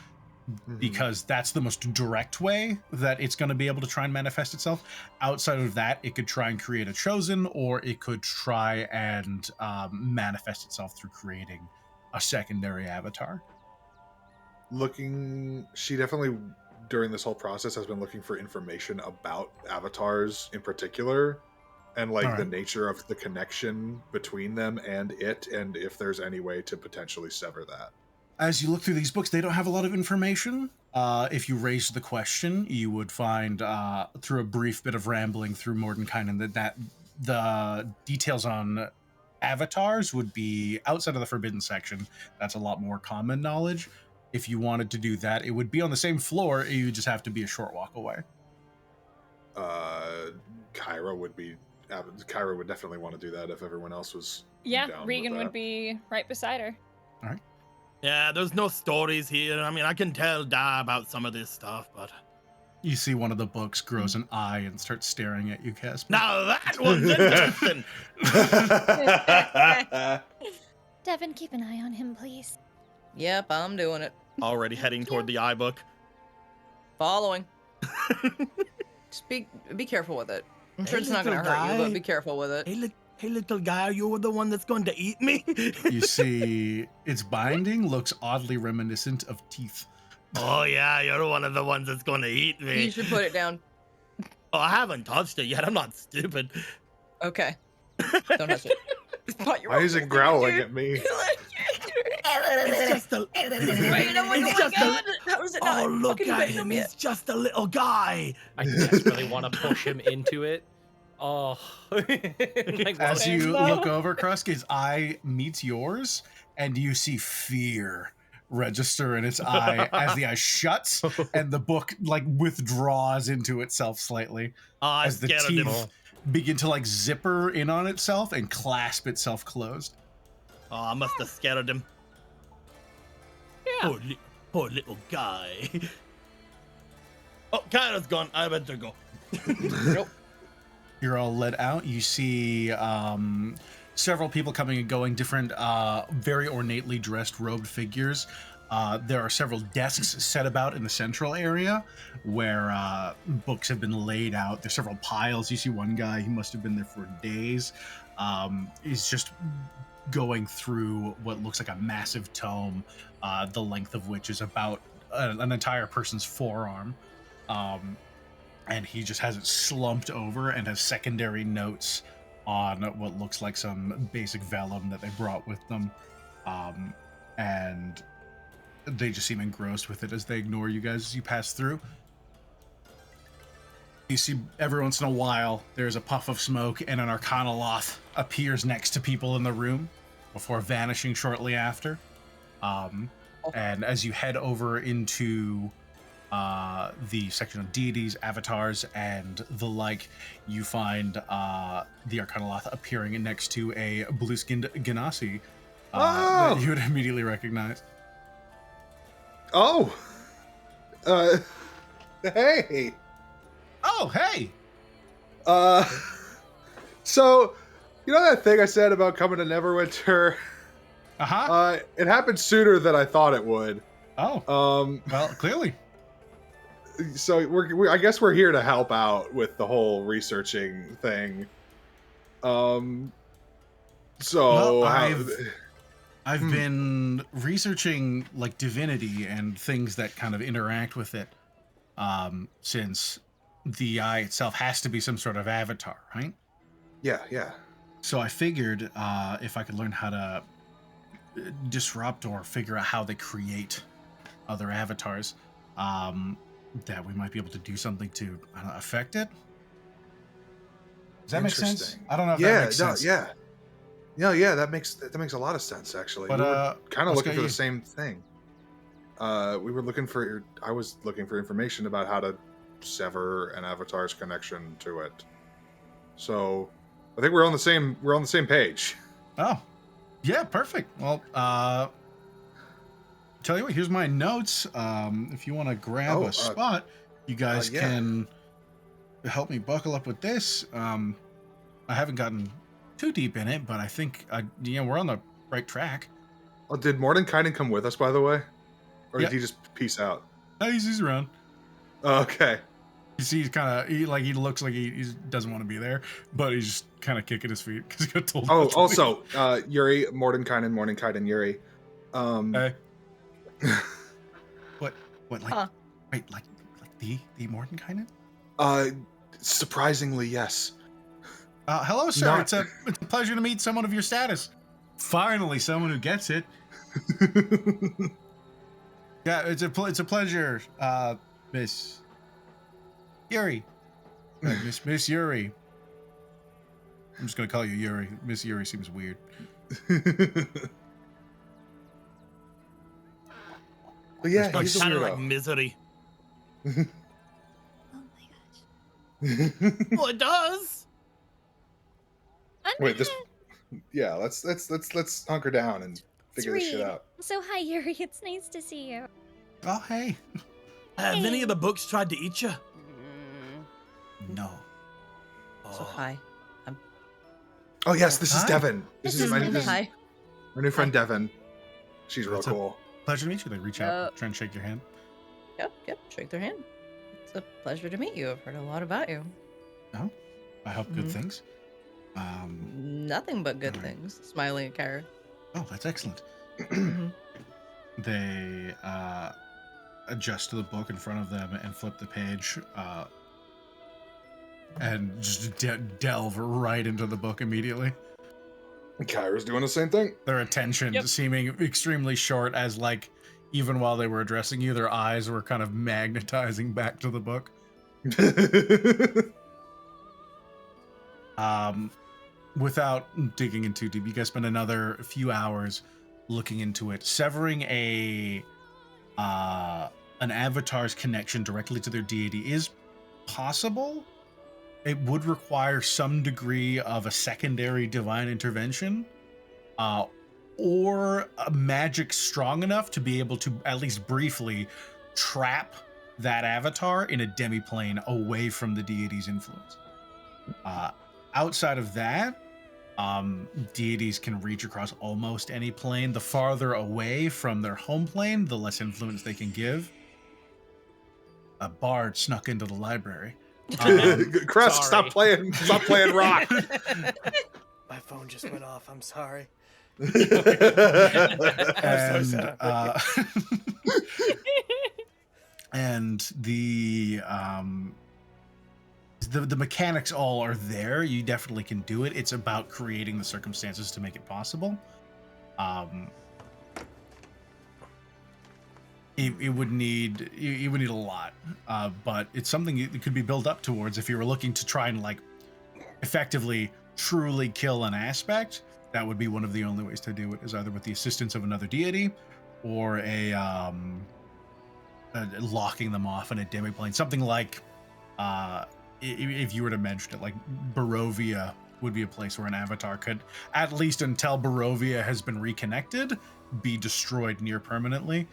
[SPEAKER 7] because that's the most direct way that it's going to be able to try and manifest itself. Outside of that, it could try and create a chosen, or it could try and manifest itself through creating a secondary avatar.
[SPEAKER 2] She definitely, during this whole process, has been looking for information about avatars in particular, and like the nature of the connection between them and it, and if there's any way to potentially sever that.
[SPEAKER 7] As you look through these books, they don't have a lot of information. If you raised the question, you would find, through a brief bit of rambling through Morten Kanan, that the details on avatars would be outside of the forbidden section. That's a lot more common knowledge. If you wanted to do that, it would be on the same floor. You just have to be a short walk away.
[SPEAKER 2] Kyra would definitely want to do that if everyone else was.
[SPEAKER 4] Yeah,
[SPEAKER 2] down
[SPEAKER 4] Regan
[SPEAKER 2] with
[SPEAKER 4] would
[SPEAKER 2] that.
[SPEAKER 4] be right beside her.
[SPEAKER 7] All right.
[SPEAKER 10] Yeah, there's no stories here. I mean, I can tell Da about some of this stuff, but...
[SPEAKER 7] You see one of the books grows an eye and starts staring at you, Casper.
[SPEAKER 10] Now that one's interesting!
[SPEAKER 8] Devin, keep an eye on him, please.
[SPEAKER 5] Yep, I'm doing it.
[SPEAKER 10] Already heading toward the eye book.
[SPEAKER 5] Following. Just be careful with it. I'm sure it's not going to hurt you, but be careful with it.
[SPEAKER 10] Hey, little guy, you're the one that's going to eat me?
[SPEAKER 7] You see, its binding looks oddly reminiscent of teeth.
[SPEAKER 10] Oh, yeah, you're one of the ones that's going to eat me.
[SPEAKER 5] You should put it down.
[SPEAKER 10] Oh, I haven't touched it yet. I'm not stupid.
[SPEAKER 5] Okay. Don't touch it.
[SPEAKER 2] Why is it growling at me?
[SPEAKER 10] It's just a...
[SPEAKER 5] How is it not?
[SPEAKER 10] Oh, look
[SPEAKER 5] fucking
[SPEAKER 10] at
[SPEAKER 5] bitten
[SPEAKER 10] him.
[SPEAKER 5] yet?
[SPEAKER 10] He's just a little guy.
[SPEAKER 3] I desperately want to push him into it. Oh. Like,
[SPEAKER 7] As
[SPEAKER 3] what?
[SPEAKER 7] you look over, Krusk, his eye meets yours, and you see fear register in its eye as the eye shuts and the book like withdraws into itself slightly as the teeth begin to like zipper in on itself and clasp itself closed.
[SPEAKER 10] Oh, I must have scared him.
[SPEAKER 3] Yeah.
[SPEAKER 10] Poor little guy. Oh, Kyra's gone. I better go.
[SPEAKER 5] Nope.
[SPEAKER 7] You're all led out. You see several people coming and going, different, very ornately dressed, robed figures. There are several desks set about in the central area where books have been laid out. There's several piles. You see one guy, he must have been there for days. He's just going through what looks like a massive tome, the length of which is about an entire person's forearm. And he just has it slumped over and has secondary notes on what looks like some basic vellum that they brought with them. And they just seem engrossed with it as they ignore you guys as you pass through. You see every once in a while, there's a puff of smoke and an Arcanoloth appears next to people in the room before vanishing shortly after. And as you head over into the section of deities, avatars, and the like, you find the Arcanoloth appearing next to a blue-skinned Ganassi that you would immediately recognize.
[SPEAKER 2] Oh! Hey!
[SPEAKER 7] Oh, hey!
[SPEAKER 2] So, you know that thing I said about coming to Neverwinter?
[SPEAKER 7] Uh-huh.
[SPEAKER 2] It happened sooner than I thought it would.
[SPEAKER 7] Oh. Well, clearly.
[SPEAKER 2] So I guess we're here to help out with the whole researching thing. So
[SPEAKER 7] Well,
[SPEAKER 2] how,
[SPEAKER 7] I've been researching like divinity and things that kind of interact with it, since the eye itself has to be some sort of avatar, right?
[SPEAKER 2] yeah.
[SPEAKER 7] So I figured if I could learn how to disrupt or figure out how they create other avatars, that we might be able to do something to affect it. Does that make sense?
[SPEAKER 2] Interesting.
[SPEAKER 7] I don't know if that makes sense.
[SPEAKER 2] Yeah, that makes a lot of sense actually.
[SPEAKER 7] But,
[SPEAKER 2] we were kind of
[SPEAKER 7] let's
[SPEAKER 2] looking
[SPEAKER 7] go
[SPEAKER 2] for
[SPEAKER 7] you.
[SPEAKER 2] the same thing. We were looking for. I was looking for information about how to sever an avatar's connection to it. So, I think we're on the same. We're on the same page.
[SPEAKER 7] Oh, yeah, perfect. Well, tell you what, here's my notes. If you want to grab a spot, you guys
[SPEAKER 2] yeah.
[SPEAKER 7] can help me buckle up with this. I haven't gotten too deep in it, but I think we're on the right track.
[SPEAKER 2] Oh, did Morten Kanan come with us, by the way, or
[SPEAKER 7] Yep.
[SPEAKER 2] did he just peace out?
[SPEAKER 7] No, he's around.
[SPEAKER 2] Oh, okay.
[SPEAKER 7] You see, he's kind of he looks like he doesn't want to be there, but he's just kind of kicking his feet because he got told.
[SPEAKER 2] Oh,
[SPEAKER 7] not to
[SPEAKER 2] also, Yuri, Morten Kanan, Yuri.
[SPEAKER 7] Hey. What? Like? Wait, like the Morten Kanan?
[SPEAKER 2] Surprisingly, yes.
[SPEAKER 7] Hello, sir.
[SPEAKER 2] Not-
[SPEAKER 7] It's a pleasure to meet someone of your status. Finally, someone who gets it. Yeah, it's a pleasure, Miss Yuri. Miss Yuri. I'm just gonna call you Yuri. Miss Yuri seems weird.
[SPEAKER 2] But yeah,
[SPEAKER 10] Like,
[SPEAKER 2] he's a
[SPEAKER 10] kind of
[SPEAKER 2] weirdo.
[SPEAKER 10] like misery.
[SPEAKER 11] Oh my gosh.
[SPEAKER 10] Well, it does.
[SPEAKER 2] Wait, this. Yeah, let's hunker down and figure this shit
[SPEAKER 8] Reed.
[SPEAKER 2] out.
[SPEAKER 8] So hi, Yuri. It's nice to see you.
[SPEAKER 7] Oh, hey.
[SPEAKER 10] Have any of the books tried to eat you?
[SPEAKER 7] No.
[SPEAKER 5] So hi.
[SPEAKER 2] Oh yes, this is
[SPEAKER 7] Hi.
[SPEAKER 2] Devin. This is my
[SPEAKER 5] Hi.
[SPEAKER 2] new friend Devin. She's real
[SPEAKER 7] What's up?
[SPEAKER 2] cool.
[SPEAKER 7] Pleasure to meet you. They reach out, try and shake your hand.
[SPEAKER 5] Yep. Shake their hand. It's a pleasure to meet you. I've heard a lot about you.
[SPEAKER 7] No, I hope good
[SPEAKER 5] Mhm.
[SPEAKER 7] things.
[SPEAKER 5] Nothing but good things. Smiling at Kara.
[SPEAKER 7] Oh, that's excellent.
[SPEAKER 5] Mhm.
[SPEAKER 7] They adjust to the book in front of them and flip the page, and just delve right into the book immediately.
[SPEAKER 2] Kyra's doing the same thing.
[SPEAKER 7] Their attention seeming extremely short, as like even while they were addressing you, their eyes were kind of magnetizing back to the book. Without digging in too deep, you guys spend another few hours looking into it. Severing an avatar's connection directly to their deity is possible. It would require some degree of a secondary divine intervention, or a magic strong enough to be able to at least briefly trap that avatar in a demiplane away from the deity's influence. Outside of that, deities can reach across almost any plane. The farther away from their home plane, the less influence they can give. A bard snuck into the librry.
[SPEAKER 2] Crust, stop playing rock.
[SPEAKER 9] My phone just went off. I'm sorry.
[SPEAKER 7] And the mechanics all are there. You definitely can do it. It's about creating the circumstances to make it possible. It would need a lot, but it's something that could be built up towards if you were looking to try and like effectively truly kill an aspect. That would be one of the only ways to do it, is either with the assistance of another deity or a locking them off in a demiplane. Something like if you were to mention it, like Barovia would be a place where an avatar could, at least until Barovia has been reconnected, be destroyed near permanently.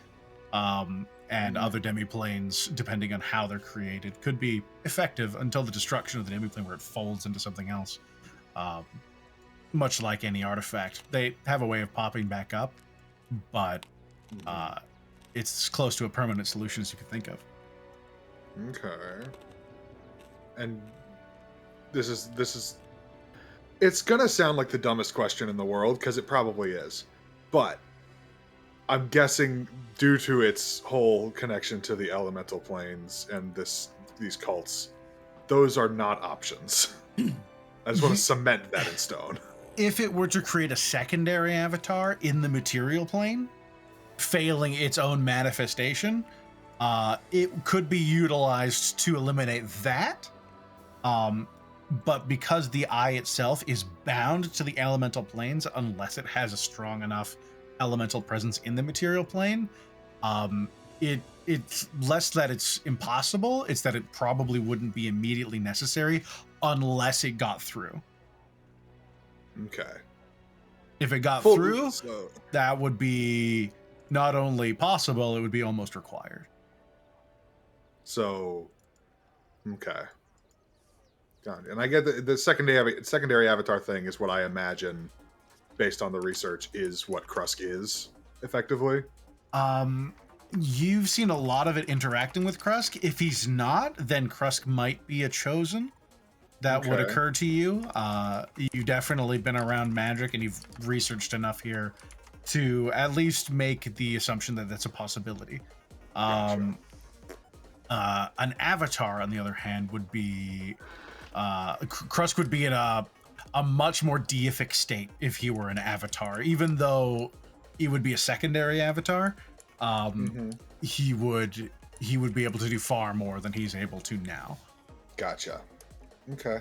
[SPEAKER 7] And other demiplanes, depending on how they're created, could be effective until the destruction of the demiplane where it folds into something else. Much like any artifact, they have a way of popping back up, but it's as close to a permanent solution as you could think of.
[SPEAKER 2] Okay. And this is It's gonna sound like the dumbest question in the world, because it probably is. But I'm guessing due to its whole connection to the elemental planes and these cults, those are not options. I just want to cement that in stone.
[SPEAKER 7] If it were to create a secondary avatar in the material plane, failing its own manifestation, it could be utilized to eliminate that. But because the eye itself is bound to the elemental planes, unless it has a strong enough elemental presence in the material plane, it's less that it's impossible, it's that it probably wouldn't be immediately necessary unless it got through.
[SPEAKER 2] Okay.
[SPEAKER 7] If it got through, that would be not only possible, it would be almost required.
[SPEAKER 2] So, okay. Got it. And I get the secondary avatar thing is what I imagine, based on the research, is what Krusk is, effectively.
[SPEAKER 7] You've seen a lot of it interacting with Krusk. If he's not, then Krusk might be a chosen. That would occur to you. You've definitely been around magic and you've researched enough here to at least make the assumption that that's a possibility. An avatar, on the other hand, would be... Krusk would be in a much more deific state if he were an avatar. Even though he would be a secondary avatar, he would be able to do far more than he's able to now.
[SPEAKER 2] Gotcha. Okay.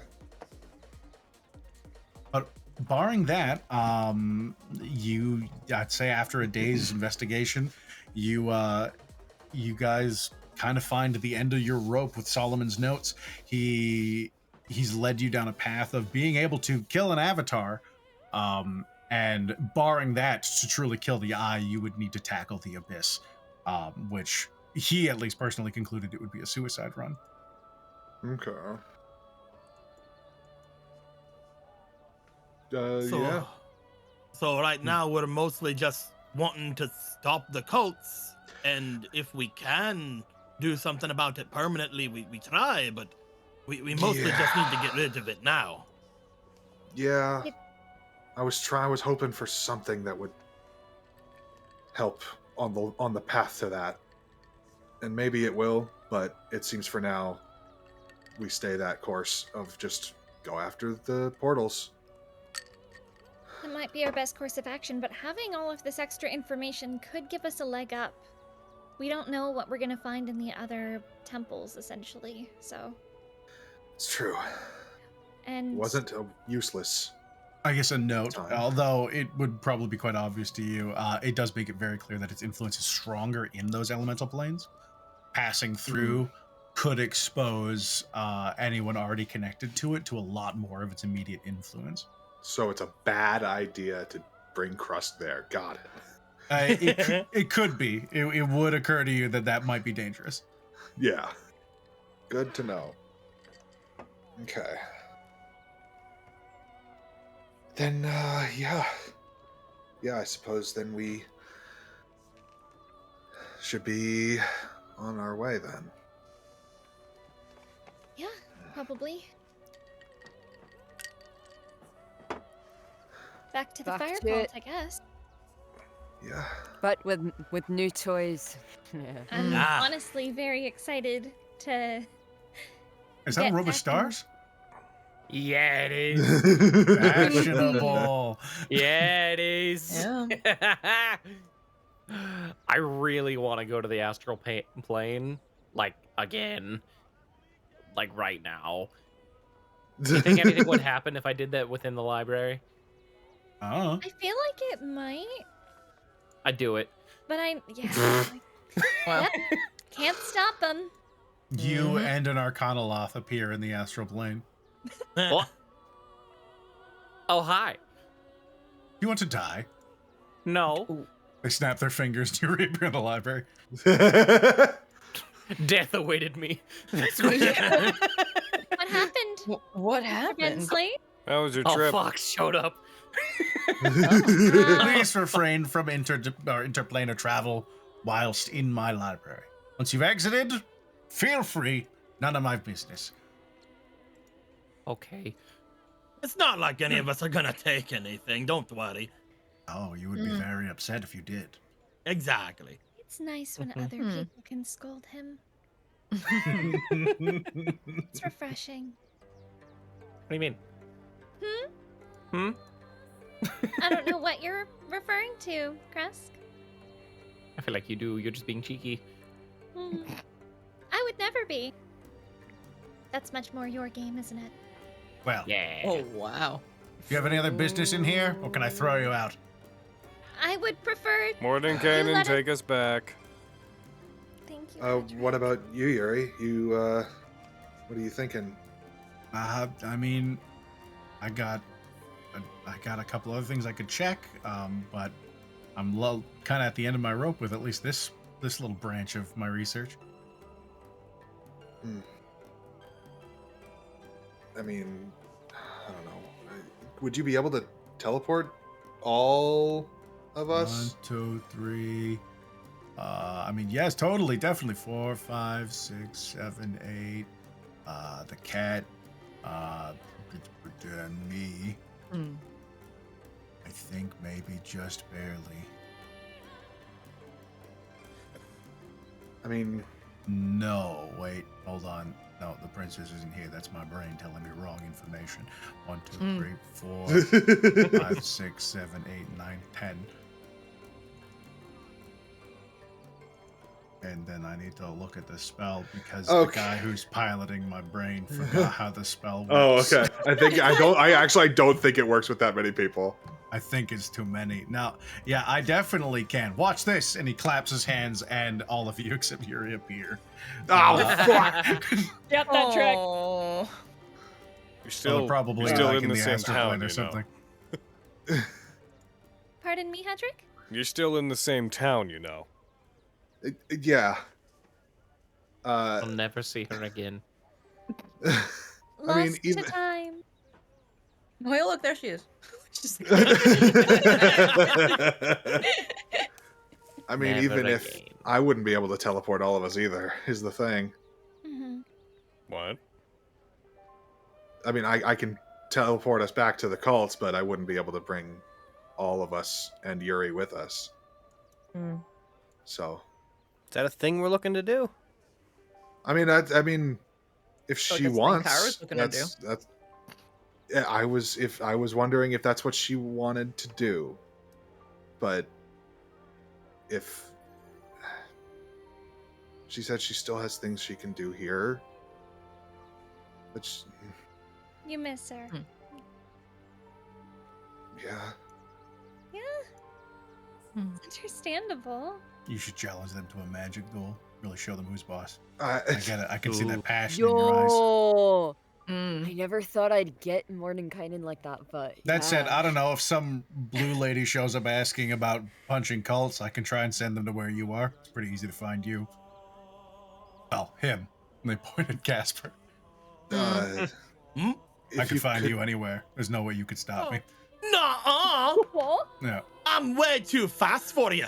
[SPEAKER 7] But barring that, I'd say after a day's investigation, you guys kind of find the end of your rope with Solomon's notes. He's led you down a path of being able to kill an avatar, and barring that, to truly kill the eye, you would need to tackle the abyss, which he at least personally concluded it would be a suicide run.
[SPEAKER 2] Okay.
[SPEAKER 10] So right now we're mostly just wanting to stop the cults, and if we can do something about it permanently, we try, but we mostly just need to get rid of it now.
[SPEAKER 2] Yeah. I was hoping for something that would help on the path to that. And maybe it will, but it seems for now we stay that course of just go after the portals.
[SPEAKER 8] That might be our best course of action, but having all of this extra information could give us a leg up. We don't know what we're gonna find in the other temples, essentially, so...
[SPEAKER 2] It's true.
[SPEAKER 8] And...
[SPEAKER 2] It wasn't useless.
[SPEAKER 7] I guess a note, although it would probably be quite obvious to you, it does make it very clear that its influence is stronger in those elemental planes. Passing through could expose anyone already connected to it to a lot more of its immediate influence.
[SPEAKER 2] So it's a bad idea to bring Krusk there. Got
[SPEAKER 7] it. It could be. It would occur to you that might be dangerous.
[SPEAKER 2] Yeah. Good to know. Okay. Then, yeah, I suppose then we should be on our way then.
[SPEAKER 8] Yeah, probably. Back to the fire cult, I guess.
[SPEAKER 2] Yeah.
[SPEAKER 11] But with new toys.
[SPEAKER 8] I'm honestly very excited to...
[SPEAKER 7] Is that a row of stars?
[SPEAKER 3] Yeah, it is.
[SPEAKER 7] Fashionable.
[SPEAKER 3] Yeah, it is.
[SPEAKER 5] Yeah.
[SPEAKER 3] I really want to go to the astral plane, like, again. Like, right now. Do you think anything would happen if I did that within the library?
[SPEAKER 7] Oh.
[SPEAKER 8] I feel like it might.
[SPEAKER 3] I'd do it.
[SPEAKER 8] But
[SPEAKER 5] Well,
[SPEAKER 8] yep, can't stop them.
[SPEAKER 7] You and an Arcanoloth appear in the astral plane.
[SPEAKER 3] What? Oh, hi.
[SPEAKER 7] You want to die?
[SPEAKER 3] No.
[SPEAKER 7] They snap their fingers. You reappear in the library.
[SPEAKER 3] Death awaited me. That's
[SPEAKER 8] what happened?
[SPEAKER 5] What happened?
[SPEAKER 8] Bensley?
[SPEAKER 1] That was your trip.
[SPEAKER 3] Oh, Fox showed up.
[SPEAKER 7] Please refrain from interplanar travel whilst in my library. Once you've exited, feel free. None of my business.
[SPEAKER 3] Okay.
[SPEAKER 10] It's not like any of us are gonna take anything. Don't worry.
[SPEAKER 7] Oh, you would be very upset if you did.
[SPEAKER 10] Exactly.
[SPEAKER 8] It's nice when other people can scold him. It's refreshing.
[SPEAKER 3] What do you mean?
[SPEAKER 8] Hmm? I don't know what you're referring to, Kresk.
[SPEAKER 3] I feel like you do. You're just being cheeky.
[SPEAKER 8] I would never be. That's much more your game, isn't it?
[SPEAKER 7] Well,
[SPEAKER 3] Yeah.
[SPEAKER 5] Oh, wow.
[SPEAKER 7] do you have any other business in here, or can I throw you out?
[SPEAKER 8] I would prefer.
[SPEAKER 1] Morten
[SPEAKER 8] You
[SPEAKER 1] Kanan,
[SPEAKER 8] let it-
[SPEAKER 1] take us back.
[SPEAKER 8] Thank you. Patrick.
[SPEAKER 2] What about you, Yuri? What are you thinking?
[SPEAKER 7] I mean, I got a couple other things I could check, but I'm kind of at the end of my rope with at least this little branch of my research.
[SPEAKER 2] I mean, I don't know. Would you be able to teleport all of us?
[SPEAKER 7] 1, 2, 3. I mean, yes, totally, definitely. 4, 5, 6, 7, 8. The cat. Me. I think maybe just barely.
[SPEAKER 2] I mean,
[SPEAKER 7] No, wait, hold on. No, the princess isn't here. That's my brain telling me wrong information. 1, 2, 3, 4, 5, 6, 7, 8, 9, 10. And then I need to look at the spell because the guy who's piloting my brain forgot how the spell works.
[SPEAKER 2] oh, okay. I actually don't think it works with that many people.
[SPEAKER 7] I think it's too many. Now, yeah, I definitely can. Watch this. And he claps his hands, and all of you except Yuri appear.
[SPEAKER 2] Oh, fuck.
[SPEAKER 4] Get that trick.
[SPEAKER 5] Oh.
[SPEAKER 1] You're still
[SPEAKER 7] probably
[SPEAKER 1] you're still
[SPEAKER 7] like
[SPEAKER 1] in the same
[SPEAKER 7] Astral
[SPEAKER 1] town,
[SPEAKER 7] Plane or
[SPEAKER 1] you know.
[SPEAKER 7] something.
[SPEAKER 8] Pardon me, Hedrick?
[SPEAKER 1] You're still in the same town, you know.
[SPEAKER 2] Yeah.
[SPEAKER 3] I'll never see her again.
[SPEAKER 8] Lost
[SPEAKER 2] even-
[SPEAKER 8] to time.
[SPEAKER 5] Oh, hey, look, there she is.
[SPEAKER 2] I mean,
[SPEAKER 3] Never
[SPEAKER 2] even if
[SPEAKER 3] again.
[SPEAKER 2] I wouldn't be able to teleport all of us either, is the thing.
[SPEAKER 1] What?
[SPEAKER 2] I mean, I can teleport us back to the cults, but I wouldn't be able to bring all of us and Yuri with us. So,
[SPEAKER 9] Is that a thing we're looking to do?
[SPEAKER 2] I mean, if
[SPEAKER 5] So
[SPEAKER 2] she
[SPEAKER 5] that's what
[SPEAKER 2] wants,
[SPEAKER 5] Kara's looking to
[SPEAKER 2] that's. Yeah, I was wondering if that's what she wanted to do, but if she said she still has things she can do here, which
[SPEAKER 8] You miss her.
[SPEAKER 2] yeah.
[SPEAKER 8] Yeah. It's understandable.
[SPEAKER 7] You should challenge them to a magic duel. Really show them who's boss.
[SPEAKER 2] I
[SPEAKER 7] get it. I can see
[SPEAKER 3] Ooh.
[SPEAKER 7] that passion in your eyes.
[SPEAKER 11] Yo, I never thought I'd get Morten Kanan like that, but
[SPEAKER 7] That said,
[SPEAKER 11] yeah.
[SPEAKER 7] I don't know if some blue lady shows up asking about punching cults. I can try and send them to where you are. It's pretty easy to find you. Well, him. And they point at Casper.
[SPEAKER 2] if
[SPEAKER 7] I could find you anywhere. There's no way you could stop me.
[SPEAKER 10] Nuh-uh.
[SPEAKER 4] What?
[SPEAKER 7] Yeah.
[SPEAKER 10] I'm way too fast for you.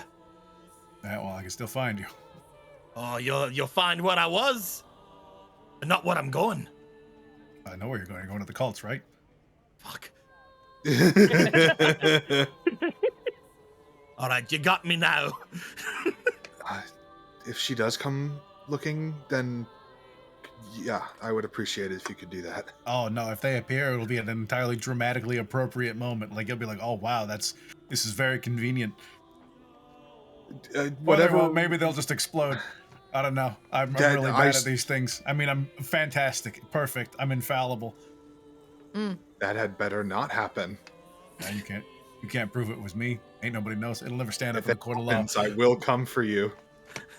[SPEAKER 7] Yeah, well, I can still find you.
[SPEAKER 10] Oh, you'll find where I was, but not where I'm going.
[SPEAKER 7] I know where you're going. You're going to the cults, right?
[SPEAKER 10] Fuck. All right, you got me now.
[SPEAKER 2] if she does come looking, then yeah, I would appreciate it if you could do that.
[SPEAKER 7] Oh no, if they appear, it'll be an entirely dramatically appropriate moment. Like you'll be like, "Oh wow, this is very convenient."
[SPEAKER 2] Whatever.
[SPEAKER 7] Maybe they'll just explode. I don't know. I'm
[SPEAKER 2] Dad,
[SPEAKER 7] really bad at these things. I mean, I'm fantastic, perfect. I'm infallible.
[SPEAKER 2] That had better not happen.
[SPEAKER 7] No, you can't prove it was me. Ain't nobody knows. It'll never stand up
[SPEAKER 2] If
[SPEAKER 7] for the
[SPEAKER 2] it
[SPEAKER 7] court of law.
[SPEAKER 2] happens, I will come for you.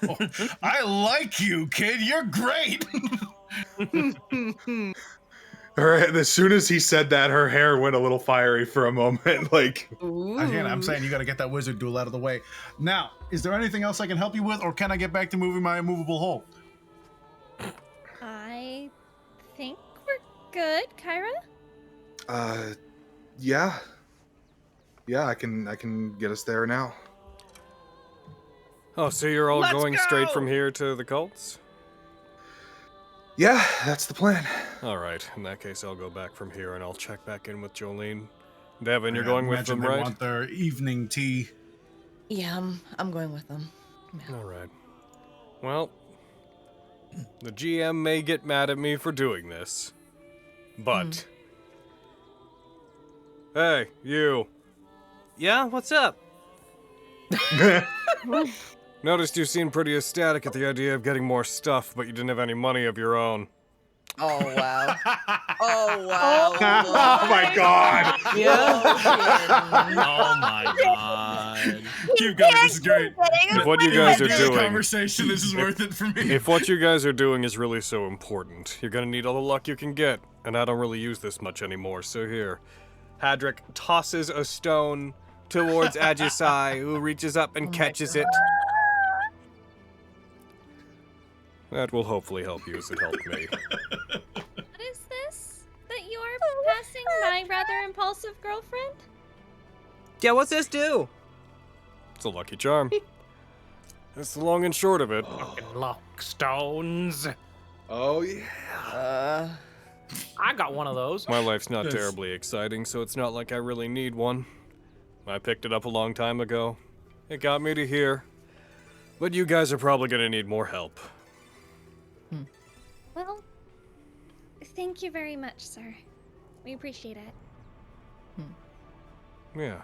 [SPEAKER 7] Oh, I like you, kid. You're great.
[SPEAKER 2] As soon as he said that, her hair went a little fiery for a moment. Like,
[SPEAKER 7] Again, I'm saying you got to get that wizard duel out of the way. Now, is there anything else I can help you with, or can I get back to moving my immovable hole?
[SPEAKER 8] I think we're good, Kyra.
[SPEAKER 2] yeah, I can get us there now.
[SPEAKER 1] Oh, so you're all
[SPEAKER 10] Let's
[SPEAKER 1] going straight
[SPEAKER 10] go!
[SPEAKER 1] from here to the cults?
[SPEAKER 2] Yeah, that's the plan.
[SPEAKER 1] All right. In that case, I'll go back from here and I'll check back in with Jolene. Devin, you're
[SPEAKER 7] Yeah,
[SPEAKER 1] going with
[SPEAKER 7] imagine
[SPEAKER 1] them,
[SPEAKER 7] they
[SPEAKER 1] right?
[SPEAKER 7] want their evening tea.
[SPEAKER 5] Yeah, I'm going with them. Yeah.
[SPEAKER 1] All right. Well, the GM may get mad at me for doing this, but hey, you.
[SPEAKER 9] Yeah, what's up?
[SPEAKER 1] Noticed you seemed pretty ecstatic at the idea of getting more stuff, but you didn't have any money of your own.
[SPEAKER 5] Oh wow. Oh wow.
[SPEAKER 2] Oh my god.
[SPEAKER 5] Yeah.
[SPEAKER 12] Oh my god.
[SPEAKER 7] Keep going. This is great.
[SPEAKER 1] If what you guys are
[SPEAKER 7] This
[SPEAKER 1] doing,
[SPEAKER 7] conversation, this is worth it for me.
[SPEAKER 1] if what you guys are doing is really so important, you're gonna need all the luck you can get, and I don't really use this much anymore. So here, Hadrick tosses a stone towards Ajisai, who reaches up and catches it. That will hopefully help you as it helped me.
[SPEAKER 8] What is this that you are passing my rather impulsive girlfriend?
[SPEAKER 9] Yeah, what's this do?
[SPEAKER 1] It's a lucky charm. That's the long and short of it.
[SPEAKER 3] Fucking lock stones.
[SPEAKER 2] Oh yeah.
[SPEAKER 3] I got one of those.
[SPEAKER 1] My life's not
[SPEAKER 7] Yes.
[SPEAKER 1] terribly exciting, so it's not like I really need one. I picked it up a long time ago. It got me to here. But you guys are probably gonna need more help.
[SPEAKER 8] Well, thank you very much, sir. We appreciate it.
[SPEAKER 1] Yeah.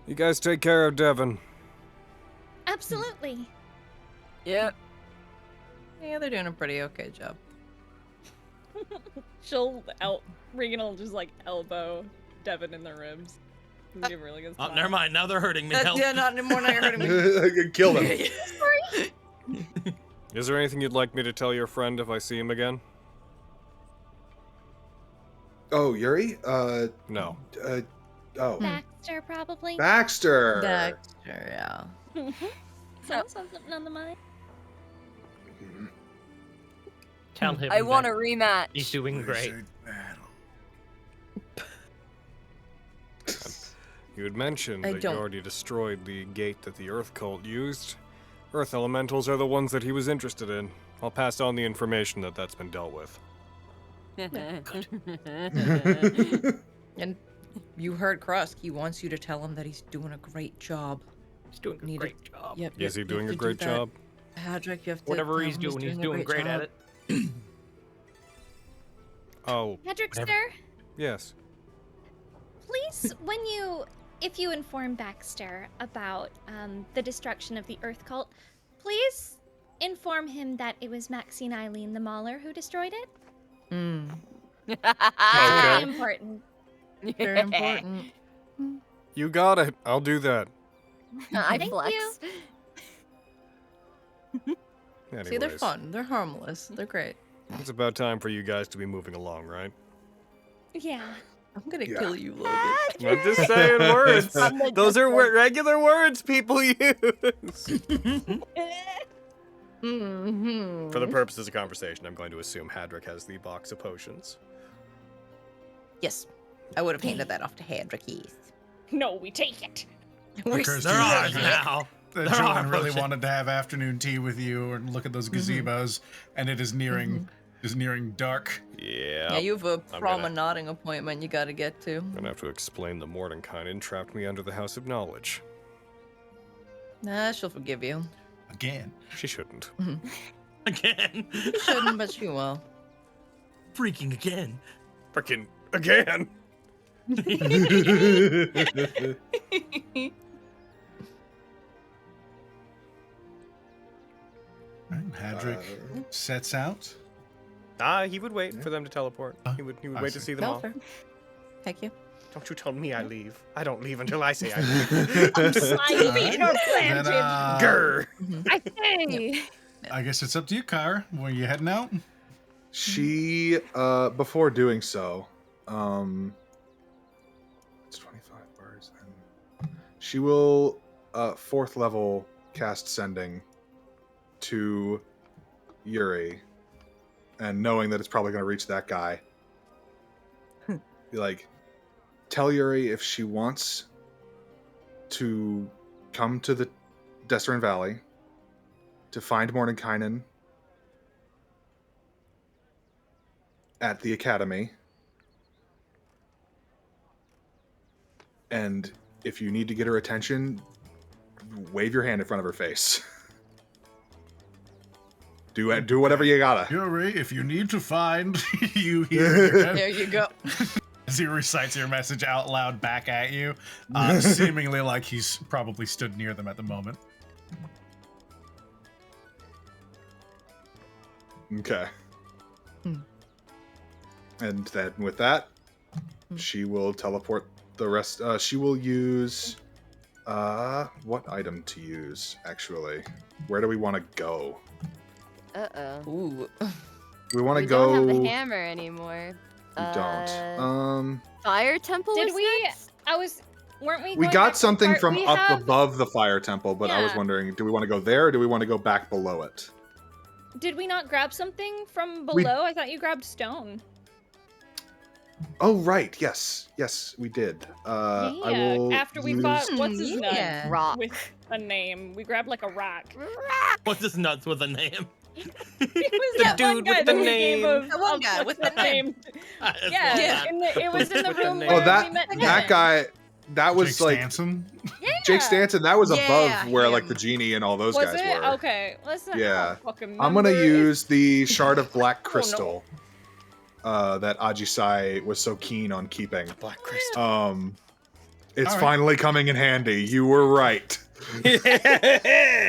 [SPEAKER 1] You guys take care of Devin.
[SPEAKER 8] Absolutely.
[SPEAKER 11] Yep.
[SPEAKER 5] Yeah, they're doing a pretty okay job.
[SPEAKER 4] Regan will just like elbow Devin in the ribs. Give a really good
[SPEAKER 12] Oh,
[SPEAKER 4] smile.
[SPEAKER 12] never mind. Now they're hurting me. Help.
[SPEAKER 5] Yeah, not anymore. Now you're hurting me.
[SPEAKER 2] Kill them.
[SPEAKER 1] Is there anything you'd like me to tell your friend if I see him again?
[SPEAKER 2] Oh, Yuri?
[SPEAKER 1] No.
[SPEAKER 2] Oh.
[SPEAKER 8] Baxter, probably.
[SPEAKER 2] Baxter.
[SPEAKER 5] Dexter, yeah.
[SPEAKER 8] Sounds like something on the mind.
[SPEAKER 3] Tell him
[SPEAKER 11] I want
[SPEAKER 3] that
[SPEAKER 11] a rematch.
[SPEAKER 3] he's doing great.
[SPEAKER 1] You had mentioned
[SPEAKER 5] I
[SPEAKER 1] that
[SPEAKER 5] don't-
[SPEAKER 1] you already destroyed the gate that the Earth Cult used. Earth Elementals are the ones that he was interested in. I'll pass on the information that that's been dealt with.
[SPEAKER 5] And you heard Krusk. He wants you to tell him that he's doing a great job.
[SPEAKER 3] He's doing a
[SPEAKER 5] Need
[SPEAKER 3] great job.
[SPEAKER 5] Yep.
[SPEAKER 1] Is he
[SPEAKER 5] you
[SPEAKER 1] doing
[SPEAKER 5] have
[SPEAKER 1] a
[SPEAKER 5] to do
[SPEAKER 1] great
[SPEAKER 5] that.
[SPEAKER 1] job?
[SPEAKER 5] Hadrick, you have to.
[SPEAKER 3] Whatever
[SPEAKER 5] tell
[SPEAKER 3] he's
[SPEAKER 5] him
[SPEAKER 3] doing, he's doing great at
[SPEAKER 5] job.
[SPEAKER 3] it.
[SPEAKER 1] Oh,
[SPEAKER 8] Hedrickster,
[SPEAKER 1] yes.
[SPEAKER 8] please, if you inform Baxter about the destruction of the Earth Cult, please inform him that it was Maxine Eileen the Mauler who destroyed it.
[SPEAKER 5] Mm,
[SPEAKER 8] Very important.
[SPEAKER 5] very important.
[SPEAKER 1] You got it. I'll do that.
[SPEAKER 11] I
[SPEAKER 8] Thank
[SPEAKER 11] flex.
[SPEAKER 8] you.
[SPEAKER 1] Anyways,
[SPEAKER 5] See, they're fun. They're harmless. They're great.
[SPEAKER 1] It's about time for you guys to be moving along, right?
[SPEAKER 8] Yeah.
[SPEAKER 5] I'm gonna
[SPEAKER 2] Yeah.
[SPEAKER 5] kill you, Logan.
[SPEAKER 9] I'm just saying words. Those are regular words people use.
[SPEAKER 5] Mm-hmm.
[SPEAKER 1] For the purposes of conversation, I'm going to assume Hadrick has the box of potions.
[SPEAKER 5] Yes, I would have handed that off to Hadrick. Yes.
[SPEAKER 4] No, we take it.
[SPEAKER 7] Because
[SPEAKER 12] They're ours now.
[SPEAKER 7] that
[SPEAKER 12] They're our
[SPEAKER 7] Julian really
[SPEAKER 12] potion.
[SPEAKER 7] wanted to have afternoon tea with you and look at those gazebos, and it is nearing dark.
[SPEAKER 1] Yeah.
[SPEAKER 5] Yeah, you have a
[SPEAKER 1] gonna-
[SPEAKER 5] promenading appointment you gotta get to.
[SPEAKER 1] I'm gonna have to explain the Morten Kanan trapped me under the House of Knowledge.
[SPEAKER 5] Nah, she'll forgive you.
[SPEAKER 7] Again.
[SPEAKER 1] She shouldn't.
[SPEAKER 12] Again.
[SPEAKER 5] She shouldn't, but she will.
[SPEAKER 12] Freaking again.
[SPEAKER 1] Frickin' again!
[SPEAKER 7] Right, Hadrick sets out.
[SPEAKER 9] He would wait for them to teleport. He would
[SPEAKER 7] I
[SPEAKER 9] wait to
[SPEAKER 7] see.
[SPEAKER 9] see them
[SPEAKER 5] No,
[SPEAKER 9] all.
[SPEAKER 5] fair. Heck you.
[SPEAKER 9] Don't you tell me I leave. I don't leave until I say I leave.
[SPEAKER 4] I'm sliding your
[SPEAKER 7] Then,
[SPEAKER 4] planted.
[SPEAKER 9] Grr.
[SPEAKER 4] I say.
[SPEAKER 7] I guess it's up to you, Kyra. Were you heading out?
[SPEAKER 2] She, before doing so, it's 25 bars. And she will, 4th level cast Sending to Yuri, and knowing that it's probably going to reach that guy, be like, tell Yuri if she wants to come to the Desserin Valley to find Morten Kanan at the academy. And if you need to get her attention, wave your hand in front of her face. Do whatever you gotta.
[SPEAKER 7] Yuri, if you need to find, you hear.
[SPEAKER 5] There you go.
[SPEAKER 7] As he recites your message out loud back at you, seemingly like he's probably stood near them at the moment.
[SPEAKER 2] Okay. And then with that, she will teleport the rest. She will use. What item to use, actually? Where do we want to go?
[SPEAKER 11] Uh-oh.
[SPEAKER 5] Ooh.
[SPEAKER 2] We want to
[SPEAKER 11] We
[SPEAKER 2] go.
[SPEAKER 11] don't have the hammer anymore.
[SPEAKER 2] We don't.
[SPEAKER 11] Fire temple
[SPEAKER 4] Did
[SPEAKER 11] was
[SPEAKER 4] we?
[SPEAKER 11] next?
[SPEAKER 4] Weren't we?
[SPEAKER 2] We
[SPEAKER 4] going
[SPEAKER 2] got
[SPEAKER 4] back to
[SPEAKER 2] something
[SPEAKER 4] part-
[SPEAKER 2] from
[SPEAKER 4] we
[SPEAKER 2] up
[SPEAKER 4] have-
[SPEAKER 2] above the fire temple, but I was
[SPEAKER 4] Yeah.
[SPEAKER 2] wondering, do we want to go there or do we want to go back below it?
[SPEAKER 4] Did we not grab something from
[SPEAKER 2] We-
[SPEAKER 4] below? I thought you grabbed stone.
[SPEAKER 2] Oh, right. Yes. Yes, we did. I
[SPEAKER 4] Yeah.
[SPEAKER 2] will
[SPEAKER 4] After we
[SPEAKER 2] use...
[SPEAKER 4] fought what's his
[SPEAKER 5] Yeah.
[SPEAKER 4] nut
[SPEAKER 11] Rock.
[SPEAKER 4] with a name, we grabbed like a rock.
[SPEAKER 12] What's this nuts with a name?
[SPEAKER 4] It was
[SPEAKER 9] The
[SPEAKER 4] that one
[SPEAKER 9] dude
[SPEAKER 4] guy
[SPEAKER 9] with the
[SPEAKER 4] that we gave
[SPEAKER 9] name.
[SPEAKER 5] The one guy with the name.
[SPEAKER 4] Yeah,
[SPEAKER 5] Yeah.
[SPEAKER 4] it was in the
[SPEAKER 9] With the
[SPEAKER 4] room
[SPEAKER 9] name.
[SPEAKER 4] where
[SPEAKER 2] Oh, that
[SPEAKER 4] we met
[SPEAKER 2] that
[SPEAKER 4] Devin.
[SPEAKER 2] guy, that was
[SPEAKER 7] Jake
[SPEAKER 2] like...
[SPEAKER 7] Stanson?
[SPEAKER 4] Yeah.
[SPEAKER 2] Jake Stanton, that was
[SPEAKER 5] Yeah,
[SPEAKER 2] above where like
[SPEAKER 5] him.
[SPEAKER 2] the genie and all those
[SPEAKER 4] Was
[SPEAKER 2] guys
[SPEAKER 4] it?
[SPEAKER 2] were.
[SPEAKER 4] Okay. Let's not
[SPEAKER 2] Yeah.
[SPEAKER 4] fucking
[SPEAKER 2] I'm gonna
[SPEAKER 4] remember.
[SPEAKER 2] use the shard of black
[SPEAKER 4] no.
[SPEAKER 2] crystal that Ajisai was so keen on keeping.
[SPEAKER 9] Black crystal.
[SPEAKER 2] It's
[SPEAKER 7] All right.
[SPEAKER 2] finally coming in handy. You were right.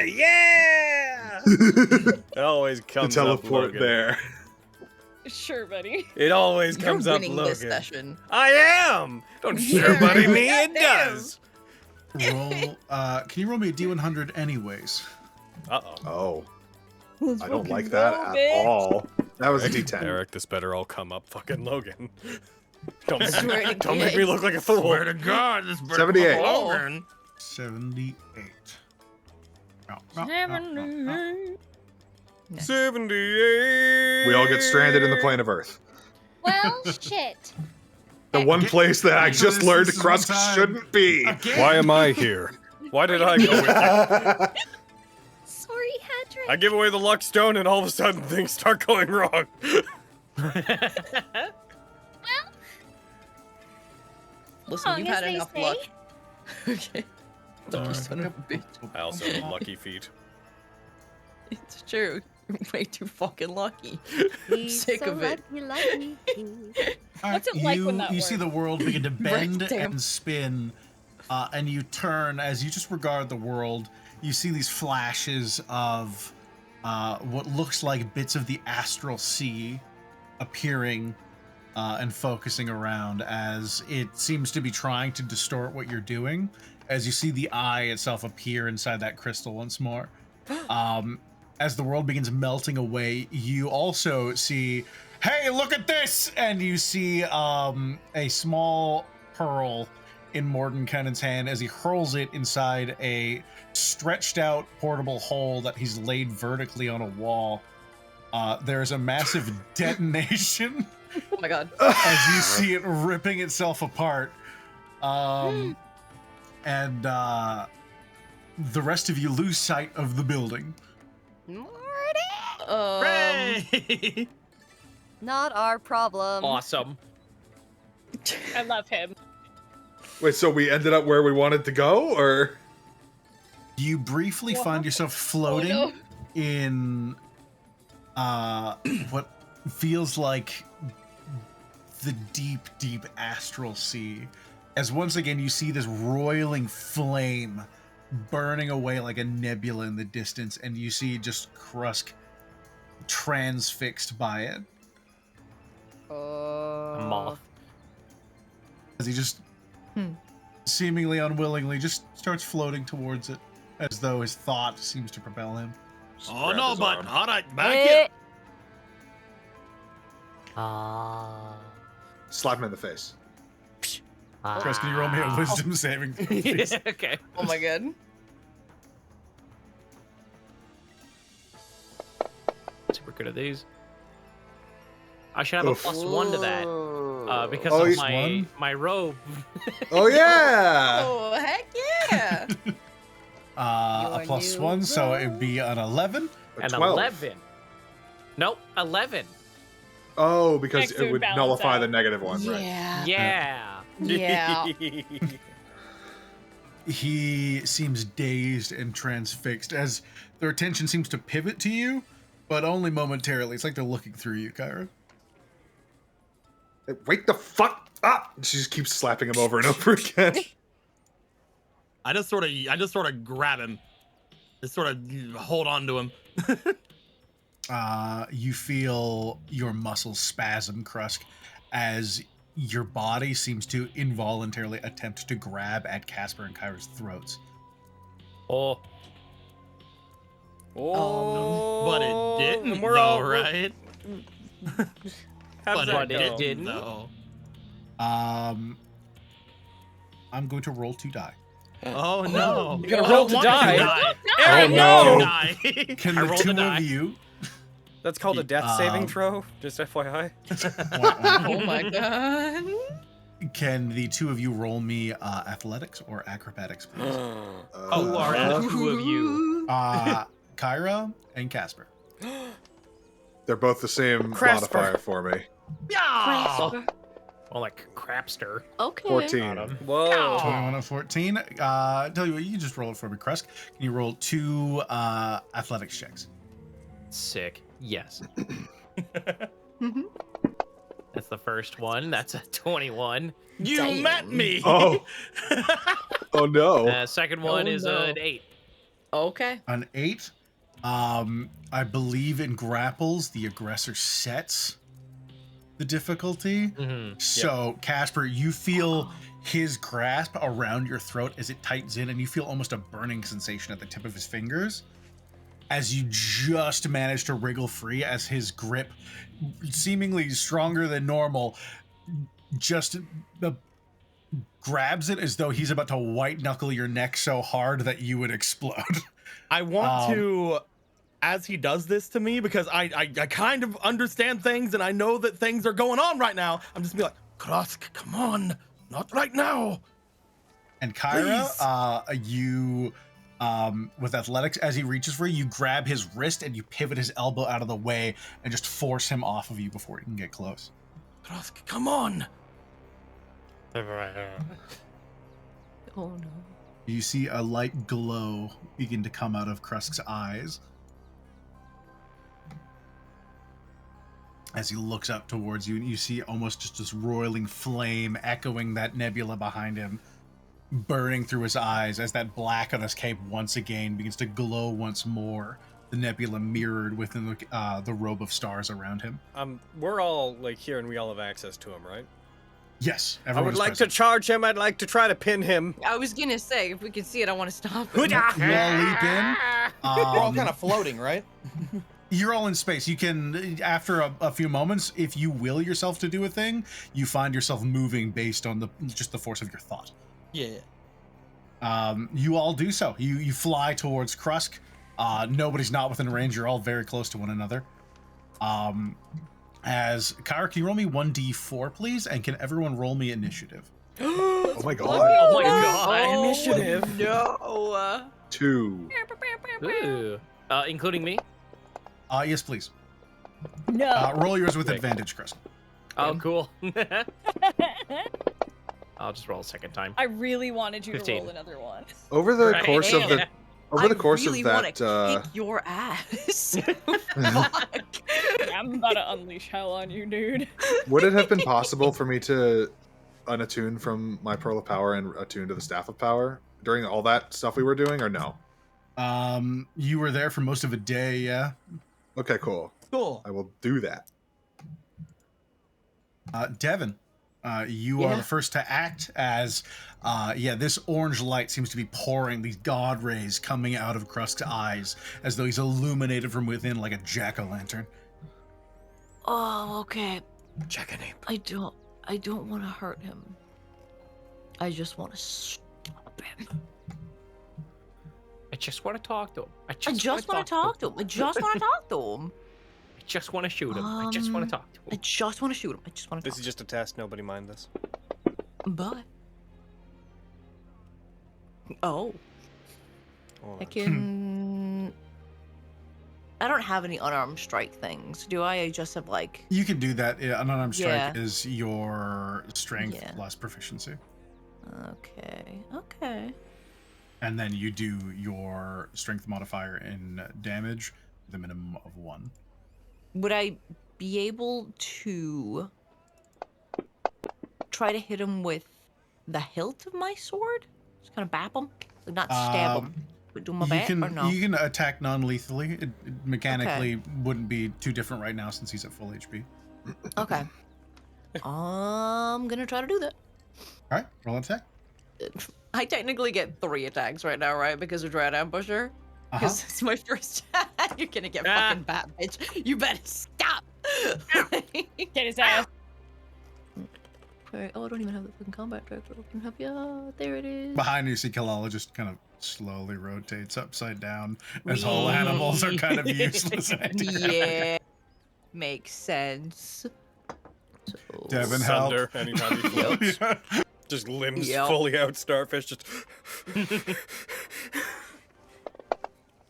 [SPEAKER 9] Yeah! It always
[SPEAKER 2] To
[SPEAKER 9] comes up,
[SPEAKER 2] teleport
[SPEAKER 9] Logan.
[SPEAKER 2] there.
[SPEAKER 4] Sure, buddy.
[SPEAKER 9] It always
[SPEAKER 5] You're
[SPEAKER 9] comes up,
[SPEAKER 5] winning
[SPEAKER 9] Logan.
[SPEAKER 5] this session.
[SPEAKER 9] I am! Don't sure buddy me, it
[SPEAKER 5] Goddamn.
[SPEAKER 9] does!
[SPEAKER 7] Roll. Can you roll me a D100 anyways?
[SPEAKER 9] Uh-oh.
[SPEAKER 2] Oh, I don't like
[SPEAKER 4] fucking
[SPEAKER 2] that
[SPEAKER 4] go,
[SPEAKER 2] at
[SPEAKER 4] bitch.
[SPEAKER 2] all. That was a D10.
[SPEAKER 9] Eric, this better all come up fucking Logan. Don't,
[SPEAKER 5] Swear to
[SPEAKER 9] don't make
[SPEAKER 5] God.
[SPEAKER 9] me look like a fool.
[SPEAKER 12] Swear to God, this bird
[SPEAKER 2] 78.
[SPEAKER 12] Logan.
[SPEAKER 7] 78. No, no, no, no, no.
[SPEAKER 9] 78.
[SPEAKER 2] We all get stranded in the plane of Earth.
[SPEAKER 8] Well, shit.
[SPEAKER 2] The one place that I
[SPEAKER 7] Back to
[SPEAKER 2] just
[SPEAKER 7] this
[SPEAKER 2] learned
[SPEAKER 7] one
[SPEAKER 2] crust
[SPEAKER 7] time.
[SPEAKER 2] shouldn't be.
[SPEAKER 7] Again?
[SPEAKER 9] Why am I here? Why did I go with you?
[SPEAKER 8] Sorry, Hadrick.
[SPEAKER 9] I give away the luck stone and all of a sudden things start going wrong.
[SPEAKER 5] Listen,
[SPEAKER 8] Long
[SPEAKER 5] you've
[SPEAKER 8] as
[SPEAKER 5] had
[SPEAKER 8] they
[SPEAKER 5] enough
[SPEAKER 8] say.
[SPEAKER 5] luck. Okay. Lucky son of a bitch.
[SPEAKER 9] I also have lucky feet.
[SPEAKER 5] It's true. You're way too fucking lucky.
[SPEAKER 11] He's
[SPEAKER 5] Sick
[SPEAKER 11] so
[SPEAKER 5] of it.
[SPEAKER 11] lucky.
[SPEAKER 4] What's it like when that
[SPEAKER 7] You see
[SPEAKER 4] works?
[SPEAKER 7] the world begin to bend
[SPEAKER 5] damn.
[SPEAKER 7] and spin, and you turn as you just regard the world. You see these flashes of what looks like bits of the astral sea appearing and focusing around as it seems to be trying to distort what you're doing. As you see the eye itself appear inside that crystal once more. As the world begins melting away, you also see, hey, look at this! And you see a small pearl in Morten Kanan's hand as he hurls it inside a stretched out portable hole that he's laid vertically on a wall. There's a massive detonation
[SPEAKER 5] Oh my god.
[SPEAKER 7] as you see it ripping itself apart. And the rest of you lose sight of the building.
[SPEAKER 12] Hooray!
[SPEAKER 11] Not our problem.
[SPEAKER 3] Awesome.
[SPEAKER 4] I love him.
[SPEAKER 2] Wait, so we ended up where we wanted to go, or?
[SPEAKER 7] You briefly find yourself floating
[SPEAKER 4] no.
[SPEAKER 7] in what feels like the deep, deep astral sea. As once again you see this roiling flame burning away like a nebula in the distance, and you see just Krusk transfixed by it.
[SPEAKER 3] A moth.
[SPEAKER 7] As he just seemingly unwillingly just starts floating towards it, as though his thought seems to propel him.
[SPEAKER 12] Oh
[SPEAKER 9] Grab
[SPEAKER 12] no,
[SPEAKER 9] his
[SPEAKER 12] but
[SPEAKER 9] arm.
[SPEAKER 12] all right, back
[SPEAKER 11] Eh.
[SPEAKER 12] in.
[SPEAKER 2] Slap him in the face.
[SPEAKER 7] Krusk, can you roll me a wisdom saving throw, please?
[SPEAKER 3] Okay.
[SPEAKER 5] Oh my god.
[SPEAKER 3] Super good at these. I should have a
[SPEAKER 2] Oof.
[SPEAKER 3] +1 to that because
[SPEAKER 2] Oh,
[SPEAKER 3] of
[SPEAKER 2] you-
[SPEAKER 3] my robe.
[SPEAKER 2] Oh yeah!
[SPEAKER 5] Oh heck yeah!
[SPEAKER 7] A
[SPEAKER 11] Your
[SPEAKER 7] +1,
[SPEAKER 11] new
[SPEAKER 7] so it'd be an 11.
[SPEAKER 2] A
[SPEAKER 3] And
[SPEAKER 2] 12.
[SPEAKER 3] 11. Nope, 11.
[SPEAKER 2] Oh, because
[SPEAKER 4] Next
[SPEAKER 2] it
[SPEAKER 4] would
[SPEAKER 2] would
[SPEAKER 4] balance
[SPEAKER 2] nullify the
[SPEAKER 4] out.
[SPEAKER 2] negative one, right?
[SPEAKER 5] Yeah.
[SPEAKER 3] Yeah.
[SPEAKER 5] Yeah.
[SPEAKER 7] He seems dazed and transfixed as their attention seems to pivot to you, but only momentarily. It's like they're looking through you, Kyra.
[SPEAKER 2] Hey, wake the fuck up! She just keeps slapping him over and over again.
[SPEAKER 12] I just sort of grab him, just sort of hold on to him.
[SPEAKER 7] You feel your muscles spasm, Krusk, as your body seems to involuntarily attempt to grab at Casper and Kyra's throats.
[SPEAKER 3] Oh.
[SPEAKER 12] But it didn't,
[SPEAKER 9] and we're
[SPEAKER 12] though,
[SPEAKER 9] all-
[SPEAKER 12] right?
[SPEAKER 9] How does
[SPEAKER 12] But
[SPEAKER 9] that
[SPEAKER 12] it
[SPEAKER 9] go?
[SPEAKER 12] didn't, though.
[SPEAKER 7] I'm going to roll 2 die.
[SPEAKER 12] Oh no!
[SPEAKER 9] You're gonna roll to die?
[SPEAKER 12] Aaron,
[SPEAKER 2] no.
[SPEAKER 12] Die.
[SPEAKER 7] Can
[SPEAKER 3] I
[SPEAKER 7] the
[SPEAKER 3] rolled a
[SPEAKER 7] two
[SPEAKER 3] die.
[SPEAKER 7] of you
[SPEAKER 9] That's called a death saving
[SPEAKER 7] Um,
[SPEAKER 9] throw. Just FYI.
[SPEAKER 5] Oh my god.
[SPEAKER 7] can the two of you roll me athletics or acrobatics, please?
[SPEAKER 3] Who are the two of you?
[SPEAKER 7] Kyra and Casper.
[SPEAKER 2] They're both the same
[SPEAKER 9] Crasper.
[SPEAKER 2] modifier for me.
[SPEAKER 12] Yeah.
[SPEAKER 3] Well, like Crapster.
[SPEAKER 11] Okay.
[SPEAKER 2] 14.
[SPEAKER 9] Whoa.
[SPEAKER 7] 21 and 14. Tell you what, you can just roll it for me, Krusk. Can you roll 2 athletics checks?
[SPEAKER 3] Sick. Yes. That's the first one. That's a 21.
[SPEAKER 12] You met me.
[SPEAKER 2] Oh. Oh no.
[SPEAKER 3] Second one is
[SPEAKER 5] no.
[SPEAKER 3] an 8.
[SPEAKER 5] Okay.
[SPEAKER 7] An 8. I believe in grapples, the aggressor sets the difficulty.
[SPEAKER 3] Mm-hmm.
[SPEAKER 7] So, Casper, you feel his grasp around your throat as it tightens in, and you feel almost a burning sensation at the tip of his fingers as you just manage to wriggle free as his grip, seemingly stronger than normal, just grabs it as though he's about to white knuckle your neck so hard that you would explode.
[SPEAKER 12] I want to, as he does this to me, because I kind of understand things and I know that things are going on right now. I'm just be like, Krusk, come on, not right now.
[SPEAKER 7] And Kyra, you, with athletics, as he reaches for you, you grab his wrist and you pivot his elbow out of the way and just force him off of you before he can get close.
[SPEAKER 12] Krusk, come on.
[SPEAKER 5] Oh no.
[SPEAKER 7] You see a light glow begin to come out of Krusk's eyes as he looks up towards you, and you see almost just this roiling flame echoing that nebula behind him, burning through his eyes as that black on his cape once again begins to glow once more, the nebula mirrored within the robe of stars around him.
[SPEAKER 9] We're all like here and we all have access to him, right?
[SPEAKER 7] Yes,
[SPEAKER 9] I
[SPEAKER 7] everyone
[SPEAKER 9] would
[SPEAKER 7] is
[SPEAKER 9] like
[SPEAKER 7] present.
[SPEAKER 9] to charge him. I'd like to try to pin him.
[SPEAKER 5] I was gonna say, if we can see it, I want to stop it.
[SPEAKER 7] You all leap in.
[SPEAKER 10] We're all kind of floating, right?
[SPEAKER 7] You're all in space. You can, after a few moments, if you will yourself to do a thing, you find yourself moving based on just the force of your thought.
[SPEAKER 10] Yeah.
[SPEAKER 7] You all do so. You fly towards Krusk. Nobody's not within range. You're all very close to one another. As Kyra, can you roll me 1d4, please? And can everyone roll me initiative?
[SPEAKER 2] Oh my god.
[SPEAKER 3] Oh my god.
[SPEAKER 9] Initiative.
[SPEAKER 5] No.
[SPEAKER 2] 2.
[SPEAKER 3] Ooh. Including me?
[SPEAKER 7] Yes, please.
[SPEAKER 4] No.
[SPEAKER 7] Roll yours with advantage, Krusk.
[SPEAKER 3] Oh, cool. I'll just roll a second time.
[SPEAKER 4] I really wanted you
[SPEAKER 3] 15.
[SPEAKER 4] to roll another one.
[SPEAKER 2] Over the
[SPEAKER 3] Right.
[SPEAKER 2] course of the
[SPEAKER 3] Yeah.
[SPEAKER 2] over the course
[SPEAKER 5] really
[SPEAKER 2] of that
[SPEAKER 5] want to kick your ass.
[SPEAKER 4] I'm about to unleash hell on you, dude.
[SPEAKER 2] would it have been possible for me to unattune from my Pearl of Power and attune to the Staff of Power during all that stuff we were doing, or no?
[SPEAKER 7] You were there for most of a day, yeah?
[SPEAKER 2] Okay, cool.
[SPEAKER 10] Cool.
[SPEAKER 2] I will do that.
[SPEAKER 7] Devin, you are the first to act as, this orange light seems to be pouring, these god rays coming out of Krusk's eyes, as though he's illuminated from within like a jack-o'-lantern.
[SPEAKER 5] Oh, okay.
[SPEAKER 9] Jack-o'-lantern.
[SPEAKER 5] I don't want to hurt him. I just want to stop him.
[SPEAKER 3] I just want to talk to him.
[SPEAKER 5] I just want to talk to him. I just want to talk to him.
[SPEAKER 3] I just want to shoot him. I just want to talk to him.
[SPEAKER 5] I just want to shoot him. I just want to
[SPEAKER 9] This is just a test. Nobody mind this.
[SPEAKER 5] But
[SPEAKER 9] Hold
[SPEAKER 5] I
[SPEAKER 9] on.
[SPEAKER 5] can I don't have any unarmed strike things, do I? I just have like.
[SPEAKER 7] You can do that. An unarmed strike
[SPEAKER 5] Yeah.
[SPEAKER 7] is your strength
[SPEAKER 5] Yeah.
[SPEAKER 7] plus proficiency.
[SPEAKER 5] Okay.
[SPEAKER 7] And then you do your strength modifier in damage with a minimum of 1.
[SPEAKER 5] Would I be able to try to hit him with the hilt of my sword? Just kind of bap him, like not stab him, but do my bat or no?
[SPEAKER 7] You can attack non-lethally. It mechanically wouldn't be too different right now since he's at full HP.
[SPEAKER 5] Okay. I'm gonna try to do that.
[SPEAKER 7] All right, roll an attack.
[SPEAKER 5] I technically get 3 attacks right now, right? Because of Dread Ambusher. Because it's my first. You're gonna get fucking bat, bitch. You better stop.
[SPEAKER 4] Get his ass.
[SPEAKER 5] Okay. Oh, I don't even have the fucking combat tracker open. Have ya? There it is.
[SPEAKER 7] Behind you, see Kalala just kind of slowly rotates upside down as whole animals are kind of useless.
[SPEAKER 5] Yeah. Makes sense. So...
[SPEAKER 7] Devin, help.
[SPEAKER 1] Sunder anytime he floats. Just limbs fully out, starfish. Just.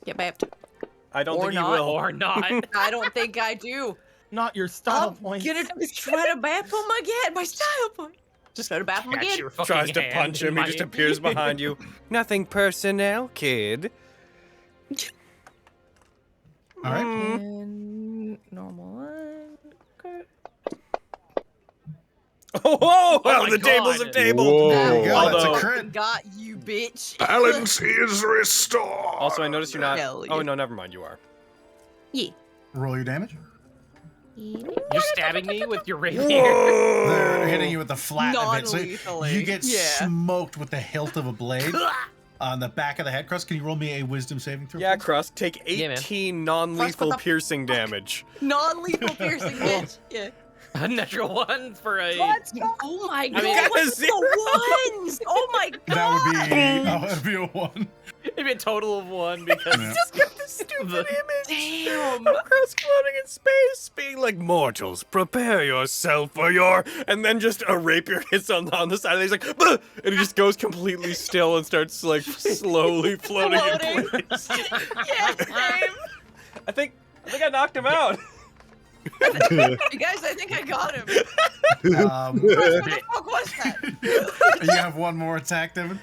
[SPEAKER 5] Get bapped.
[SPEAKER 1] I don't think
[SPEAKER 3] not,
[SPEAKER 1] he will.
[SPEAKER 3] Or not.
[SPEAKER 5] I don't think I do.
[SPEAKER 12] Not your style point.
[SPEAKER 5] Gonna try to bap him again. My style point. Just try to bap him
[SPEAKER 3] Catch
[SPEAKER 5] again.
[SPEAKER 3] your fucking
[SPEAKER 1] Tries to
[SPEAKER 3] hand
[SPEAKER 1] punch
[SPEAKER 3] in
[SPEAKER 1] him, he
[SPEAKER 3] my-
[SPEAKER 1] just appears behind you.
[SPEAKER 9] Nothing personnel, kid.
[SPEAKER 7] All right.
[SPEAKER 5] And normal one. Okay.
[SPEAKER 1] Oh,
[SPEAKER 3] my
[SPEAKER 1] the tables
[SPEAKER 3] God.
[SPEAKER 1] have tabled.
[SPEAKER 2] Whoa.
[SPEAKER 7] There you go. That's a
[SPEAKER 1] Although-
[SPEAKER 7] crit.
[SPEAKER 5] Got you, bitch.
[SPEAKER 2] Balance is restored.
[SPEAKER 1] Also, I noticed you're not.
[SPEAKER 5] Hell
[SPEAKER 1] Oh
[SPEAKER 5] yeah.
[SPEAKER 1] no, never mind. You are.
[SPEAKER 5] Yeah.
[SPEAKER 7] Roll your damage.
[SPEAKER 3] You're stabbing me with your rapier.
[SPEAKER 7] They're hitting you with the flat of it. So
[SPEAKER 5] Non-lethally.
[SPEAKER 7] you get
[SPEAKER 5] Yeah.
[SPEAKER 7] smoked with the hilt of a blade on the back of the head. Crust, can you roll me a wisdom saving throw?
[SPEAKER 1] Yeah,
[SPEAKER 7] please?
[SPEAKER 1] Crust. Take
[SPEAKER 3] Yeah, man.
[SPEAKER 1] 18 non-lethal
[SPEAKER 5] what the
[SPEAKER 1] piercing damage.
[SPEAKER 5] Non-lethal piercing, bitch. Yeah.
[SPEAKER 3] A natural one for a.
[SPEAKER 4] Let's go.
[SPEAKER 5] Oh my god.
[SPEAKER 1] mean, got a
[SPEAKER 5] what's
[SPEAKER 1] zero.
[SPEAKER 5] the ones? Oh my god.
[SPEAKER 7] That'd be a 1.
[SPEAKER 3] It'd be a total of 1 because.
[SPEAKER 7] Yeah.
[SPEAKER 1] Just got this stupid image.
[SPEAKER 5] Damn.
[SPEAKER 1] Of Crust floating in space, being like, mortals, prepare yourself for your... And then just a rapier hits on the side, and he's like, "Bah!" And he just goes completely still and starts, like, slowly floating in place.
[SPEAKER 5] Yeah, same.
[SPEAKER 1] I think I knocked him out.
[SPEAKER 5] You guys, I think I got him. What the fuck was that?
[SPEAKER 7] You have one more attack, Devin?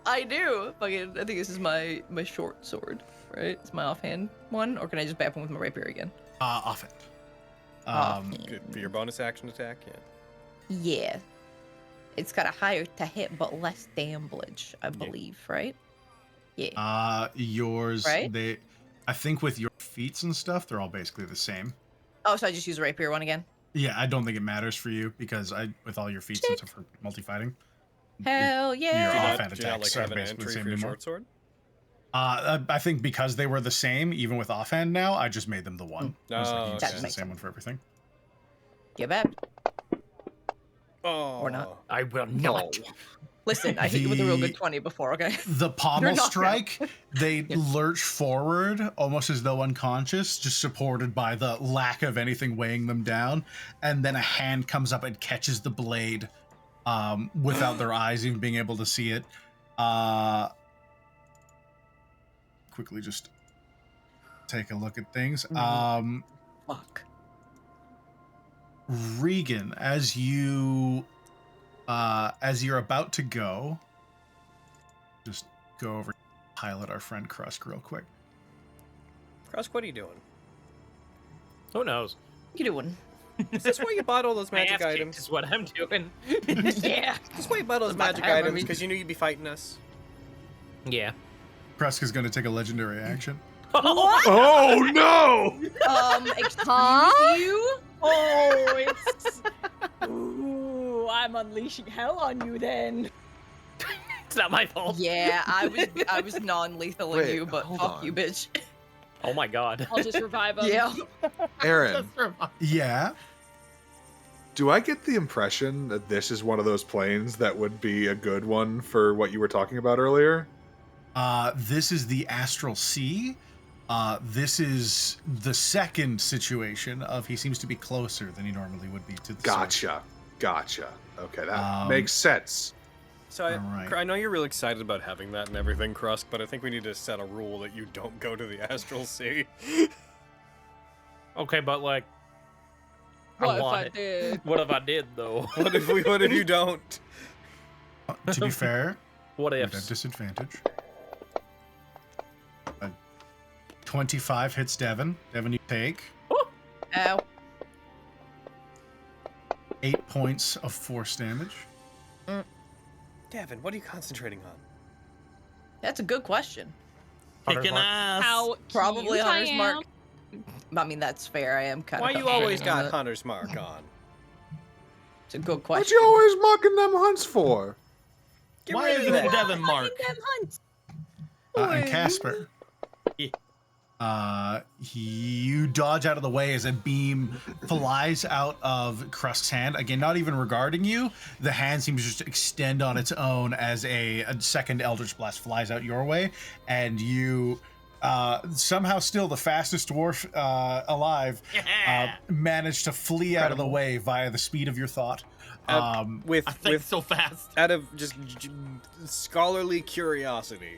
[SPEAKER 5] I do. Fucking, I think this is my short sword, right? It's my offhand one, or can I just bap him with my rapier again?
[SPEAKER 7] Offhand.
[SPEAKER 1] Good for your bonus action attack, yeah.
[SPEAKER 5] Yeah. It's got a higher to hit, but less damage, I believe, right? Yeah.
[SPEAKER 7] Yours,
[SPEAKER 5] Right?
[SPEAKER 7] I think with your feats and stuff, they're all basically the same.
[SPEAKER 5] Oh, so I just use a rapier one again?
[SPEAKER 7] Yeah, I don't think it matters for you because with all your feats and stuff for multi-fighting.
[SPEAKER 5] Hell yeah.
[SPEAKER 7] Your
[SPEAKER 1] Do
[SPEAKER 7] offhand
[SPEAKER 1] you not,
[SPEAKER 7] attacks
[SPEAKER 1] like,
[SPEAKER 7] are
[SPEAKER 1] have an
[SPEAKER 7] basically the
[SPEAKER 1] entry
[SPEAKER 7] same
[SPEAKER 1] for your
[SPEAKER 7] anymore.
[SPEAKER 1] short sword?
[SPEAKER 7] I think because they were the same, even with offhand now, I just made them the one. I was like, you
[SPEAKER 1] Oh,
[SPEAKER 7] just
[SPEAKER 5] That
[SPEAKER 7] use the
[SPEAKER 5] makes
[SPEAKER 7] same one for everything.
[SPEAKER 5] Get back.
[SPEAKER 1] Oh.
[SPEAKER 5] Or not.
[SPEAKER 3] I will not.
[SPEAKER 5] Listen, I hit you with a real
[SPEAKER 7] The-
[SPEAKER 5] good 20 before, okay?
[SPEAKER 7] The pommel
[SPEAKER 5] knocked out.
[SPEAKER 7] strike, they lurch forward almost as though unconscious, just supported by the lack of anything weighing them down. And then a hand comes up and catches the blade without their eyes even being able to see it. Quickly just take a look at things.
[SPEAKER 5] Fuck.
[SPEAKER 7] Regan, as you're about to go, just go over, pilot our friend Krusk real quick.
[SPEAKER 1] Krusk, what are you doing?
[SPEAKER 3] Who knows?
[SPEAKER 5] You doing?
[SPEAKER 1] Is this why you bought all those
[SPEAKER 3] My
[SPEAKER 1] magic
[SPEAKER 3] ass kicked
[SPEAKER 1] items?
[SPEAKER 3] is what I'm doing.
[SPEAKER 5] Yeah.
[SPEAKER 1] Is this why you bought all those
[SPEAKER 5] About to
[SPEAKER 1] magic
[SPEAKER 5] have, I
[SPEAKER 1] items?
[SPEAKER 5] mean.
[SPEAKER 1] Because you knew you'd be fighting us?
[SPEAKER 3] Yeah.
[SPEAKER 7] Krusk is going to take a legendary action.
[SPEAKER 2] Oh no!
[SPEAKER 5] Excuse you?
[SPEAKER 4] Oh, it's. Ooh, I'm unleashing hell on you then.
[SPEAKER 3] It's not my fault.
[SPEAKER 5] Yeah, I was non-lethal in
[SPEAKER 2] Wait,
[SPEAKER 5] you, but
[SPEAKER 2] hold
[SPEAKER 5] fuck
[SPEAKER 2] on.
[SPEAKER 5] you, bitch.
[SPEAKER 3] Oh my god.
[SPEAKER 4] I'll just revive him.
[SPEAKER 5] Yeah.
[SPEAKER 2] Aaron,
[SPEAKER 7] Yeah.
[SPEAKER 2] do I get the impression that this is one of those planes that would be a good one for what you were talking about earlier?
[SPEAKER 7] This is the Astral Sea. This is the second situation of he seems to be closer than he normally would be to the source.
[SPEAKER 2] Gotcha. Okay, that
[SPEAKER 7] Um,
[SPEAKER 2] makes sense.
[SPEAKER 9] So
[SPEAKER 7] Alright.
[SPEAKER 9] I know you're really excited about having that and everything, Krusk, but I think we need to set a rule that you don't go to the Astral Sea.
[SPEAKER 3] Okay, but like,
[SPEAKER 4] What if
[SPEAKER 3] want
[SPEAKER 4] I
[SPEAKER 3] it.
[SPEAKER 4] did?
[SPEAKER 3] What if I did though?
[SPEAKER 9] What if you don't?
[SPEAKER 7] To be fair,
[SPEAKER 3] What
[SPEAKER 7] you'd
[SPEAKER 3] if?
[SPEAKER 7] have disadvantage. 25 hits Devin. Devin, you take
[SPEAKER 5] Ow.
[SPEAKER 7] 8 points of force damage.
[SPEAKER 9] Devin, what are you concentrating on?
[SPEAKER 5] That's a good question.
[SPEAKER 12] Kicking ass.
[SPEAKER 4] How
[SPEAKER 5] Probably
[SPEAKER 4] cute I
[SPEAKER 5] Hunter's Mark.
[SPEAKER 4] am.
[SPEAKER 5] I mean, that's fair. I am kind
[SPEAKER 9] Why
[SPEAKER 5] of.
[SPEAKER 9] you always got Hunter's Mark on?
[SPEAKER 5] It's a good
[SPEAKER 2] What
[SPEAKER 5] question.
[SPEAKER 2] you always mucking them hunts for?
[SPEAKER 12] Why isn't it Devin Mark?
[SPEAKER 7] And Casper.
[SPEAKER 12] Yeah.
[SPEAKER 7] You dodge out of the way as a beam flies out of Krusk's hand. Again, not even regarding you. The hand seems to just extend on its own as a second Eldritch Blast flies out your way, and you somehow still the fastest dwarf alive manage to flee out of the way via the speed of your thought.
[SPEAKER 12] I think so fast.
[SPEAKER 9] Out of just scholarly curiosity,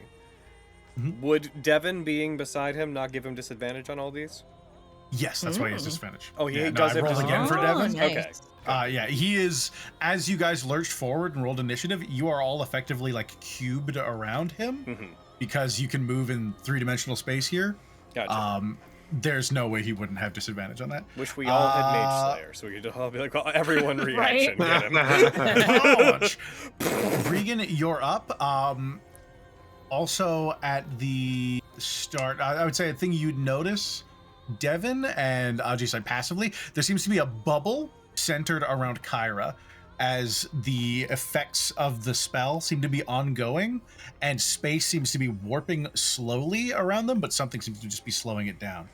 [SPEAKER 9] would Devin being beside him not give him disadvantage on all these?
[SPEAKER 7] Yes, that's why he has disadvantage.
[SPEAKER 9] Oh, he
[SPEAKER 7] Yeah,
[SPEAKER 9] does
[SPEAKER 7] I
[SPEAKER 9] have
[SPEAKER 7] rolled again for
[SPEAKER 9] disadvantage?
[SPEAKER 7] Devin.
[SPEAKER 9] Okay.
[SPEAKER 7] Yeah, he is. As you guys lurched forward and rolled initiative, you are all effectively like cubed around him because you can move in 3-dimensional space here.
[SPEAKER 9] Gotcha.
[SPEAKER 7] There's no way he wouldn't have disadvantage on that.
[SPEAKER 9] Wish we all had Mage Slayer, so we could all be like, well, everyone reaction.
[SPEAKER 4] Right?
[SPEAKER 9] Get him.
[SPEAKER 7] Regan, you're up. Also at the start, I would say a thing you'd notice, Devin and Aji side passively, there seems to be a bubble centered around Kyra as the effects of the spell seem to be ongoing and space seems to be warping slowly around them, but something seems to just be slowing it down.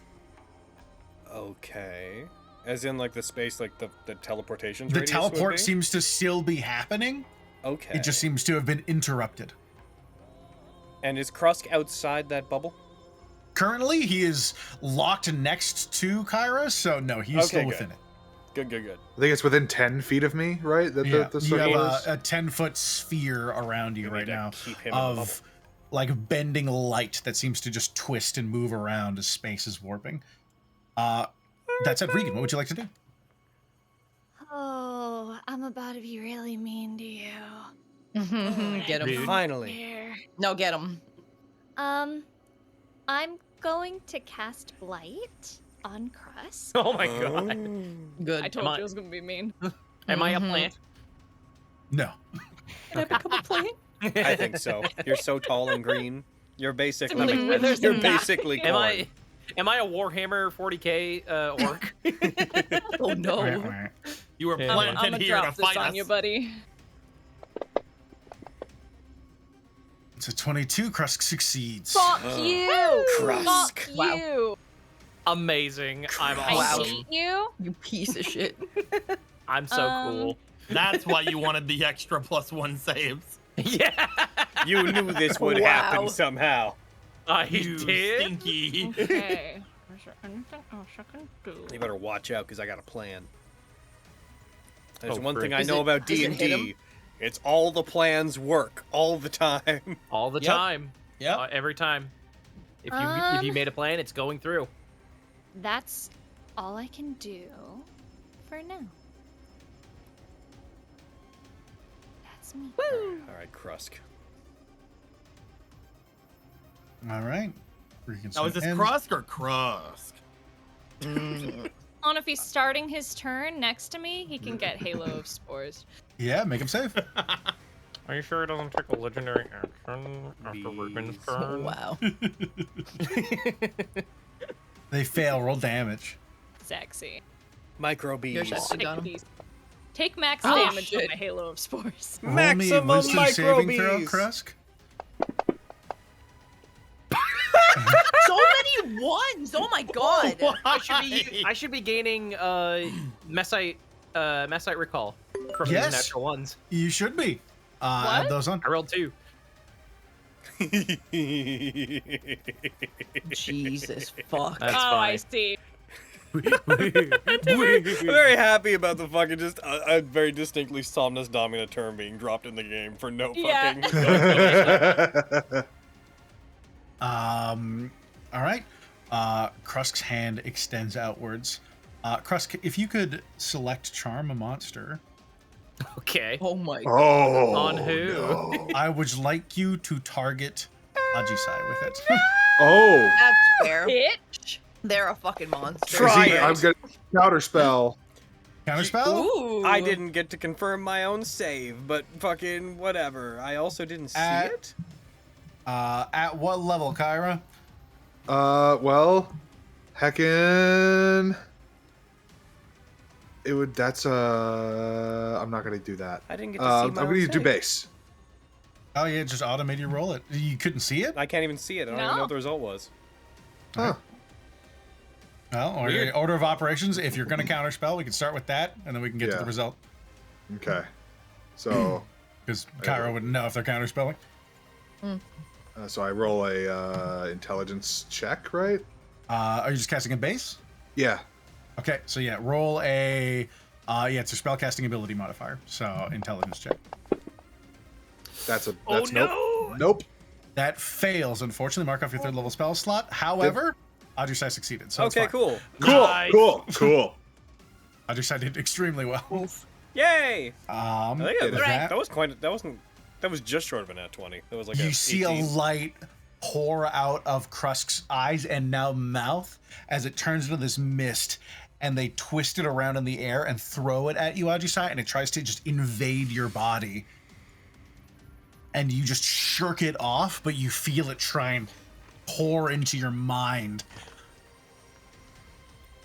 [SPEAKER 9] Okay. As in, like, the space, like, the teleportation
[SPEAKER 7] The
[SPEAKER 9] radius
[SPEAKER 7] teleport
[SPEAKER 9] would be?
[SPEAKER 7] seems to still be happening.
[SPEAKER 9] Okay.
[SPEAKER 7] It just seems to have been interrupted.
[SPEAKER 9] And is Krusk outside that bubble?
[SPEAKER 7] Currently, he is locked next to Kyra, so no, he's still
[SPEAKER 9] good.
[SPEAKER 7] within it.
[SPEAKER 9] Good.
[SPEAKER 2] I think it's within 10 feet of me, right? The
[SPEAKER 7] You
[SPEAKER 2] circle
[SPEAKER 7] have
[SPEAKER 2] is?
[SPEAKER 7] a 10-foot sphere around you
[SPEAKER 9] We
[SPEAKER 7] right
[SPEAKER 9] need to
[SPEAKER 7] now
[SPEAKER 9] keep him in the
[SPEAKER 7] of like bending light that seems to just twist and move around as space is warping. That said, Regan, what would you like to do?
[SPEAKER 8] Oh, I'm about to be really mean to you.
[SPEAKER 5] Get him.
[SPEAKER 9] Finally.
[SPEAKER 8] Here.
[SPEAKER 5] No, get him.
[SPEAKER 8] I'm going to cast Blight on Krusk.
[SPEAKER 3] Oh my god.
[SPEAKER 5] Good.
[SPEAKER 4] I told you it was gonna be mean.
[SPEAKER 3] Am I a plant?
[SPEAKER 7] No.
[SPEAKER 5] Can I become a plant?
[SPEAKER 9] I think so. You're so tall and green. You're basically
[SPEAKER 4] Like withers
[SPEAKER 9] you're
[SPEAKER 4] and not-
[SPEAKER 9] basically
[SPEAKER 3] Am
[SPEAKER 9] corn.
[SPEAKER 3] I a Warhammer 40k orc?
[SPEAKER 5] Oh no.
[SPEAKER 12] You were
[SPEAKER 3] Yeah.
[SPEAKER 12] planted
[SPEAKER 4] I'm gonna
[SPEAKER 12] here to
[SPEAKER 4] drop this
[SPEAKER 12] fight
[SPEAKER 4] on
[SPEAKER 12] us.
[SPEAKER 4] you, buddy.
[SPEAKER 7] It's a 22. Krusk succeeds.
[SPEAKER 4] Fuck you!
[SPEAKER 9] Krusk.
[SPEAKER 4] Fuck
[SPEAKER 5] Wow.
[SPEAKER 4] you!
[SPEAKER 3] Amazing. I'm
[SPEAKER 4] I
[SPEAKER 3] awesome.
[SPEAKER 4] hate you.
[SPEAKER 5] You piece of shit.
[SPEAKER 3] I'm so cool.
[SPEAKER 12] That's why you wanted the extra +1 saves.
[SPEAKER 3] Yeah.
[SPEAKER 9] You knew this would
[SPEAKER 5] Wow.
[SPEAKER 9] happen somehow.
[SPEAKER 3] I
[SPEAKER 12] You
[SPEAKER 3] did.
[SPEAKER 12] stinky.
[SPEAKER 4] Okay. Is there anything else I can do?
[SPEAKER 9] You better watch out, because I got a plan. There's
[SPEAKER 3] Oh,
[SPEAKER 9] one thing
[SPEAKER 3] frick.
[SPEAKER 9] I
[SPEAKER 5] Is
[SPEAKER 9] know
[SPEAKER 5] it-
[SPEAKER 9] about
[SPEAKER 5] does it hit him?
[SPEAKER 9] D&D. It's all the plans work all the time.
[SPEAKER 3] All the
[SPEAKER 12] Yep.
[SPEAKER 3] time.
[SPEAKER 12] Yep.
[SPEAKER 3] Every time. If you made a plan, it's going through.
[SPEAKER 8] That's all I can do for now. That's me.
[SPEAKER 9] All right, Krusk.
[SPEAKER 7] All right. Regan
[SPEAKER 12] Now, is this
[SPEAKER 7] ends.
[SPEAKER 12] Krusk or Krusk?
[SPEAKER 4] On if he's starting his turn next to me, he can get Halo of Spores.
[SPEAKER 7] Yeah, make him save.
[SPEAKER 3] Are you sure it doesn't take a legendary action after Regan's
[SPEAKER 5] Oh,
[SPEAKER 3] turn?
[SPEAKER 5] wow.
[SPEAKER 7] They fail. Roll damage.
[SPEAKER 4] Sexy.
[SPEAKER 9] Micro
[SPEAKER 5] Your
[SPEAKER 9] bees.
[SPEAKER 5] shot's got him.
[SPEAKER 4] These. Take max
[SPEAKER 5] Oh,
[SPEAKER 4] damage
[SPEAKER 5] shit.
[SPEAKER 4] with my Halo of Spores.
[SPEAKER 7] Roll me a
[SPEAKER 9] Maximum
[SPEAKER 7] wisdom
[SPEAKER 9] micro
[SPEAKER 7] saving throw,
[SPEAKER 9] bees.
[SPEAKER 7] Krusk.
[SPEAKER 5] So many ones! Oh my god!
[SPEAKER 3] I should be gaining Messite recall from
[SPEAKER 7] Yes.
[SPEAKER 3] these natural ones.
[SPEAKER 7] You should be. Add
[SPEAKER 4] What?
[SPEAKER 7] those on.
[SPEAKER 3] I rolled 2.
[SPEAKER 5] Jesus fuck.
[SPEAKER 3] That's
[SPEAKER 4] oh, I
[SPEAKER 3] funny.
[SPEAKER 4] see.
[SPEAKER 9] Very happy about the fucking just a very distinctly Somnus Domina term being dropped in the game for no fucking.
[SPEAKER 7] All right. Krusk's hand extends outwards. Krusk, if you could select charm a monster.
[SPEAKER 3] Okay.
[SPEAKER 5] Oh my god.
[SPEAKER 2] Oh.
[SPEAKER 3] On who?
[SPEAKER 2] no.
[SPEAKER 7] I would like you to target Ajisai with it.
[SPEAKER 2] Oh.
[SPEAKER 5] That's fair.
[SPEAKER 4] Bitch.
[SPEAKER 5] They're a fucking monster.
[SPEAKER 9] Try
[SPEAKER 2] I'm
[SPEAKER 9] it.
[SPEAKER 2] gonna counter spell.
[SPEAKER 7] Counterspell?
[SPEAKER 5] Ooh.
[SPEAKER 9] I didn't get to confirm my own save, but fucking whatever. I also didn't see it.
[SPEAKER 7] At what level, Kyra?
[SPEAKER 2] Well, heckin'. It would. That's I'm not gonna do that.
[SPEAKER 9] I didn't get to see
[SPEAKER 2] I'm
[SPEAKER 9] my
[SPEAKER 2] gonna
[SPEAKER 9] own
[SPEAKER 2] do
[SPEAKER 9] save.
[SPEAKER 2] base.
[SPEAKER 7] Oh yeah, just automated roll it. You couldn't see it?
[SPEAKER 9] I can't even see it. I don't even know
[SPEAKER 4] No.
[SPEAKER 9] what the result was.
[SPEAKER 2] Huh.
[SPEAKER 7] Well,
[SPEAKER 9] Weird.
[SPEAKER 7] order of operations. If you're going to counterspell, we can start with that, and then we can get to
[SPEAKER 2] Yeah.
[SPEAKER 7] the result.
[SPEAKER 2] Okay. So,
[SPEAKER 7] Because Kyra wouldn't know if they're counterspelling.
[SPEAKER 2] so I roll a intelligence check, right?
[SPEAKER 7] Are you just casting a base?
[SPEAKER 2] Yeah.
[SPEAKER 7] Okay, so yeah, roll a. It's a spellcasting ability modifier. So intelligence check.
[SPEAKER 2] That's
[SPEAKER 3] Oh
[SPEAKER 2] nope.
[SPEAKER 3] no!
[SPEAKER 2] Nope.
[SPEAKER 7] That fails, unfortunately. Mark off your third level spell slot. However, Ajisai succeeded. So it's
[SPEAKER 9] Okay,
[SPEAKER 7] fine.
[SPEAKER 9] cool.
[SPEAKER 12] Nice.
[SPEAKER 2] Cool.
[SPEAKER 7] Ajisai did extremely well.
[SPEAKER 9] Yay!
[SPEAKER 7] I
[SPEAKER 9] I think that was quite. That was just short of a nat 20. That was like
[SPEAKER 7] you
[SPEAKER 9] a
[SPEAKER 7] see
[SPEAKER 9] 18.
[SPEAKER 7] a light pour out of Krusk's eyes and now mouth as it turns into this mist, and they twist it around in the air and throw it at you, Ajisai, and it tries to just invade your body. And you just shirk it off, but you feel it try and pour into your mind.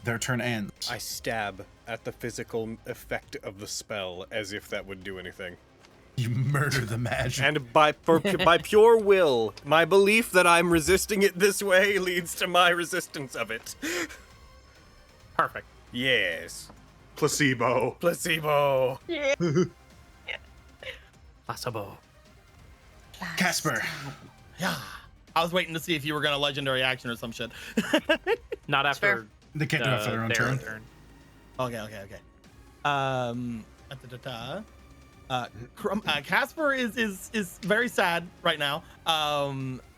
[SPEAKER 7] Their turn ends.
[SPEAKER 9] I stab at the physical effect of the spell as if that would do anything.
[SPEAKER 7] You murder the magic.
[SPEAKER 9] And by pure will, my belief that I'm resisting it this way leads to my resistance of it.
[SPEAKER 3] Perfect.
[SPEAKER 9] Yes.
[SPEAKER 2] Placebo.
[SPEAKER 9] Placebo.
[SPEAKER 3] Possible.
[SPEAKER 7] Casper.
[SPEAKER 12] Yeah. I was waiting to see if you were gonna legendary action or some shit.
[SPEAKER 3] Not
[SPEAKER 5] fair.
[SPEAKER 3] after
[SPEAKER 7] They can't do it for their own turn.
[SPEAKER 12] Okay. Casper is very sad right now.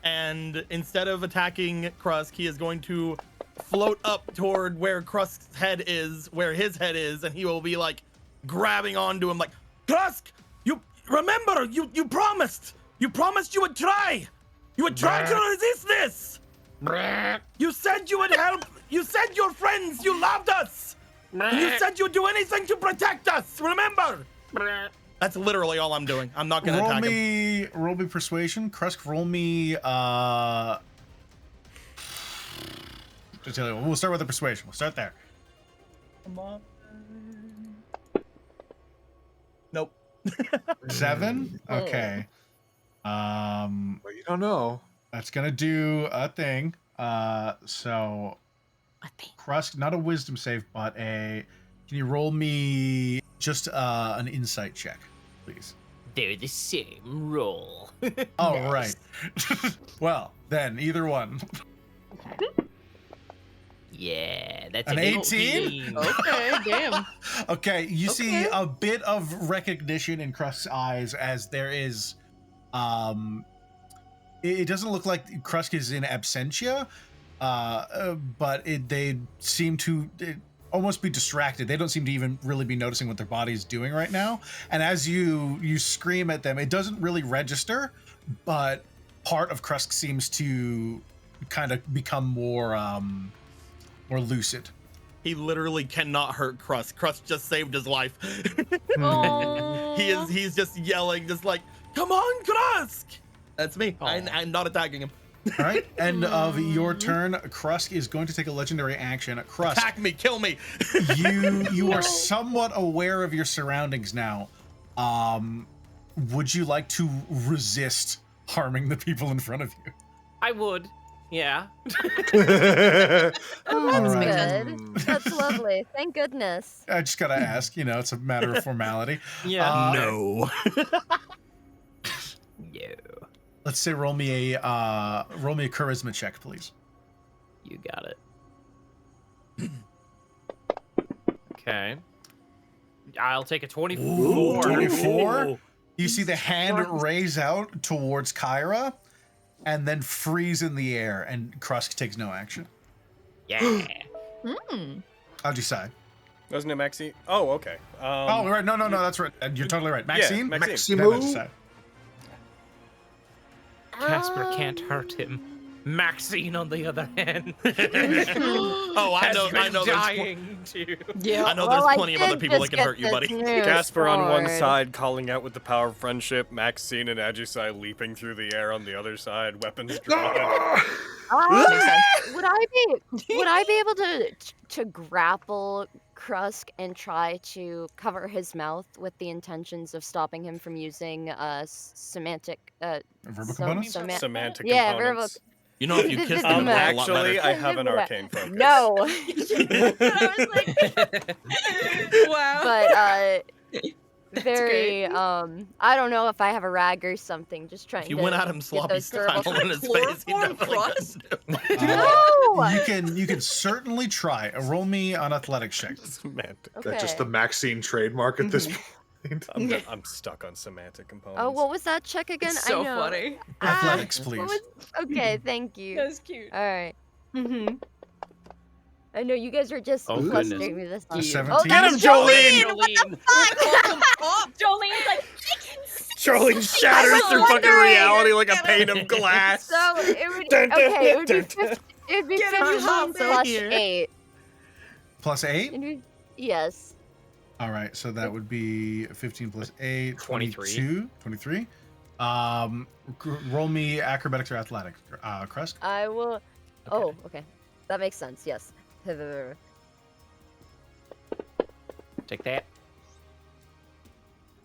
[SPEAKER 12] And instead of attacking Krusk, he is going to float up toward where Krusk's head is, where his head is, and he will be like grabbing onto him, like, Krusk, you remember, you promised you would try. You would try to resist this. You said you would help. You said your friends, you loved us. And you said you'd do anything to protect us. Remember? That's literally all I'm doing. I'm not gonna attack him.
[SPEAKER 7] Roll me persuasion. Krusk, roll me. Just tell you, we'll start with the persuasion. We'll start there.
[SPEAKER 12] Come on. Nope.
[SPEAKER 7] 7. Okay.
[SPEAKER 2] Well, you don't know.
[SPEAKER 7] That's gonna do a thing. So Krusk, not a wisdom save, but a. Can you roll me just an insight check, please?
[SPEAKER 3] They're the same roll.
[SPEAKER 7] Oh, right. Well, then either one.
[SPEAKER 3] Yeah, that's
[SPEAKER 7] An
[SPEAKER 3] a
[SPEAKER 7] 18?
[SPEAKER 5] Okay, damn.
[SPEAKER 7] Okay, you see
[SPEAKER 5] Okay.
[SPEAKER 7] a bit of recognition in Krusk's eyes as there is. It doesn't look like Krusk is in absentia, but they seem to almost be distracted. They don't seem to even really be noticing what their body is doing right now. And as you scream at them, it doesn't really register, but part of Krusk seems to kind of become more lucid.
[SPEAKER 12] He literally cannot hurt Krusk. Krusk just saved his life.
[SPEAKER 4] Oh.
[SPEAKER 12] He's just yelling, just like, come on, Krusk! That's me. I'm not attacking him.
[SPEAKER 7] All right, end of your turn. Krusk is going to take a legendary action. Krusk,
[SPEAKER 12] Attack me, kill me.
[SPEAKER 7] you are somewhat aware of your surroundings now. Would you like to resist harming the people in front of you?
[SPEAKER 3] I would. Yeah.
[SPEAKER 6] Oh, that's
[SPEAKER 7] Alright.
[SPEAKER 6] good. That's lovely. Thank goodness.
[SPEAKER 7] I just gotta ask. It's a matter of formality.
[SPEAKER 3] Yeah.
[SPEAKER 12] No.
[SPEAKER 3] No.
[SPEAKER 7] Let's say roll me a charisma check, please.
[SPEAKER 3] You got it. Okay. I'll take a 24.
[SPEAKER 7] Ooh, 24?
[SPEAKER 3] Ooh.
[SPEAKER 7] You see the hand raise out towards Kyra and then freeze in the air, and Krusk takes no action.
[SPEAKER 3] Yeah.
[SPEAKER 7] How'd you say?
[SPEAKER 1] Wasn't it Maxine? Oh, okay.
[SPEAKER 7] Oh, right. No, that's right. You're totally right. Maxine?
[SPEAKER 1] Yeah, Maxine.
[SPEAKER 7] Then how'd you say?
[SPEAKER 3] Casper can't hurt him. Maxine, on the other hand,
[SPEAKER 12] Oh, I know. There's
[SPEAKER 3] dying too.
[SPEAKER 5] Yeah.
[SPEAKER 12] I know there's plenty of other people that can hurt you, buddy.
[SPEAKER 1] Casper on one side, calling out with the power of friendship. Maxine and Ajisai leaping through the air on the other side, weapons drawn.
[SPEAKER 6] Would I be able to grapple Krusk and try to cover his mouth with the intentions of stopping him from using semantic
[SPEAKER 7] Verbal components?
[SPEAKER 1] Semantic
[SPEAKER 6] yeah,
[SPEAKER 1] components.
[SPEAKER 12] You know, if you kiss them, a lot
[SPEAKER 1] Actually,
[SPEAKER 12] better.
[SPEAKER 1] I have an arcane focus.
[SPEAKER 6] No.
[SPEAKER 4] Wow.
[SPEAKER 6] But very I don't know if I have a rag or something. Just trying
[SPEAKER 12] If you
[SPEAKER 6] to
[SPEAKER 12] went at him
[SPEAKER 6] get
[SPEAKER 12] sloppy
[SPEAKER 6] those
[SPEAKER 12] style
[SPEAKER 6] terrible-
[SPEAKER 12] in his face, he definitely could.
[SPEAKER 6] No!
[SPEAKER 7] You can certainly try. Roll me on athletics check.
[SPEAKER 1] Semantic.
[SPEAKER 2] That's just
[SPEAKER 6] Okay.
[SPEAKER 2] the Maxine trademark at this point.
[SPEAKER 1] I'm stuck on semantic components.
[SPEAKER 6] Oh, what was that check again?
[SPEAKER 5] It's so
[SPEAKER 6] I know.
[SPEAKER 5] funny.
[SPEAKER 7] Athletics,
[SPEAKER 6] what
[SPEAKER 7] please.
[SPEAKER 6] was- Okay, thank you.
[SPEAKER 4] That's cute.
[SPEAKER 6] All right. I know you guys are just
[SPEAKER 3] Oh,
[SPEAKER 6] clustering
[SPEAKER 3] goodness.
[SPEAKER 6] me this
[SPEAKER 7] A
[SPEAKER 6] time.
[SPEAKER 7] 17?
[SPEAKER 1] Get him, Jolene!
[SPEAKER 4] Jolene's like,
[SPEAKER 1] Jolene shatters through fucking
[SPEAKER 6] wondering.
[SPEAKER 1] reality like a pane of glass.
[SPEAKER 6] So it would
[SPEAKER 1] Dun, dun,
[SPEAKER 6] okay. It would be
[SPEAKER 1] dun, dun.
[SPEAKER 6] 50, it would be
[SPEAKER 12] Get him
[SPEAKER 6] 15
[SPEAKER 12] out
[SPEAKER 6] plus
[SPEAKER 12] here.
[SPEAKER 6] 8.
[SPEAKER 7] Plus 8?
[SPEAKER 6] It'd be- Yes.
[SPEAKER 7] All right, so that would be 15 plus 8,
[SPEAKER 3] 23.
[SPEAKER 7] 23. Roll me acrobatics or athletics, Krusk.
[SPEAKER 6] I will. Oh, okay. That makes sense. Yes.
[SPEAKER 3] Take that.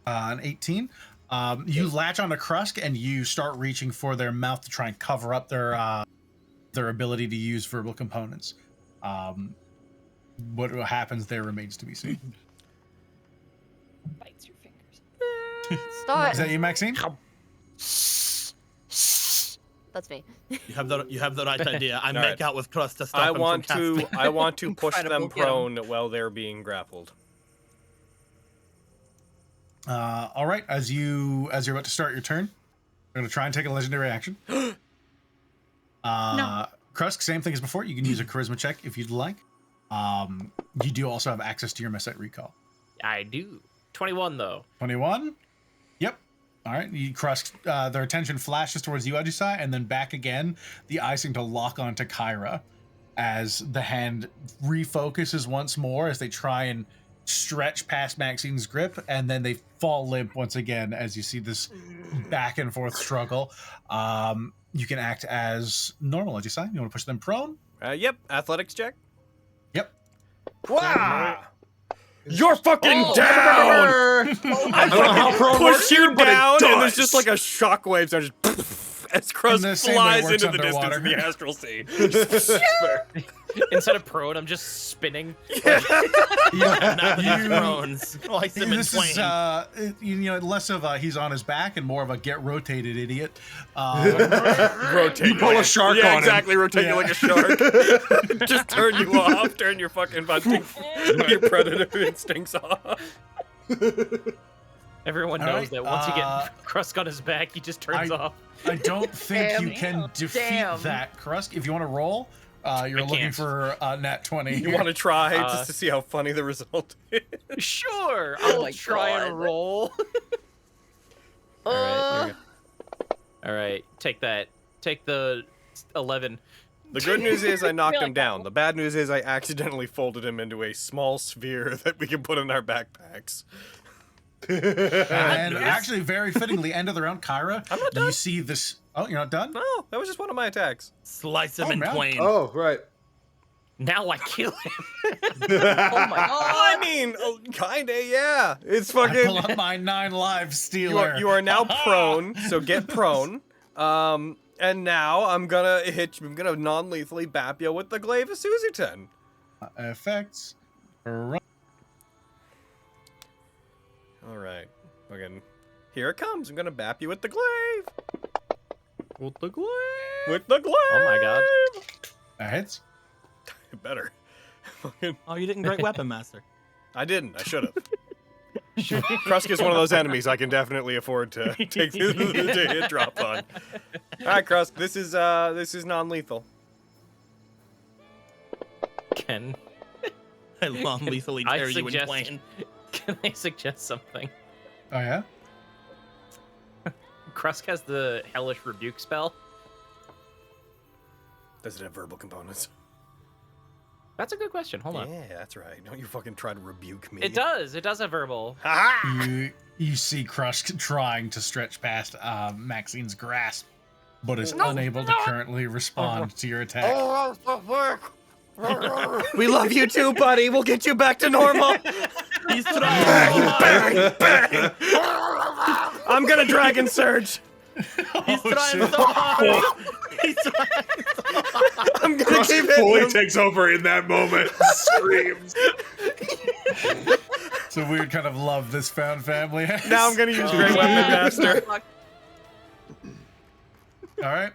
[SPEAKER 7] An 18. You latch onto Krusk and you start reaching for their mouth to try and cover up their ability to use verbal components. What happens there remains to be seen.
[SPEAKER 4] bites your fingers.
[SPEAKER 6] Start.
[SPEAKER 7] Is that you, Maxine?
[SPEAKER 6] That's me.
[SPEAKER 12] You have the right idea. I
[SPEAKER 1] All
[SPEAKER 12] make
[SPEAKER 1] right.
[SPEAKER 12] out with Crust to stop
[SPEAKER 1] I
[SPEAKER 12] him
[SPEAKER 1] want
[SPEAKER 12] from
[SPEAKER 1] to
[SPEAKER 12] casting.
[SPEAKER 1] I want to push
[SPEAKER 5] Incredible,
[SPEAKER 1] them
[SPEAKER 5] get 'em.
[SPEAKER 1] prone while they're being grappled.
[SPEAKER 7] All right, as you're about to start your turn, I'm gonna try and take a legendary action. Krusk, same thing as before. You can use a charisma check if you'd like. You do also have access to your Mesite recall.
[SPEAKER 3] I do. 21 though.
[SPEAKER 7] 21. Yep. All right. You Krusk, their attention flashes towards you, Ajisai, and then back again. The eyes seem to lock onto Kyra as the hand refocuses once more as they try and stretch past Maxine's grip, and then they fall limp once again as you see this back and forth struggle. You can act as normal, Ajisai. You want to push them prone?
[SPEAKER 1] Yep, athletics check.
[SPEAKER 7] Yep.
[SPEAKER 1] Wow! You're fucking
[SPEAKER 2] Oh,
[SPEAKER 1] down!
[SPEAKER 2] I don't know how prone
[SPEAKER 1] Push
[SPEAKER 2] works,
[SPEAKER 1] you
[SPEAKER 2] but it
[SPEAKER 1] down, and there's
[SPEAKER 2] does.
[SPEAKER 1] just like a shockwave sound just as
[SPEAKER 7] In the
[SPEAKER 1] Crust
[SPEAKER 7] same way it
[SPEAKER 1] flies
[SPEAKER 7] works
[SPEAKER 1] into the distance
[SPEAKER 7] underwater.
[SPEAKER 1] in the astral sea.
[SPEAKER 3] Instead of prone, I'm just spinning.
[SPEAKER 12] Now he's prone. Slice him in
[SPEAKER 7] This
[SPEAKER 12] twain.
[SPEAKER 7] is less of a he's on his back and more of a get rotated idiot.
[SPEAKER 1] Rotate.
[SPEAKER 2] You pull a shark
[SPEAKER 1] yeah,
[SPEAKER 2] on him.
[SPEAKER 1] exactly. Rotate you
[SPEAKER 7] Yeah.
[SPEAKER 1] like a shark. Just turn you off. Turn your fucking your predator instincts off.
[SPEAKER 3] Everyone
[SPEAKER 7] All
[SPEAKER 3] knows
[SPEAKER 7] right,
[SPEAKER 3] that once you get Krusk on his back, he just turns off.
[SPEAKER 7] I don't think
[SPEAKER 5] Damn.
[SPEAKER 7] you can defeat
[SPEAKER 5] Damn.
[SPEAKER 7] that, Krusk. If you want to roll, you're looking
[SPEAKER 3] can't.
[SPEAKER 7] for Nat20.
[SPEAKER 1] You want to try just to see how funny the result is?
[SPEAKER 3] Sure,
[SPEAKER 5] Oh
[SPEAKER 3] I'll
[SPEAKER 5] my
[SPEAKER 3] try and
[SPEAKER 5] God.
[SPEAKER 3] roll. All right, here we go. All right, take that. Take the 11.
[SPEAKER 1] The good news is I knocked
[SPEAKER 4] Really
[SPEAKER 1] him down. The bad news is I accidentally folded him into a small sphere that we can put in our backpacks.
[SPEAKER 7] And actually, very fittingly, end of the round, Kyra.
[SPEAKER 1] I'm not done.
[SPEAKER 7] You see this? Oh, you're not done?
[SPEAKER 1] No, that was just one of my attacks.
[SPEAKER 12] Slice him
[SPEAKER 7] Oh,
[SPEAKER 12] in
[SPEAKER 7] man.
[SPEAKER 12] twain.
[SPEAKER 2] Oh, right.
[SPEAKER 3] Now I kill him.
[SPEAKER 5] Oh my god.
[SPEAKER 1] I mean, kinda, yeah. It's
[SPEAKER 7] I
[SPEAKER 1] fucking.
[SPEAKER 7] pull up my 9 lives stealer.
[SPEAKER 1] You are now prone, so get prone. And now I'm gonna non-lethally bap you with the glaive of Suzuten.
[SPEAKER 7] Effects. Right.
[SPEAKER 1] Alright. Fucking here it comes. I'm gonna bap you with the glaive.
[SPEAKER 3] With the glaive.
[SPEAKER 1] With the glaive.
[SPEAKER 3] Oh my god.
[SPEAKER 7] That hits.
[SPEAKER 1] Better. Fucking
[SPEAKER 12] Oh, you didn't great weapon master.
[SPEAKER 9] I didn't. I should have. Krusk is one of those enemies I can definitely afford to take the hit drop on. All right, Krusk, this is non-lethal.
[SPEAKER 3] Can
[SPEAKER 12] I non-lethally tear you in
[SPEAKER 3] suggest-
[SPEAKER 12] twain.
[SPEAKER 3] Can I suggest something?
[SPEAKER 7] Oh yeah.
[SPEAKER 3] Krusk has the Hellish Rebuke spell.
[SPEAKER 9] Does it have verbal components?
[SPEAKER 3] That's a good question. Hold on.
[SPEAKER 9] Yeah, that's right. Don't you fucking try to rebuke me.
[SPEAKER 3] It does. It does have verbal.
[SPEAKER 7] You see Krusk trying to stretch past Maxine's grasp, but is unable to currently respond to your attack.
[SPEAKER 9] We love you too, buddy. We'll get you back to normal.
[SPEAKER 12] He's trying.
[SPEAKER 9] Bang, bang. I'm gonna Dragon Surge.
[SPEAKER 12] He's trying so hard. He's trying so hard.
[SPEAKER 9] I'm gonna keep
[SPEAKER 2] fully
[SPEAKER 9] hitting him.
[SPEAKER 2] takes over in that moment. Screams.
[SPEAKER 7] It's a weird kind of love this found family has.
[SPEAKER 9] Now I'm gonna use Great Weapon Master.
[SPEAKER 7] All right.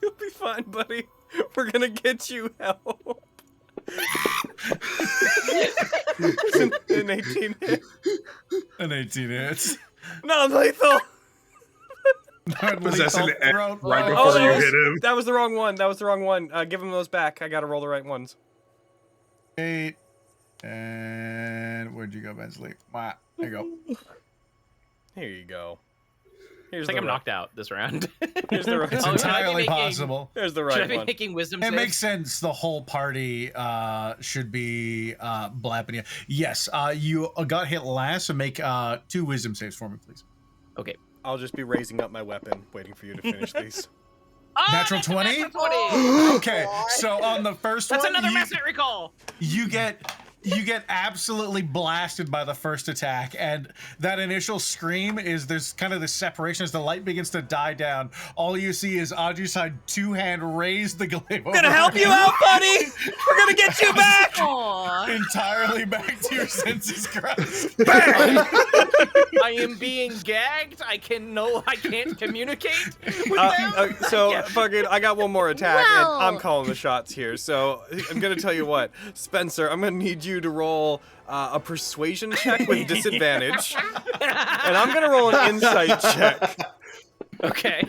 [SPEAKER 9] You'll be fine, buddy. We're gonna get you help. An 18 hit.
[SPEAKER 7] An 18 hits.
[SPEAKER 9] Non-lethal.
[SPEAKER 2] Possessing the egg
[SPEAKER 7] throat
[SPEAKER 2] right
[SPEAKER 7] blow.
[SPEAKER 2] before you hit him.
[SPEAKER 9] That was the wrong one. That was the wrong one. Give him those back. I gotta roll the right ones.
[SPEAKER 7] 8. And where'd you go, Bensley? Wow. There you go.
[SPEAKER 9] Here you go.
[SPEAKER 3] I
[SPEAKER 9] Here's
[SPEAKER 3] think
[SPEAKER 9] the
[SPEAKER 3] I'm
[SPEAKER 9] right.
[SPEAKER 3] knocked out this round.
[SPEAKER 9] Here's the right.
[SPEAKER 7] It's
[SPEAKER 3] Oh, should I be
[SPEAKER 7] entirely
[SPEAKER 3] making-
[SPEAKER 7] possible.
[SPEAKER 9] Here's the
[SPEAKER 3] Should I
[SPEAKER 9] right
[SPEAKER 3] be
[SPEAKER 9] one.
[SPEAKER 3] making wisdom
[SPEAKER 7] It
[SPEAKER 3] saves?
[SPEAKER 7] makes sense. The whole party should be blapping you. Yes, you got hit last, so make 2 wisdom saves for me, please.
[SPEAKER 3] Okay.
[SPEAKER 9] I'll just be raising up my weapon, waiting for you to finish these.
[SPEAKER 7] Natural 20?
[SPEAKER 3] Natural 20!
[SPEAKER 7] Okay, so on the first
[SPEAKER 3] That's
[SPEAKER 7] one,
[SPEAKER 3] another Mass Hit Recall!
[SPEAKER 7] you get absolutely blasted by the first attack, and that initial scream is there's kind of this separation as the light begins to die down. All you see is Ajuside 2-hand raise the glaive.
[SPEAKER 9] I'm gonna help you out, buddy. We're gonna get you back.
[SPEAKER 5] Aww.
[SPEAKER 7] Entirely back to your senses, Christ.
[SPEAKER 3] I am being gagged. I can't communicate with them.
[SPEAKER 9] So
[SPEAKER 3] Yeah.
[SPEAKER 9] fucking, I got one more attack,
[SPEAKER 11] Well-
[SPEAKER 9] and I'm calling the shots here. So I'm gonna tell you what, Spencer, I'm gonna need you to roll a persuasion check with disadvantage, and I'm gonna roll an insight check.
[SPEAKER 3] Okay.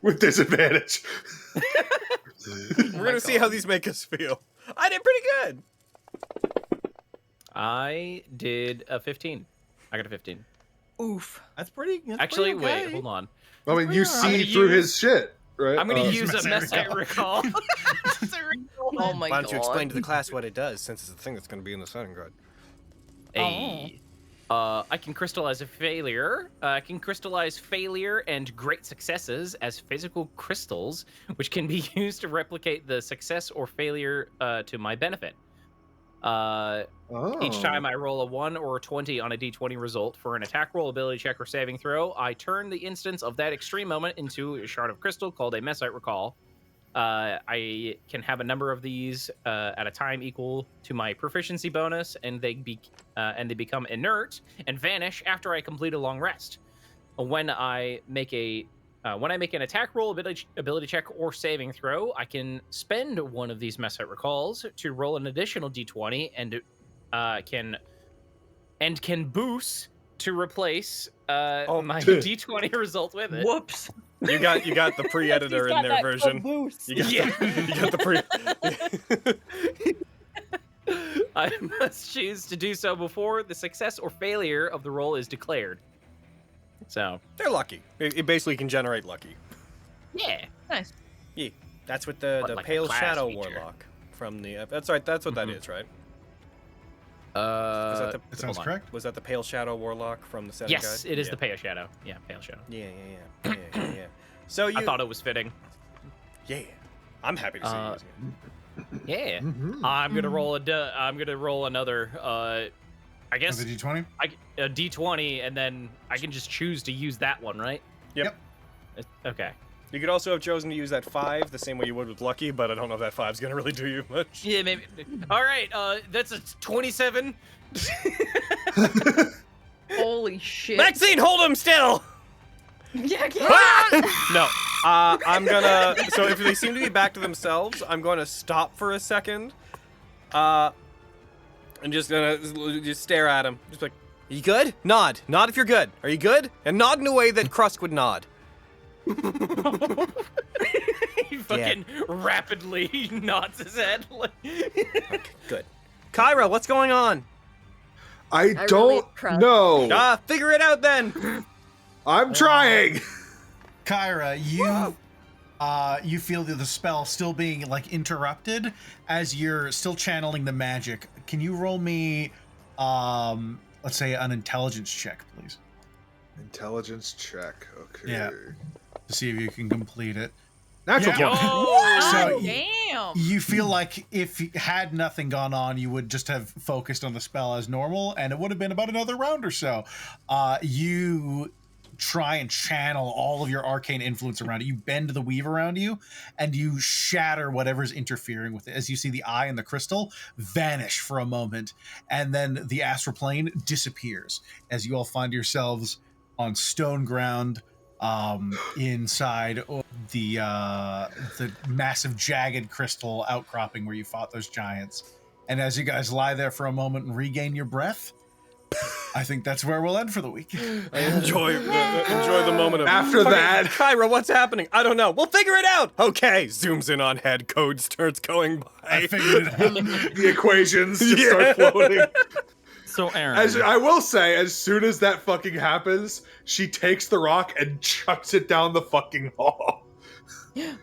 [SPEAKER 2] With disadvantage.
[SPEAKER 9] We're gonna see how these make us feel. I did pretty good.
[SPEAKER 3] I did a 15. I got a 15.
[SPEAKER 5] Oof.
[SPEAKER 12] That's pretty. That's
[SPEAKER 3] Actually,
[SPEAKER 12] pretty okay.
[SPEAKER 3] wait, hold on.
[SPEAKER 2] I mean, you
[SPEAKER 3] I'm
[SPEAKER 2] see
[SPEAKER 3] gonna
[SPEAKER 2] through
[SPEAKER 3] use-
[SPEAKER 2] his shit, right?
[SPEAKER 3] I'm gonna use a
[SPEAKER 7] Mess
[SPEAKER 3] Mess
[SPEAKER 7] Recall.
[SPEAKER 3] Recall.
[SPEAKER 5] Oh my god.
[SPEAKER 9] Why don't you explain to the class what it does, since it's the thing that's gonna be in the setting guide?
[SPEAKER 3] Hey. I can crystallize a failure. I can crystallize failure and great successes as physical crystals, which can be used to replicate the success or failure to my benefit. Each time I roll a 1 or a 20 on a d20 result for an attack roll, ability check, or saving throw, I turn the instance of that extreme moment into a shard of crystal called a Messite Recall. I can have a number of these at a time equal to my proficiency bonus, and they become inert and vanish after I complete a long rest. When I make an attack roll, ability check, or saving throw, I can spend one of these Messite Recalls to roll an additional d20 and can boost to replace my d20 result with it.
[SPEAKER 5] Whoops.
[SPEAKER 9] You got the pre-editor
[SPEAKER 4] He's
[SPEAKER 9] in
[SPEAKER 4] got
[SPEAKER 9] there
[SPEAKER 4] that
[SPEAKER 9] version.
[SPEAKER 4] caboose.
[SPEAKER 9] You got the pre.
[SPEAKER 3] I must choose to do so before the success or failure of the roll is declared. So,
[SPEAKER 9] They're lucky. It basically can generate lucky.
[SPEAKER 3] yeah.
[SPEAKER 5] Nice.
[SPEAKER 9] Yeah, that's what the
[SPEAKER 3] Like a
[SPEAKER 9] Pale
[SPEAKER 3] class
[SPEAKER 9] Shadow
[SPEAKER 3] feature.
[SPEAKER 9] Warlock from the. That's right. That's what that is, right?
[SPEAKER 3] Uh,
[SPEAKER 7] That sounds
[SPEAKER 3] hold on.
[SPEAKER 7] correct.
[SPEAKER 9] Was that the Pale Shadow Warlock from the setting
[SPEAKER 3] Yes,
[SPEAKER 9] guide?
[SPEAKER 3] it is
[SPEAKER 9] Yeah.
[SPEAKER 3] the Pale Shadow. Yeah, Pale Shadow.
[SPEAKER 9] Yeah. So you.
[SPEAKER 3] I thought it was fitting.
[SPEAKER 9] Yeah, I'm happy to see you using it.
[SPEAKER 3] Yeah.
[SPEAKER 2] Mhm.
[SPEAKER 3] I'm gonna roll I'm gonna roll another. I guess
[SPEAKER 7] The D20?
[SPEAKER 3] a d20, and then I can just choose to use that one, right?
[SPEAKER 9] Yep.
[SPEAKER 3] Okay.
[SPEAKER 9] You could also have chosen to use that 5 the same way you would with Lucky, but I don't know if that 5's gonna really do you much.
[SPEAKER 3] Yeah, maybe. All right. That's a 27.
[SPEAKER 5] Holy shit.
[SPEAKER 9] Maxine, hold him still.
[SPEAKER 5] Yeah,
[SPEAKER 9] No. I'm gonna. So if they seem to be back to themselves, I'm going to stop for a second. And just gonna just stare at him. Just like, are you good? Nod. Nod if you're good. Are you good? And nod in a way that Krusk would nod.
[SPEAKER 3] He fucking rapidly nods his head.
[SPEAKER 9] Okay, good. Kyra, what's going on?
[SPEAKER 2] I don't know.
[SPEAKER 9] Figure it out then.
[SPEAKER 2] I'm trying.
[SPEAKER 7] Kyra, you feel the spell still being like interrupted as you're still channeling the magic. Can you roll me, let's say, an intelligence check, please?
[SPEAKER 2] Intelligence check. Okay.
[SPEAKER 7] Yeah. To see if you can complete it.
[SPEAKER 2] Natural 20.
[SPEAKER 5] Oh,
[SPEAKER 7] So
[SPEAKER 5] damn.
[SPEAKER 7] you feel like if had nothing gone on, you would just have focused on the spell as normal, and it would have been about another round or so. You try and channel all of your arcane influence around it. You bend the weave around you, and you shatter whatever's interfering with it. As you see the eye and the crystal vanish for a moment, and then the astral plane disappears as you all find yourselves on stone ground, inside the massive jagged crystal outcropping where you fought those giants. And as you guys lie there for a moment and regain your breath, I think that's where we'll end for the week.
[SPEAKER 9] I enjoy the moment of
[SPEAKER 2] After that.
[SPEAKER 9] Kyra, what's happening? I don't know. We'll figure it out. Okay, zooms in on head, code starts going by.
[SPEAKER 7] I figured it out.
[SPEAKER 2] The equations just start floating.
[SPEAKER 12] So Aaron,
[SPEAKER 2] I will say, as soon as that fucking happens, she takes the rock and chucks it down the fucking hall.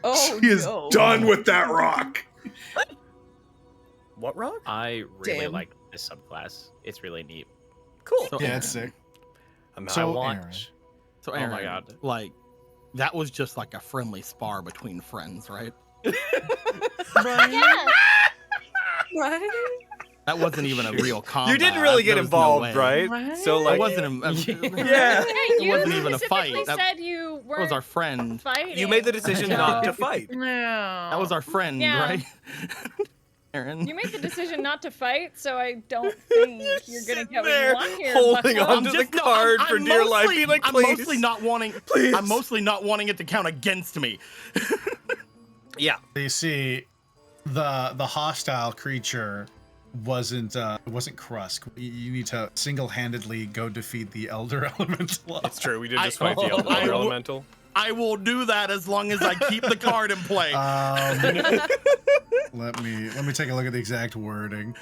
[SPEAKER 5] Oh,
[SPEAKER 2] She is
[SPEAKER 5] no.
[SPEAKER 2] done with that rock.
[SPEAKER 9] What rock?
[SPEAKER 3] I really
[SPEAKER 5] Damn.
[SPEAKER 3] like this subclass. It's really neat.
[SPEAKER 9] Cool.
[SPEAKER 12] So
[SPEAKER 7] Yeah,
[SPEAKER 12] Aaron,
[SPEAKER 7] it's sick.
[SPEAKER 9] I
[SPEAKER 7] So,
[SPEAKER 9] want.
[SPEAKER 7] Aaron.
[SPEAKER 12] So
[SPEAKER 3] Oh
[SPEAKER 12] Aaron,
[SPEAKER 3] my God.
[SPEAKER 12] like that was just like a friendly spar between friends, right?
[SPEAKER 8] Yeah.
[SPEAKER 5] Right?
[SPEAKER 12] That wasn't even a real combat.
[SPEAKER 9] You didn't really get
[SPEAKER 12] There was no
[SPEAKER 9] involved,
[SPEAKER 12] way.
[SPEAKER 9] right?
[SPEAKER 5] Right?
[SPEAKER 9] So
[SPEAKER 12] It
[SPEAKER 9] like,
[SPEAKER 12] wasn't.
[SPEAKER 9] yeah.
[SPEAKER 4] Yeah, you
[SPEAKER 12] wasn't even a fight.
[SPEAKER 4] specifically
[SPEAKER 12] That-
[SPEAKER 4] said you
[SPEAKER 12] That
[SPEAKER 4] weren't
[SPEAKER 12] was our friend.
[SPEAKER 4] fighting.
[SPEAKER 9] You made the decision not to fight.
[SPEAKER 5] No.
[SPEAKER 12] That was our friend,
[SPEAKER 4] Yeah.
[SPEAKER 12] right? Aaron.
[SPEAKER 4] You made the decision not to fight, so I don't think you're gonna get what
[SPEAKER 9] there
[SPEAKER 4] you want here.
[SPEAKER 9] holding
[SPEAKER 4] bucko.
[SPEAKER 9] on to the card for dear life. Be like,
[SPEAKER 12] I'm
[SPEAKER 9] please.
[SPEAKER 12] mostly not wanting.
[SPEAKER 9] Please.
[SPEAKER 12] I'm mostly not wanting it to count against me.
[SPEAKER 9] Yeah.
[SPEAKER 7] You see, the hostile creature wasn't Krusk. You need to single-handedly go defeat the Elder Elemental.
[SPEAKER 9] It's true. We did just
[SPEAKER 12] I-
[SPEAKER 9] fight the Elder
[SPEAKER 12] I will-
[SPEAKER 9] Elemental.
[SPEAKER 12] I will do that as long as I keep the card in play.
[SPEAKER 7] Let me take a look at the exact wording.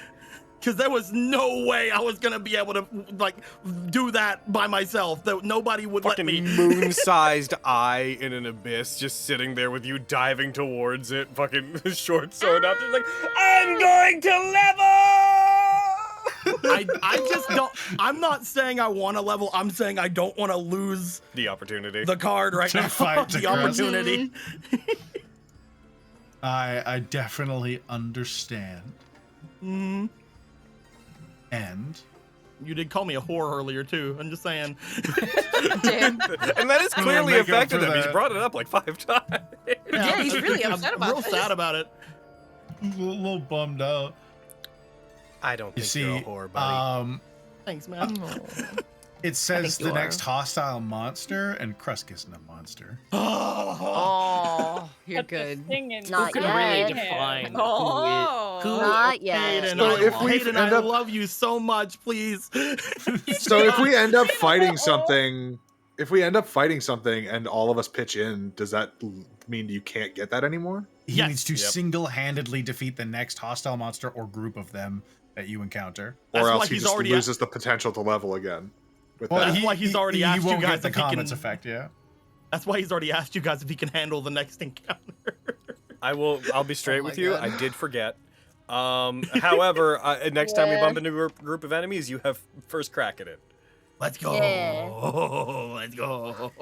[SPEAKER 12] Because there was no way I was gonna be able to like do that by myself. That nobody would
[SPEAKER 9] Fucking
[SPEAKER 12] let me.
[SPEAKER 9] moon-sized eye in an abyss, just sitting there with you diving towards it. Fucking short sword up, just like, I'm going to level.
[SPEAKER 12] I just don't. I'm not saying I want to level. I'm saying I don't want to lose
[SPEAKER 9] The opportunity.
[SPEAKER 12] the card right
[SPEAKER 7] To
[SPEAKER 12] now.
[SPEAKER 7] fight
[SPEAKER 12] the
[SPEAKER 7] to cross.
[SPEAKER 12] opportunity.
[SPEAKER 7] I definitely understand.
[SPEAKER 12] Mm,
[SPEAKER 7] And
[SPEAKER 12] you did call me a whore earlier too. I'm just saying.
[SPEAKER 5] Damn.
[SPEAKER 9] And that has clearly
[SPEAKER 7] make up
[SPEAKER 9] affected
[SPEAKER 7] for
[SPEAKER 9] him. He's
[SPEAKER 7] that.
[SPEAKER 9] brought it up like 5 times.
[SPEAKER 5] Yeah, he's really upset
[SPEAKER 12] I'm
[SPEAKER 5] about
[SPEAKER 12] real
[SPEAKER 5] this.
[SPEAKER 12] sad about it.
[SPEAKER 7] a little bummed out.
[SPEAKER 9] I don't
[SPEAKER 7] You
[SPEAKER 9] think
[SPEAKER 7] see,
[SPEAKER 9] you're a whore, buddy.
[SPEAKER 12] Thanks, man.
[SPEAKER 7] it says
[SPEAKER 5] think
[SPEAKER 7] the
[SPEAKER 5] you
[SPEAKER 7] next
[SPEAKER 5] are.
[SPEAKER 7] hostile monster, and Krusk isn't a monster.
[SPEAKER 5] Oh, you're
[SPEAKER 4] Put the
[SPEAKER 5] good.
[SPEAKER 4] thing in
[SPEAKER 6] Not
[SPEAKER 4] your
[SPEAKER 3] Could really
[SPEAKER 6] yet.
[SPEAKER 3] define
[SPEAKER 5] Oh.
[SPEAKER 3] who
[SPEAKER 6] Not yet.
[SPEAKER 12] Hayden,
[SPEAKER 2] So
[SPEAKER 12] I,
[SPEAKER 2] if we
[SPEAKER 12] Hayden,
[SPEAKER 2] end
[SPEAKER 12] I
[SPEAKER 2] up-
[SPEAKER 12] love you so much. Please.
[SPEAKER 2] So if we end up fighting something, and all of us pitch in, does that mean you can't get that anymore?
[SPEAKER 7] He
[SPEAKER 12] Yes.
[SPEAKER 7] needs to
[SPEAKER 9] Yep.
[SPEAKER 7] single-handedly defeat the next hostile monster or group of them that you encounter.
[SPEAKER 12] That's
[SPEAKER 2] Or
[SPEAKER 12] why
[SPEAKER 2] else he
[SPEAKER 12] he's
[SPEAKER 2] just
[SPEAKER 12] already
[SPEAKER 2] loses the potential to level again. With
[SPEAKER 12] Well,
[SPEAKER 2] that.
[SPEAKER 12] that's why he's already asked you
[SPEAKER 7] won't
[SPEAKER 12] guys
[SPEAKER 7] get the
[SPEAKER 12] if he can-
[SPEAKER 7] comments effect, yeah.
[SPEAKER 12] That's why he's already asked you guys if he can handle the next encounter.
[SPEAKER 9] I'll be straight
[SPEAKER 5] Oh my
[SPEAKER 9] with you.
[SPEAKER 5] God.
[SPEAKER 9] I did forget. However, next time we bump into a group of enemies, you have first crack at it.
[SPEAKER 12] Let's go.
[SPEAKER 6] Yeah.
[SPEAKER 12] Let's go.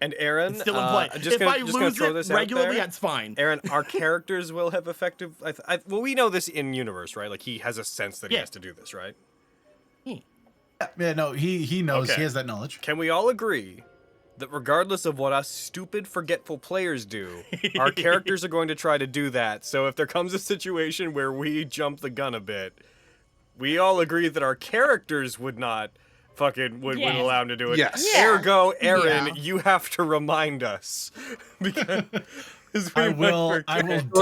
[SPEAKER 9] And Aaron,
[SPEAKER 12] It's still in play.
[SPEAKER 9] I'm just
[SPEAKER 12] If
[SPEAKER 9] gonna,
[SPEAKER 12] I
[SPEAKER 9] just gonna
[SPEAKER 12] lose
[SPEAKER 9] throw
[SPEAKER 12] it
[SPEAKER 9] this out
[SPEAKER 12] regularly,
[SPEAKER 9] there.
[SPEAKER 12] that's fine.
[SPEAKER 9] Aaron, our characters will have effective. Well, we know this in universe, right? Like he has a sense that he
[SPEAKER 12] Yeah.
[SPEAKER 9] has to do this, right?
[SPEAKER 7] Yeah, no, he knows.
[SPEAKER 9] Okay.
[SPEAKER 7] He has that knowledge.
[SPEAKER 9] Can we all agree that regardless of what us stupid, forgetful players do, our characters are going to try to do that? So if there comes a situation where we jump the gun a bit, we all agree that our characters would not would
[SPEAKER 4] Yes.
[SPEAKER 9] allow him to do it.
[SPEAKER 2] Yes.
[SPEAKER 6] Yeah.
[SPEAKER 9] Ergo, Aaron,
[SPEAKER 5] Yeah.
[SPEAKER 9] you have to remind us. Because
[SPEAKER 7] I will
[SPEAKER 2] Or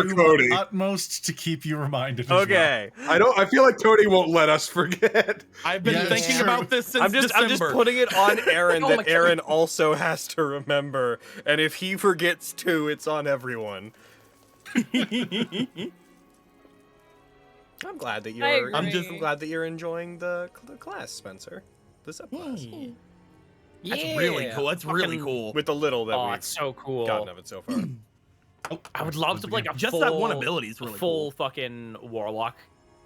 [SPEAKER 7] do
[SPEAKER 2] Cody.
[SPEAKER 7] my utmost to keep you reminded. As well.
[SPEAKER 9] Okay.
[SPEAKER 2] I feel like Cody won't let us forget.
[SPEAKER 12] I've been
[SPEAKER 7] Yeah, it's
[SPEAKER 12] thinking
[SPEAKER 7] true.
[SPEAKER 12] about this since
[SPEAKER 9] I'm just
[SPEAKER 12] December.
[SPEAKER 9] putting it on Aaron
[SPEAKER 5] Oh
[SPEAKER 9] that
[SPEAKER 5] my God.
[SPEAKER 9] Aaron also has to remember, and if he forgets too, it's on everyone. I'm glad that you're.
[SPEAKER 4] I'm
[SPEAKER 12] just-
[SPEAKER 9] glad that you're enjoying the class, Spencer. The subclass.
[SPEAKER 12] That's really cool. That's really
[SPEAKER 3] Fucking-
[SPEAKER 12] cool.
[SPEAKER 9] With the little that
[SPEAKER 3] Oh,
[SPEAKER 9] we've
[SPEAKER 3] it's so cool.
[SPEAKER 9] gotten of it so far.
[SPEAKER 3] I would love to play like a
[SPEAKER 12] Just
[SPEAKER 3] full,
[SPEAKER 12] that one ability is really
[SPEAKER 3] full
[SPEAKER 12] cool.
[SPEAKER 3] fucking warlock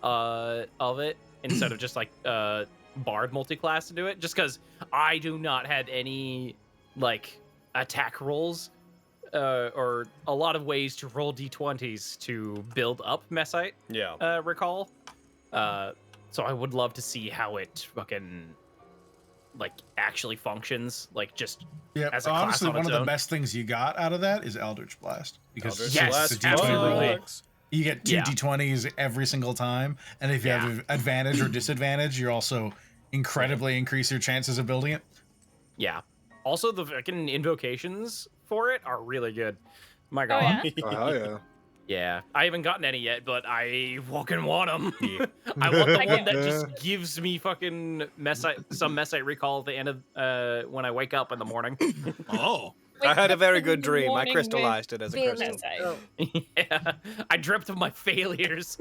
[SPEAKER 3] of it instead of just like bard multi-class to do it. Just because I do not have any like attack rolls or a lot of ways to roll d20s to build up Messite
[SPEAKER 9] Yeah.
[SPEAKER 3] recall. So I would love to see how it fucking like actually functions, like just
[SPEAKER 7] Yeah,
[SPEAKER 3] as a class
[SPEAKER 7] honestly,
[SPEAKER 3] on
[SPEAKER 7] one
[SPEAKER 3] its
[SPEAKER 7] of the
[SPEAKER 3] own.
[SPEAKER 7] best things you got out of that is Eldritch Blast because
[SPEAKER 9] Eldritch
[SPEAKER 3] Yes,
[SPEAKER 7] it's
[SPEAKER 9] Blast
[SPEAKER 7] a D20 roll.
[SPEAKER 9] works.
[SPEAKER 7] You get two
[SPEAKER 3] Yeah.
[SPEAKER 7] D20s every single time, and if you
[SPEAKER 3] Yeah.
[SPEAKER 7] have advantage or disadvantage, you're also incredibly increase your chances of building it.
[SPEAKER 3] Yeah. Also, the fucking invocations for it are really good. My
[SPEAKER 4] Oh,
[SPEAKER 3] God.
[SPEAKER 4] yeah?
[SPEAKER 2] Oh yeah.
[SPEAKER 3] Yeah. I haven't gotten any yet, but I fucking want them.
[SPEAKER 9] Yeah.
[SPEAKER 3] I want the
[SPEAKER 4] I
[SPEAKER 3] one
[SPEAKER 4] get
[SPEAKER 3] that
[SPEAKER 4] it.
[SPEAKER 3] just gives me fucking some Messite recall at the end of when I wake up in the morning.
[SPEAKER 12] Oh.
[SPEAKER 9] I had a
[SPEAKER 4] Wake
[SPEAKER 9] very
[SPEAKER 4] up
[SPEAKER 9] good
[SPEAKER 4] in the
[SPEAKER 9] dream. I
[SPEAKER 4] morning
[SPEAKER 9] crystallized it as a
[SPEAKER 6] Feeling
[SPEAKER 9] crystal.
[SPEAKER 6] so-
[SPEAKER 3] Yeah. I dreamt of my failures.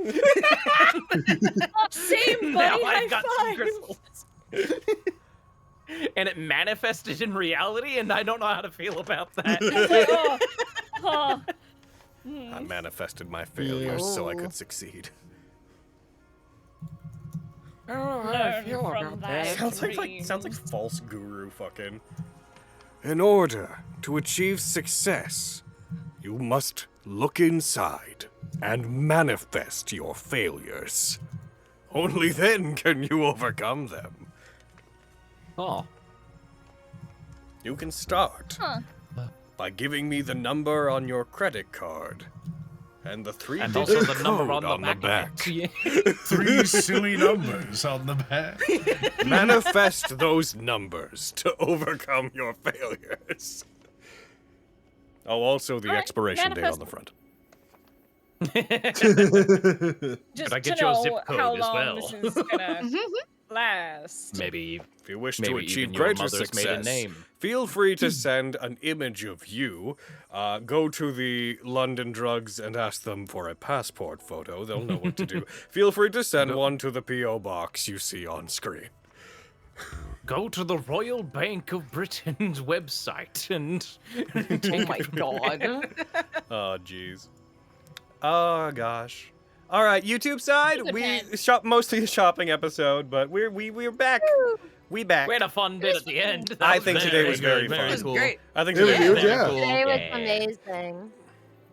[SPEAKER 4] Same,
[SPEAKER 3] Now
[SPEAKER 4] buddy.
[SPEAKER 3] I've got some
[SPEAKER 4] High five.
[SPEAKER 3] crystals. And it manifested in reality, and I don't know how to feel about that.
[SPEAKER 4] Oh, oh.
[SPEAKER 9] I manifested my failures so I could succeed.
[SPEAKER 4] I don't know how I feel about that.
[SPEAKER 9] Sounds like false guru fucking. In order to achieve success, you must look inside and manifest your failures. Only then can you overcome them.
[SPEAKER 3] Oh.
[SPEAKER 9] You can start
[SPEAKER 4] Huh.
[SPEAKER 9] by giving me the number on your credit card and the
[SPEAKER 3] And also
[SPEAKER 9] three-digit
[SPEAKER 3] the number
[SPEAKER 9] code
[SPEAKER 3] on the back. of it. Yeah.
[SPEAKER 7] 3 silly numbers on the back.
[SPEAKER 9] Manifest those numbers to overcome your failures. Oh, also the
[SPEAKER 4] Alright,
[SPEAKER 9] expiration date on
[SPEAKER 4] manifest-
[SPEAKER 9] the front.
[SPEAKER 4] Just
[SPEAKER 3] I get
[SPEAKER 4] to
[SPEAKER 3] your
[SPEAKER 4] know
[SPEAKER 3] zip code
[SPEAKER 4] how
[SPEAKER 3] as
[SPEAKER 4] long
[SPEAKER 3] well.
[SPEAKER 4] this is gonna last.
[SPEAKER 3] Maybe
[SPEAKER 9] If you wish to
[SPEAKER 3] Maybe
[SPEAKER 9] achieve
[SPEAKER 3] even your
[SPEAKER 9] greater
[SPEAKER 3] mother's maiden
[SPEAKER 9] success,
[SPEAKER 3] name.
[SPEAKER 9] feel free to send an image of you. Go to the London Drugs and ask them for a passport photo. They'll know what to do. Feel free to send one to the P.O. box you see on screen.
[SPEAKER 3] go to the Royal Bank of Britain's website and
[SPEAKER 5] Oh my God.
[SPEAKER 9] Oh, jeez. Oh, gosh. All right, YouTube side,
[SPEAKER 4] It's a
[SPEAKER 9] we
[SPEAKER 4] 10.
[SPEAKER 9] shop mostly a shopping episode, but we're back. We back.
[SPEAKER 3] we had a fun bit at the end. That
[SPEAKER 9] I
[SPEAKER 3] was
[SPEAKER 9] think
[SPEAKER 3] very
[SPEAKER 9] today was
[SPEAKER 3] good.
[SPEAKER 9] very
[SPEAKER 12] Very
[SPEAKER 9] fun.
[SPEAKER 12] cool.
[SPEAKER 5] Great.
[SPEAKER 9] I think
[SPEAKER 2] It was
[SPEAKER 9] today
[SPEAKER 2] huge,
[SPEAKER 9] was very
[SPEAKER 2] yeah.
[SPEAKER 9] cool.
[SPEAKER 6] Today was
[SPEAKER 3] Yeah.
[SPEAKER 6] amazing.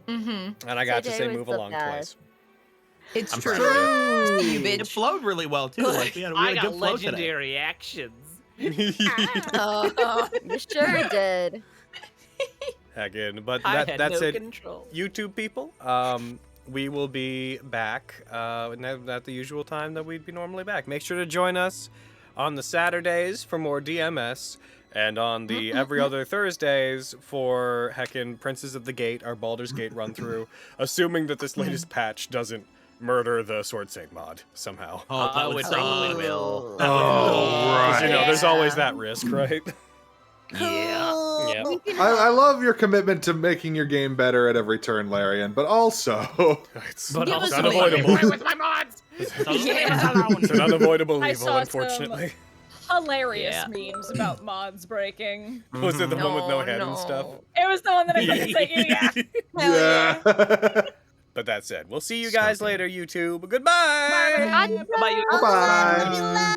[SPEAKER 5] Mm-hmm.
[SPEAKER 9] And I got to
[SPEAKER 6] Today
[SPEAKER 9] say
[SPEAKER 6] was
[SPEAKER 9] move
[SPEAKER 6] the
[SPEAKER 9] along
[SPEAKER 6] best.
[SPEAKER 9] twice.
[SPEAKER 5] It's
[SPEAKER 3] I'm
[SPEAKER 5] true.
[SPEAKER 3] proud
[SPEAKER 5] You
[SPEAKER 12] It
[SPEAKER 5] bitch.
[SPEAKER 12] flowed really well too. Like we had a really
[SPEAKER 3] I got
[SPEAKER 12] good flow today.
[SPEAKER 3] legendary actions.
[SPEAKER 5] Oh.
[SPEAKER 6] You sure did.
[SPEAKER 9] Again, but
[SPEAKER 3] I
[SPEAKER 9] that
[SPEAKER 3] had
[SPEAKER 9] that
[SPEAKER 3] no
[SPEAKER 9] said,
[SPEAKER 3] control.
[SPEAKER 9] YouTube people, we will be back at the usual time that we'd be normally back. Make sure to join us on the Saturdays for more DMS, and on the every other Thursdays for heckin' Princes of the Gate, our Baldur's Gate run through, assuming that this latest patch doesn't murder the Sword Saint mod somehow.
[SPEAKER 12] Oh, that
[SPEAKER 3] Oh,
[SPEAKER 12] would
[SPEAKER 3] it
[SPEAKER 12] suck.
[SPEAKER 3] probably will.
[SPEAKER 12] That would
[SPEAKER 2] Oh,
[SPEAKER 9] Because, you know, there's
[SPEAKER 6] Yeah.
[SPEAKER 9] always that risk, right?
[SPEAKER 3] Yeah.
[SPEAKER 9] Yep.
[SPEAKER 2] I love your commitment to making your game better at every turn, Larian, but also
[SPEAKER 9] It's,
[SPEAKER 3] But
[SPEAKER 5] Give
[SPEAKER 3] also,
[SPEAKER 5] us some
[SPEAKER 9] unavoidable.
[SPEAKER 3] Where was my mods? So leave us alone.
[SPEAKER 9] It's an unavoidable
[SPEAKER 4] I
[SPEAKER 9] evil,
[SPEAKER 4] saw
[SPEAKER 9] unfortunately.
[SPEAKER 4] Hilarious
[SPEAKER 3] Yeah.
[SPEAKER 4] memes about mods breaking.
[SPEAKER 9] Was it the one with no
[SPEAKER 5] No,
[SPEAKER 9] head and
[SPEAKER 5] no.
[SPEAKER 9] stuff?
[SPEAKER 4] It was the one that I couldn't say. Yeah.
[SPEAKER 5] Hell
[SPEAKER 2] yeah.
[SPEAKER 9] But that said, we'll see you guys later, YouTube. Goodbye!
[SPEAKER 3] Bye.
[SPEAKER 2] Bye.